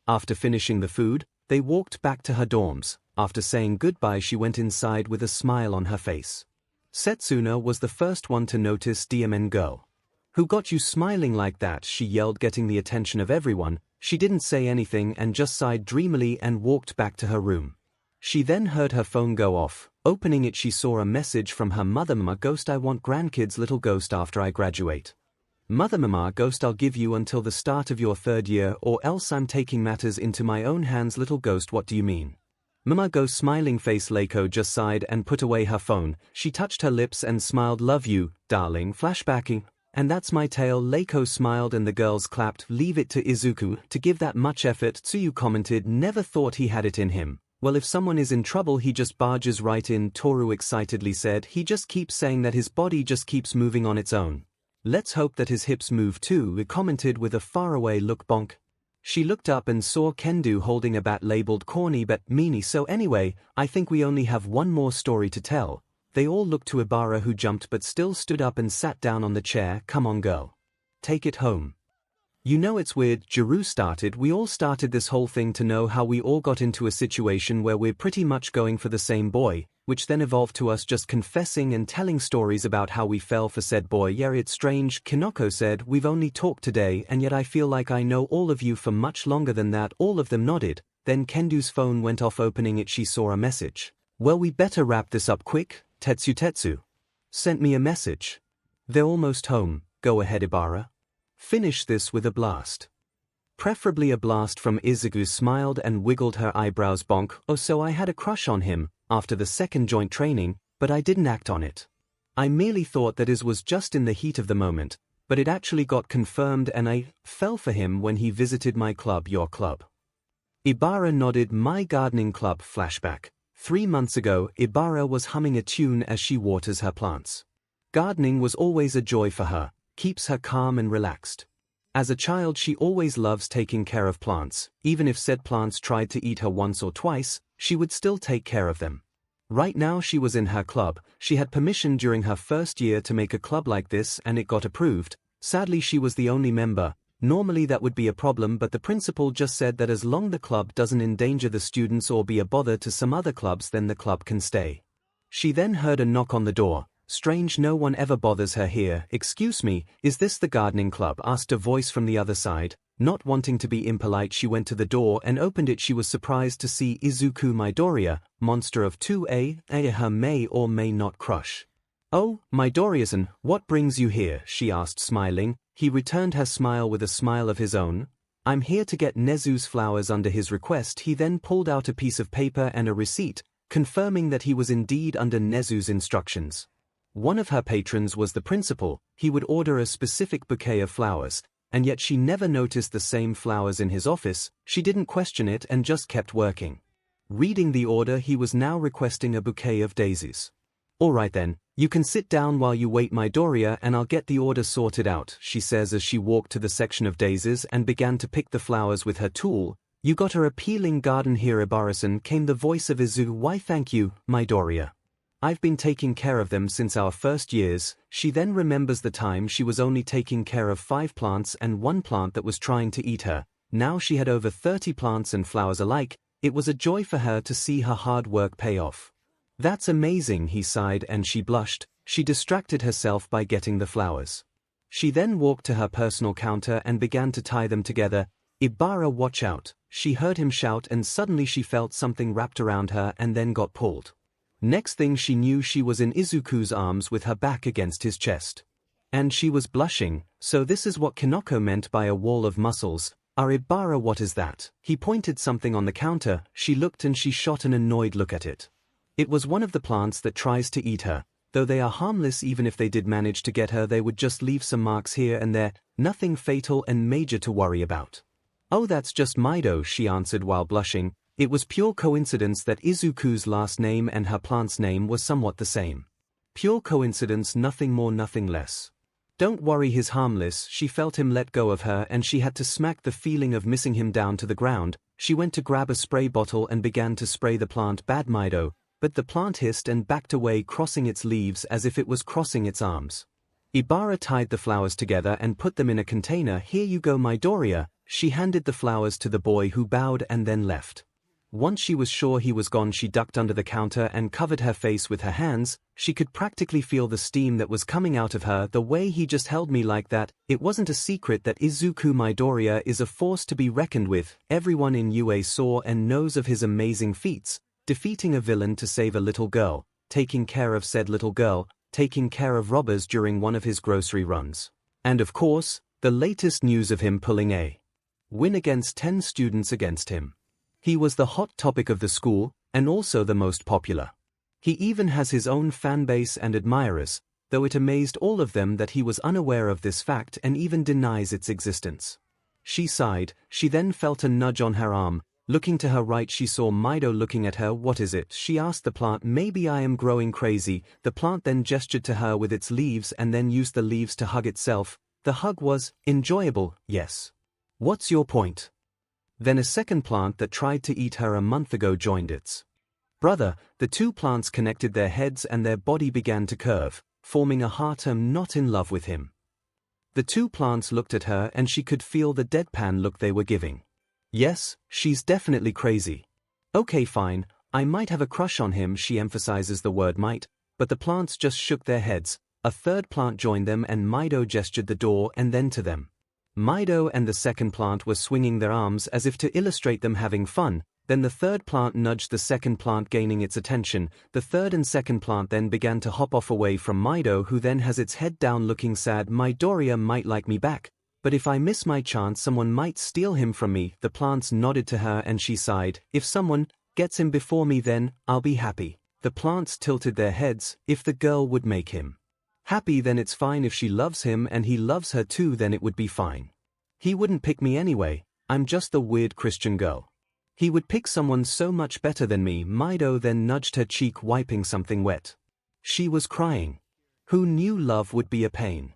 After finishing the food, they walked back to her dorms. After saying goodbye, she went inside with a smile on her face. Setsuna was the first one to notice. DMN girl. Who got you smiling like that? She yelled, getting the attention of everyone. She didn't say anything and just sighed dreamily and walked back to her room. She then heard her phone go off. Opening it, she saw a message from her mother. Mama Ghost, I want grandkids, little ghost, after I graduate. Mother, Mama Ghost, I'll give you until the start of your third year or else I'm taking matters into my own hands. Little ghost, what do you mean? Mama Ghost, smiling face. Leiko just sighed and put away her phone. She touched her lips and smiled. Love you, darling. Flashbacking. And that's my tale. Leiko smiled and the girls clapped. Leave it to Izuku to give that much effort. Tsuyu commented, never thought he had it in him. Well, if someone is in trouble he just barges right in. Toru excitedly said, he just keeps saying that his body just keeps moving on its own. Let's hope that his hips move too, he commented with a faraway look. Bonk. She looked up and saw Kendo holding a bat labeled corny but meanie. So anyway, I think we only have one more story to tell. They all looked to Ibara, who jumped but still stood up and sat down on the chair. Come on, girl. Take it home. You know it's weird, Jiru started. We all started this whole thing to know how we all got into a situation where we're pretty much going for the same boy, which then evolved to us just confessing and telling stories about how we fell for said boy. Yeah, it's strange, Kinoko said. We've only talked today and yet I feel like I know all of you for much longer than that. All of them nodded. Then Kendo's phone went off. Opening it, she saw a message. Well, we better wrap this up quick. Tetsu sent me a message. They're almost home. Go ahead, Ibara. Finish this with a blast. Preferably a blast from Izuku. Smiled and wiggled her eyebrows. Bonk. Oh, so I had a crush on him after the second joint training, but I didn't act on it. I merely thought that it was just in the heat of the moment, but it actually got confirmed and I fell for him when he visited my club. Your club? Ibara nodded. My gardening club. Flashback. 3 months ago, Ibara was humming a tune as she waters her plants. Gardening was always a joy for her, keeps her calm and relaxed. As a child, she always loves taking care of plants. Even if said plants tried to eat her once or twice, she would still take care of them. Right now she was in her club. She had permission during her first year to make a club like this and it got approved. Sadly, she was the only member. Normally that would be a problem, but the principal just said that as long the club doesn't endanger the students or be a bother to some other clubs, then the club can stay. She then heard a knock on the door. Strange, no one ever bothers her here. Excuse me, is this the gardening club? Asked a voice from the other side. Not wanting to be impolite, she went to the door and opened it. She was surprised to see Izuku Midoriya, monster of 2A, her may or may not crush. "Oh, Midoriya-san, what brings you here?" she asked, smiling. He returned her smile with a smile of his own. "I'm here to get Nezu's flowers." Under his request, he then pulled out a piece of paper and a receipt, confirming that he was indeed under Nezu's instructions. One of her patrons was the principal. He would order a specific bouquet of flowers, and yet she never noticed the same flowers in his office. She didn't question it and just kept working. Reading the order, he was now requesting a bouquet of daisies. "All right then, you can sit down while you wait, Midoriya, and I'll get the order sorted out," she says as she walked to the section of daisies and began to pick the flowers with her tool. "You got her appealing garden here, Ibara-san," came the voice of Izu. "Why thank you, Midoriya. I've been taking care of them since our first years." She then remembers the time she was only taking care of 5 plants and 1 plant that was trying to eat her. Now she had over 30 plants and flowers alike. It was a joy for her to see her hard work pay off. "That's amazing," he sighed, and she blushed. She distracted herself by getting the flowers. She then walked to her personal counter and began to tie them together. "Ibara, watch out," she heard him shout, and suddenly she felt something wrapped around her and then got pulled. Next thing she knew, she was in Izuku's arms with her back against his chest. And she was blushing. So this is what Kinoko meant by a wall of muscles. "Ibara, what is that?" He pointed something on the counter. She looked and she shot an annoyed look at it. It was one of the plants that tries to eat her. Though they are harmless, even if they did manage to get her, they would just leave some marks here and there, nothing fatal and major to worry about. "Oh, that's just Mido," she answered while blushing. It was pure coincidence that Izuku's last name and her plant's name was somewhat the same. Pure coincidence, nothing more, nothing less. "Don't worry, he's harmless." She felt him let go of her and she had to smack the feeling of missing him down to the ground. She went to grab a spray bottle and began to spray the plant. "Bad, Mido." But the plant hissed and backed away, crossing its leaves as if it was crossing its arms. Ibara tied the flowers together and put them in a container. "Here you go, Midoriya." She handed the flowers to the boy, who bowed and then left. Once she was sure he was gone, she ducked under the counter and covered her face with her hands. She could practically feel the steam that was coming out of her. "The way he just held me like that." It wasn't a secret that Izuku Midoriya is a force to be reckoned with. Everyone in UA saw and knows of his amazing feats, defeating a villain to save a little girl, taking care of said little girl, taking care of robbers during one of his grocery runs. And of course, the latest news of him pulling a win against 10 students against him. He was the hot topic of the school, and also the most popular. He even has his own fanbase and admirers, though it amazed all of them that he was unaware of this fact and even denies its existence. She sighed. She then felt a nudge on her arm. Looking to her right, she saw Mido looking at her. "What is it?" she asked the plant. "Maybe I am growing crazy." The plant then gestured to her with its leaves and then used the leaves to hug itself. The hug was enjoyable. "Yes. What's your point?" Then a second plant that tried to eat her a month ago joined its brother. The 2 plants connected their heads and their body began to curve, forming a heart. "I'm not in love with him." The 2 plants looked at her and she could feel the deadpan look they were giving. "Yes, she's definitely crazy." "Okay, fine, I might have a crush on him." She emphasizes the word might, but the plants just shook their heads. A third plant joined them and Mido gestured the door and then to them. Mido and the second plant were swinging their arms as if to illustrate them having fun. Then the third plant nudged the second plant, gaining its attention. The third and second plant then began to hop off away from Mido, who then has its head down looking sad. "Midoriya might like me back, but if I miss my chance, someone might steal him from me." The plants nodded to her and she sighed. "If someone gets him before me, then I'll be happy." The plants tilted their heads. "If the girl would make him happy, then it's fine. If she loves him and he loves her too, then it would be fine. He wouldn't pick me anyway. I'm just the weird Christian girl. He would pick someone so much better than me." Mido then nudged her cheek, wiping something wet. She was crying. Who knew love would be a pain?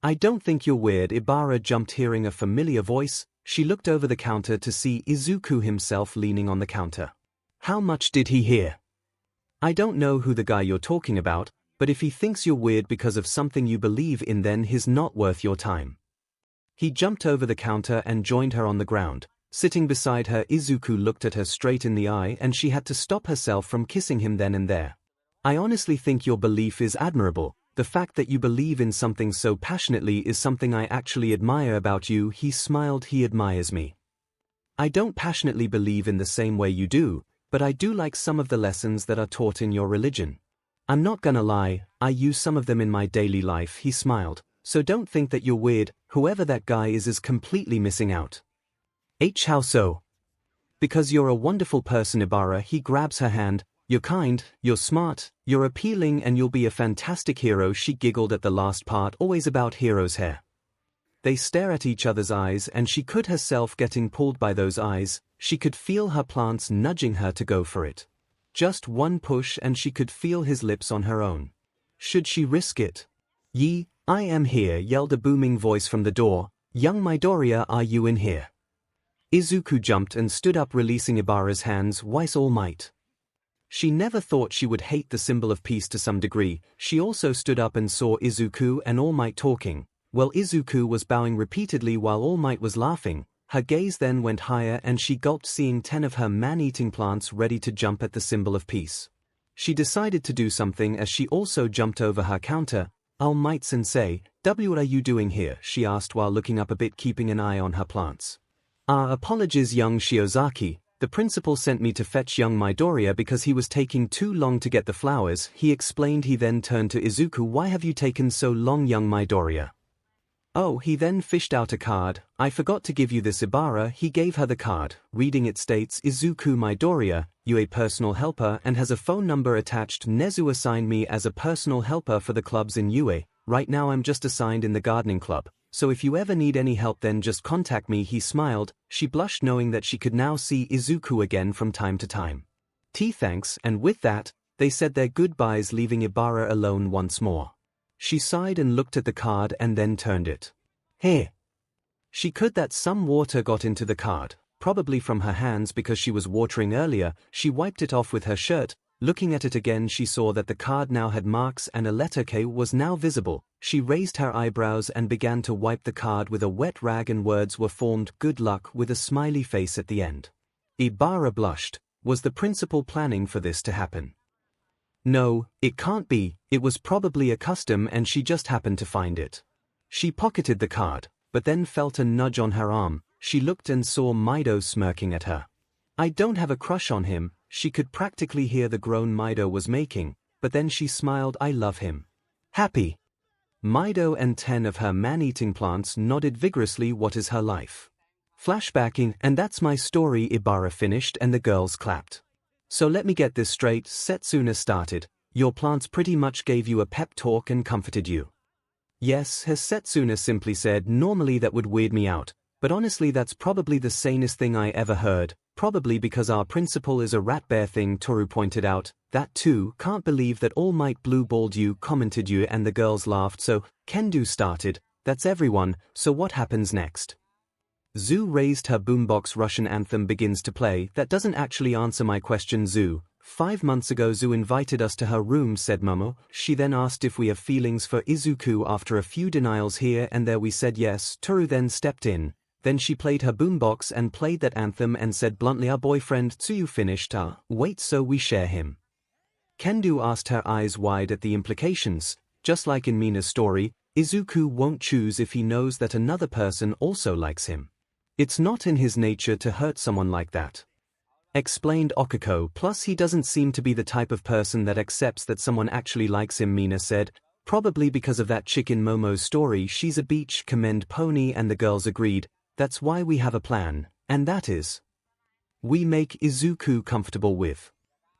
"I don't think you're weird." Ibara jumped, hearing a familiar voice. She looked over the counter to see Izuku himself leaning on the counter. "How much did he hear?" "I don't know who the guy you're talking about, but if he thinks you're weird because of something you believe in, then he's not worth your time." He jumped over the counter and joined her on the ground. Sitting beside her, Izuku looked at her straight in the eye and she had to stop herself from kissing him then and there. "I honestly think your belief is admirable. The fact that you believe in something so passionately is something I actually admire about you. He smiled. He admires me. I don't passionately believe in the same way you do, but I do like some of the lessons that are taught in your religion. I'm not gonna lie, I use some of them in my daily life. He smiled. So don't think that you're weird. Whoever that guy is completely missing out. How so? Because you're a wonderful person, Ibara. He grabs her hand. You're kind, you're smart, you're appealing, and you'll be a fantastic hero. She giggled at the last part, always about heroes' hair. They stare at each other's eyes, and she could herself getting pulled by those eyes. She could feel her plants nudging her to go for it. Just one push and she could feel his lips on her own. Should she risk it? I am here, yelled a booming voice from the door. Young Midoriya, are you in here? Izuku jumped and stood up, releasing Ibara's hands. Why's All Might? She never thought she would hate the symbol of peace to some degree. She also stood up and saw Izuku and All Might talking. Well, Izuku was bowing repeatedly while All Might was laughing. Her gaze then went higher and she gulped, seeing 10 of her man-eating plants ready to jump at the symbol of peace. She decided to do something as she also jumped over her counter. All Might Sensei, what are you doing here? She asked while looking up a bit, keeping an eye on her plants. Apologies, young Shiozaki. The principal sent me to fetch young Midoriya because he was taking too long to get the flowers, he explained. He then turned to Izuku. Why have you taken so long, young Midoriya? Oh, he then fished out a card. I forgot to give you this, Ibara. He gave her the card. Reading it states, Izuku Midoriya, you a personal helper and has a phone number attached. Nezu assigned me as a personal helper for the clubs in UA. Right now I'm just assigned in the gardening club. So if you ever need any help then just contact me. He smiled. She blushed knowing that she could now see Izuku again from time to time. Thanks, and with that, they said their goodbyes, leaving Ibara alone once more. She sighed and looked at the card and then turned it. Here. She could that some water got into the card, probably from her hands because she was watering earlier. She wiped it off with her shirt. Looking at it again, she saw that the card now had marks and a letter K was now visible. She raised her eyebrows and began to wipe the card with a wet rag, and words were formed, good luck, with a smiley face at the end. Ibara blushed. Was the principal planning for this to happen? No, it can't be. It was probably a custom and she just happened to find it. She pocketed the card, but then felt a nudge on her arm. She looked and saw Mido smirking at her. I don't have a crush on him. She could practically hear the groan Mido was making, but then she smiled. I love him. Happy. Mido and 10 of her man-eating plants nodded vigorously. What is her life? Flashbacking, and that's my story. Ibara finished and the girls clapped. So let me get this straight, Setsuna started. Your plants pretty much gave you a pep talk and comforted you. Yes, Setsuna simply said. Normally that would weird me out, but honestly that's probably the sanest thing I ever heard. Probably because our principal is a rat bear thing, Toru pointed out. That too, can't believe that All Might blue-balled you, commented you, and the girls laughed. So, Kendo started. That's everyone, so what happens next? Zoo raised her boombox. Russian anthem begins to play. That doesn't actually answer my question, Zoo. 5 months ago Zoo invited us to her room, said Momo. She then asked if we have feelings for Izuku. After a few denials here and there we said yes. Toru then stepped in. Then she played her boombox and played that anthem and said bluntly, our boyfriend Tsuyu finished. Wait, so we share him? Kendo asked, her eyes wide at the implications. Just like in Mina's story, Izuku won't choose if he knows that another person also likes him. It's not in his nature to hurt someone like that, explained Okiko. Plus he doesn't seem to be the type of person that accepts that someone actually likes him, Mina said. Probably because of that chick in Momo's story. She's a beach commend pony, and the girls agreed. That's why we have a plan, and that is, we make Izuku comfortable with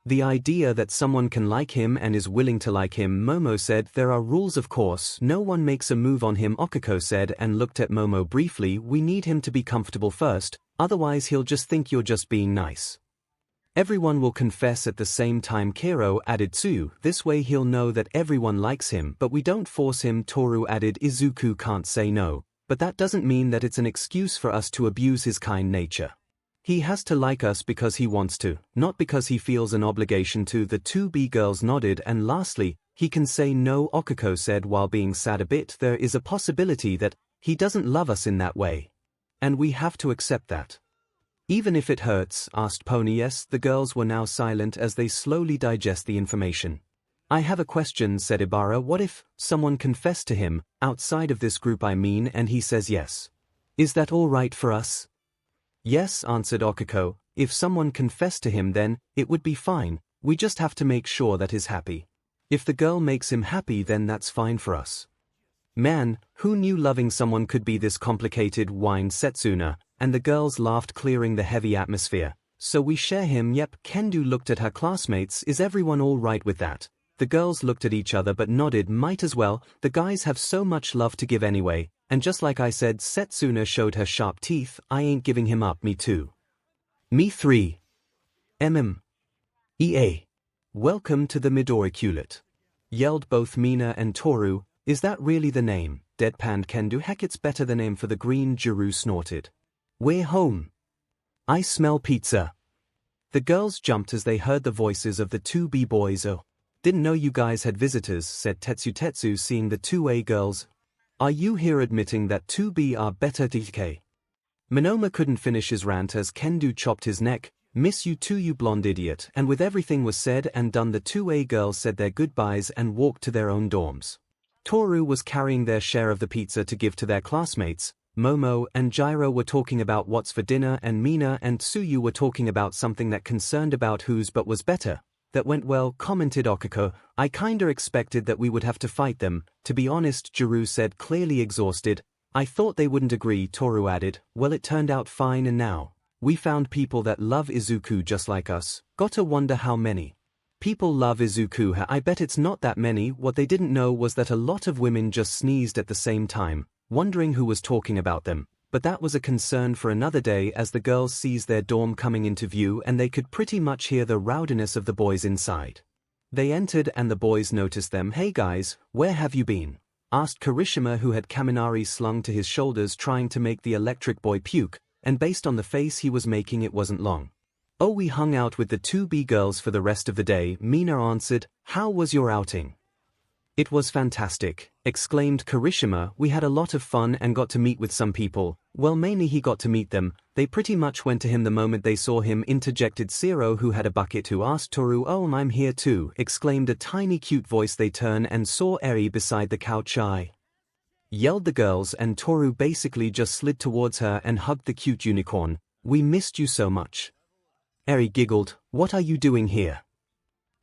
the idea that someone can like him and is willing to like him. Momo said, there are rules of course, no one makes a move on him, Okiko said and looked at Momo briefly. We need him to be comfortable first, otherwise he'll just think you're just being nice. Everyone will confess at the same time, Kero added Tsuyu. This way he'll know that everyone likes him, but we don't force him, Toru added. Izuku can't say no. But that doesn't mean that it's an excuse for us to abuse his kind nature. He has to like us because he wants to, not because he feels an obligation to. The 2B girls nodded. And lastly, he can say no, Okiko said while being sad a bit. There is a possibility that he doesn't love us in that way. And we have to accept that. Even if it hurts, asked Pony. Yes, the girls were now silent as they slowly digest the information. I have a question, said Ibara. What if someone confessed to him, outside of this group I mean, and he says yes? Is that all right for us? Yes, answered Okiko. If someone confessed to him then, it would be fine, we just have to make sure that he's happy. If the girl makes him happy then that's fine for us. Man, who knew loving someone could be this complicated, whined Setsuna, and the girls laughed, clearing the heavy atmosphere. So we share him. Yep. Kendo looked at her classmates. Is everyone all right with that? The girls looked at each other but nodded. Might as well, the guys have so much love to give anyway, and just like I said, Setsuna showed her sharp teeth. I ain't giving him up. Me too. Me 3. EA. Welcome to the Midori Culet. Yelled both Mina and Toru. Is that really the name? Deadpanned Kendo. Heck, it's better the name for the green. Jiru snorted. We're home. I smell pizza. The girls jumped as they heard the voices of the two B-boys. Oh, didn't know you guys had visitors, said Tetsu, seeing the 2A girls. Are you here admitting that 2B are better? DK. Monoma couldn't finish his rant as Kendo chopped his neck. Miss you too, you blonde idiot. And with everything was said and done, the 2A girls said their goodbyes and walked to their own dorms. Toru was carrying their share of the pizza to give to their classmates. Momo and Gyro were talking about what's for dinner, and Mina and Tsuyu were talking about something that concerned about whose but was better. That went well, commented Okiko. I kinda expected that we would have to fight them, to be honest, Jiru said, clearly exhausted. I thought they wouldn't agree, Toru added. Well, it turned out fine, and now we found people that love Izuku just like us. Gotta wonder how many people love Izuku. I bet it's not that many. What they didn't know was that a lot of women just sneezed at the same time, wondering who was talking about them. But that was a concern for another day, as the girls seized their dorm coming into view and they could pretty much hear the rowdiness of the boys inside. They entered and the boys noticed them. Hey guys, where have you been? Asked Kirishima, who had Kaminari slung to his shoulders trying to make the electric boy puke, and based on the face he was making it wasn't long. Oh, we hung out with the 2B girls for the rest of the day, Mina answered. How was your outing? It was fantastic, exclaimed Kirishima. We had a lot of fun and got to meet with some people. Well, mainly he got to meet them. They pretty much went to him the moment they saw him, interjected Zero, who had a bucket, who asked Toru. Oh, and I'm here too, exclaimed a tiny cute voice. They turned and saw Eri beside the couch. I yelled the girls, and Toru basically just slid towards her and hugged the cute unicorn. We missed you so much. Eri giggled. What are you doing here?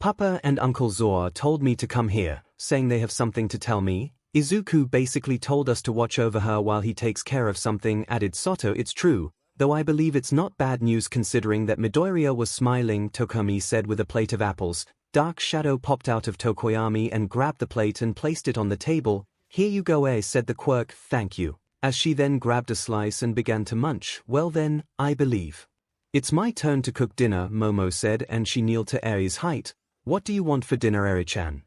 Papa and Uncle Zora told me to come here, saying they have something to tell me. Izuku basically told us to watch over her while he takes care of something, added Soto. It's true, though I believe it's not bad news considering that Midoriya was smiling, Tokomi said with a plate of apples. Dark shadow popped out of Tokoyami and grabbed the plate and placed it on the table. Here you go, said the quirk. Thank you. As she then grabbed a slice and began to munch. Well then, I believe it's my turn to cook dinner, Momo said, and she kneeled to Eri's height. What do you want for dinner, Eri-chan?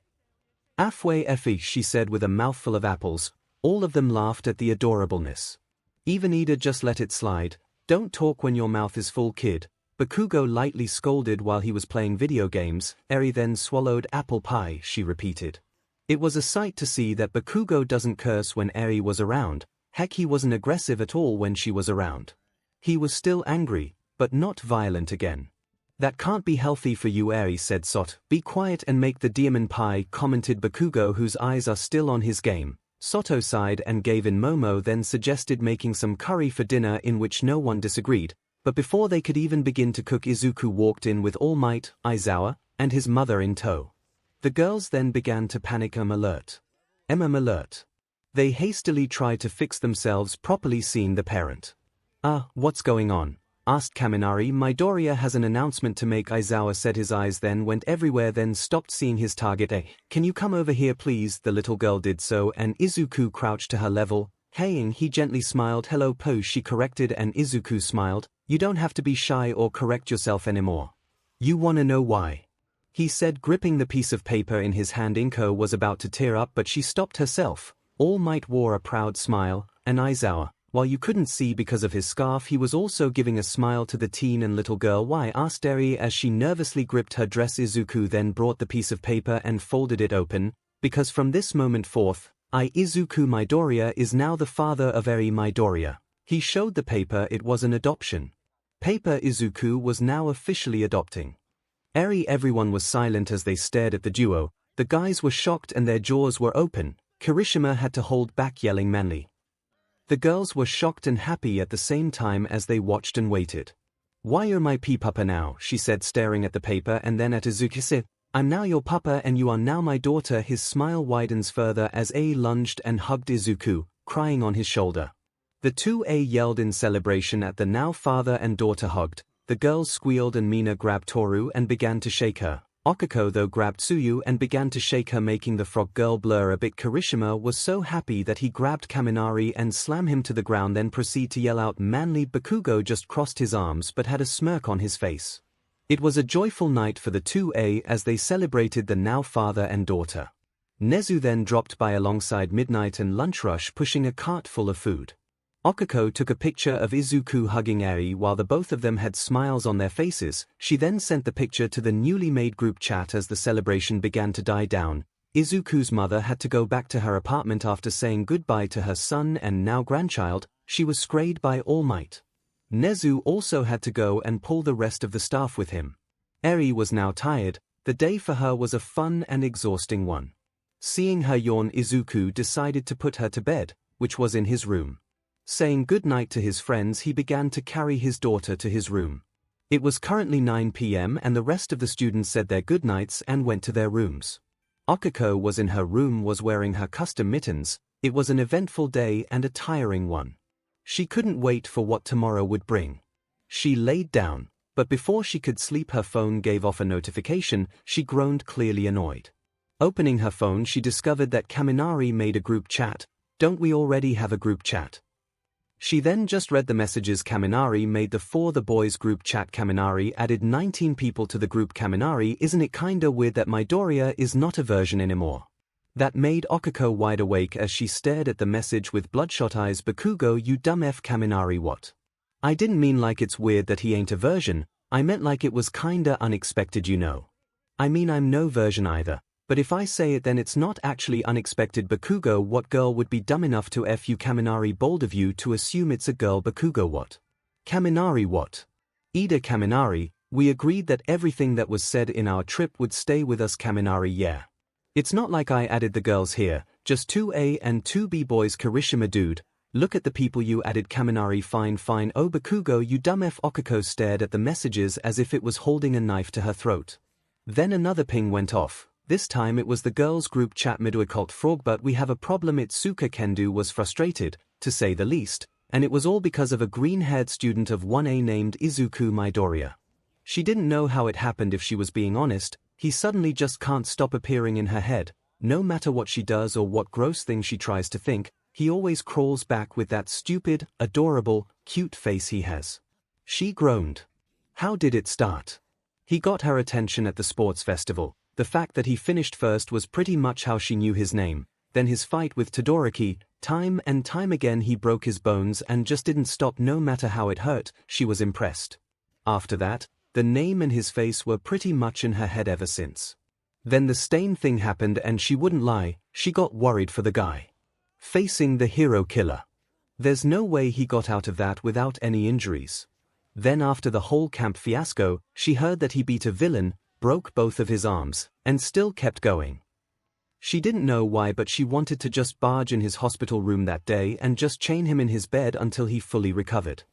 Afwe Effie, she said with a mouthful of apples. All of them laughed at the adorableness. Even Ida just let it slide. Don't talk when your mouth is full, kid. Bakugo lightly scolded while he was playing video games. Eri then swallowed apple pie, she repeated. It was a sight to see that Bakugo doesn't curse when Eri was around. Heck, he wasn't aggressive at all when she was around. He was still angry, but not violent again. That can't be healthy for you, Eri, said Sot. Be quiet and make the diamond pie, commented Bakugo, whose eyes are still on his game. Soto sighed and gave in. Momo then suggested making some curry for dinner, in which no one disagreed. But before they could even begin to cook, Izuku walked in with All Might, Aizawa, and his mother in tow. The girls then began to panic. Alert. Alert. They hastily tried to fix themselves properly, seeing the parent. What's going on? Asked Kaminari. Midoriya has an announcement to make, Aizawa said. His eyes then went everywhere, then stopped seeing his target. Can you come over here please? The little girl did so, and Izuku crouched to her level. Heying, he gently smiled. Hello pose, she corrected, and Izuku smiled. You don't have to be shy or correct yourself anymore. You wanna know why? He said, gripping the piece of paper in his hand. Inko was about to tear up, but she stopped herself. All Might wore a proud smile, and Aizawa, while you couldn't see because of his scarf, he was also giving a smile to the teen and little girl. Why? Asked Eri as she nervously gripped her dress. Izuku then brought the piece of paper and folded it open. Because from this moment forth, Izuku Midoriya is now the father of Eri Midoriya. He showed the paper. It was an adoption paper Izuku was now officially adopting Eri. Everyone was silent as they stared at the duo. The guys were shocked and their jaws were open. Kirishima had to hold back yelling manly. The girls were shocked and happy at the same time as they watched and waited. "Why you're my papa now," she said, staring at the paper and then at Izuku. "I'm now your papa and you are now my daughter." His smile widens further as A lunged and hugged Izuku, crying on his shoulder. The two A yelled in celebration at the now father and daughter hugged. The girls squealed and Mina grabbed Toru and began to shake her. Okiko though grabbed Tsuyu and began to shake her, making the frog girl blur a bit. Kirishima was so happy that he grabbed Kaminari and slammed him to the ground, then proceed to yell out manly. Bakugo just crossed his arms but had a smirk on his face. It was a joyful night for the 2A as they celebrated the now father and daughter. Nezu then dropped by alongside midnight and lunch rush, pushing a cart full of food. Okiko took a picture of Izuku hugging Eri while the both of them had smiles on their faces. She then sent the picture to the newly made group chat. As the celebration began to die down, Izuku's mother had to go back to her apartment after saying goodbye to her son and now grandchild. She was sprayed by All Might. Nezu also had to go and pull the rest of the staff with him. Eri was now tired. The day for her was a fun and exhausting one. Seeing her yawn, Izuku decided to put her to bed, which was in his room. Saying goodnight to his friends, he began to carry his daughter to his room. It was currently 9 p.m. and the rest of the students said their goodnights and went to their rooms. Okiko was in her room, was wearing her custom mittens. It was an eventful day and a tiring one. She couldn't wait for what tomorrow would bring. She laid down, but before she could sleep her phone gave off a notification. She groaned, clearly annoyed. Opening her phone, she discovered that Kaminari made a group chat. "Don't we already have a group chat?" She then just read the messages Kaminari made for the boys group chat. Kaminari added 19 people to the group. Kaminari, isn't it kinda weird that Midoriya is not a version anymore? That made Okiko wide awake as she stared at the message with bloodshot eyes. "Bakugo, you dumb F." Kaminari, what? I didn't mean like it's weird that he ain't a version, I meant like it was kinda unexpected, you know. I mean I'm no version either. But if I say it then it's not actually unexpected. Bakugo, what girl would be dumb enough to F you? Kaminari, bold of you to assume it's a girl. Bakugo, what? Kaminari, what? Ida, Kaminari, we agreed that everything that was said in our trip would stay with us. Kaminari, yeah. It's not like I added the girls here, just 2A and 2B boys. Kirishima, dude, look at the people you added. Kaminari, fine fine. Oh Bakugo, you dumb F. Okiko stared at the messages as if it was holding a knife to her throat. Then another ping went off. This time it was the girls' group chat. "Midoriya frog, but we have a problem." Itsuka Kendo was frustrated, to say the least, and it was all because of a green-haired student of 1A named Izuku Midoriya. She didn't know how it happened. If she was being honest, he suddenly just can't stop appearing in her head. No matter what she does or what gross thing she tries to think, he always crawls back with that stupid, adorable, cute face he has. She groaned. How did it start? He got her attention at the sports festival. The fact that he finished first was pretty much how she knew his name. Then his fight with Todoroki, time and time again he broke his bones and just didn't stop no matter how it hurt. She was impressed. After that, the name and his face were pretty much in her head ever since. Then the stain thing happened and she wouldn't lie, she got worried for the guy. Facing the hero killer. There's no way he got out of that without any injuries. Then after the whole camp fiasco, she heard that he beat a villain, broke both of his arms, and still kept going. She didn't know why, but she wanted to just barge in his hospital room that day and just chain him in his bed until he fully recovered.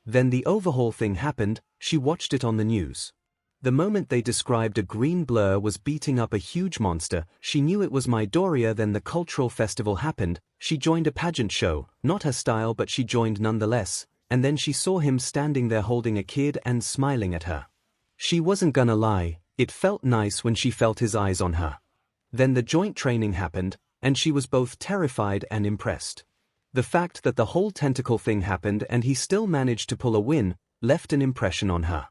Then the overhaul thing happened. She watched it on the news. The moment they described a green blur was beating up a huge monster, she knew it was Midoriya. Then the cultural festival happened. She joined a pageant show, not her style but she joined nonetheless, and then she saw him standing there holding a kid and smiling at her. She wasn't gonna lie, it felt nice when she felt his eyes on her. Then the joint training happened, and she was both terrified and impressed. The fact that the whole tentacle thing happened and he still managed to pull a win, left an impression on her.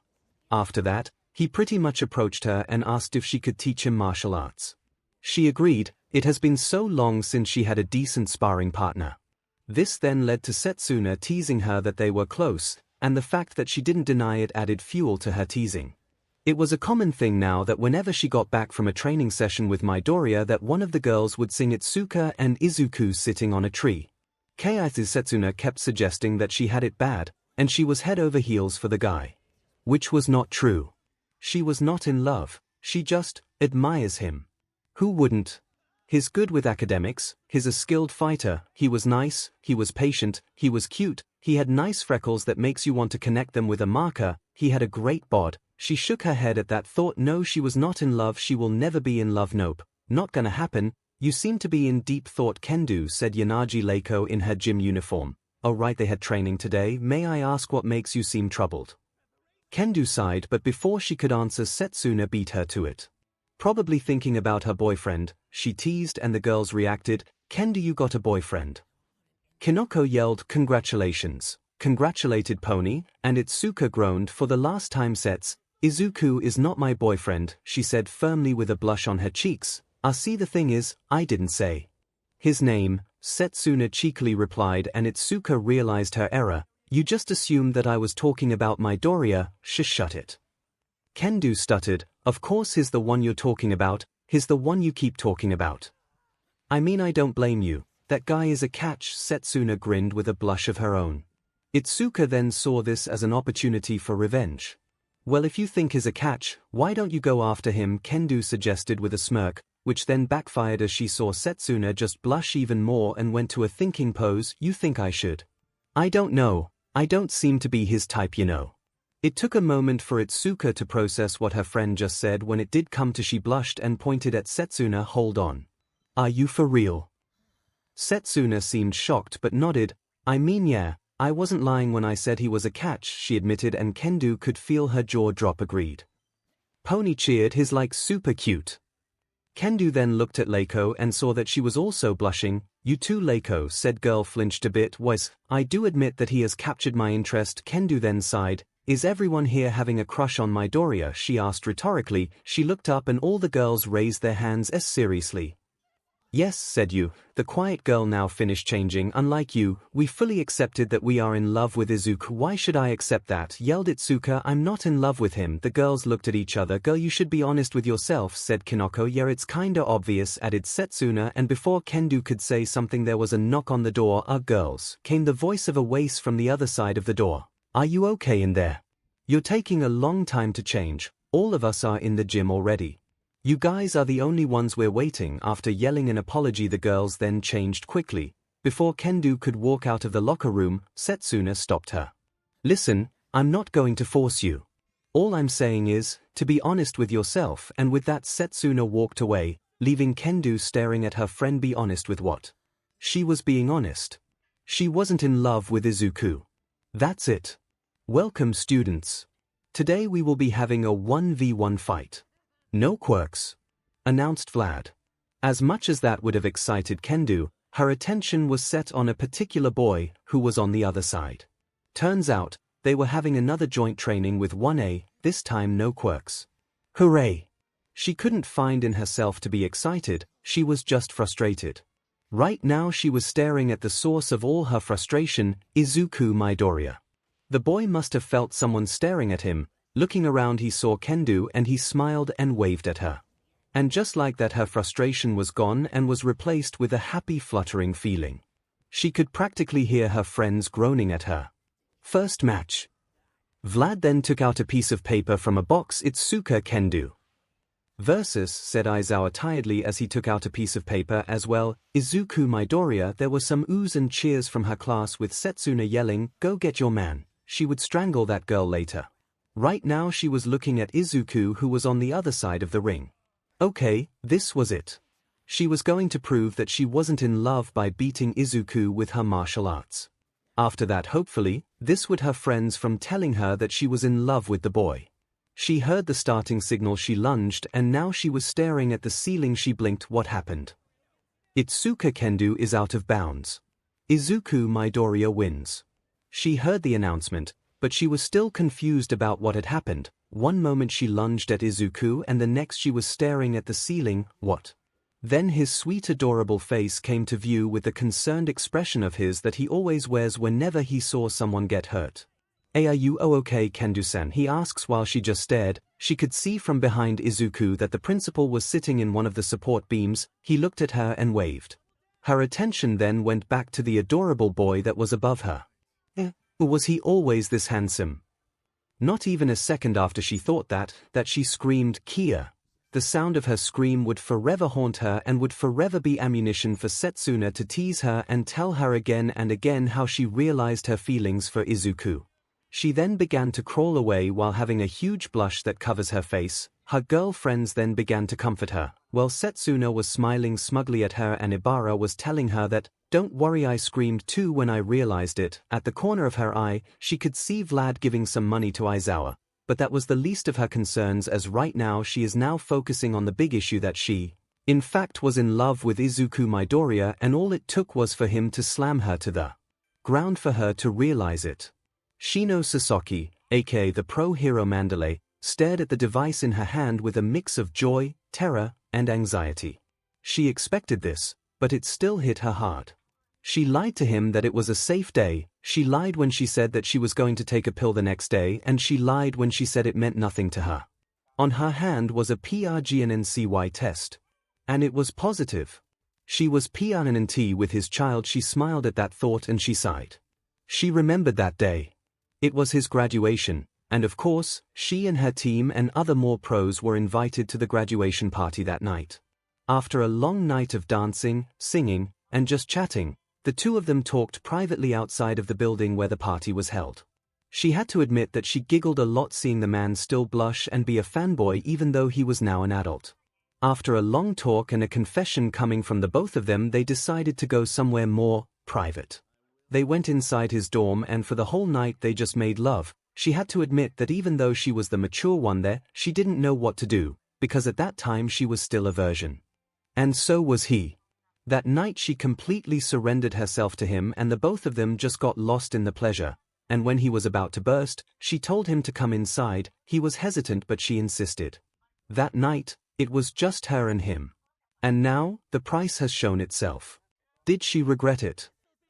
After that, he pretty much approached her and asked if she could teach him martial arts. She agreed. It has been so long since she had a decent sparring partner. This then led to Setsuna teasing her that they were close, and the fact that she didn't deny it added fuel to her teasing. It was a common thing now that whenever she got back from a training session with Midoriya that one of the girls would sing Itsuka and Izuku sitting on a tree. Setsuna kept suggesting that she had it bad, and she was head over heels for the guy. Which was not true. She was not in love, she just admires him. Who wouldn't? He's good with academics, he's a skilled fighter, he was nice, he was patient, he was cute, he had nice freckles that makes you want to connect them with a marker, he had a great bod. She shook her head at that thought. No, she was not in love, she will never be in love. Nope, not gonna happen. You seem to be in deep thought, Kendo, said 𝐒𝐻𝐢𝐫 in her gym uniform. Oh right, they had training today. May I ask what makes you seem troubled? Kendo sighed, but before she could answer, Setsuna beat her to it. Probably thinking about her boyfriend, she teased, and the girls reacted. Kendo, you got a boyfriend? Kinoko yelled, congratulations. Congratulated Pony, and Itsuka groaned. For the last time, Izuku is not my boyfriend, she said firmly with a blush on her cheeks. See, the thing is, I didn't say his name, Setsuna cheekily replied, and Itsuka realized her error. You just assumed that I was talking about Midoriya. Shut it. Kendo stuttered. Of course he's the one you're talking about, he's the one you keep talking about. I mean, I don't blame you, that guy is a catch. Setsuna grinned with a blush of her own. Itsuka then saw this as an opportunity for revenge. Well, if you think he's a catch, why don't you go after him? Kendo suggested with a smirk, which then backfired as she saw Setsuna just blush even more and went to a thinking pose. You think I should? I don't know, I don't seem to be his type, you know. It took a moment for Itsuka to process what her friend just said. When it did come to, she blushed and pointed at Setsuna. Hold on. Are you for real? Setsuna seemed shocked but nodded. I mean, yeah, I wasn't lying when I said he was a catch, she admitted, and Kendo could feel her jaw drop. Agreed. Pony cheered. He's like super cute. Kendo then looked at 𝐒𝐈 and saw that she was also blushing. You too, 𝐒𝐈, said girl flinched a bit. I do admit that he has captured my interest. Kendo then sighed. Is everyone here having a crush on Midoriya? She asked rhetorically. She looked up and all the girls raised their hands. Seriously? Yes, said Yu. The quiet girl now finished changing. Unlike you, we fully accepted that we are in love with Izuku. Why should I accept that? Yelled Itsuka. I'm not in love with him. The girls looked at each other. Girl, you should be honest with yourself, said Kinoko. Yeah, it's kinda obvious, added Setsuna, and before Kendo could say something there was a knock on the door. Girls, came the voice of a waist from the other side of the door. Are you okay in there? You're taking a long time to change. All of us are in the gym already. You guys are the only ones we're waiting. After yelling an apology, the girls then changed quickly. Before Kendo could walk out of the locker room, Setsuna stopped her. Listen, I'm not going to force you. All I'm saying is, to be honest with yourself, and with that Setsuna walked away, leaving Kendo staring at her friend. Be honest with what? She was being honest. She wasn't in love with Izuku. That's it. Welcome, students. Today we will be having a 1v1 fight. No quirks, announced Vlad. As much as that would have excited Kendo, her attention was set on a particular boy who was on the other side. Turns out, they were having another joint training with 1A, this time no quirks. Hooray! She couldn't find in herself to be excited, she was just frustrated. Right now she was staring at the source of all her frustration, Izuku Midoriya. The boy must have felt someone staring at him. Looking around, he saw Kendo and he smiled and waved at her. And just like that, her frustration was gone and was replaced with a happy, fluttering feeling. She could practically hear her friends groaning at her. First match. Vlad then took out a piece of paper from a box. Itsuka Kendo versus, said Aizawa tiredly as he took out a piece of paper as well. Izuku Midoriya. There were some oohs and cheers from her class, with Setsuna yelling, "Go get your man. She would strangle that girl later." Right now she was looking at Izuku, who was on the other side of the ring. Okay, this was it. She was going to prove that she wasn't in love by beating Izuku with her martial arts. After that, hopefully, this would her friends from telling her that she was in love with the boy. She heard the starting signal. She lunged and now she was staring at the ceiling. She blinked. What happened? Itsuka Kendo is out of bounds. Izuku Midoriya wins. She heard the announcement, but she was still confused about what had happened. One moment she lunged at Izuku and the next she was staring at the ceiling. What? Then his sweet adorable face came to view with the concerned expression of his that he always wears whenever he saw someone get hurt. Are you okay, Kendo-san? He asks while she just stared. She could see from behind Izuku that the principal was sitting in one of the support beams. He looked at her and waved. Her attention then went back to the adorable boy that was above her. Was he always this handsome? Not even a second after she thought that she screamed, "Kia!" the sound of her scream would forever haunt her and would forever be ammunition for Setsuna to tease her and tell her again and again how she realized her feelings for Izuku. She then began to crawl away while having a huge blush that covers her face. Her girlfriends then began to comfort her, while Setsuna was smiling smugly at her and Ibara was telling her that, "Don't worry, I screamed too when I realized it." At the corner of her eye, she could see Vlad giving some money to Aizawa, but that was the least of her concerns, as right now she is now focusing on the big issue that she, in fact, was in love with Izuku Midoriya, and all it took was for him to slam her to the ground for her to realize it. Shino Sasaki, aka the pro-hero Mandalay, stared at the device in her hand with a mix of joy, terror, and anxiety. She expected this, but it still hit her hard. She lied to him that it was a safe day, she lied when she said that she was going to take a pill the next day, and she lied when she said it meant nothing to her. On her hand was a PRGNNCY test. And it was positive. She was PRNNT with his child. She smiled at that thought and she sighed. She remembered that day. It was his graduation, and of course, she and her team and other more pros were invited to the graduation party that night. After a long night of dancing, singing, and just chatting, the two of them talked privately outside of the building where the party was held. She had to admit that she giggled a lot seeing the man still blush and be a fanboy even though he was now an adult. After a long talk and a confession coming from the both of them, they decided to go somewhere more private. They went inside his dorm and for the whole night they just made love. She had to admit that even though she was the mature one there, she didn't know what to do, because at that time she was still a virgin. And so was he. That night she completely surrendered herself to him and the both of them just got lost in the pleasure, and when he was about to burst, she told him to come inside. He was hesitant but she insisted. That night, it was just her and him. And now, the price has shown itself. Did she regret it?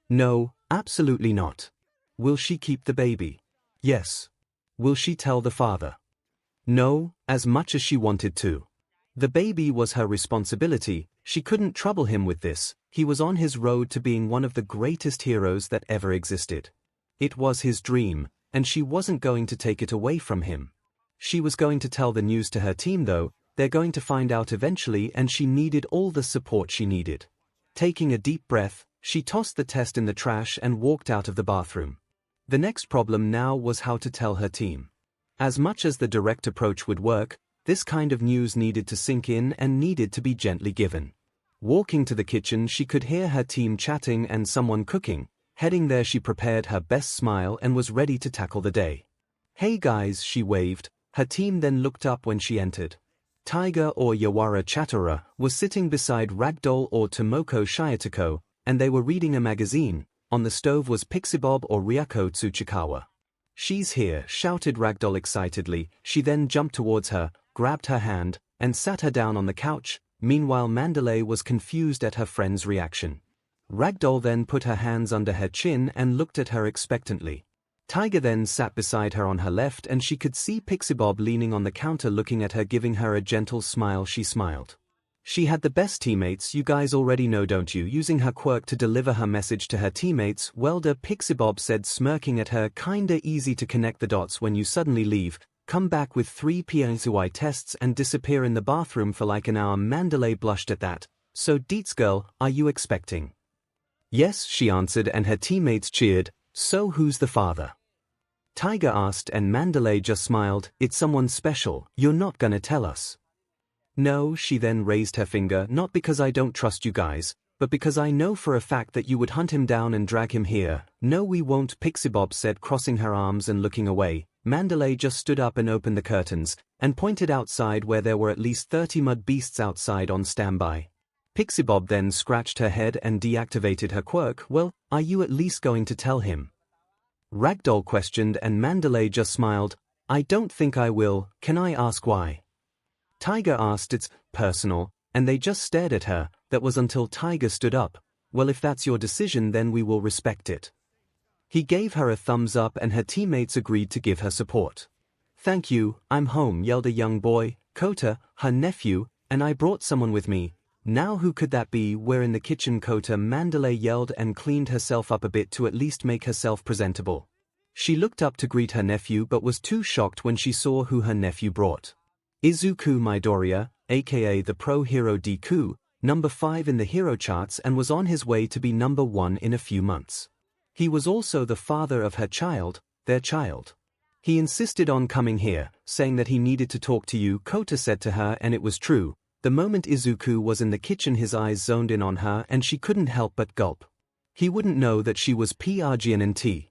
No, absolutely not. Will she keep the baby? Yes. Will she tell the father? No, as much as she wanted to. The baby was her responsibility, she couldn't trouble him with this, he was on his road to being one of the greatest heroes that ever existed. It was his dream, and she wasn't going to take it away from him. She was going to tell the news to her team though, they're going to find out eventually, and she needed all the support she needed. Taking a deep breath, she tossed the test in the trash and walked out of the bathroom. The next problem now was how to tell her team. As much as the direct approach would work, this kind of news needed to sink in and needed to be gently given. Walking to the kitchen, she could hear her team chatting and someone cooking. Heading there, she prepared her best smile and was ready to tackle the day. "Hey guys," she waved. Her team then looked up when she entered. Tiger or Yawara Chatura was sitting beside Ragdoll or Tomoko Shiotoko, and they were reading a magazine. On the stove was Pixibob or Ryako Tsuchikawa. "She's here," shouted Ragdoll excitedly. She then jumped towards her, grabbed her hand, and sat her down on the couch. Meanwhile, Mandalay was confused at her friend's reaction. Ragdoll then put her hands under her chin and looked at her expectantly. Tiger then sat beside her on her left and she could see Pixibob leaning on the counter looking at her, giving her a gentle smile. She smiled. She had the best teammates, you guys already know, don't you? Using her quirk to deliver her message to her teammates, "Welder," Pixibob said, smirking at her. "Kinda easy to connect the dots when you suddenly leave, come back with 3 PNCY tests and disappear in the bathroom for like an hour." Mandalay blushed at that. "So Deets girl, are you expecting?" "Yes," she answered, and her teammates cheered. "So who's the father?" Tiger asked, and Mandalay just smiled. "It's someone special, you're not gonna tell us?" "No," she then raised her finger, "not because I don't trust you guys, but because I know for a fact that you would hunt him down and drag him here." "No, we won't," Pixibob said, crossing her arms and looking away. Mandalay just stood up and opened the curtains, and pointed outside where there were at least 30 mud beasts outside on standby. Pixibob then scratched her head and deactivated her quirk. "Well, are you at least going to tell him?" Ragdoll questioned, and Mandalay just smiled. "I don't think I will. Can I ask why?" Tiger asked. "It's personal," and they just stared at her. That was until Tiger stood up. "Well, if that's your decision, then we will respect it." He gave her a thumbs up and her teammates agreed to give her support. "Thank you, I'm home," yelled a young boy, Kota, her nephew, "and I brought someone with me." "Now who could that be?" "We're in the kitchen, Kota," Mandalay yelled and cleaned herself up a bit to at least make herself presentable. She looked up to greet her nephew but was too shocked when she saw who her nephew brought. Izuku Midoriya, aka the pro hero Deku, number 5 in the hero charts and was on his way to be number 1 in a few months. He was also the father of her child, their child. He insisted on coming here, saying that he needed to talk to you, Kota said to her, and it was true. The moment Izuku was in the kitchen his eyes zoned in on her and she couldn't help but gulp. He wouldn't know that she was 𝐼𝐺NT.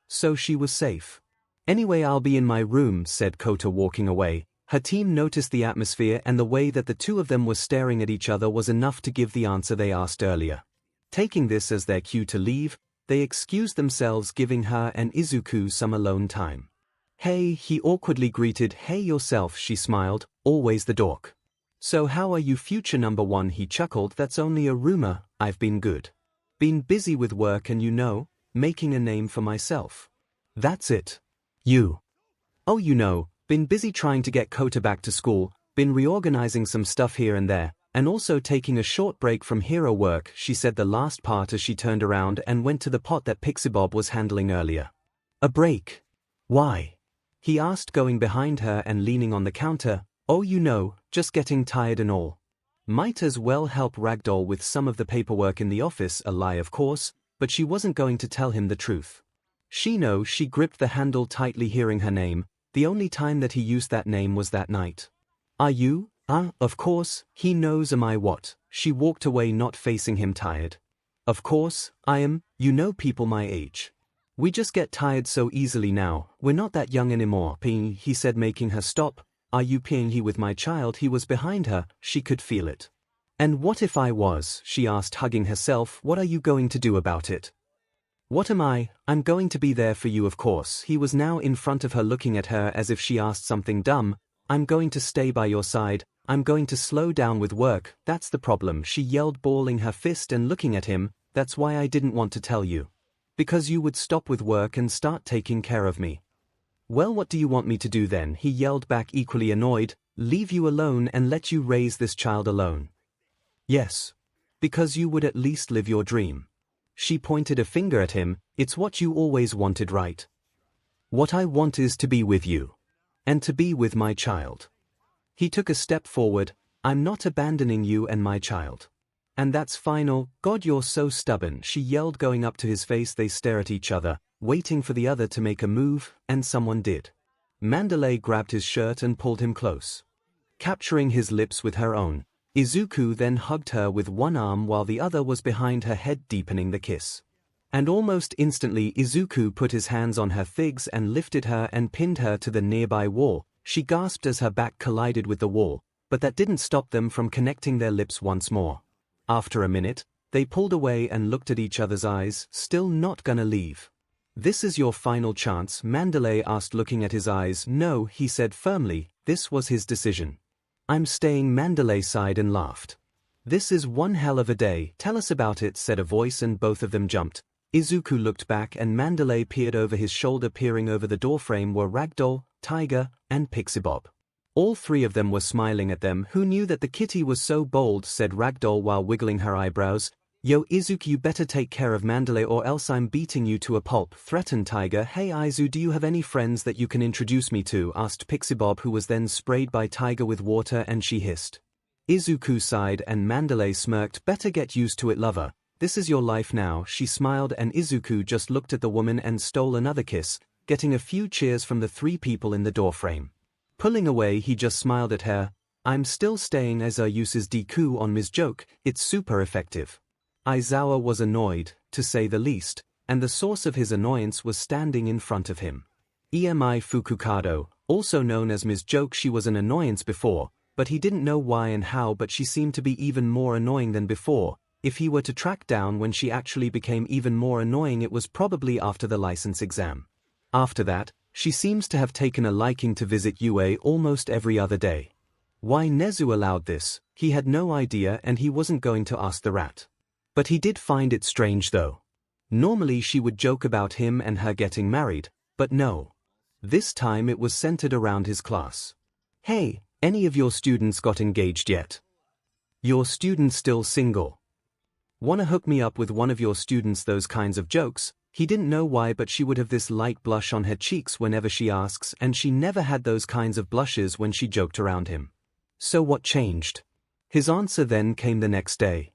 So she was safe. Anyway, I'll be in my room, said Kota, walking away. Her team noticed the atmosphere, and the way that the two of them were staring at each other was enough to give the answer they asked earlier. Taking this as their cue to leave, they excused themselves, giving her and Izuku some alone time. Hey, he awkwardly greeted. Hey yourself, she smiled, always the dork. So how are you, future number 1? He chuckled. That's only a rumor, I've been good. Been busy with work and making a name for myself. That's it. You. Oh, been busy trying to get Kota back to school, been reorganizing some stuff here and there, and also taking a short break from hero work, she said the last part as she turned around and went to the pot that Pixibob was handling earlier. A break? Why? He asked, going behind her and leaning on the counter. Oh, just getting tired and all. Might as well help Ragdoll with some of the paperwork in the office, a lie of course, but she wasn't going to tell him the truth. She gripped the handle tightly, hearing her name. The only time that he used that name was that night. Are you? Of course, he knows. Am I what? She walked away, not facing him, tired. Of course, I am, people my age. We just get tired so easily now, we're not that young anymore, he said, making her stop. Are you he with my child? He was behind her, she could feel it. And what if I was? She asked, hugging herself. What are you going to do about it? What am I? I'm going to be there for you, of course. He was now in front of her, looking at her as if she asked something dumb. I'm going to stay by your side. I'm going to slow down with work. That's the problem, she yelled, balling her fist and looking at him. That's why I didn't want to tell you. Because you would stop with work and start taking care of me. Well, what do you want me to do then? He yelled back, equally annoyed. Leave you alone and let you raise this child alone? Yes. Because you would at least live your dream. She pointed a finger at him. It's what you always wanted, right? What I want is to be with you. And to be with my child. He took a step forward. I'm not abandoning you and my child. And that's final. God, you're so stubborn, she yelled, going up to his face. They stare at each other, waiting for the other to make a move, and someone did. Mandalay grabbed his shirt and pulled him close, capturing his lips with her own. Izuku then hugged her with one arm while the other was behind her head, deepening the kiss. And almost instantly Izuku put his hands on her thighs and lifted her and pinned her to the nearby wall. She gasped as her back collided with the wall, but that didn't stop them from connecting their lips once more. After a minute, they pulled away and looked at each other's eyes. Still not gonna leave? This is your final chance? Mandalay asked, looking at his eyes. No, he said firmly. This was his decision. I'm staying, Mandalay sighed and laughed. This is one hell of a day. Tell us about it, said a voice, and both of them jumped. Izuku looked back and Mandalay peered over his shoulder. Peering over the doorframe were Ragdoll, Tiger, and Pixibob. All three of them were smiling at them. Who knew that the kitty was so bold, said Ragdoll while wiggling her eyebrows. Yo Izuku, you better take care of Mandalay or else I'm beating you to a pulp, threatened Tiger. Hey Izu, do you have any friends that you can introduce me to? Asked Pixibob, who was then sprayed by Tiger with water, and she hissed. Izuku sighed and Mandalay smirked. Better get used to it, lover. This is your life now. She smiled and Izuku just looked at the woman and stole another kiss, getting a few cheers from the three people in the doorframe. Pulling away, he just smiled at her. I'm still staying as I uses Deku on Ms. Joke. It's super effective. Aizawa was annoyed, to say the least, and the source of his annoyance was standing in front of him. Emi Fukukado, also known as Ms. Joke. She was an annoyance before, but he didn't know why and how, but she seemed to be even more annoying than before. If he were to track down when she actually became even more annoying, it was probably after the license exam. After that, she seems to have taken a liking to visit UA almost every other day. Why Nezu allowed this, he had no idea, and he wasn't going to ask the rat. But he did find it strange though. Normally she would joke about him and her getting married, but no. This time it was centered around his class. Hey, any of your students got engaged yet? Your student still single? Wanna hook me up with one of your students? Those kinds of jokes. He didn't know why, but she would have this light blush on her cheeks whenever she asks, and she never had those kinds of blushes when she joked around him. So what changed? His answer then came the next day.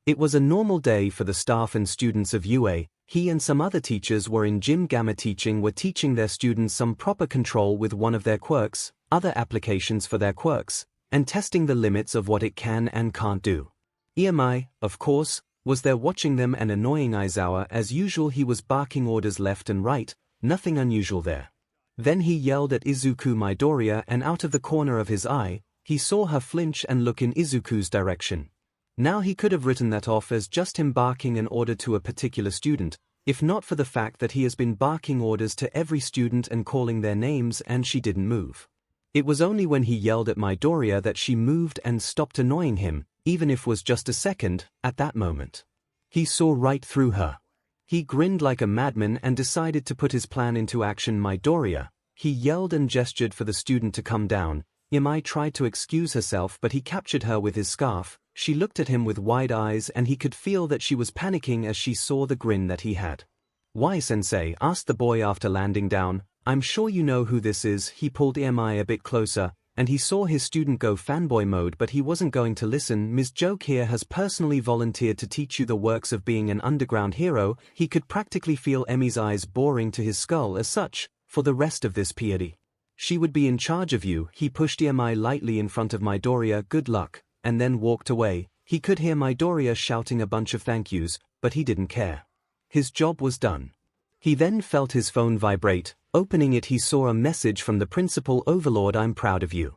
It was a normal day for the staff and students of UA. He and some other teachers were in Gym Gamma were teaching their students some proper control with one of their quirks, other applications for their quirks, and testing the limits of what it can and can't do. 𝐼, of course, was there watching them and annoying Aizawa as usual. He was barking orders left and right, nothing unusual there. Then he yelled at Izuku Midoriya, and out of the corner of his eye, he saw her flinch and look in Izuku's direction. Now he could have written that off as just him barking an order to a particular student, if not for the fact that he has been barking orders to every student and calling their names and she didn't move. It was only when he yelled at Midoriya that she moved and stopped annoying him, even if it was just a second. At that moment, he saw right through her. He grinned like a madman and decided to put his plan into action. Midoriya, he yelled and gestured for the student to come down. 𝐼 tried to excuse herself, but he captured her with his scarf. She looked at him with wide eyes and he could feel that she was panicking as she saw the grin that he had. "Why, sensei?" asked the boy after landing down. "I'm sure you know who this is." He pulled 𝐼 a bit closer, and he saw his student go fanboy mode, but he wasn't going to listen. "Ms. Joke here has personally volunteered to teach you the works of being an underground hero." He could practically feel 𝐼's eyes boring to his skull. As such, for the rest of this period, she would be in charge of you. He pushed 𝐼 lightly in front of Midoriya. "Good luck," and then walked away. He could hear Midoriya shouting a bunch of thank yous, but he didn't care. His job was done. He then felt his phone vibrate. Opening it, he saw a message from the principal. "Overlord, I'm proud of you."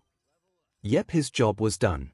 Yep, his job was done.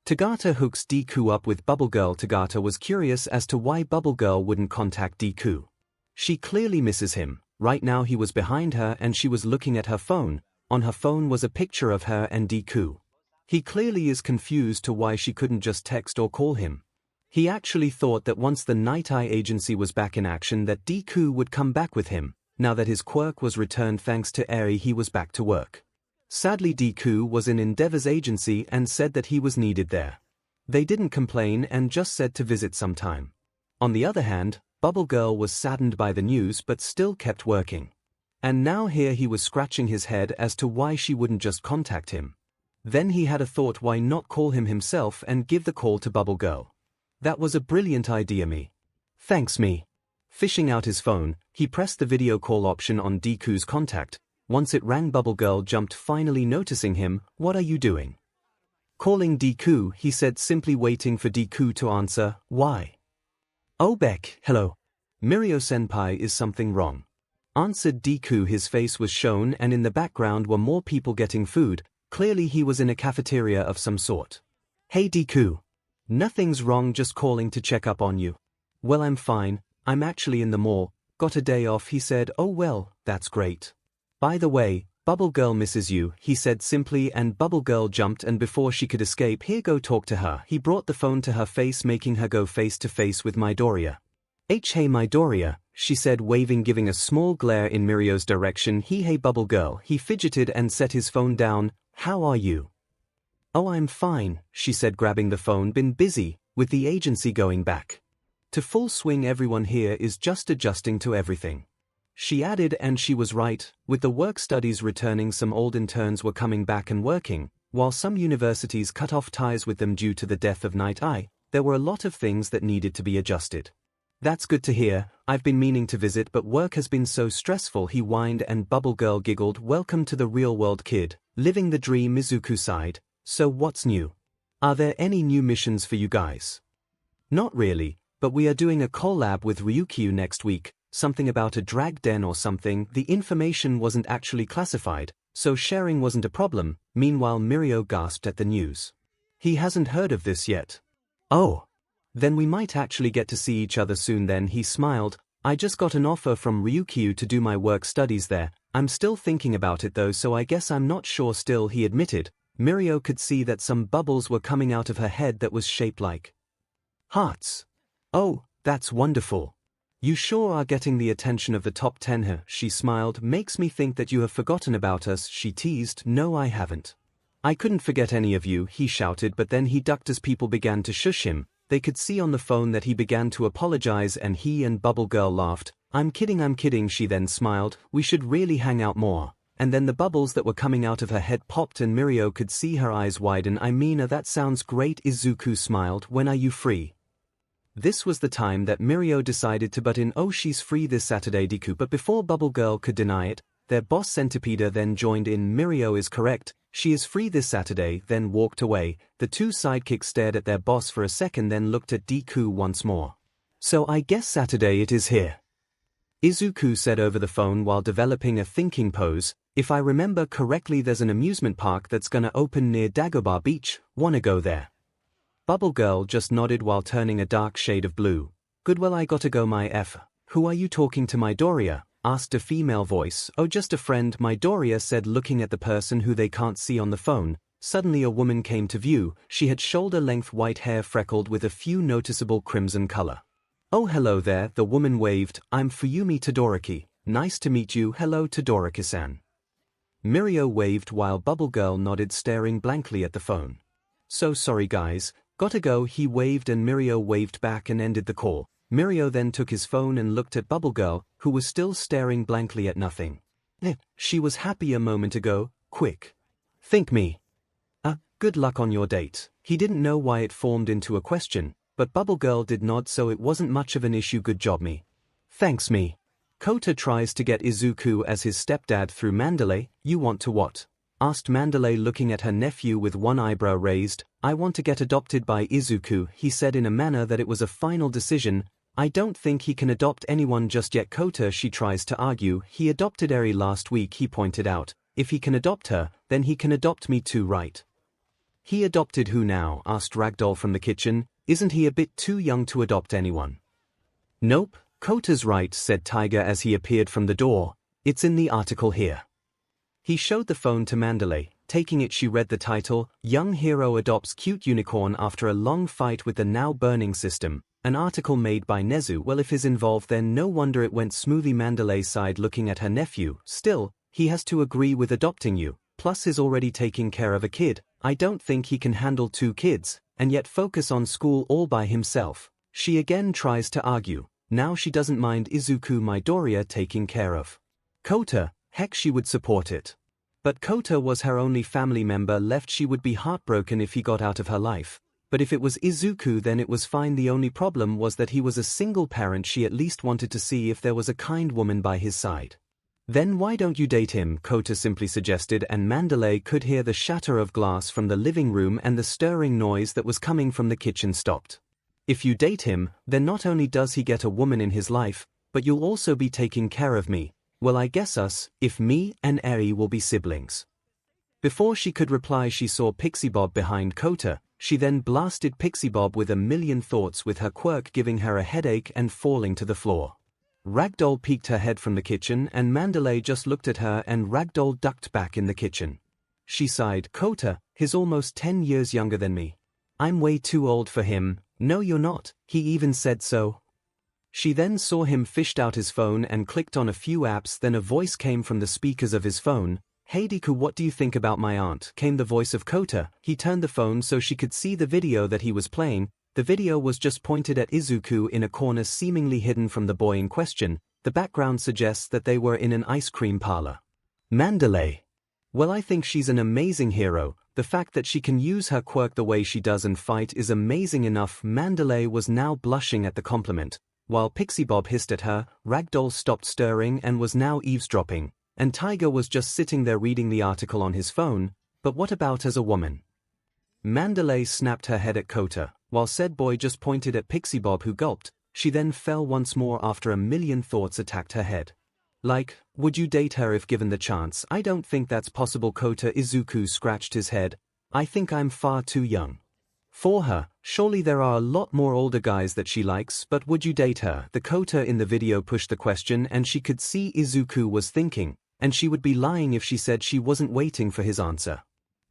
Tagata hooks Deku up with Bubble Girl. Tagata was curious as to why Bubble Girl wouldn't contact Deku. She clearly misses him. Right now he was behind her and she was looking at her phone. On her phone was a picture of her and Deku. He clearly is confused to why she couldn't just text or call him. He actually thought that once the Night Eye agency was back in action that Deku would come back with him. Now that his quirk was returned thanks to Eri, he was back to work. Sadly, Deku was in Endeavor's agency and said that he was needed there. They didn't complain and just said to visit sometime. On the other hand, Bubble Girl was saddened by the news but still kept working. And now here he was scratching his head as to why she wouldn't just contact him. Then he had a thought, why not call him himself and give the call to Bubble Girl? That was a brilliant idea. "Me. Thanks, me." Fishing out his phone, he pressed the video call option on Deku's contact. Once it rang, Bubble Girl jumped, finally noticing him. "What are you doing?" "Calling Deku," he said, simply waiting for Deku to answer. "Why?" "Oh, Beck, hello. Mirio-senpai, is something wrong?" answered Deku. His face was shown and in the background were more people getting food. Clearly he was in a cafeteria of some sort. "Hey Deku. Nothing's wrong, just calling to check up on you." "Well, I'm fine. I'm actually in the mall. Got a day off," he said. "Oh well, that's great. By the way, Bubble Girl misses you," he said simply, and Bubble Girl jumped, and before she could escape, "Here, go talk to her." He brought the phone to her face, making her go face to face with Midoriya. Hey Midoriya," she said, waving, giving a small glare in Mirio's direction. Hey Bubble Girl." He fidgeted and set his phone down. "How are you?" "Oh, I'm fine," she said, grabbing the phone. "Been busy, with the agency going back to full swing. Everyone here is just adjusting to everything," she added, and she was right. With the work studies returning, some old interns were coming back and working, while some universities cut off ties with them due to the death of Night Eye. There were a lot of things that needed to be adjusted. "That's good to hear. I've been meaning to visit, but work has been so stressful," he whined, and Bubble Girl giggled. "Welcome to the real world, kid. Living the dream." Mizuku sighed. "So what's new? Are there any new missions for you guys?" "Not really, but we are doing a collab with Ryukyu next week, something about a drag den or something." The information wasn't actually classified, so sharing wasn't a problem. Meanwhile, Mirio gasped at the news. He hasn't heard of this yet. "Oh. Then we might actually get to see each other soon then." He smiled. "I just got an offer from Ryukyu to do my work studies there. I'm still thinking about it though, so I guess I'm not sure still," he admitted. Mirio could see that some bubbles were coming out of her head that was shaped like hearts. "Oh, that's wonderful. You sure are getting the attention of the top 10 here," she smiled. "Makes me think that you have forgotten about us," she teased. "No, I haven't. I couldn't forget any of you," he shouted, but then he ducked as people began to shush him. They could see on the phone that he began to apologize, and he and Bubble Girl laughed. I'm kidding," she then smiled. "We should really hang out more." and then the bubbles that were coming out of her head popped and Mirio could see her eyes widen. I mean, that sounds great. Izuku smiled. When are you free? This was the time that Mirio decided to butt in. Oh, she's free this Saturday, Deku. But before Bubble Girl could deny it, their boss Centipede then joined in. Mirio is correct, she is free this Saturday, then walked away. The two sidekicks stared at their boss for a second, then looked at Deku once more. So I guess Saturday it is here. Izuku said over the phone while developing a thinking pose. If I remember correctly, there's an amusement park that's gonna open near Dagobah Beach, wanna go there? Bubble Girl just nodded while turning a dark shade of blue. Good, well I gotta go. My F. Who are you talking to, Midoriya? Asked a female voice. Oh, just a friend, Midoriya said, looking at the person who they can't see on the phone. Suddenly a woman came to view. She had shoulder-length white hair freckled with a few noticeable crimson color. Oh, hello there, the woman waved. I'm Fuyumi Todoroki. Nice to meet you. Hello, Todoroki-san. Mirio waved while Bubble Girl nodded, staring blankly at the phone. So sorry guys, gotta go, he waved, and Mirio waved back and ended the call. Mirio then took his phone and looked at Bubble Girl, who was still staring blankly at nothing. She was happy a moment ago. Quick. Think me. Good luck on your date. He didn't know why it formed into a question, but Bubble Girl did nod, so it wasn't much of an issue. Good job, me. Thanks, me. Kota tries to get Izuku as his stepdad through Mandalay. You want to what? Asked Mandalay, looking at her nephew with one eyebrow raised. I want to get adopted by Izuku, he said in a manner that it was a final decision. I don't think he can adopt anyone just yet, Kota. She tries to argue. He adopted Eri last week, he pointed out. If he can adopt her, then he can adopt me too, right? He adopted who now? Asked Ragdoll from the kitchen. Isn't he a bit too young to adopt anyone? Nope, Kota's right, said Tiger as he appeared from the door. It's in the article here. He showed the phone to Mandalay. Taking it, she read the title, Young Hero Adopts Cute Unicorn After a Long Fight with the Now Burning System. An article made by Nezu. Well, if he's involved, then no wonder it went smoothly. Mandalay sighed, looking at her nephew. Still, he has to agree with adopting you, plus he's already taking care of a kid. I don't think he can handle 2 kids, and yet focus on school all by himself. She again tries to argue. Now she doesn't mind Izuku Midoriya taking care of Kota. Heck, she would support it. But Kota was her only family member left. She would be heartbroken if he got out of her life. But if it was Izuku, then it was fine. The only problem was that he was a single parent. She at least wanted to see if there was a kind woman by his side. Then why don't you date him? Kota simply suggested, and Mandalay could hear the shatter of glass from the living room and the stirring noise that was coming from the kitchen stopped. If you date him, then not only does he get a woman in his life, but you'll also be taking care of me. Well, I guess if me and Eri will be siblings. Before she could reply, she saw Pixie Bob behind Kota. She then blasted Pixie Bob with a million thoughts, with her quirk giving her a headache and falling to the floor. Ragdoll peeked her head from the kitchen, and Mandalay just looked at her, and Ragdoll ducked back in the kitchen. She sighed. Kota, he's almost 10 years younger than me. I'm way too old for him. No, you're not. He even said so. She then saw him fished out his phone and clicked on a few apps. Then a voice came from the speakers of his phone. Hey Deku, what do you think about my aunt? Came the voice of Kota. He turned the phone so she could see the video that he was playing. The video was just pointed at Izuku in a corner, seemingly hidden from the boy in question. The background suggests that they were in an ice cream parlor. Mandalay. Well, I think she's an amazing hero. The fact that she can use her quirk the way she does and fight is amazing enough. Mandalay was now blushing at the compliment. While Pixie Bob hissed at her, Ragdoll stopped stirring and was now eavesdropping, and Tiger was just sitting there reading the article on his phone. But what about as a woman? Mandalay snapped her head at Kota, while said boy just pointed at Pixie Bob, who gulped. She then fell once more after a million thoughts attacked her head. Like, would you date her if given the chance? I don't think that's possible, Kota. Izuku scratched his head. I think I'm far too young for her. Surely there are a lot more older guys that she likes, but would you date her? The Kota in the video pushed the question, and she could see Izuku was thinking, and she would be lying if she said she wasn't waiting for his answer.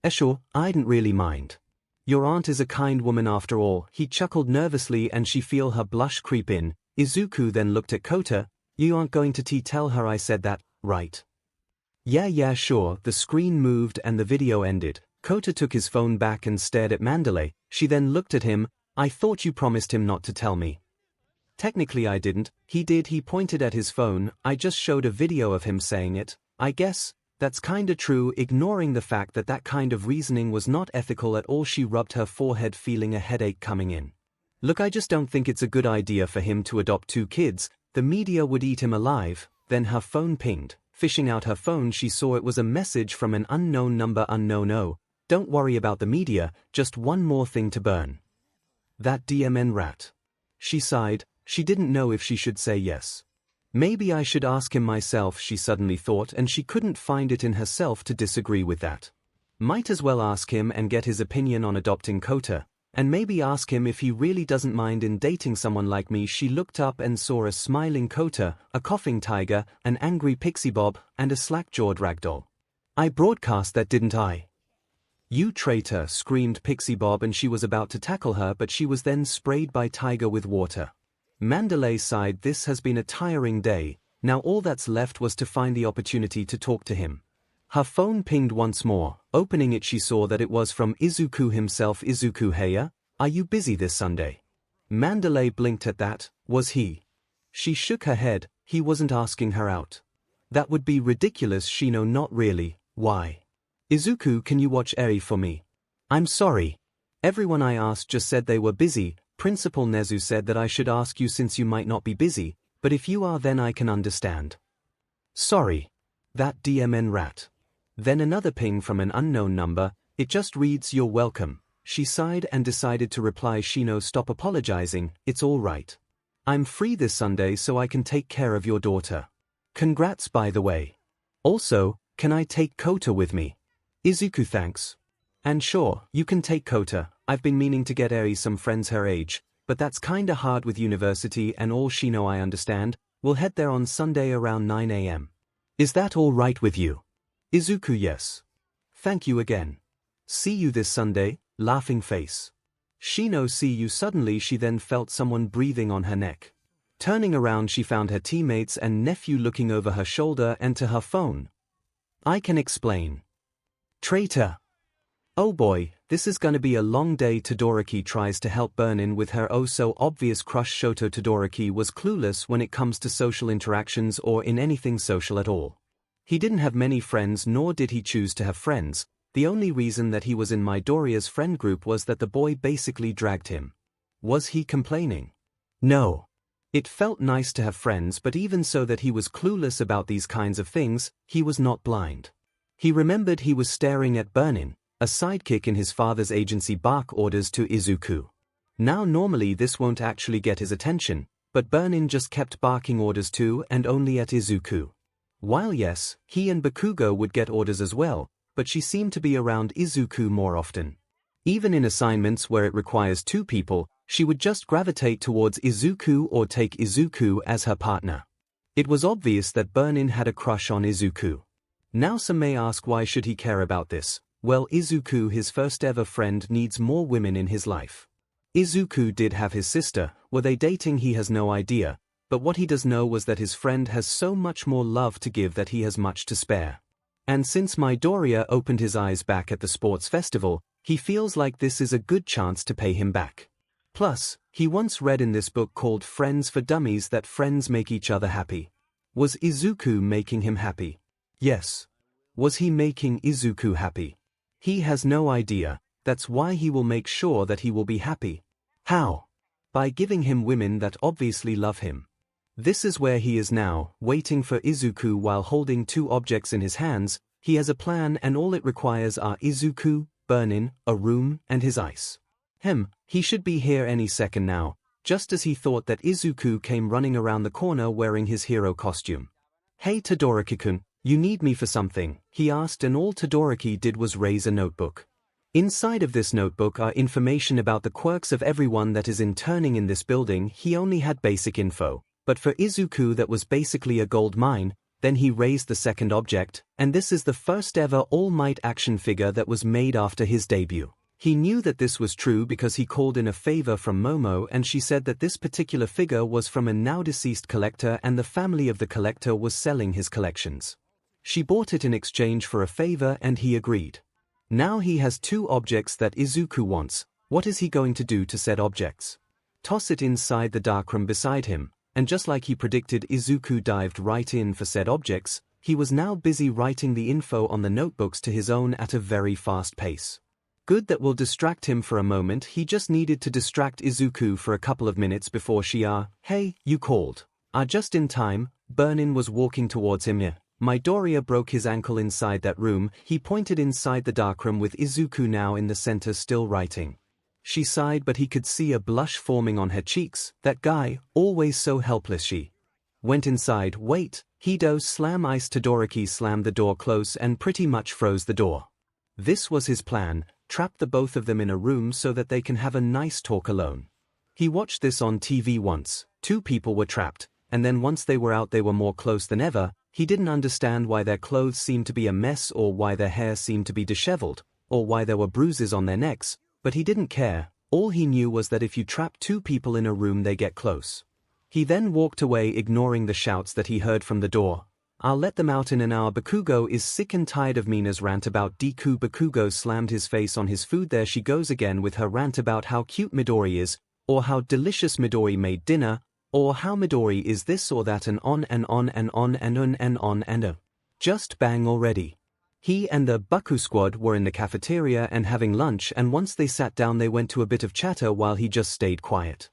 Sure, I didn't really mind. Your aunt is a kind woman after all. He chuckled nervously, and she feel her blush creep in. Izuku then looked at Kota. You aren't going to tell her I said that, right? Yeah, sure. The screen moved and the video ended. Kota took his phone back and stared at Mandalay. She then looked at him. I thought you promised him not to tell me. Technically I didn't. He did. He pointed at his phone. I just showed a video of him saying it. I guess That's kinda true. Ignoring the fact that that kind of reasoning was not ethical at all, she rubbed her forehead, feeling a headache coming in. Look, I just don't think it's a good idea for him to adopt 2 kids. The media would eat him alive. Then her phone pinged. Fishing out her phone, she saw it was a message from an unknown number. Unknown. Oh, don't worry about the media, just one more thing to burn. That DMN rat. She sighed. She didn't know if she should say yes. Maybe I should ask him myself, she suddenly thought, and she couldn't find it in herself to disagree with that. Might as well ask him and get his opinion on adopting 𝐿𝐻𝐻, and maybe ask him if he really doesn't mind in dating someone like me. She looked up and saw a smiling 𝐿𝐻𝐻, a coughing tiger, an angry pixie bob, and a slack-jawed ragdoll. I broadcast that, didn't I? You traitor, screamed Pixie Bob, and she was about to tackle her, but she was then sprayed by Tiger with water. Mandalay sighed. This has been a tiring day. Now all that's left was to find the opportunity to talk to him. Her phone pinged once more. Opening it, she saw that it was from 𝐒𝐿𝐻𝐻 himself. 𝐒𝐿𝐻𝐻, heya? Are you busy this Sunday? Mandalay blinked at that. Was he? She shook her head. He wasn't asking her out. That would be ridiculous. Shino, not really. Why? 𝐒𝐿𝐻𝐻, can you watch Eri for me? I'm sorry. Everyone I asked just said they were busy. Principal Nezu said that I should ask you since you might not be busy, but if you are, then I can understand. Sorry. That DMN rat. Then another ping from an unknown number. It just reads, you're welcome. She sighed and decided to reply, Shino, stop apologizing, it's all right. I'm free this Sunday so I can take care of your daughter. Congrats, by the way. Also, can I take 𝐻𝐻𝐻 with me? 𝐒𝐿𝐻𝐻, thanks. And sure, you can take 𝐻𝐻𝐻. I've been meaning to get Eri some friends her age, but that's kinda hard with university and all. Shino, I understand. We'll head there on Sunday around 9 a.m. Is that all right with you? 𝐒𝐿𝐻𝐻, yes. Thank you again. See you this Sunday, laughing face. Shino, see you. Suddenly she then felt someone breathing on her neck. Turning around, she found her teammates and nephew looking over her shoulder and to her phone. I can explain. Traitor. Oh boy, this is gonna be a long day. Todoroki tries to help Burnin with her oh so obvious crush. Shoto. Todoroki was clueless when it comes to social interactions or in anything social at all. He didn't have many friends, nor did he choose to have friends. The only reason that he was in Midoriya's friend group was that the boy basically dragged him. Was he complaining? No. It felt nice to have friends, but even so, that he was clueless about these kinds of things, he was not blind. He remembered he was staring at Burnin, a sidekick in his father's agency, bark orders to 𝐒𝐿𝐻𝐻. Now normally this won't actually get his attention, but Burnin just kept barking orders to and only at 𝐒𝐿𝐻𝐻. While yes, he and Bakugo would get orders as well, but she seemed to be around 𝐒𝐿𝐻𝐻 more often. Even in assignments where it requires 2 people, she would just gravitate towards 𝐒𝐿𝐻𝐻 or take 𝐒𝐿𝐻𝐻 as her partner. It was obvious that Burnin had a crush on 𝐒𝐿𝐻𝐻. Now some may ask, why should he care about this? Well, 𝐒𝐿𝐻𝐻, his first ever friend, needs more women in his life. 𝐒𝐿𝐻𝐻 did have his sister. Were they dating? He has no idea, but what he does know was that his friend has so much more love to give that he has much to spare. And since Midoriya opened his eyes back at the sports festival, he feels like this is a good chance to pay him back. Plus, he once read in this book called Friends for Dummies that friends make each other happy. Was 𝐒𝐿𝐻𝐻 making him happy? Yes. Was he making 𝐒𝐿𝐻𝐻 happy? He has no idea. That's why he will make sure that he will be happy. How? By giving him women that obviously love him. This is where he is now, waiting for 𝐒𝐿𝐻𝐻 while holding 2 objects in his hands. He has a plan, and all it requires are 𝐒𝐿𝐻𝐻, Burnin, a room, and his ice. He should be here any second now. Just as he thought that, 𝐒𝐿𝐻𝐻 came running around the corner wearing his hero costume. Hey Todoroki-kun, you need me for something? He asked, and all Todoroki did was raise a notebook. Inside of this notebook are information about the quirks of everyone that is interning in this building. He only had basic info, but for 𝐒𝐻𝐻 that was basically a gold mine. Then he raised the second object, and this is the first ever All Might action figure that was made after his debut. He knew that this was true because he called in a favor from Momo, and she said that this particular figure was from a now deceased collector and the family of the collector was selling his collections. She bought it in exchange for a favor and he agreed. Now he has 2 objects that 𝐒𝐻𝐻 wants. What is he going to do to said objects? Toss it inside the darkroom beside him, and just like he predicted, 𝐒𝐻𝐻 dived right in for said objects. He was now busy writing the info on the notebooks to his own at a very fast pace. Good, that will distract him for a moment. He just needed to distract Izuku for a couple of minutes before she "Hey, you called." Just in time. Burnin was walking towards him. Midoriya broke his ankle inside that room. He pointed inside the darkroom with Izuku now in the center still writing. She sighed, but he could see a blush forming on her cheeks. That guy, always so helpless. She went inside. Wait, Hido slam ice. Todoroki slammed the door close and pretty much froze the door. This was his plan, trap the both of them in a room so that they can have a nice talk alone. He watched this on TV once. Two people were trapped, and then once they were out they were more close than ever. He didn't understand why their clothes seemed to be a mess, or why their hair seemed to be disheveled, or why there were bruises on their necks, but he didn't care. All he knew was that if you trap two people in a room they get close. He then walked away, ignoring the shouts that he heard from the door. "I'll let them out in an hour. Bakugo is sick and tired of Mina's rant about Deku." Bakugo slammed his face on his food. There she goes again with her rant about how cute Midori is, or how delicious Midori made dinner, or how Midori is this or that, and on and on and on and on and on and on. Just bang already. He and the Baku squad were in the cafeteria and having lunch, and once they sat down they went to a bit of chatter while he just stayed quiet.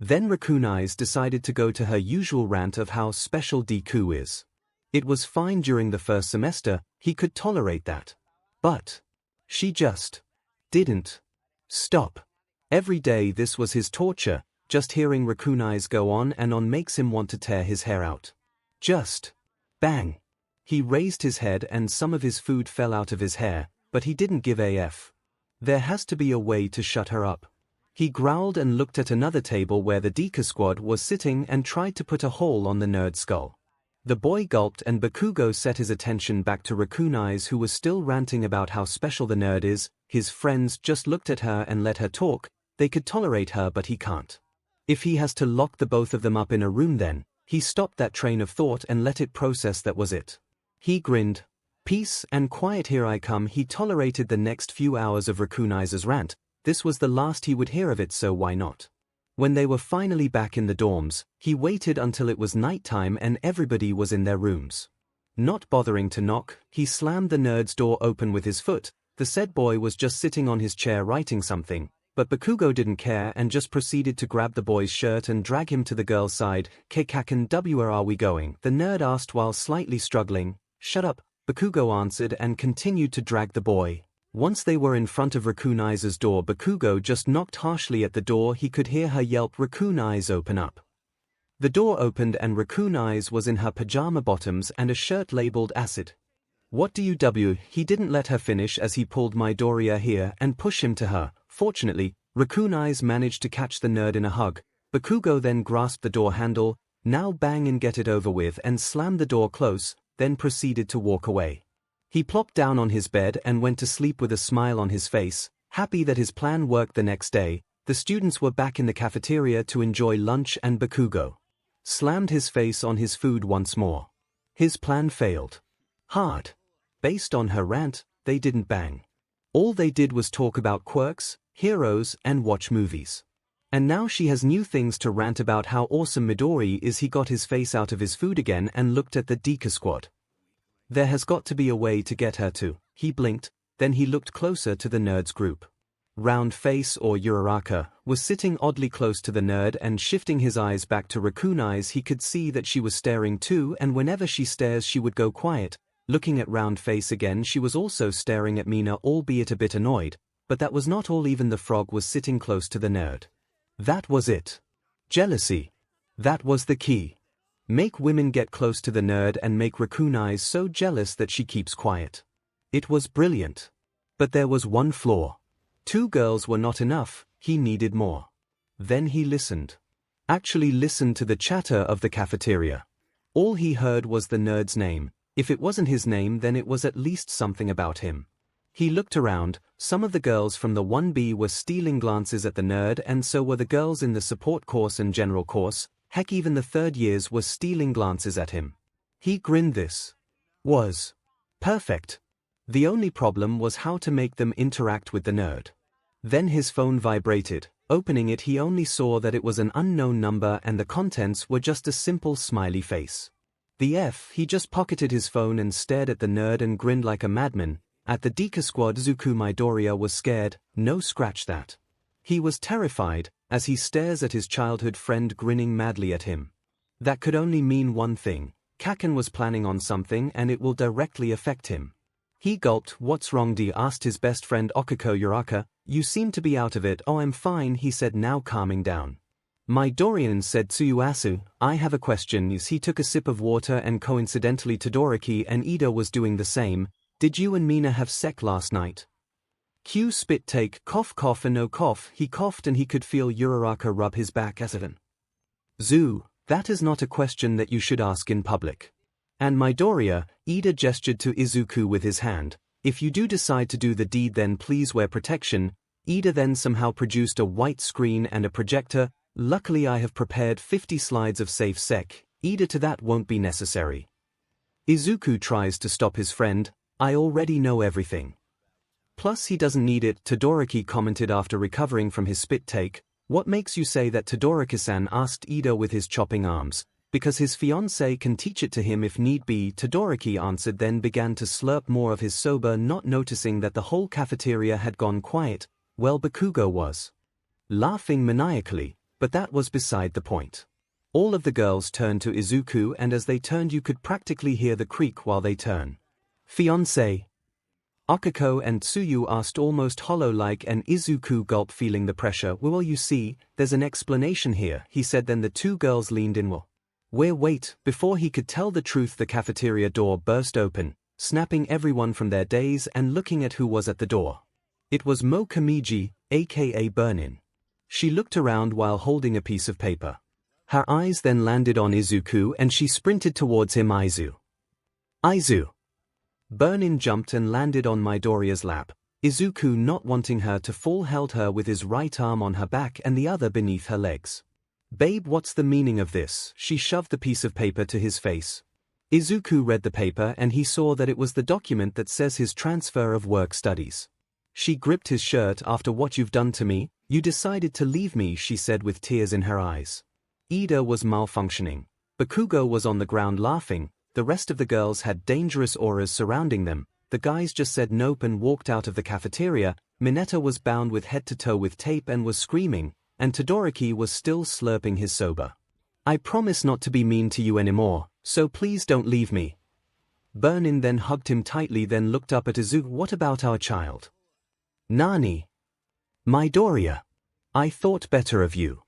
Then 𝐒𝐿 decided to go to her usual rant of how special Deku is. It was fine during the first semester, he could tolerate that. But she just didn't stop. Every day this was his torture. Just hearing 𝐒𝐿 go on and on makes him want to tear his hair out. Just bang. He raised his head and some of his food fell out of his hair, but he didn't give a f. There has to be a way to shut her up. He growled and looked at another table where the Deku squad was sitting and tried to put a hole on the nerd's skull. The boy gulped and Bakugo set his attention back to 𝐒𝐿, who was still ranting about how special the nerd is. His friends just looked at her and let her talk. They could tolerate her, but he can't. If he has to lock the both of them up in a room, then he stopped that train of thought and let it process. That was it. He grinned. Peace and quiet, here I come. He tolerated the next few hours of 𝐒𝐿's rant. This was the last he would hear of it, so why not? When they were finally back in the dorms, he waited until it was nighttime and everybody was in their rooms. Not bothering to knock, he slammed the nerd's door open with his foot. The said boy was just sitting on his chair writing something, but Bakugo didn't care and just proceeded to grab the boy's shirt and drag him to the girl's side. 𝐭𝐿, where are we going? The nerd asked while slightly struggling. Shut up, Bakugo answered and continued to drag the boy. Once they were in front of 𝐒𝐿's door, Bakugo just knocked harshly at the door. He could hear her yelp, "𝐒𝐿, open up." The door opened and 𝐒𝐿 was in her pajama bottoms and a shirt labeled acid. "What do you w?" He didn't let her finish as he pulled Midoriya here and pushed him to her. Fortunately, 𝐒𝐿 managed to catch the nerd in a hug. Bakugo then grasped the door handle. "Now bang and get it over with," and slammed the door close, then proceeded to walk away. He plopped down on his bed and went to sleep with a smile on his face, happy that his plan worked. The next day, the students were back in the cafeteria to enjoy lunch and Bakugo slammed his face on his food once more. His plan failed hard. Based on her rant, they didn't bang. All they did was talk about quirks, heroes, and watch movies. And now she has new things to rant about. How awesome Midori is. He got his face out of his food again and looked at the Deku squad. There has got to be a way to get her to. He blinked, then he looked closer to the nerd's group. Round Face, or Uraraka, was sitting oddly close to the nerd and shifting his eyes back to 𝐒𝐿. He could see that she was staring too, and whenever she stares she would go quiet. Looking at Round Face again, she was also staring at Mina, albeit a bit annoyed. But that was not all. Even the frog was sitting close to the nerd. That was it. Jealousy. That was the key. Make women get close to the nerd and make 𝐒𝐿 so jealous that she keeps quiet. It was brilliant. But there was one flaw. Two girls were not enough, he needed more. Then he listened. Actually listened to the chatter of the cafeteria. All he heard was the nerd's name. If it wasn't his name, then it was at least something about him. He looked around. Some of the girls from the 1B were stealing glances at the nerd, and so were the girls in the support course and general course. Heck, even the third years were stealing glances at him. He grinned. This was perfect. The only problem was how to make them interact with the nerd. Then his phone vibrated. Opening it, he only saw that it was an unknown number and the contents were just a simple smiley face. The F, he just pocketed his phone and stared at the nerd and grinned like a madman. At the Deka squad Zuku Midoriya was scared, no scratch that. He was terrified, as he stares at his childhood friend grinning madly at him. That could only mean one thing. Kaken was planning on something and it will directly affect him. He gulped. What's wrong? D asked his best friend 𝐒𝐿𝐼𝐺. You seem to be out of it. Oh, I'm fine, he said, now calming down. Midoriya said, Tsuyu, I have a question. He took a sip of water and coincidentally Todoroki and Ida was doing the same. Did you and Mina have sex last night? Q spit take, cough cough and no cough. He coughed and he could feel Uraraka rub his back as an. Zoo, that is not a question that you should ask in public. And Midoriya, Ida gestured to Izuku with his hand. If you do decide to do the deed then please wear protection. Ida then somehow produced a white screen and a projector. Luckily I have prepared 50 slides of safe sec. Ida to that won't be necessary. Izuku tries to stop his friend. I already know everything. Plus he doesn't need it, Todoroki commented after recovering from his spit take. What makes you say that, Todoroki-san asked Ida with his chopping arms. Because his fiancé can teach it to him if need be, Todoroki answered, then began to slurp more of his soba, not noticing that the whole cafeteria had gone quiet. Well, Bakugo was laughing maniacally, but that was beside the point. All of the girls turned to Izuku and as they turned you could practically hear the creak while they turn. Fiancé? Akiko and Tsuyu asked almost hollow-like and Izuku gulped, feeling the pressure. Well, you see, there's an explanation here, he said. Then the two girls leaned in. Wait, before he could tell the truth the cafeteria door burst open, snapping everyone from their daze and looking at who was at the door. It was Mo Kamiji, aka Burnin. She looked around while holding a piece of paper. Her eyes then landed on Izuku and she sprinted towards him. Aizu. Burnin jumped and landed on Midoriya's lap. Izuku, not wanting her to fall, held her with his right arm on her back and the other beneath her legs. Babe, what's the meaning of this? She shoved the piece of paper to his face. Izuku read the paper and he saw that it was the document that says his transfer of work studies. She gripped his shirt. After what you've done to me, you decided to leave me, she said with tears in her eyes. Ida was malfunctioning. Bakugo was on the ground laughing. The rest of the girls had dangerous auras surrounding them. The guys just said nope and walked out of the cafeteria. Mineta was bound with head to toe with tape and was screaming, and Todoroki was still slurping his soba. I promise not to be mean to you anymore, so please don't leave me. Burnin then hugged him tightly, then looked up at Izuku. What about our child? Nani? Midoriya. I thought better of you.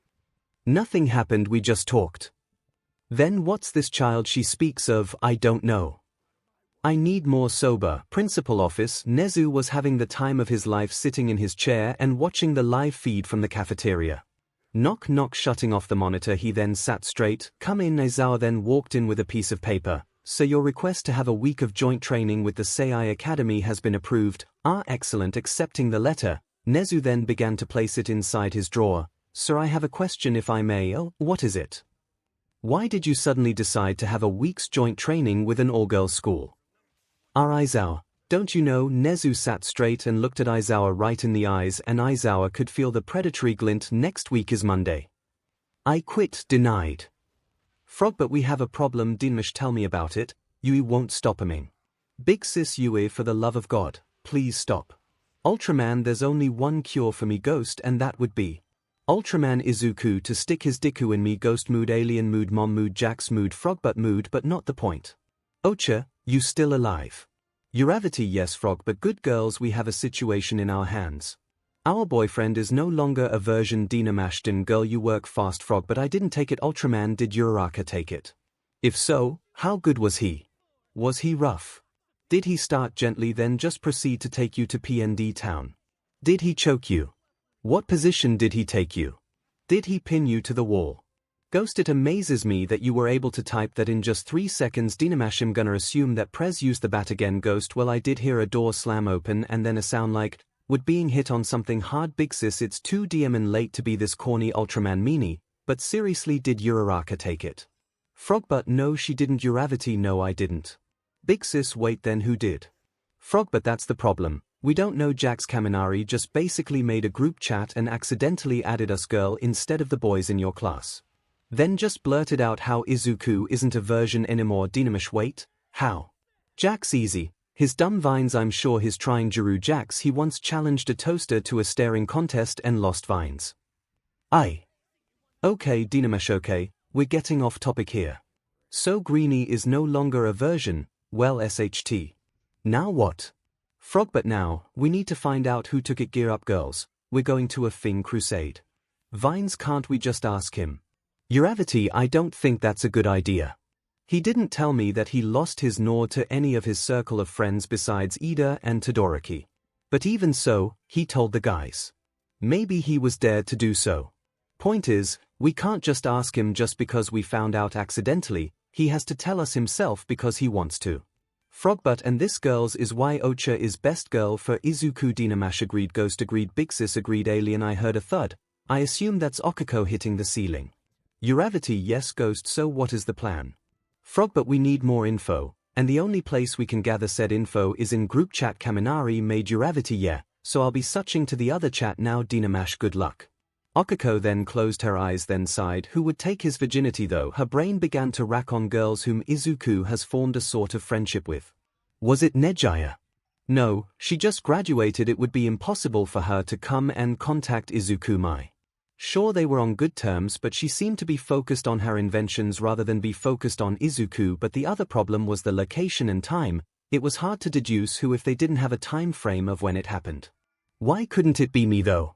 Nothing happened, we just talked. Then what's this child she speaks of? I don't know. I need more soba. Principal office. Nezu was having the time of his life sitting in his chair and watching the live feed from the cafeteria. Knock knock, shutting off the monitor. He then sat straight. Come in. Aizawa then walked in with a piece of paper. So your request to have a week of joint training with the 𝐒𝐲 Academy has been approved. Excellent. Accepting the letter, Nezu then began to place it inside his drawer. Sir, I have a question if I may. Oh, what is it? Why did you suddenly decide to have a week's joint training with an all-girls school? Aizawa, don't you know? Nezu sat straight and looked at Aizawa right in the eyes, and Aizawa could feel the predatory glint. Next week is Monday. I quit. Denied. Frog, but we have a problem. Dinmash, tell me about it. Yui won't stop him. Big sis Yui, for the love of God, please stop. Ultraman, there's only one cure for me ghost and that would be Ultraman Izuku to stick his Deku in me. Ghost mood, alien mood, mom mood, Jax mood, frogbutt mood, but not the point. Ocha, you still alive? Uravity, yes frog, but good girls, we have a situation in our hands. Our boyfriend is no longer a version Dinamashton. Girl, you work fast frog, but I didn't take it. Ultraman, did Uraraka take it? If so, how good was he? Was he rough? Did he start gently then just proceed to take you to PND town? Did he choke you? What position did he take you? Did he pin you to the wall? Ghost, it amazes me that you were able to type that in just 3 seconds. Dinamash, I'm gonna assume that Prez used the bat again. Ghost, well, I did hear a door slam open and then a sound like would being hit on something hard. Big sis, it's too DM and late to be this corny Ultraman meanie, but seriously, did Uraraka take it? Frogbutt, no she didn't. Uravity, no I didn't. Big sis, wait, then who did? Frogbutt, that's the problem. We don't know. Jax Kaminari just basically made a group chat and accidentally added us girl instead of the boys in your class. Then just blurted out how Izuku isn't a version anymore. Dynamish wait, how? Jack's easy. His dumb vines, I'm sure he's trying Jiru Jax. He once challenged a toaster to a staring contest and lost vines. Okay Dynamish, okay, we're getting off topic here. So Greenie is no longer a version, well SHT. Now what? Frog, but now, we need to find out who took it. Gear up girls, we're going to a Fing crusade. Vines, can't we just ask him? Uravity, I don't think that's a good idea. He didn't tell me that he lost his Nord to any of his circle of friends besides Ida and Todoroki. But even so, he told the guys. Maybe he was dared to do so. Point is, we can't just ask him just because we found out accidentally, he has to tell us himself because he wants to. Frogbutt, and this girls is why Ocha is best girl for Izuku. Dynamash agreed. Ghost agreed. Big Sis agreed. Alien, I heard a thud. I assume that's Okako hitting the ceiling. Uravity, yes Ghost, so what is the plan? Frog, but we need more info, and the only place we can gather said info is in group chat. Kaminari made Uravity, yeah, so I'll be switching to the other chat now. Dynamash, good luck. Okako then closed her eyes, then sighed. Who would take his virginity though? Her brain began to rack on girls whom Izuku has formed a sort of friendship with. Was it Nejaya? No, she just graduated. It would be impossible for her to come and contact Izuku. Sure, they were on good terms, but she seemed to be focused on her inventions rather than be focused on Izuku. But the other problem was the location and time. It was hard to deduce who if they didn't have a time frame of when it happened. Why couldn't it be me though?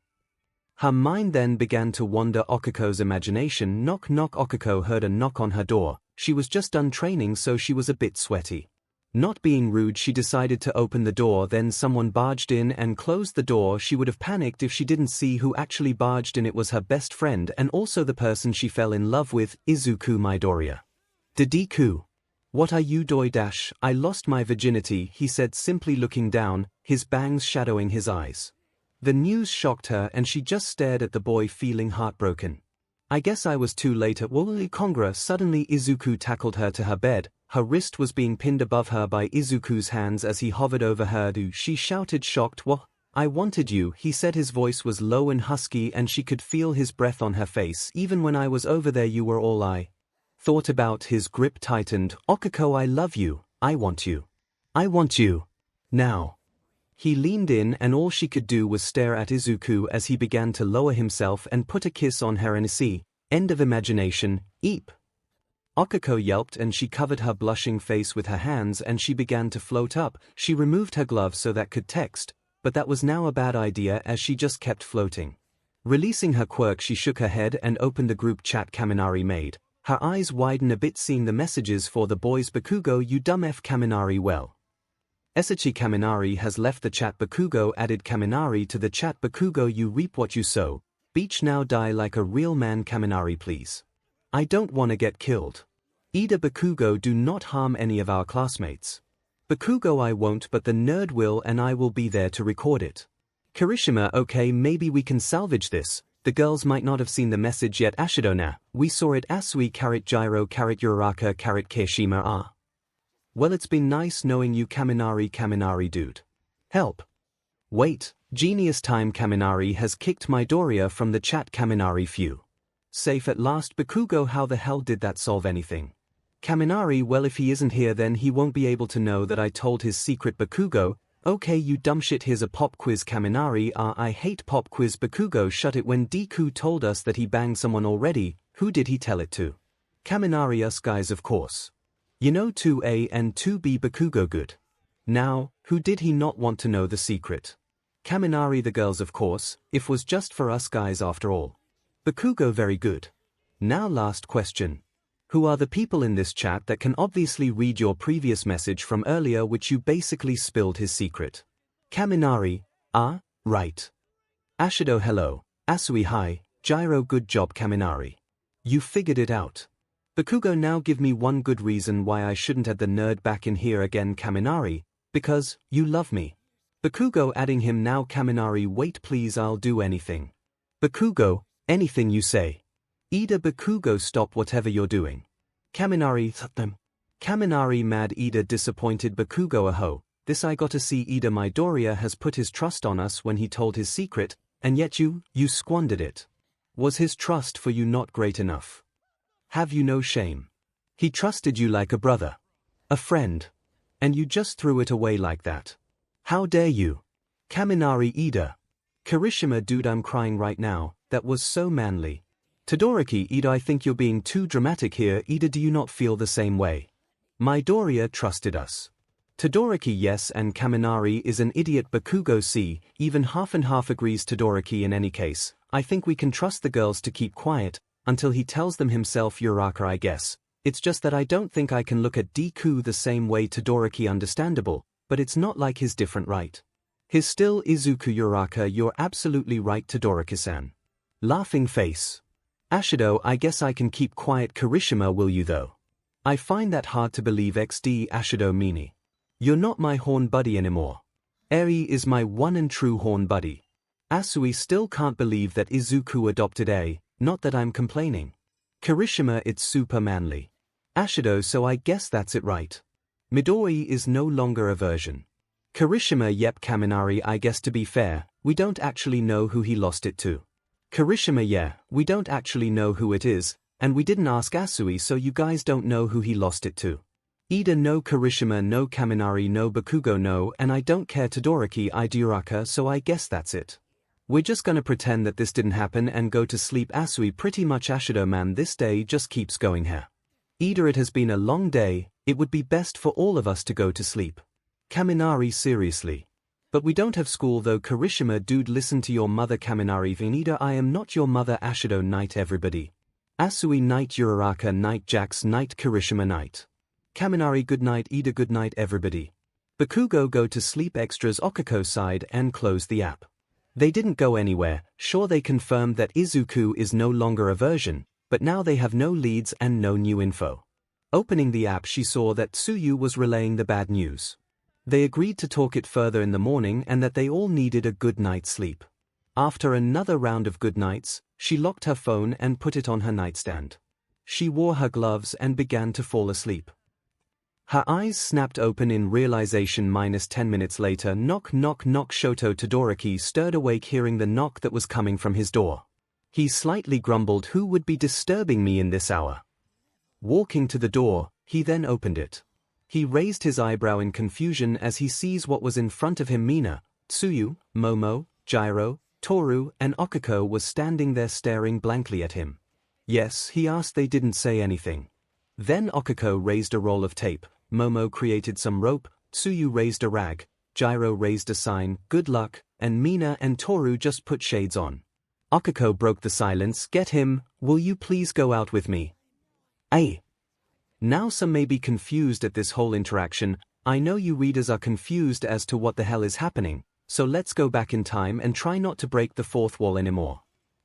Her mind then began to wander. Okako's imagination. Knock knock. Okako heard a knock on her door. She was just done training, so she was a bit sweaty. Not being rude, she decided to open the door. Then someone barged in and closed the door. She would have panicked if she didn't see who actually barged in. It was her best friend and also the person she fell in love with, Izuku Midoriya. Deku. What are you doing? I lost my virginity, he said simply, looking down, his bangs shadowing his eyes. The news shocked her and she just stared at the boy, feeling heartbroken. I guess I was too late at 𝐒𝐿𝐿𝐿. Suddenly Izuku tackled her to her bed. Her wrist was being pinned above her by Izuku's hands as he hovered over her. She shouted, shocked. What? I wanted you, he said. His voice was low and husky and she could feel his breath on her face. Even when I was over there you were all I thought about. His grip tightened. Okako, I love you. I want you. I want you. Now. He leaned in and all she could do was stare at Izuku as he began to lower himself and put a kiss on her. End of imagination. Eep. Okako yelped and she covered her blushing face with her hands and she began to float up. She removed her gloves so that could text, but that was now a bad idea as she just kept floating. Releasing her quirk, she shook her head and opened the group chat Kaminari made. Her eyes widened a bit seeing the messages for the boys. Bakugo, you dumb F. Kaminari, well. Esachi Kaminari has left the chat. Bakugo added Kaminari to the chat. Bakugo, you reap what you sow. Beach, now die like a real man. Kaminari, please. I don't want to get killed. Ida. Bakugo, do not harm any of our classmates. Bakugo, I won't, but the nerd will and I will be there to record it. Kirishima, okay, maybe we can salvage this. The girls might not have seen the message yet. Ashidona, we saw it. Asui, Gyro, Uraraka, Kirishima. Well, it's been nice knowing you. Kaminari dude. Help. Wait, genius time. Kaminari has kicked Midoriya from the chat. Kaminari, phew. Safe at last. Bakugo, how the hell did that solve anything? Kaminari, well, if he isn't here then he won't be able to know that I told his secret. Bakugo, okay you dumb shit, here's a pop quiz. Kaminari, I hate pop quiz. Bakugo, shut it. When Deku told us that he banged someone already, who did he tell it to? Kaminari, us guys of course. You know 2A and 2B. Bakugo, good. Now, who did he not want to know the secret? Kaminari, the girls of course, if was just for us guys after all. Bakugo, very good. Now last question. Who are the people in this chat that can obviously read your previous message from earlier which you basically spilled his secret? Kaminari, right. Ashido, hello. Asui, hi. Gyro, good job. Kaminari. You figured it out. Bakugo, now give me one good reason why I shouldn't add the nerd back in here again. Kaminari, because you love me. Bakugo, adding him now. Kaminari, wait please, I'll do anything. Bakugo, anything you say. Ida. Bakugo, stop whatever you're doing. Kaminari, them. Kaminari, mad. Ida, disappointed. Bakugo, aho, this I gotta see. Ida, Midoriya has put his trust on us when he told his secret, and yet you squandered it. Was his trust for you not great enough? Have you no shame? He trusted you like a brother. A friend. And you just threw it away like that. How dare you? Kaminari Ida. Kirishima dude, I'm crying right now, that was so manly. Todoroki Ida, I think you're being too dramatic here. Ida, do you not feel the same way? Midoriya trusted us. Todoroki yes, and Kaminari is an idiot. Bakugo see, even half and half agrees. Todoroki in any case, I think we can trust the girls to keep quiet, until he tells them himself. Uraka I guess. It's just that I don't think I can look at Deku the same way. Todoroki understandable, but it's not like his different right. His still Izuku. Uraka you're absolutely right Todoroki-san. Laughing face. Ashido I guess I can keep quiet. Kirishima will you though? I find that hard to believe. XD Ashido meanie. You're not my horn buddy anymore. Eri is my one and true horn buddy. Asui still can't believe that Izuku adopted A, not that I'm complaining. Kirishima it's super manly. Ashido so I guess that's it right. Midori is no longer a virgin. Kirishima yep. Kaminari I guess to be fair, we don't actually know who he lost it to. Kirishima yeah, we don't actually know who it is, and we didn't ask Asui so you guys don't know who he lost it to. Ida no, Kirishima no, Kaminari no, Bakugo no, and I don't care. Todoroki I do. Uraka so I guess that's it. We're just gonna pretend that this didn't happen and go to sleep. Asui pretty much. Ashido man this day just keeps going here. Ida it has been a long day, it would be best for all of us to go to sleep. Kaminari seriously. But we don't have school though. Kirishima dude listen to your mother. Kaminari Vinida I am not your mother. Ashido night everybody. Asui night. Uraraka night. Jax night. Kirishima night. Kaminari good night. Ida good night everybody. Bakugo go to sleep. Extras Okako side and close the app. They didn't go anywhere. Sure they confirmed that Izuku is no longer a version, but now they have no leads and no new info. Opening the app she saw that Tsuyu was relaying the bad news. They agreed to talk it further in the morning and that they all needed a good night's sleep. After another round of good nights, she locked her phone and put it on her nightstand. She wore her gloves and began to fall asleep. Her eyes snapped open in realization. 10 minutes later, knock knock knock. Shoto Todoroki stirred awake hearing the knock that was coming from his door. He slightly grumbled, who would be disturbing me in this hour? Walking to the door, he then opened it. He raised his eyebrow in confusion as he sees what was in front of him. Mina, Tsuyu, Momo, Gyro, Toru and Okako was standing there staring blankly at him. Yes, he asked. They didn't say anything. Then Okako raised a roll of tape, Momo created some rope, Tsuyu raised a rag, Gyro raised a sign, good luck, and Mina and Toru just put shades on. Okako broke the silence. Get him, will you please go out with me? Ay. Now some may be confused at this whole interaction. I know you readers are confused as to what the hell is happening, so let's go back in time and try not to break the fourth wall anymore.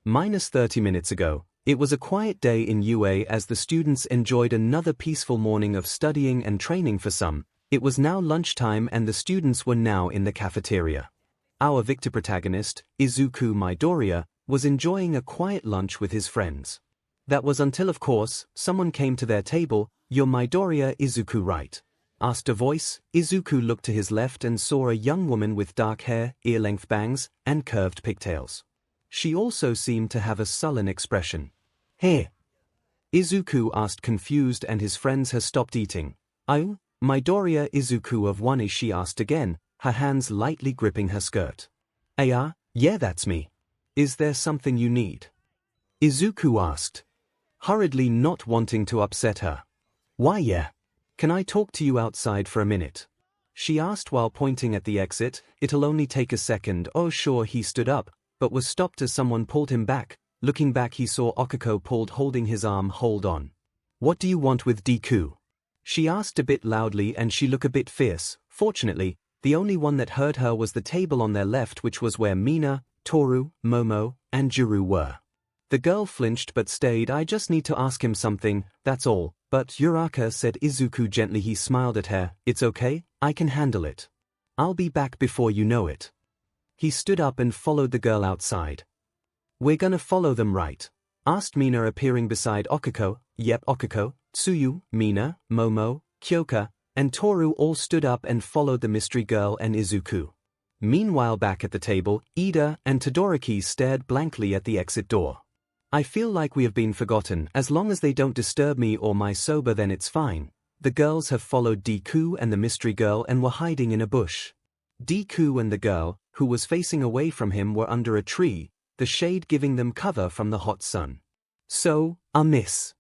30 minutes ago, it was a quiet day in UA as the students enjoyed another peaceful morning of studying and training. For some, it was now lunchtime and the students were now in the cafeteria. Our victor protagonist, Izuku Midoriya, was enjoying a quiet lunch with his friends. That was until of course, someone came to their table. You're Midoriya Izuku right? Asked a voice. Izuku looked to his left and saw a young woman with dark hair, ear-length bangs, and curved pigtails. She also seemed to have a sullen expression. Hey? Izuku asked confused and his friends has stopped eating. Oh, Midoriya Izuku of one? She asked again, her hands lightly gripping her skirt. Yeah, that's me. Is there something you need? Izuku asked, hurriedly, not wanting to upset her. Why yeah. Can I talk to you outside for a minute? She asked while pointing at the exit. It'll only take a second. Oh sure. He stood up, but was stopped as someone pulled him back. Looking back he saw Okako pulled holding his arm. Hold on. What do you want with Deku? She asked a bit loudly and she looked a bit fierce. Fortunately, the only one that heard her was the table on their left, which was where Mina, Toru, Momo, and Juru were. The girl flinched but stayed. I just need to ask him something, that's all. But Uraka, said Izuku gently. He smiled at her. It's okay, I can handle it. I'll be back before you know it. He stood up and followed the girl outside. We're gonna follow them, right? Asked Mina, appearing beside Okako. Yep, Okako, Tsuyu, Mina, Momo, Kyoka, and Toru all stood up and followed the mystery girl and Izuku. Meanwhile back at the table, Ida and Todoroki stared blankly at the exit door. I feel like we have been forgotten. As long as they don't disturb me or my soba, then it's fine. The girls have followed Deku and the mystery girl and were hiding in a bush. Deku and the girl, who was facing away from him, were under a tree, the shade giving them cover from the hot sun. So, miss.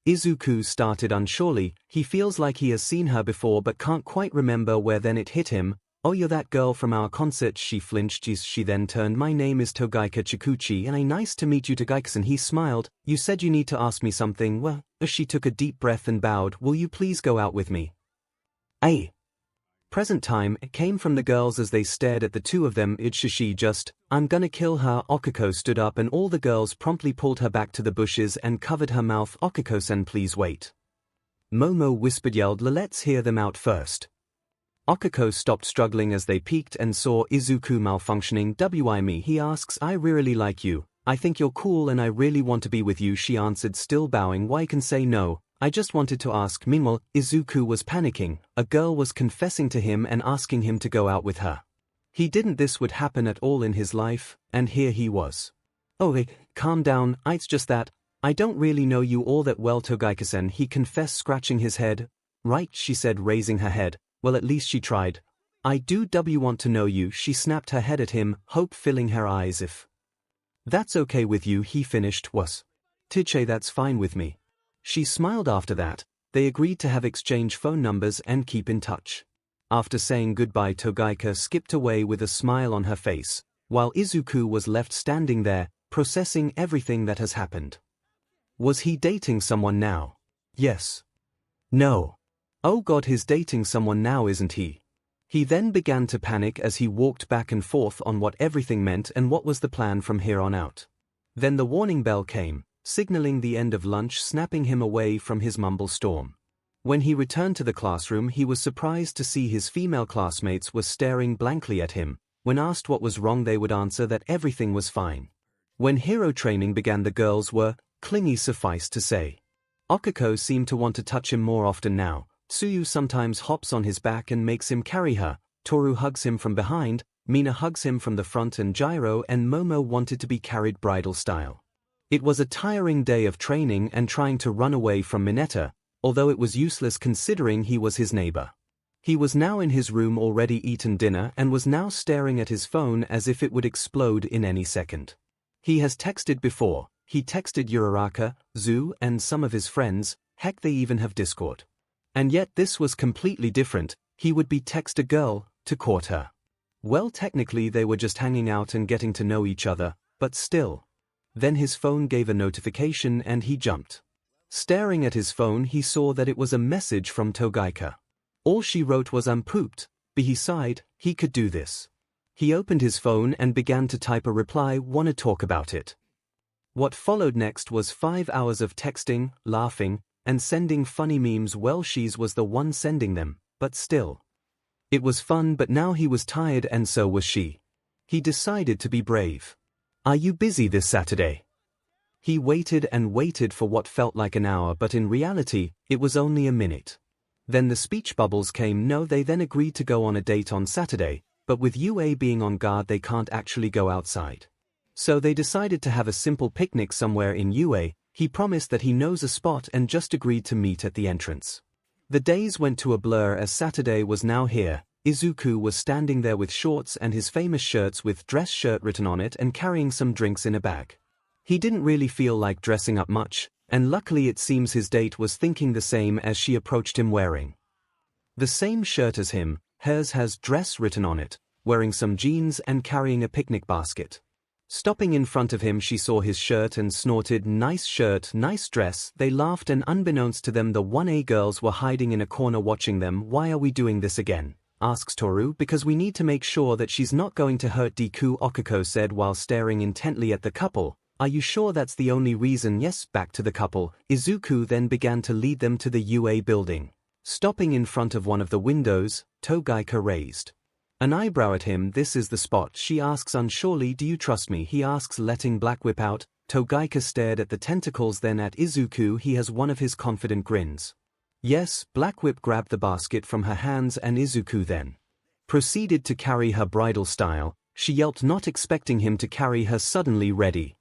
Izuku started unsurely. He feels like he has seen her before but can't quite remember where. Then it hit him. Oh, you're that girl from our concert. She flinched. She then turned. My name is 𝐒𝐿𝐽𝐫 Chikuchi and nice to meet you 𝐒𝐿𝐽𝐫. He smiled. You said you need to ask me something. Well, she took a deep breath and bowed. Will you please go out with me? Present time, it came from the girls as they stared at the two of them. She just, I'm gonna kill her. Okiko stood up and all the girls promptly pulled her back to the bushes and covered her mouth. Okiko-san, please wait. Momo whispered, yelled, let's hear them out first. Okiko stopped struggling as they peeked and saw Izuku malfunctioning. Why me? He asks. I really like you. I think you're cool and I really want to be with you, she answered, still bowing. Why can say no? I just wanted to ask. Meanwhile, Izuku was panicking. A girl was confessing to him and asking him to go out with her. He didn't this would happen at all in his life, and here he was. Oh, hey, calm down, it's just that, I don't really know you all that well, 𝐒𝐿𝐽𝐫, he confessed, scratching his head. Right, she said, raising her head. Well, at least she tried. I do want to know you, she snapped her head at him, hope filling her eyes. If that's okay with you, he finished. Was Tiche, that's fine with me. She smiled. After that, they agreed to have exchange phone numbers and keep in touch. After saying goodbye, 𝐒𝐿𝐽𝐫 skipped away with a smile on her face, while Izuku was left standing there, processing everything that has happened. Was he dating someone now? Yes. No. Oh God, he's dating someone now, isn't he? He then began to panic as he walked back and forth on what everything meant and what was the plan from here on out. Then the warning bell came, signaling the end of lunch, snapping him away from his mumble storm. When he returned to the classroom, he was surprised to see his female classmates were staring blankly at him. When asked what was wrong, they would answer that everything was fine. When hero training began, the girls were clingy, suffice to say. Okiko seemed to want to touch him more often now. Tsuyu sometimes hops on his back and makes him carry her. Toru hugs him from behind, Mina hugs him from the front, and Gyro and Momo wanted to be carried bridal style. It was a tiring day of training and trying to run away from Mineta, although it was useless considering he was his neighbor. He was now in his room, already eaten dinner, and was now staring at his phone as if it would explode in any second. He has texted before. He texted Uraraka, Zu, and some of his friends. Heck, they even have Discord. And yet this was completely different. He would be text a girl to court her. Well, technically they were just hanging out and getting to know each other, but still. Then his phone gave a notification and he jumped. Staring at his phone, he saw that it was a message from 𝐒𝐿𝐽𝐫. All she wrote was pooped, but he sighed. He could do this. He opened his phone and began to type a reply. Wanna talk about it. What followed next was 5 hours of texting, laughing, and sending funny memes. Well, she was the one sending them, but still. It was fun, but now he was tired and so was she. He decided to be brave. Are you busy this Saturday? He waited and waited for what felt like an hour, but in reality, it was only a minute. Then the speech bubbles came. No, they then agreed to go on a date on Saturday, but with UA being on guard, they can't actually go outside. So they decided to have a simple picnic somewhere in UA. He promised that he knows a spot and just agreed to meet at the entrance. The days went to a blur as Saturday was now here. Izuku was standing there with shorts and his famous shirts with dress shirt written on it and carrying some drinks in a bag. He didn't really feel like dressing up much, and luckily it seems his date was thinking the same as she approached him wearing the same shirt as him. Hers has dress written on it, wearing some jeans and carrying a picnic basket. Stopping in front of him, she saw his shirt and snorted, nice shirt, nice dress. They laughed and unbeknownst to them the 1A girls were hiding in a corner watching them. Why are we doing this again? Asks Toru. Because we need to make sure that she's not going to hurt Deku, Okiko said while staring intently at the couple. Are you sure that's the only reason? Yes, back to the couple. Izuku then began to lead them to the UA building. Stopping in front of one of the windows, 𝐒𝐿𝐽𝐫 raised an eyebrow at him. This is the spot, she asks unsurely. Do you trust me? He asks, letting Black whip out. 𝐒𝐿𝐽𝐫 stared at the tentacles, then at Izuku. He has one of his confident grins. Yes, Black Whip grabbed the basket from her hands and Izuku then proceeded to carry her bridal style. She yelped, not expecting him to carry her, suddenly ready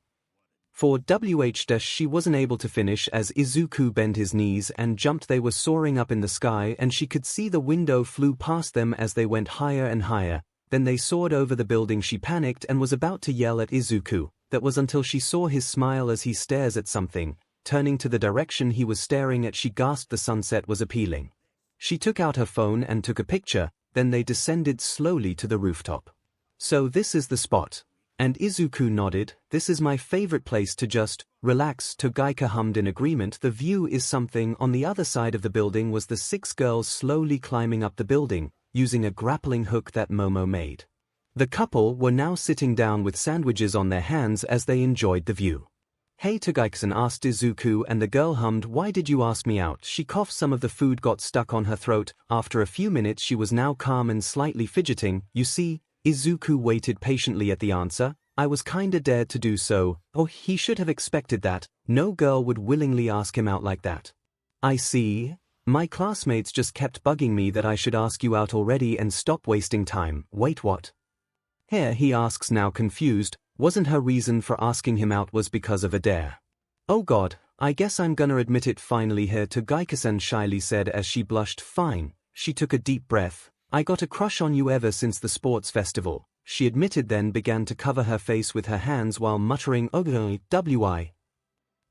For 𝐤𝐻 she wasn't able to finish as Izuku bent his knees and jumped. They were soaring up in the sky and she could see the window flew past them as they went higher and higher. Then they soared over the building. She panicked and was about to yell at Izuku. That was until she saw his smile as he stares at something. Turning to the direction he was staring at, she gasped. The sunset was appealing. She took out her phone and took a picture, then they descended slowly to the rooftop. So this is the spot. And Izuku nodded. This is my favorite place to just relax. 𝐤𝐽𝐾 hummed in agreement. The view is something. On the other side of the building was the 6 girls slowly climbing up the building, using a grappling hook that Momo made. The couple were now sitting down with sandwiches on their hands as they enjoyed the view. Hey 𝐤𝐽𝐾-san, asked Izuku, and the girl hummed, why did you ask me out? She coughed. Some of the food got stuck on her throat. After a few minutes she was now calm and slightly fidgeting. You see, Izuku waited patiently at the answer. I was kinda dared to do so. Oh, he should have expected that. No girl would willingly ask him out like that. I see. My classmates just kept bugging me that I should ask you out already and stop wasting time. Wait, what? Here, he asks, now confused. Wasn't her reason for asking him out was because of a dare? Oh god, I guess I'm gonna admit it finally here, 𝐤𝐽𝐾-san shyly said as she blushed. Fine. She took a deep breath. I got a crush on you ever since the sports festival, she admitted, then began to cover her face with her hands while muttering why?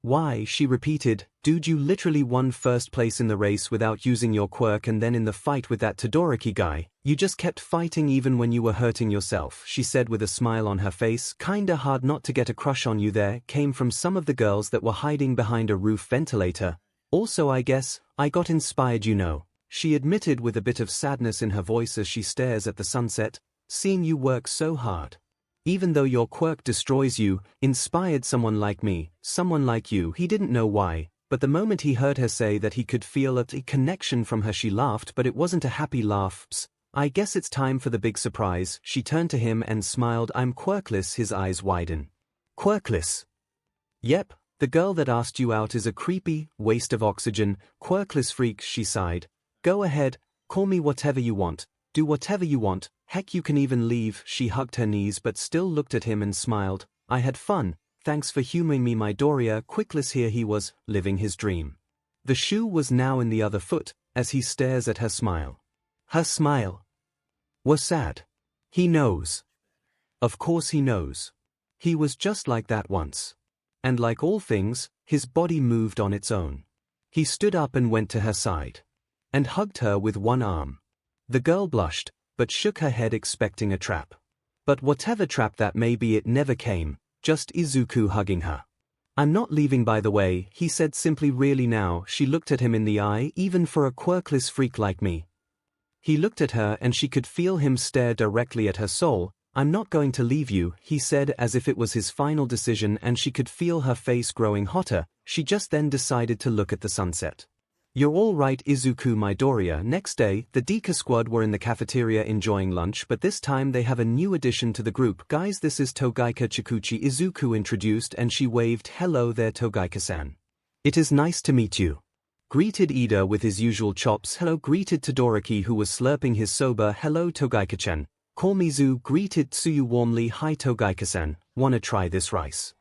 Why, she repeated. Dude, you literally won first place in the race without using your quirk, and then in the fight with that Todoroki guy, you just kept fighting even when you were hurting yourself, she said with a smile on her face. Kinda hard not to get a crush on you there, came from some of the girls that were hiding behind a roof ventilator. Also I guess, I got inspired, you know, she admitted with a bit of sadness in her voice as she stares at the sunset. Seeing you work so hard. Even though your quirk destroys you, inspired someone like me, someone like you. He didn't know why, but the moment he heard her say that he could feel a connection from her, she laughed, but it wasn't a happy laugh. I guess it's time for the big surprise. She turned to him and smiled. I'm quirkless. His eyes widen. Quirkless? Yep, the girl that asked you out is a creepy waste of oxygen, quirkless freak, she sighed. Go ahead, call me whatever you want, do whatever you want, heck you can even leave. She hugged her knees but still looked at him and smiled. I had fun, thanks for humoring me, my Doria. Quirkless. Here he was, living his dream. The shoe was now in the other foot, as he stares at her smile. Her smile was sad. He knows. Of course he knows. He was just like that once. And like all things, his body moved on its own. He stood up and went to her side. And hugged her with one arm. The girl blushed, but shook her head expecting a trap. But whatever trap that may be, it never came, just Izuku hugging her. I'm not leaving, by the way, he said simply. Really now? She looked at him in the eye. Even for a quirkless freak like me? He looked at her and she could feel him stare directly at her soul. I'm not going to leave you, he said as if it was his final decision, and she could feel her face growing hotter. She just then decided to look at the sunset. You're all right, Izuku, my Doria. Next day, the Deku squad were in the cafeteria enjoying lunch, but this time they have a new addition to the group. Guys, this is 𝐤𝐽𝐾 Chikuchi, Izuku introduced, and she waved. Hello there, 𝐤𝐽𝐾-san. It is nice to meet you. Greeted Ida with his usual chops. Hello. Greeted Todoroki, who was slurping his soba. Hello 𝐤𝐽𝐾-chan. Call me Zu. Greeted Tsuyu warmly. Hi 𝐤𝐽𝐾-san, wanna try this rice?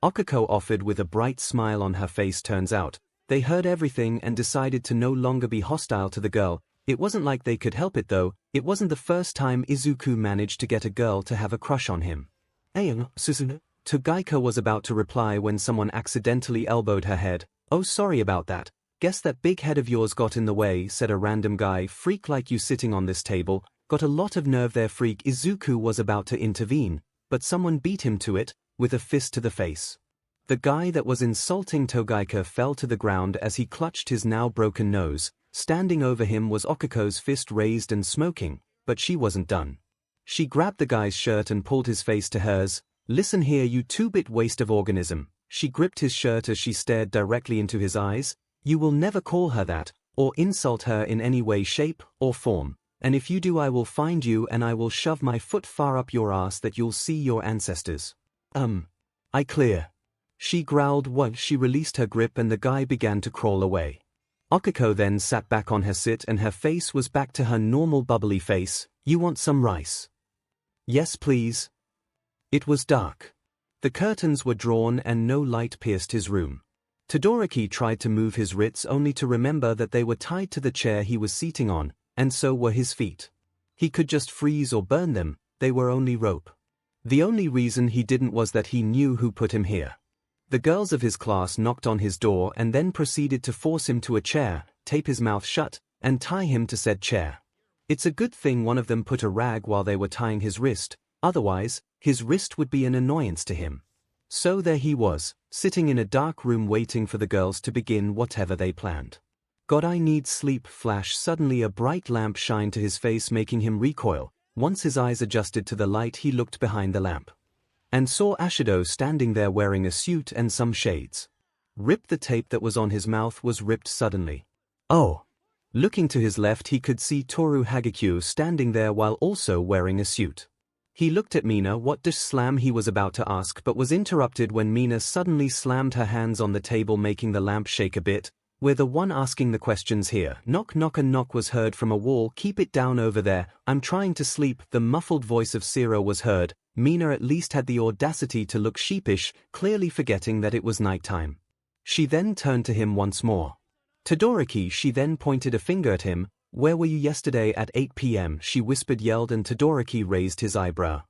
Okiko offered with a bright smile on her face. Turns out, they heard everything and decided to no longer be hostile to the girl. It wasn't like they could help it though. It wasn't the first time Izuku managed to get a girl to have a crush on him. Susumu. 𝐤𝐽𝐾 was about to reply when someone accidentally elbowed her head. Oh, sorry about that. Guess that big head of yours got in the way, said a random guy. Freak like you sitting on this table. Got a lot of nerve there, freak. Izuku was about to intervene, but someone beat him to it, with a fist to the face. The guy that was insulting 𝐤𝐽𝐾 fell to the ground as he clutched his now broken nose. Standing over him was Okiko's fist raised and smoking, but she wasn't done. She grabbed the guy's shirt and pulled his face to hers. Listen here, you two-bit waste of organism. She gripped his shirt as she stared directly into his eyes. You will never call her that, or insult her in any way, shape, or form. And if you do, I will find you and I will shove my foot far up your ass that you'll see your ancestors. I clear. She growled once. She released her grip and the guy began to crawl away. Okiko then sat back on her seat and her face was back to her normal bubbly face. You want some rice? Yes, please. It was dark. The curtains were drawn and no light pierced his room. Todoroki tried to move his wrists only to remember that they were tied to the chair he was seating on, and so were his feet. He could just freeze or burn them, they were only rope. The only reason he didn't was that he knew who put him here. The girls of his class knocked on his door and then proceeded to force him to a chair, tape his mouth shut, and tie him to said chair. It's a good thing one of them put a rag while they were tying his wrist, otherwise, his wrist would be an annoyance to him. So there he was, sitting in a dark room waiting for the girls to begin whatever they planned. God, I need sleep. Flash. Suddenly a bright lamp shined to his face, making him recoil. Once his eyes adjusted to the light, he looked behind the lamp and saw Ashido standing there wearing a suit and some shades. Rip. The tape that was on his mouth was ripped suddenly. Oh! Looking to his left, he could see Toru Hagekyo standing there while also wearing a suit. He looked at Mina. What does slam? He was about to ask but was interrupted when Mina suddenly slammed her hands on the table, making the lamp shake a bit. We're the one asking the questions here. Knock knock. A knock was heard from a wall. Keep it down over there, I'm trying to sleep. The muffled voice of Zero was heard. Mina at least had the audacity to look sheepish, clearly forgetting that it was nighttime. She then turned to him once more. Todoroki. She then pointed a finger at him. Where were you yesterday at 8 p.m? She whispered, yelled, and Todoroki raised his eyebrow.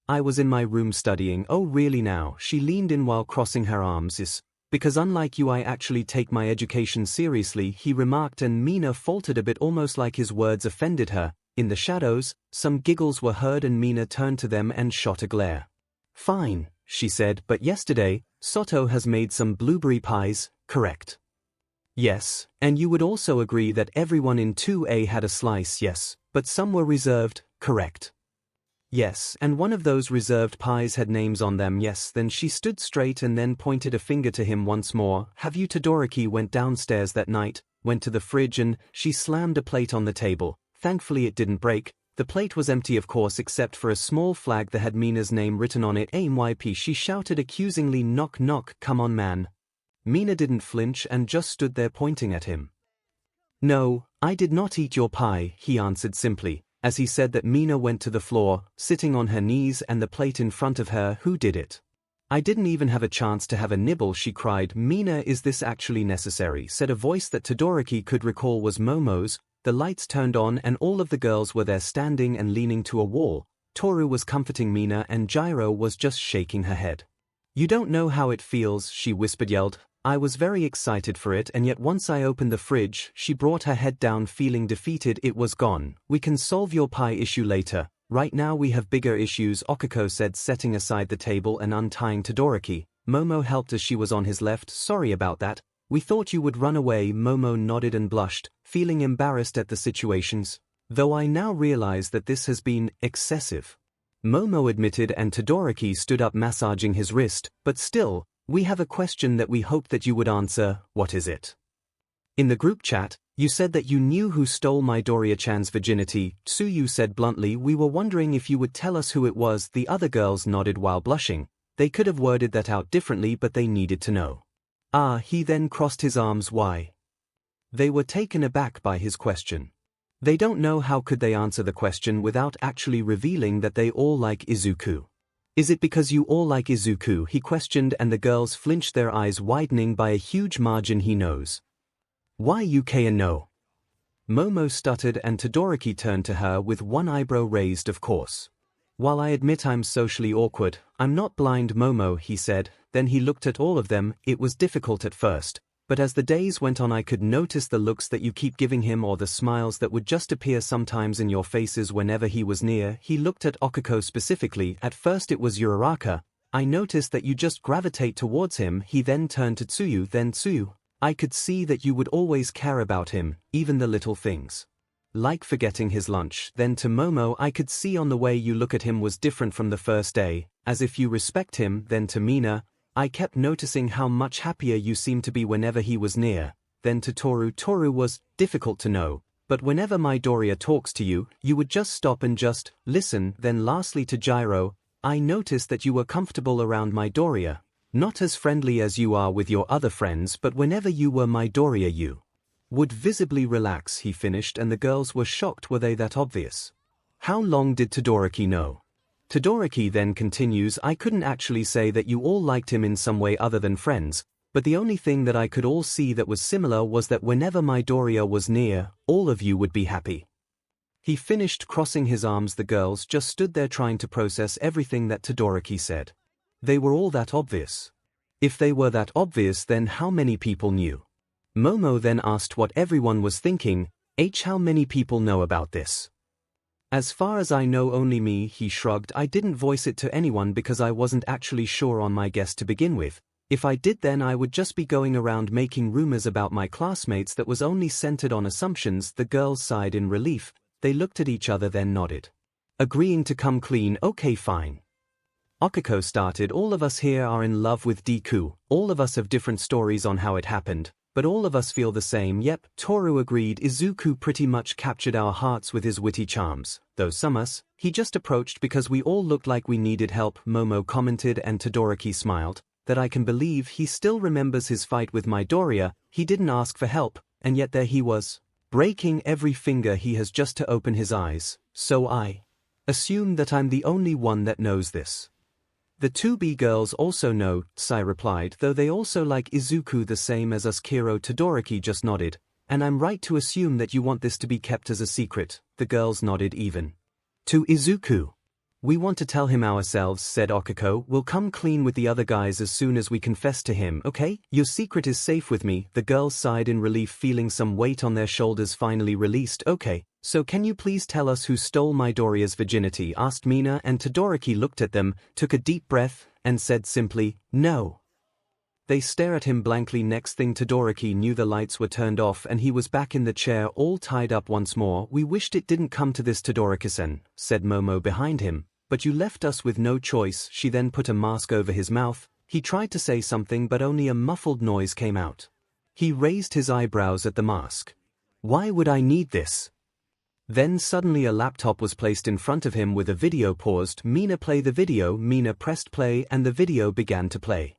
I was in my room studying. Oh really now? She leaned in while crossing her arms. Because unlike you I actually take my education seriously, he remarked, and Mina faltered a bit, almost like his words offended her. In the shadows, some giggles were heard and Mina turned to them and shot a glare. Fine, she said, but yesterday, Soto has made some blueberry pies, correct? Yes, and you would also agree that everyone in 2A had a slice, yes, but some were reserved, correct? Yes, and one of those reserved pies had names on them, yes. Then she stood straight and then pointed a finger to him once more. Have you? Todoroki went downstairs that night, went to the fridge, and she slammed a plate on the table. Thankfully it didn't break. The plate was empty, of course, except for a small flag that had Mina's name written on it. AMYP. She shouted accusingly, knock knock. Come on man. Mina didn't flinch and just stood there pointing at him. No, I did not eat your pie, he answered simply. As he said that, Mina went to the floor, sitting on her knees and the plate in front of her. Who did it? I didn't even have a chance to have a nibble, she cried. Mina, is this actually necessary? Said a voice that Todoroki could recall was Momo's. The lights turned on and all of the girls were there standing and leaning to a wall. Toru was comforting Mina and Gyro was just shaking her head. You don't know how it feels, she whispered, yelled. I was very excited for it, and yet once I opened the fridge, she brought her head down feeling defeated. It was gone. We can solve your pie issue later. Right now we have bigger issues, Okiko said, setting aside the table and untying Todoroki. Momo helped as she was on his left. Sorry about that. We thought you would run away. Momo nodded and blushed, feeling embarrassed at the situations. Though I now realize that this has been excessive. Momo admitted, and Todoroki stood up, massaging his wrist. But still, we have a question that we hoped that you would answer. What is it? In the group chat, you said that you knew who stole Midoriya-chan's virginity. Tsuyu said bluntly, we were wondering if you would tell us who it was. The other girls nodded while blushing. They could have worded that out differently, but they needed to know. Ah, he then crossed his arms. Why? They were taken aback by his question. They don't know how could they answer the question without actually revealing that they all like Izuku. Is it because you all like Izuku? He questioned, and the girls flinched, their eyes widening by a huge margin. He knows. Why UK and no? Momo stuttered, and Todoroki turned to her with one eyebrow raised. Of course. While I admit I'm socially awkward, I'm not blind, Momo, he said. Then he looked at all of them. It was difficult at first, but as the days went on I could notice the looks that you keep giving him, or the smiles that would just appear sometimes in your faces whenever he was near. He looked at Okiko specifically. At first it was Uraraka. I noticed that you just gravitate towards him. He then turned to Tsuyu. Then Tsuyu, I could see that you would always care about him, even the little things. Like forgetting his lunch. Then to Momo, I could see on the way you look at him was different from the first day, as if you respect him. Then to Mina, I kept noticing how much happier you seemed to be whenever he was near. Then to Toru, Toru was difficult to know, but whenever Midoriya talks to you, you would just stop and just listen. Then lastly to Gyro, I noticed that you were comfortable around Midoriya, not as friendly as you are with your other friends, but whenever you were Midoriya you would visibly relax. He finished, and the girls were shocked. Were they that obvious? How long did Todoroki know? Todoroki then continues, I couldn't actually say that you all liked him in some way other than friends, but the only thing that I could all see that was similar was that whenever Midoriya was near, all of you would be happy. He finished crossing his arms. The girls just stood there trying to process everything that Todoroki said. They were all that obvious. If they were that obvious, then how many people knew? Momo then asked what everyone was thinking. How many people know about this? As far as I know, only me, he shrugged. I didn't voice it to anyone because I wasn't actually sure on my guess to begin with. If I did, then I would just be going around making rumors about my classmates that was only centered on assumptions. The girls sighed in relief. They looked at each other then nodded. Agreeing to come clean. Okay, fine. Okiko started. All of us here are in love with Deku. All of us have different stories on how it happened, but all of us feel the same. Yep, Toru agreed. Izuku pretty much captured our hearts with his witty charms, though he just approached because we all looked like we needed help, Momo commented, and Todoroki smiled. That I can believe. He still remembers his fight with Midoriya. He didn't ask for help, and yet there he was, breaking every finger he has just to open his eyes. So I assume that I'm the only one that knows this. The 2B girls also know, Sai replied, though they also like Izuku the same as us. Kiro. Todoroki just nodded. And I'm right to assume that you want this to be kept as a secret. The girls nodded even. To Izuku. We want to tell him ourselves, said Okiko. We'll come clean with the other guys as soon as we confess to him, okay? Your secret is safe with me. The girls sighed in relief, feeling some weight on their shoulders finally released. Okay, so can you please tell us who stole Midoriya's virginity? Asked Mina, and Todoroki looked at them, took a deep breath, and said simply, no. They stare at him blankly. Next thing Todoroki knew, the lights were turned off and he was back in the chair all tied up once more. We wished it didn't come to this, Todoroki-san, said Momo behind him. But you left us with no choice. She then put a mask over his mouth. He tried to say something but only a muffled noise came out. He raised his eyebrows at the mask. Why would I need this? Then suddenly a laptop was placed in front of him with a video paused. Mina, play the video. Mina pressed play and the video began to play.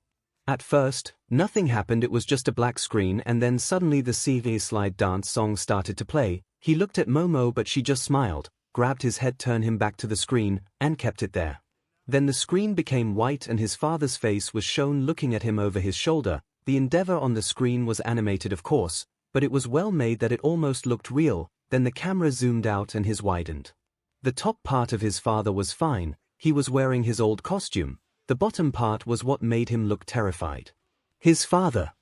At first, nothing happened. It was just a black screen, and then suddenly the 𝐒𝐻𝐻𝐿 dance song started to play. He looked at Momo but she just smiled, grabbed his head, turned him back to the screen, and kept it there. Then the screen became white and his father's face was shown looking at him over his shoulder. The endeavor on the screen was animated, of course, but it was well made that it almost looked real. Then the camera zoomed out and his widened. The top part of his father was fine. He was wearing his old costume. The bottom part was what made him look terrified. His father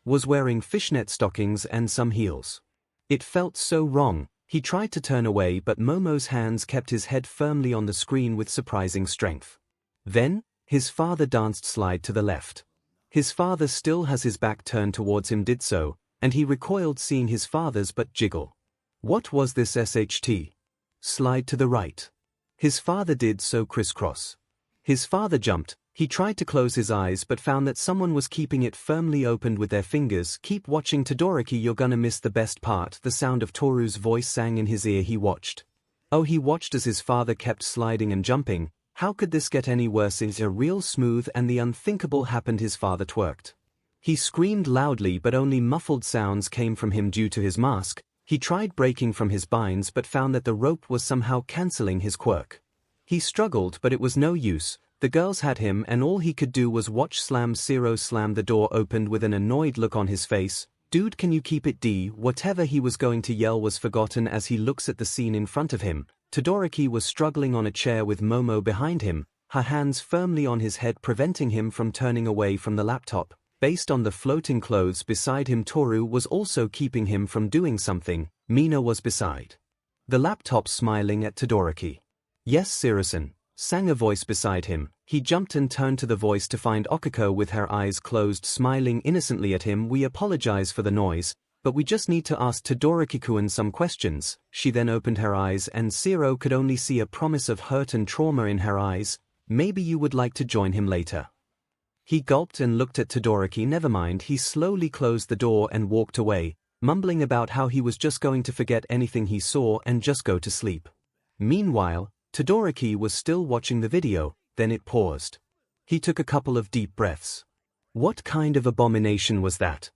was wearing fishnet stockings and some heels. It felt so wrong. He tried to turn away but Momo's hands kept his head firmly on the screen with surprising strength. Then, his father danced slide to the left. His father still has his back turned towards him, did so, and he recoiled seeing his father's butt jiggle. What was this? SHT? Slide to the right. His father did so crisscross. His father jumped. He tried to close his eyes but found that someone was keeping it firmly opened with their fingers. Keep watching, Todoroki, you're gonna miss the best part. The sound of Toru's voice sang in his ear. He watched. Oh, he watched as his father kept sliding and jumping. How could this get any worse? It's a real smooth, and the unthinkable happened. His father twerked. He screamed loudly but only muffled sounds came from him due to his mask. He tried breaking from his binds but found that the rope was somehow cancelling his quirk. He struggled but it was no use. The girls had him and all he could do was watch. 𝐿 slammed the door opened with an annoyed look on his face. Dude, can you keep it? Whatever he was going to yell was forgotten as he looks at the scene in front of him. Todoroki was struggling on a chair with Momo behind him, her hands firmly on his head preventing him from turning away from the laptop. Based on the floating clothes beside him, Toru was also keeping him from doing something. Mina was beside the laptop smiling at Todoroki. Yes, Sirison, sang a voice beside him. He jumped and turned to the voice to find Okiko with her eyes closed smiling innocently at him. We apologize for the noise, but we just need to ask Todoroki-kun some questions. She then opened her eyes and Siro could only see a promise of hurt and trauma in her eyes. Maybe you would like to join him later. He gulped and looked at Todoroki. Never mind. He slowly closed the door and walked away, mumbling about how he was just going to forget anything he saw and just go to sleep. Meanwhile, Todoroki was still watching the video, then it paused. He took a couple of deep breaths. What kind of abomination was that?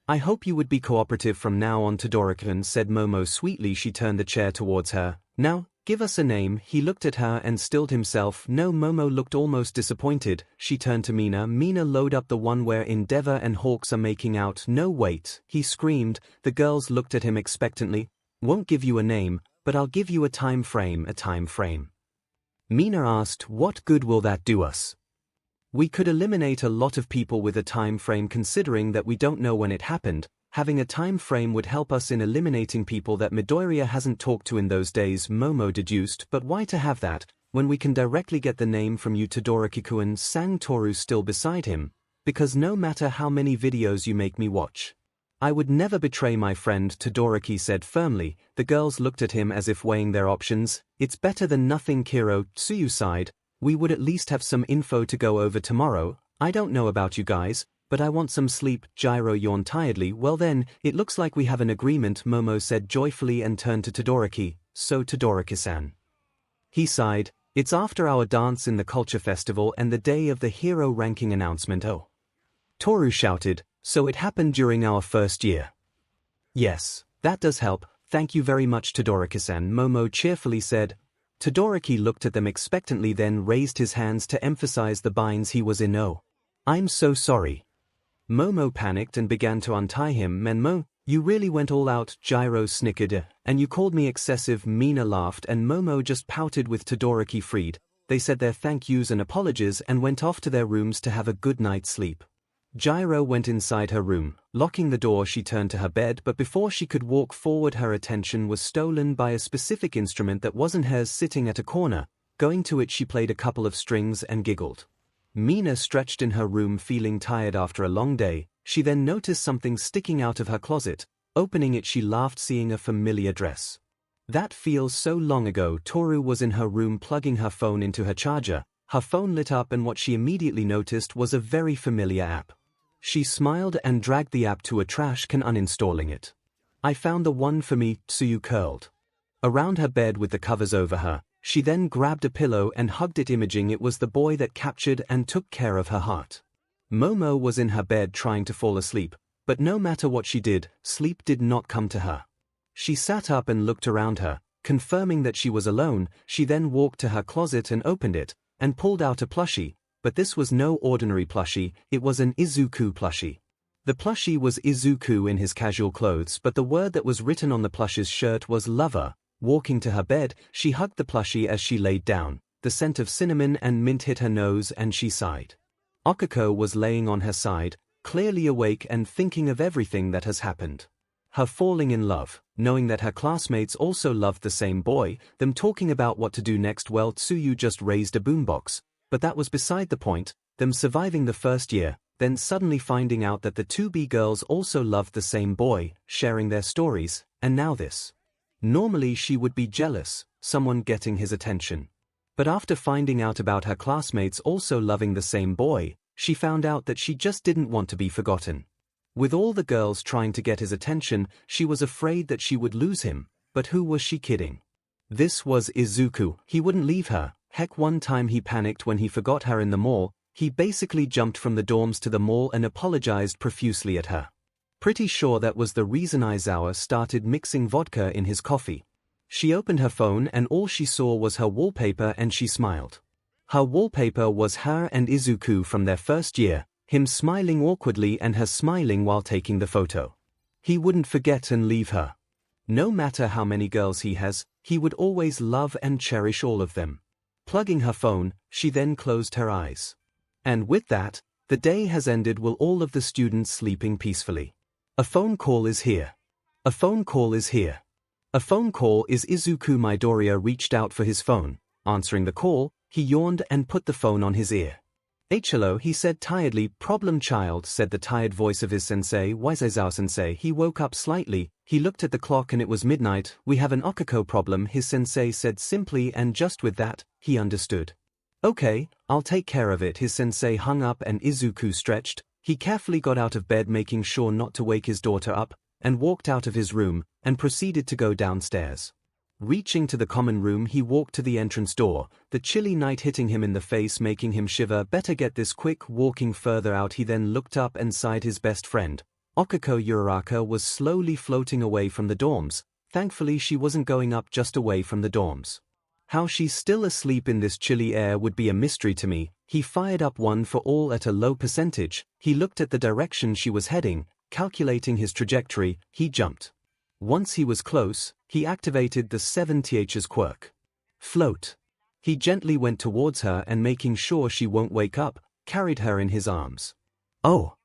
I hope you would be cooperative from now on, Todoroki-kun, said Momo sweetly. She turned the chair towards her. Now, Give us a name. He looked at her and stilled himself. No. Momo looked almost disappointed. She turned to Mina. Mina, load up the one where Endeavor and Hawks are making out. No, wait, he screamed. The girls looked at him expectantly. Won't give you a name, but I'll give you a time frame. A time frame? Mina asked. What good will that do us? We could eliminate a lot of people with a time frame, considering that we don't know when it happened. Having a time frame would help us in eliminating people that Midoriya hasn't talked to in those days, Momo deduced. But why to have that, when we can directly get the name from you? Todoroki-kun, sang Toru, still beside him. Because no matter how many videos you make me watch, I would never betray my friend, Todoroki said firmly. The girls looked at him as if weighing their options. It's better than nothing, Kiro. Tsuyu sighed. We would at least have some info to go over tomorrow. I don't know about you guys, but I want some sleep. Gyro yawned tiredly. Well then, it looks like we have an agreement, Momo said joyfully and turned to Todoroki. So Todoroki-san. He sighed. It's after our dance in the culture festival and the day of the hero ranking announcement. Oh. Toru shouted. So it happened during our first year. Yes, that does help. Thank you very much, Todoroki-san, Momo cheerfully said. Todoroki looked at them expectantly, then raised his hands to emphasize the binds he was in. Oh. I'm so sorry. Momo panicked and began to untie him. Menmo, you really went all out, Gyro snickered. And you called me excessive, Mina laughed, and Momo just pouted with Todoroki freed. They said their thank yous and apologies and went off to their rooms to have a good night's sleep. Gyro went inside her room. Locking the door, she turned to her bed, but before she could walk forward, her attention was stolen by a specific instrument that wasn't hers sitting at a corner. Going to it, she played a couple of strings and giggled. Mina stretched in her room feeling tired after a long day. She then noticed something sticking out of her closet. Opening it, she laughed, seeing a familiar dress. That feels so long ago. Toru was in her room plugging her phone into her charger. Her phone lit up, and what she immediately noticed was a very familiar app. She smiled and dragged the app to a trash can, uninstalling it. I found the one for me, Tsuyu curled around her bed with the covers over her. She then grabbed a pillow and hugged it, imaging it was the boy that captured and took care of her heart. Momo was in her bed trying to fall asleep, but no matter what she did, sleep did not come to her. She sat up and looked around her, confirming that she was alone. She then walked to her closet and opened it, and pulled out a plushie. But this was no ordinary plushie, it was an Izuku plushie. The plushie was Izuku in his casual clothes, but the word that was written on the plushie's shirt was lover. Walking to her bed, she hugged the plushie as she laid down. The scent of cinnamon and mint hit her nose and she sighed. Okiko was laying on her side, clearly awake and thinking of everything that has happened. Her falling in love, knowing that her classmates also loved the same boy, them talking about what to do next. Well, Tsuyu just raised a boombox. But that was beside the point, them surviving the first year, then suddenly finding out that the 2B girls also loved the same boy, sharing their stories, and now this. Normally she would be jealous, someone getting his attention. But after finding out about her classmates also loving the same boy, she found out that she just didn't want to be forgotten. With all the girls trying to get his attention, she was afraid that she would lose him, but who was she kidding? This was Izuku. He wouldn't leave her. Heck, one time he panicked when he forgot her in the mall. He basically jumped from the dorms to the mall and apologized profusely at her. Pretty sure that was the reason Aizawa started mixing vodka in his coffee. She opened her phone and all she saw was her wallpaper, and she smiled. Her wallpaper was her and Izuku from their first year, him smiling awkwardly and her smiling while taking the photo. He wouldn't forget and leave her. No matter how many girls he has, he would always love and cherish all of them. Plugging her phone, she then closed her eyes. And with that, the day has ended. Will all of the students sleeping peacefully. A phone call is here. A phone call is here. A phone call is Izuku. Midoriya reached out for his phone. Answering the call, he yawned and put the phone on his ear. Hello, he said tiredly. Problem child, said the tired voice of his sensei, Waizaizao sensei. He woke up slightly. He looked at the clock and it was midnight. We have an Okiko problem, his sensei said simply, and just with that, he understood. Okay, I'll take care of it. His sensei hung up and Izuku stretched. He carefully got out of bed, making sure not to wake his daughter up, and walked out of his room, and proceeded to go downstairs. Reaching to the common room, he walked to the entrance door, the chilly night hitting him in the face, making him shiver. Better get this quick. Walking further out, he then looked up and sighed. His best friend, Okiko Uraraka, was slowly floating away from the dorms. Thankfully she wasn't going up, just away from the dorms. How she's still asleep in this chilly air would be a mystery to me. He fired up one for all at a low percentage. He looked at the direction she was heading, calculating his trajectory. He jumped. Once he was close, he activated the 7th quirk. Float. He gently went towards her and, making sure she won't wake up, carried her in his arms. "Oh!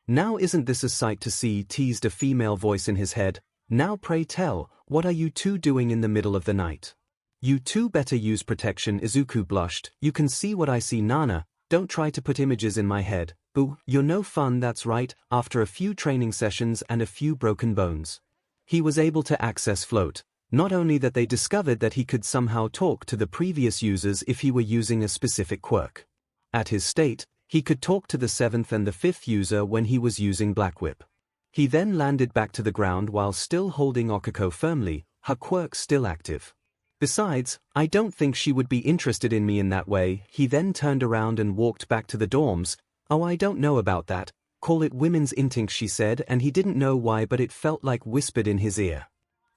Now isn't this a sight to see?" teased a female voice in his head. "Now pray tell, what are you two doing in the middle of the night? You two better use protection." Izuku blushed. "You can see what I see, Nana. Don't try to put images in my head. Boo, you're no fun." That's right. After a few training sessions and a few broken bones, he was able to access float. Not only that, they discovered that he could somehow talk to the previous users if he were using a specific quirk. At his state, he could talk to the 7th and the 5th user when he was using Black Whip. He then landed back to the ground while still holding Okiko firmly, her quirk still active. "Besides, I don't think she would be interested in me in that way." He then turned around and walked back to the dorms. "Oh, I don't know about that. Call it women's instincts," she said, and he didn't know why, but it felt like whispered in his ear.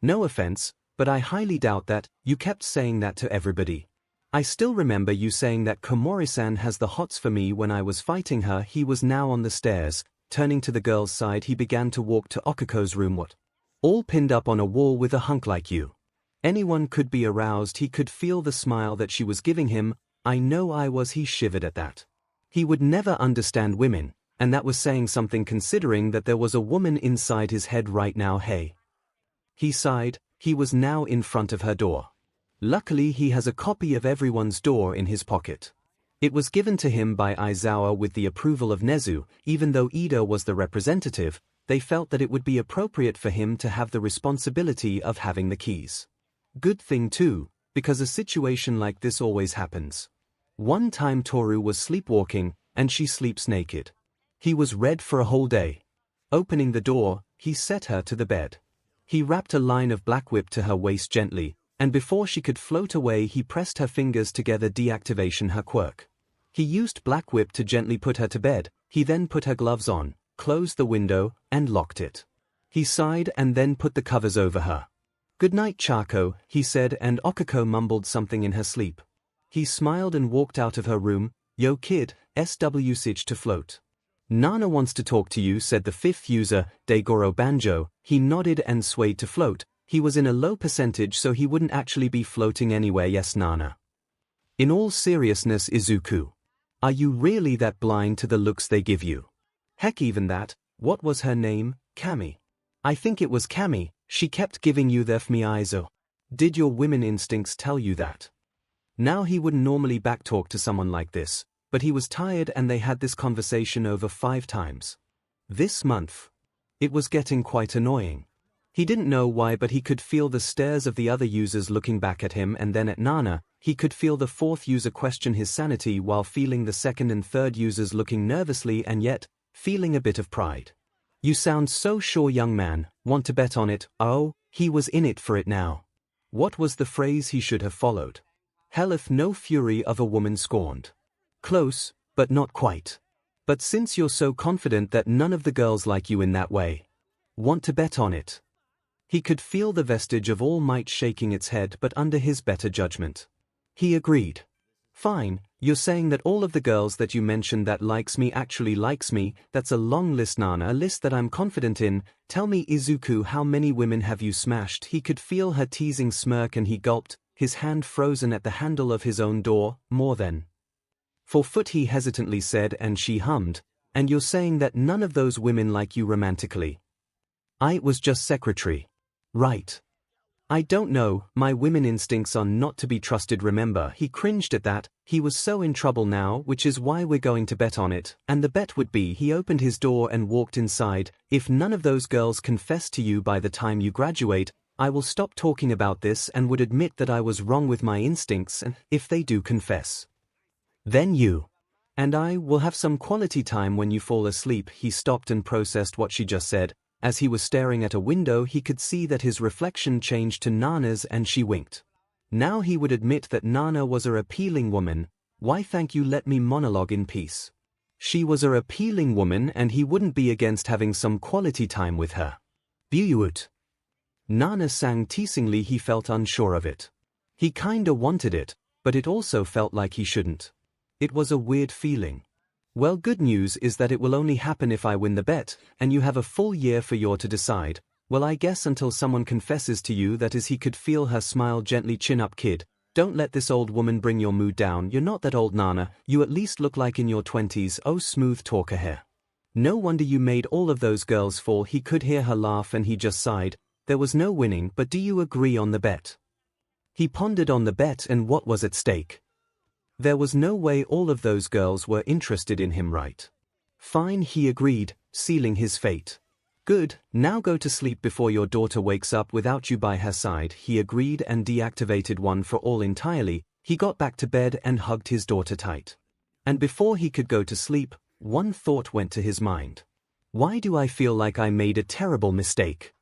"No offense, but I highly doubt that. You kept saying that to everybody. I still remember you saying that Komori-san has the hots for me when I was fighting her." He was now on the stairs. Turning to the girl's side, he began to walk to Okiko's room. "What? All pinned up on a wall with a hunk like you? Anyone could be aroused." He could feel the smile that she was giving him. "I know I was." He shivered at that. He would never understand women, and that was saying something considering that there was a woman inside his head right now. "Hey." He sighed. He was now in front of her door. Luckily, he has a copy of everyone's door in his pocket. It was given to him by Aizawa with the approval of Nezu. Even though Ida was the representative, they felt that it would be appropriate for him to have the responsibility of having the keys. Good thing too, because a situation like this always happens. One time Toru was sleepwalking, and she sleeps naked. He was red for a whole day. Opening the door, he set her to the bed. He wrapped a line of Black Whip to her waist gently, and before she could float away, he pressed her fingers together, deactivation her quirk. He used Black Whip to gently put her to bed. He then put her gloves on, closed the window, and locked it. He sighed and then put the covers over her. "Good night, Chako," he said, and Okiko mumbled something in her sleep. He smiled and walked out of her room. "Yo kid, SW to float." "Nana wants to talk to you," said the 5th user, Daigoro Banjo. He nodded and swayed to float. He was in a low percentage, so he wouldn't actually be floating anywhere. "Yes, Nana." "In all seriousness, Izuku, are you really that blind to the looks they give you? Heck, even that, what was her name, Cammy? I think it was Cammy, she kept giving you the FMI eyes. Oh. Did your women instincts tell you that?" Now he wouldn't normally backtalk to someone like this, but he was tired and they had this conversation over 5 times. This month. It was getting quite annoying. He didn't know why, but he could feel the stares of the other users looking back at him and then at Nana. He could feel the 4th user question his sanity while feeling the 2nd and 3rd users looking nervously and yet feeling a bit of pride. "You sound so sure, young man. Want to bet on it?" Oh, he was in it for it now. What was the phrase he should have followed? "Helleth no fury of a woman scorned." Close, but not quite. "But since you're so confident that none of the girls like you in that way, want to bet on it?" He could feel the vestige of All Might shaking its head, but under his better judgment, he agreed. "Fine, you're saying that all of the girls that you mentioned that likes me actually likes me. That's a long list, Nana, a list that I'm confident in. Tell me, Izuku, how many women have you smashed?" He could feel her teasing smirk and he gulped, his hand frozen at the handle of his own door. "More than 4 foot," he hesitantly said, and she hummed. "And you're saying that none of those women like you romantically?" "I was just secretary. Right. I don't know, my women instincts are not to be trusted, remember." He cringed at that. He was so in trouble now, which is why we're going to bet on it. And the bet would be, he opened his door and walked inside, "If none of those girls confess to you by the time you graduate, I will stop talking about this and would admit that I was wrong with my instincts, and if they do confess, then you and I will have some quality time when you fall asleep." He stopped and processed what she just said. As he was staring at a window, he could see that his reflection changed to Nana's and she winked. Now he would admit that Nana was a appealing woman. Why, thank you, let me monologue in peace. She was a appealing woman and he wouldn't be against having some quality time with her. "Beaut." Nana sang teasingly. He felt unsure of it. He kinda wanted it, but it also felt like he shouldn't. It was a weird feeling. Well, good news is that it will only happen if I win the bet, and you have a full year for you to decide. Well, I guess until someone confesses to you that is he could feel her smile gently chin up kid. Don't let this old woman bring your mood down, you're not that old Nana, you at least look like in your 20s, oh smooth talker hair. No wonder you made all of those girls fall. He could hear her laugh and he just sighed. There was no winning, but do you agree on the bet? He pondered on the bet and what was at stake. There was no way all of those girls were interested in him, right? Fine, he agreed, sealing his fate. Good, now go to sleep before your daughter wakes up without you by her side. He agreed and deactivated One for All entirely. He got back to bed and hugged his daughter tight. And before he could go to sleep, one thought went to his mind. Why do I feel like I made a terrible mistake?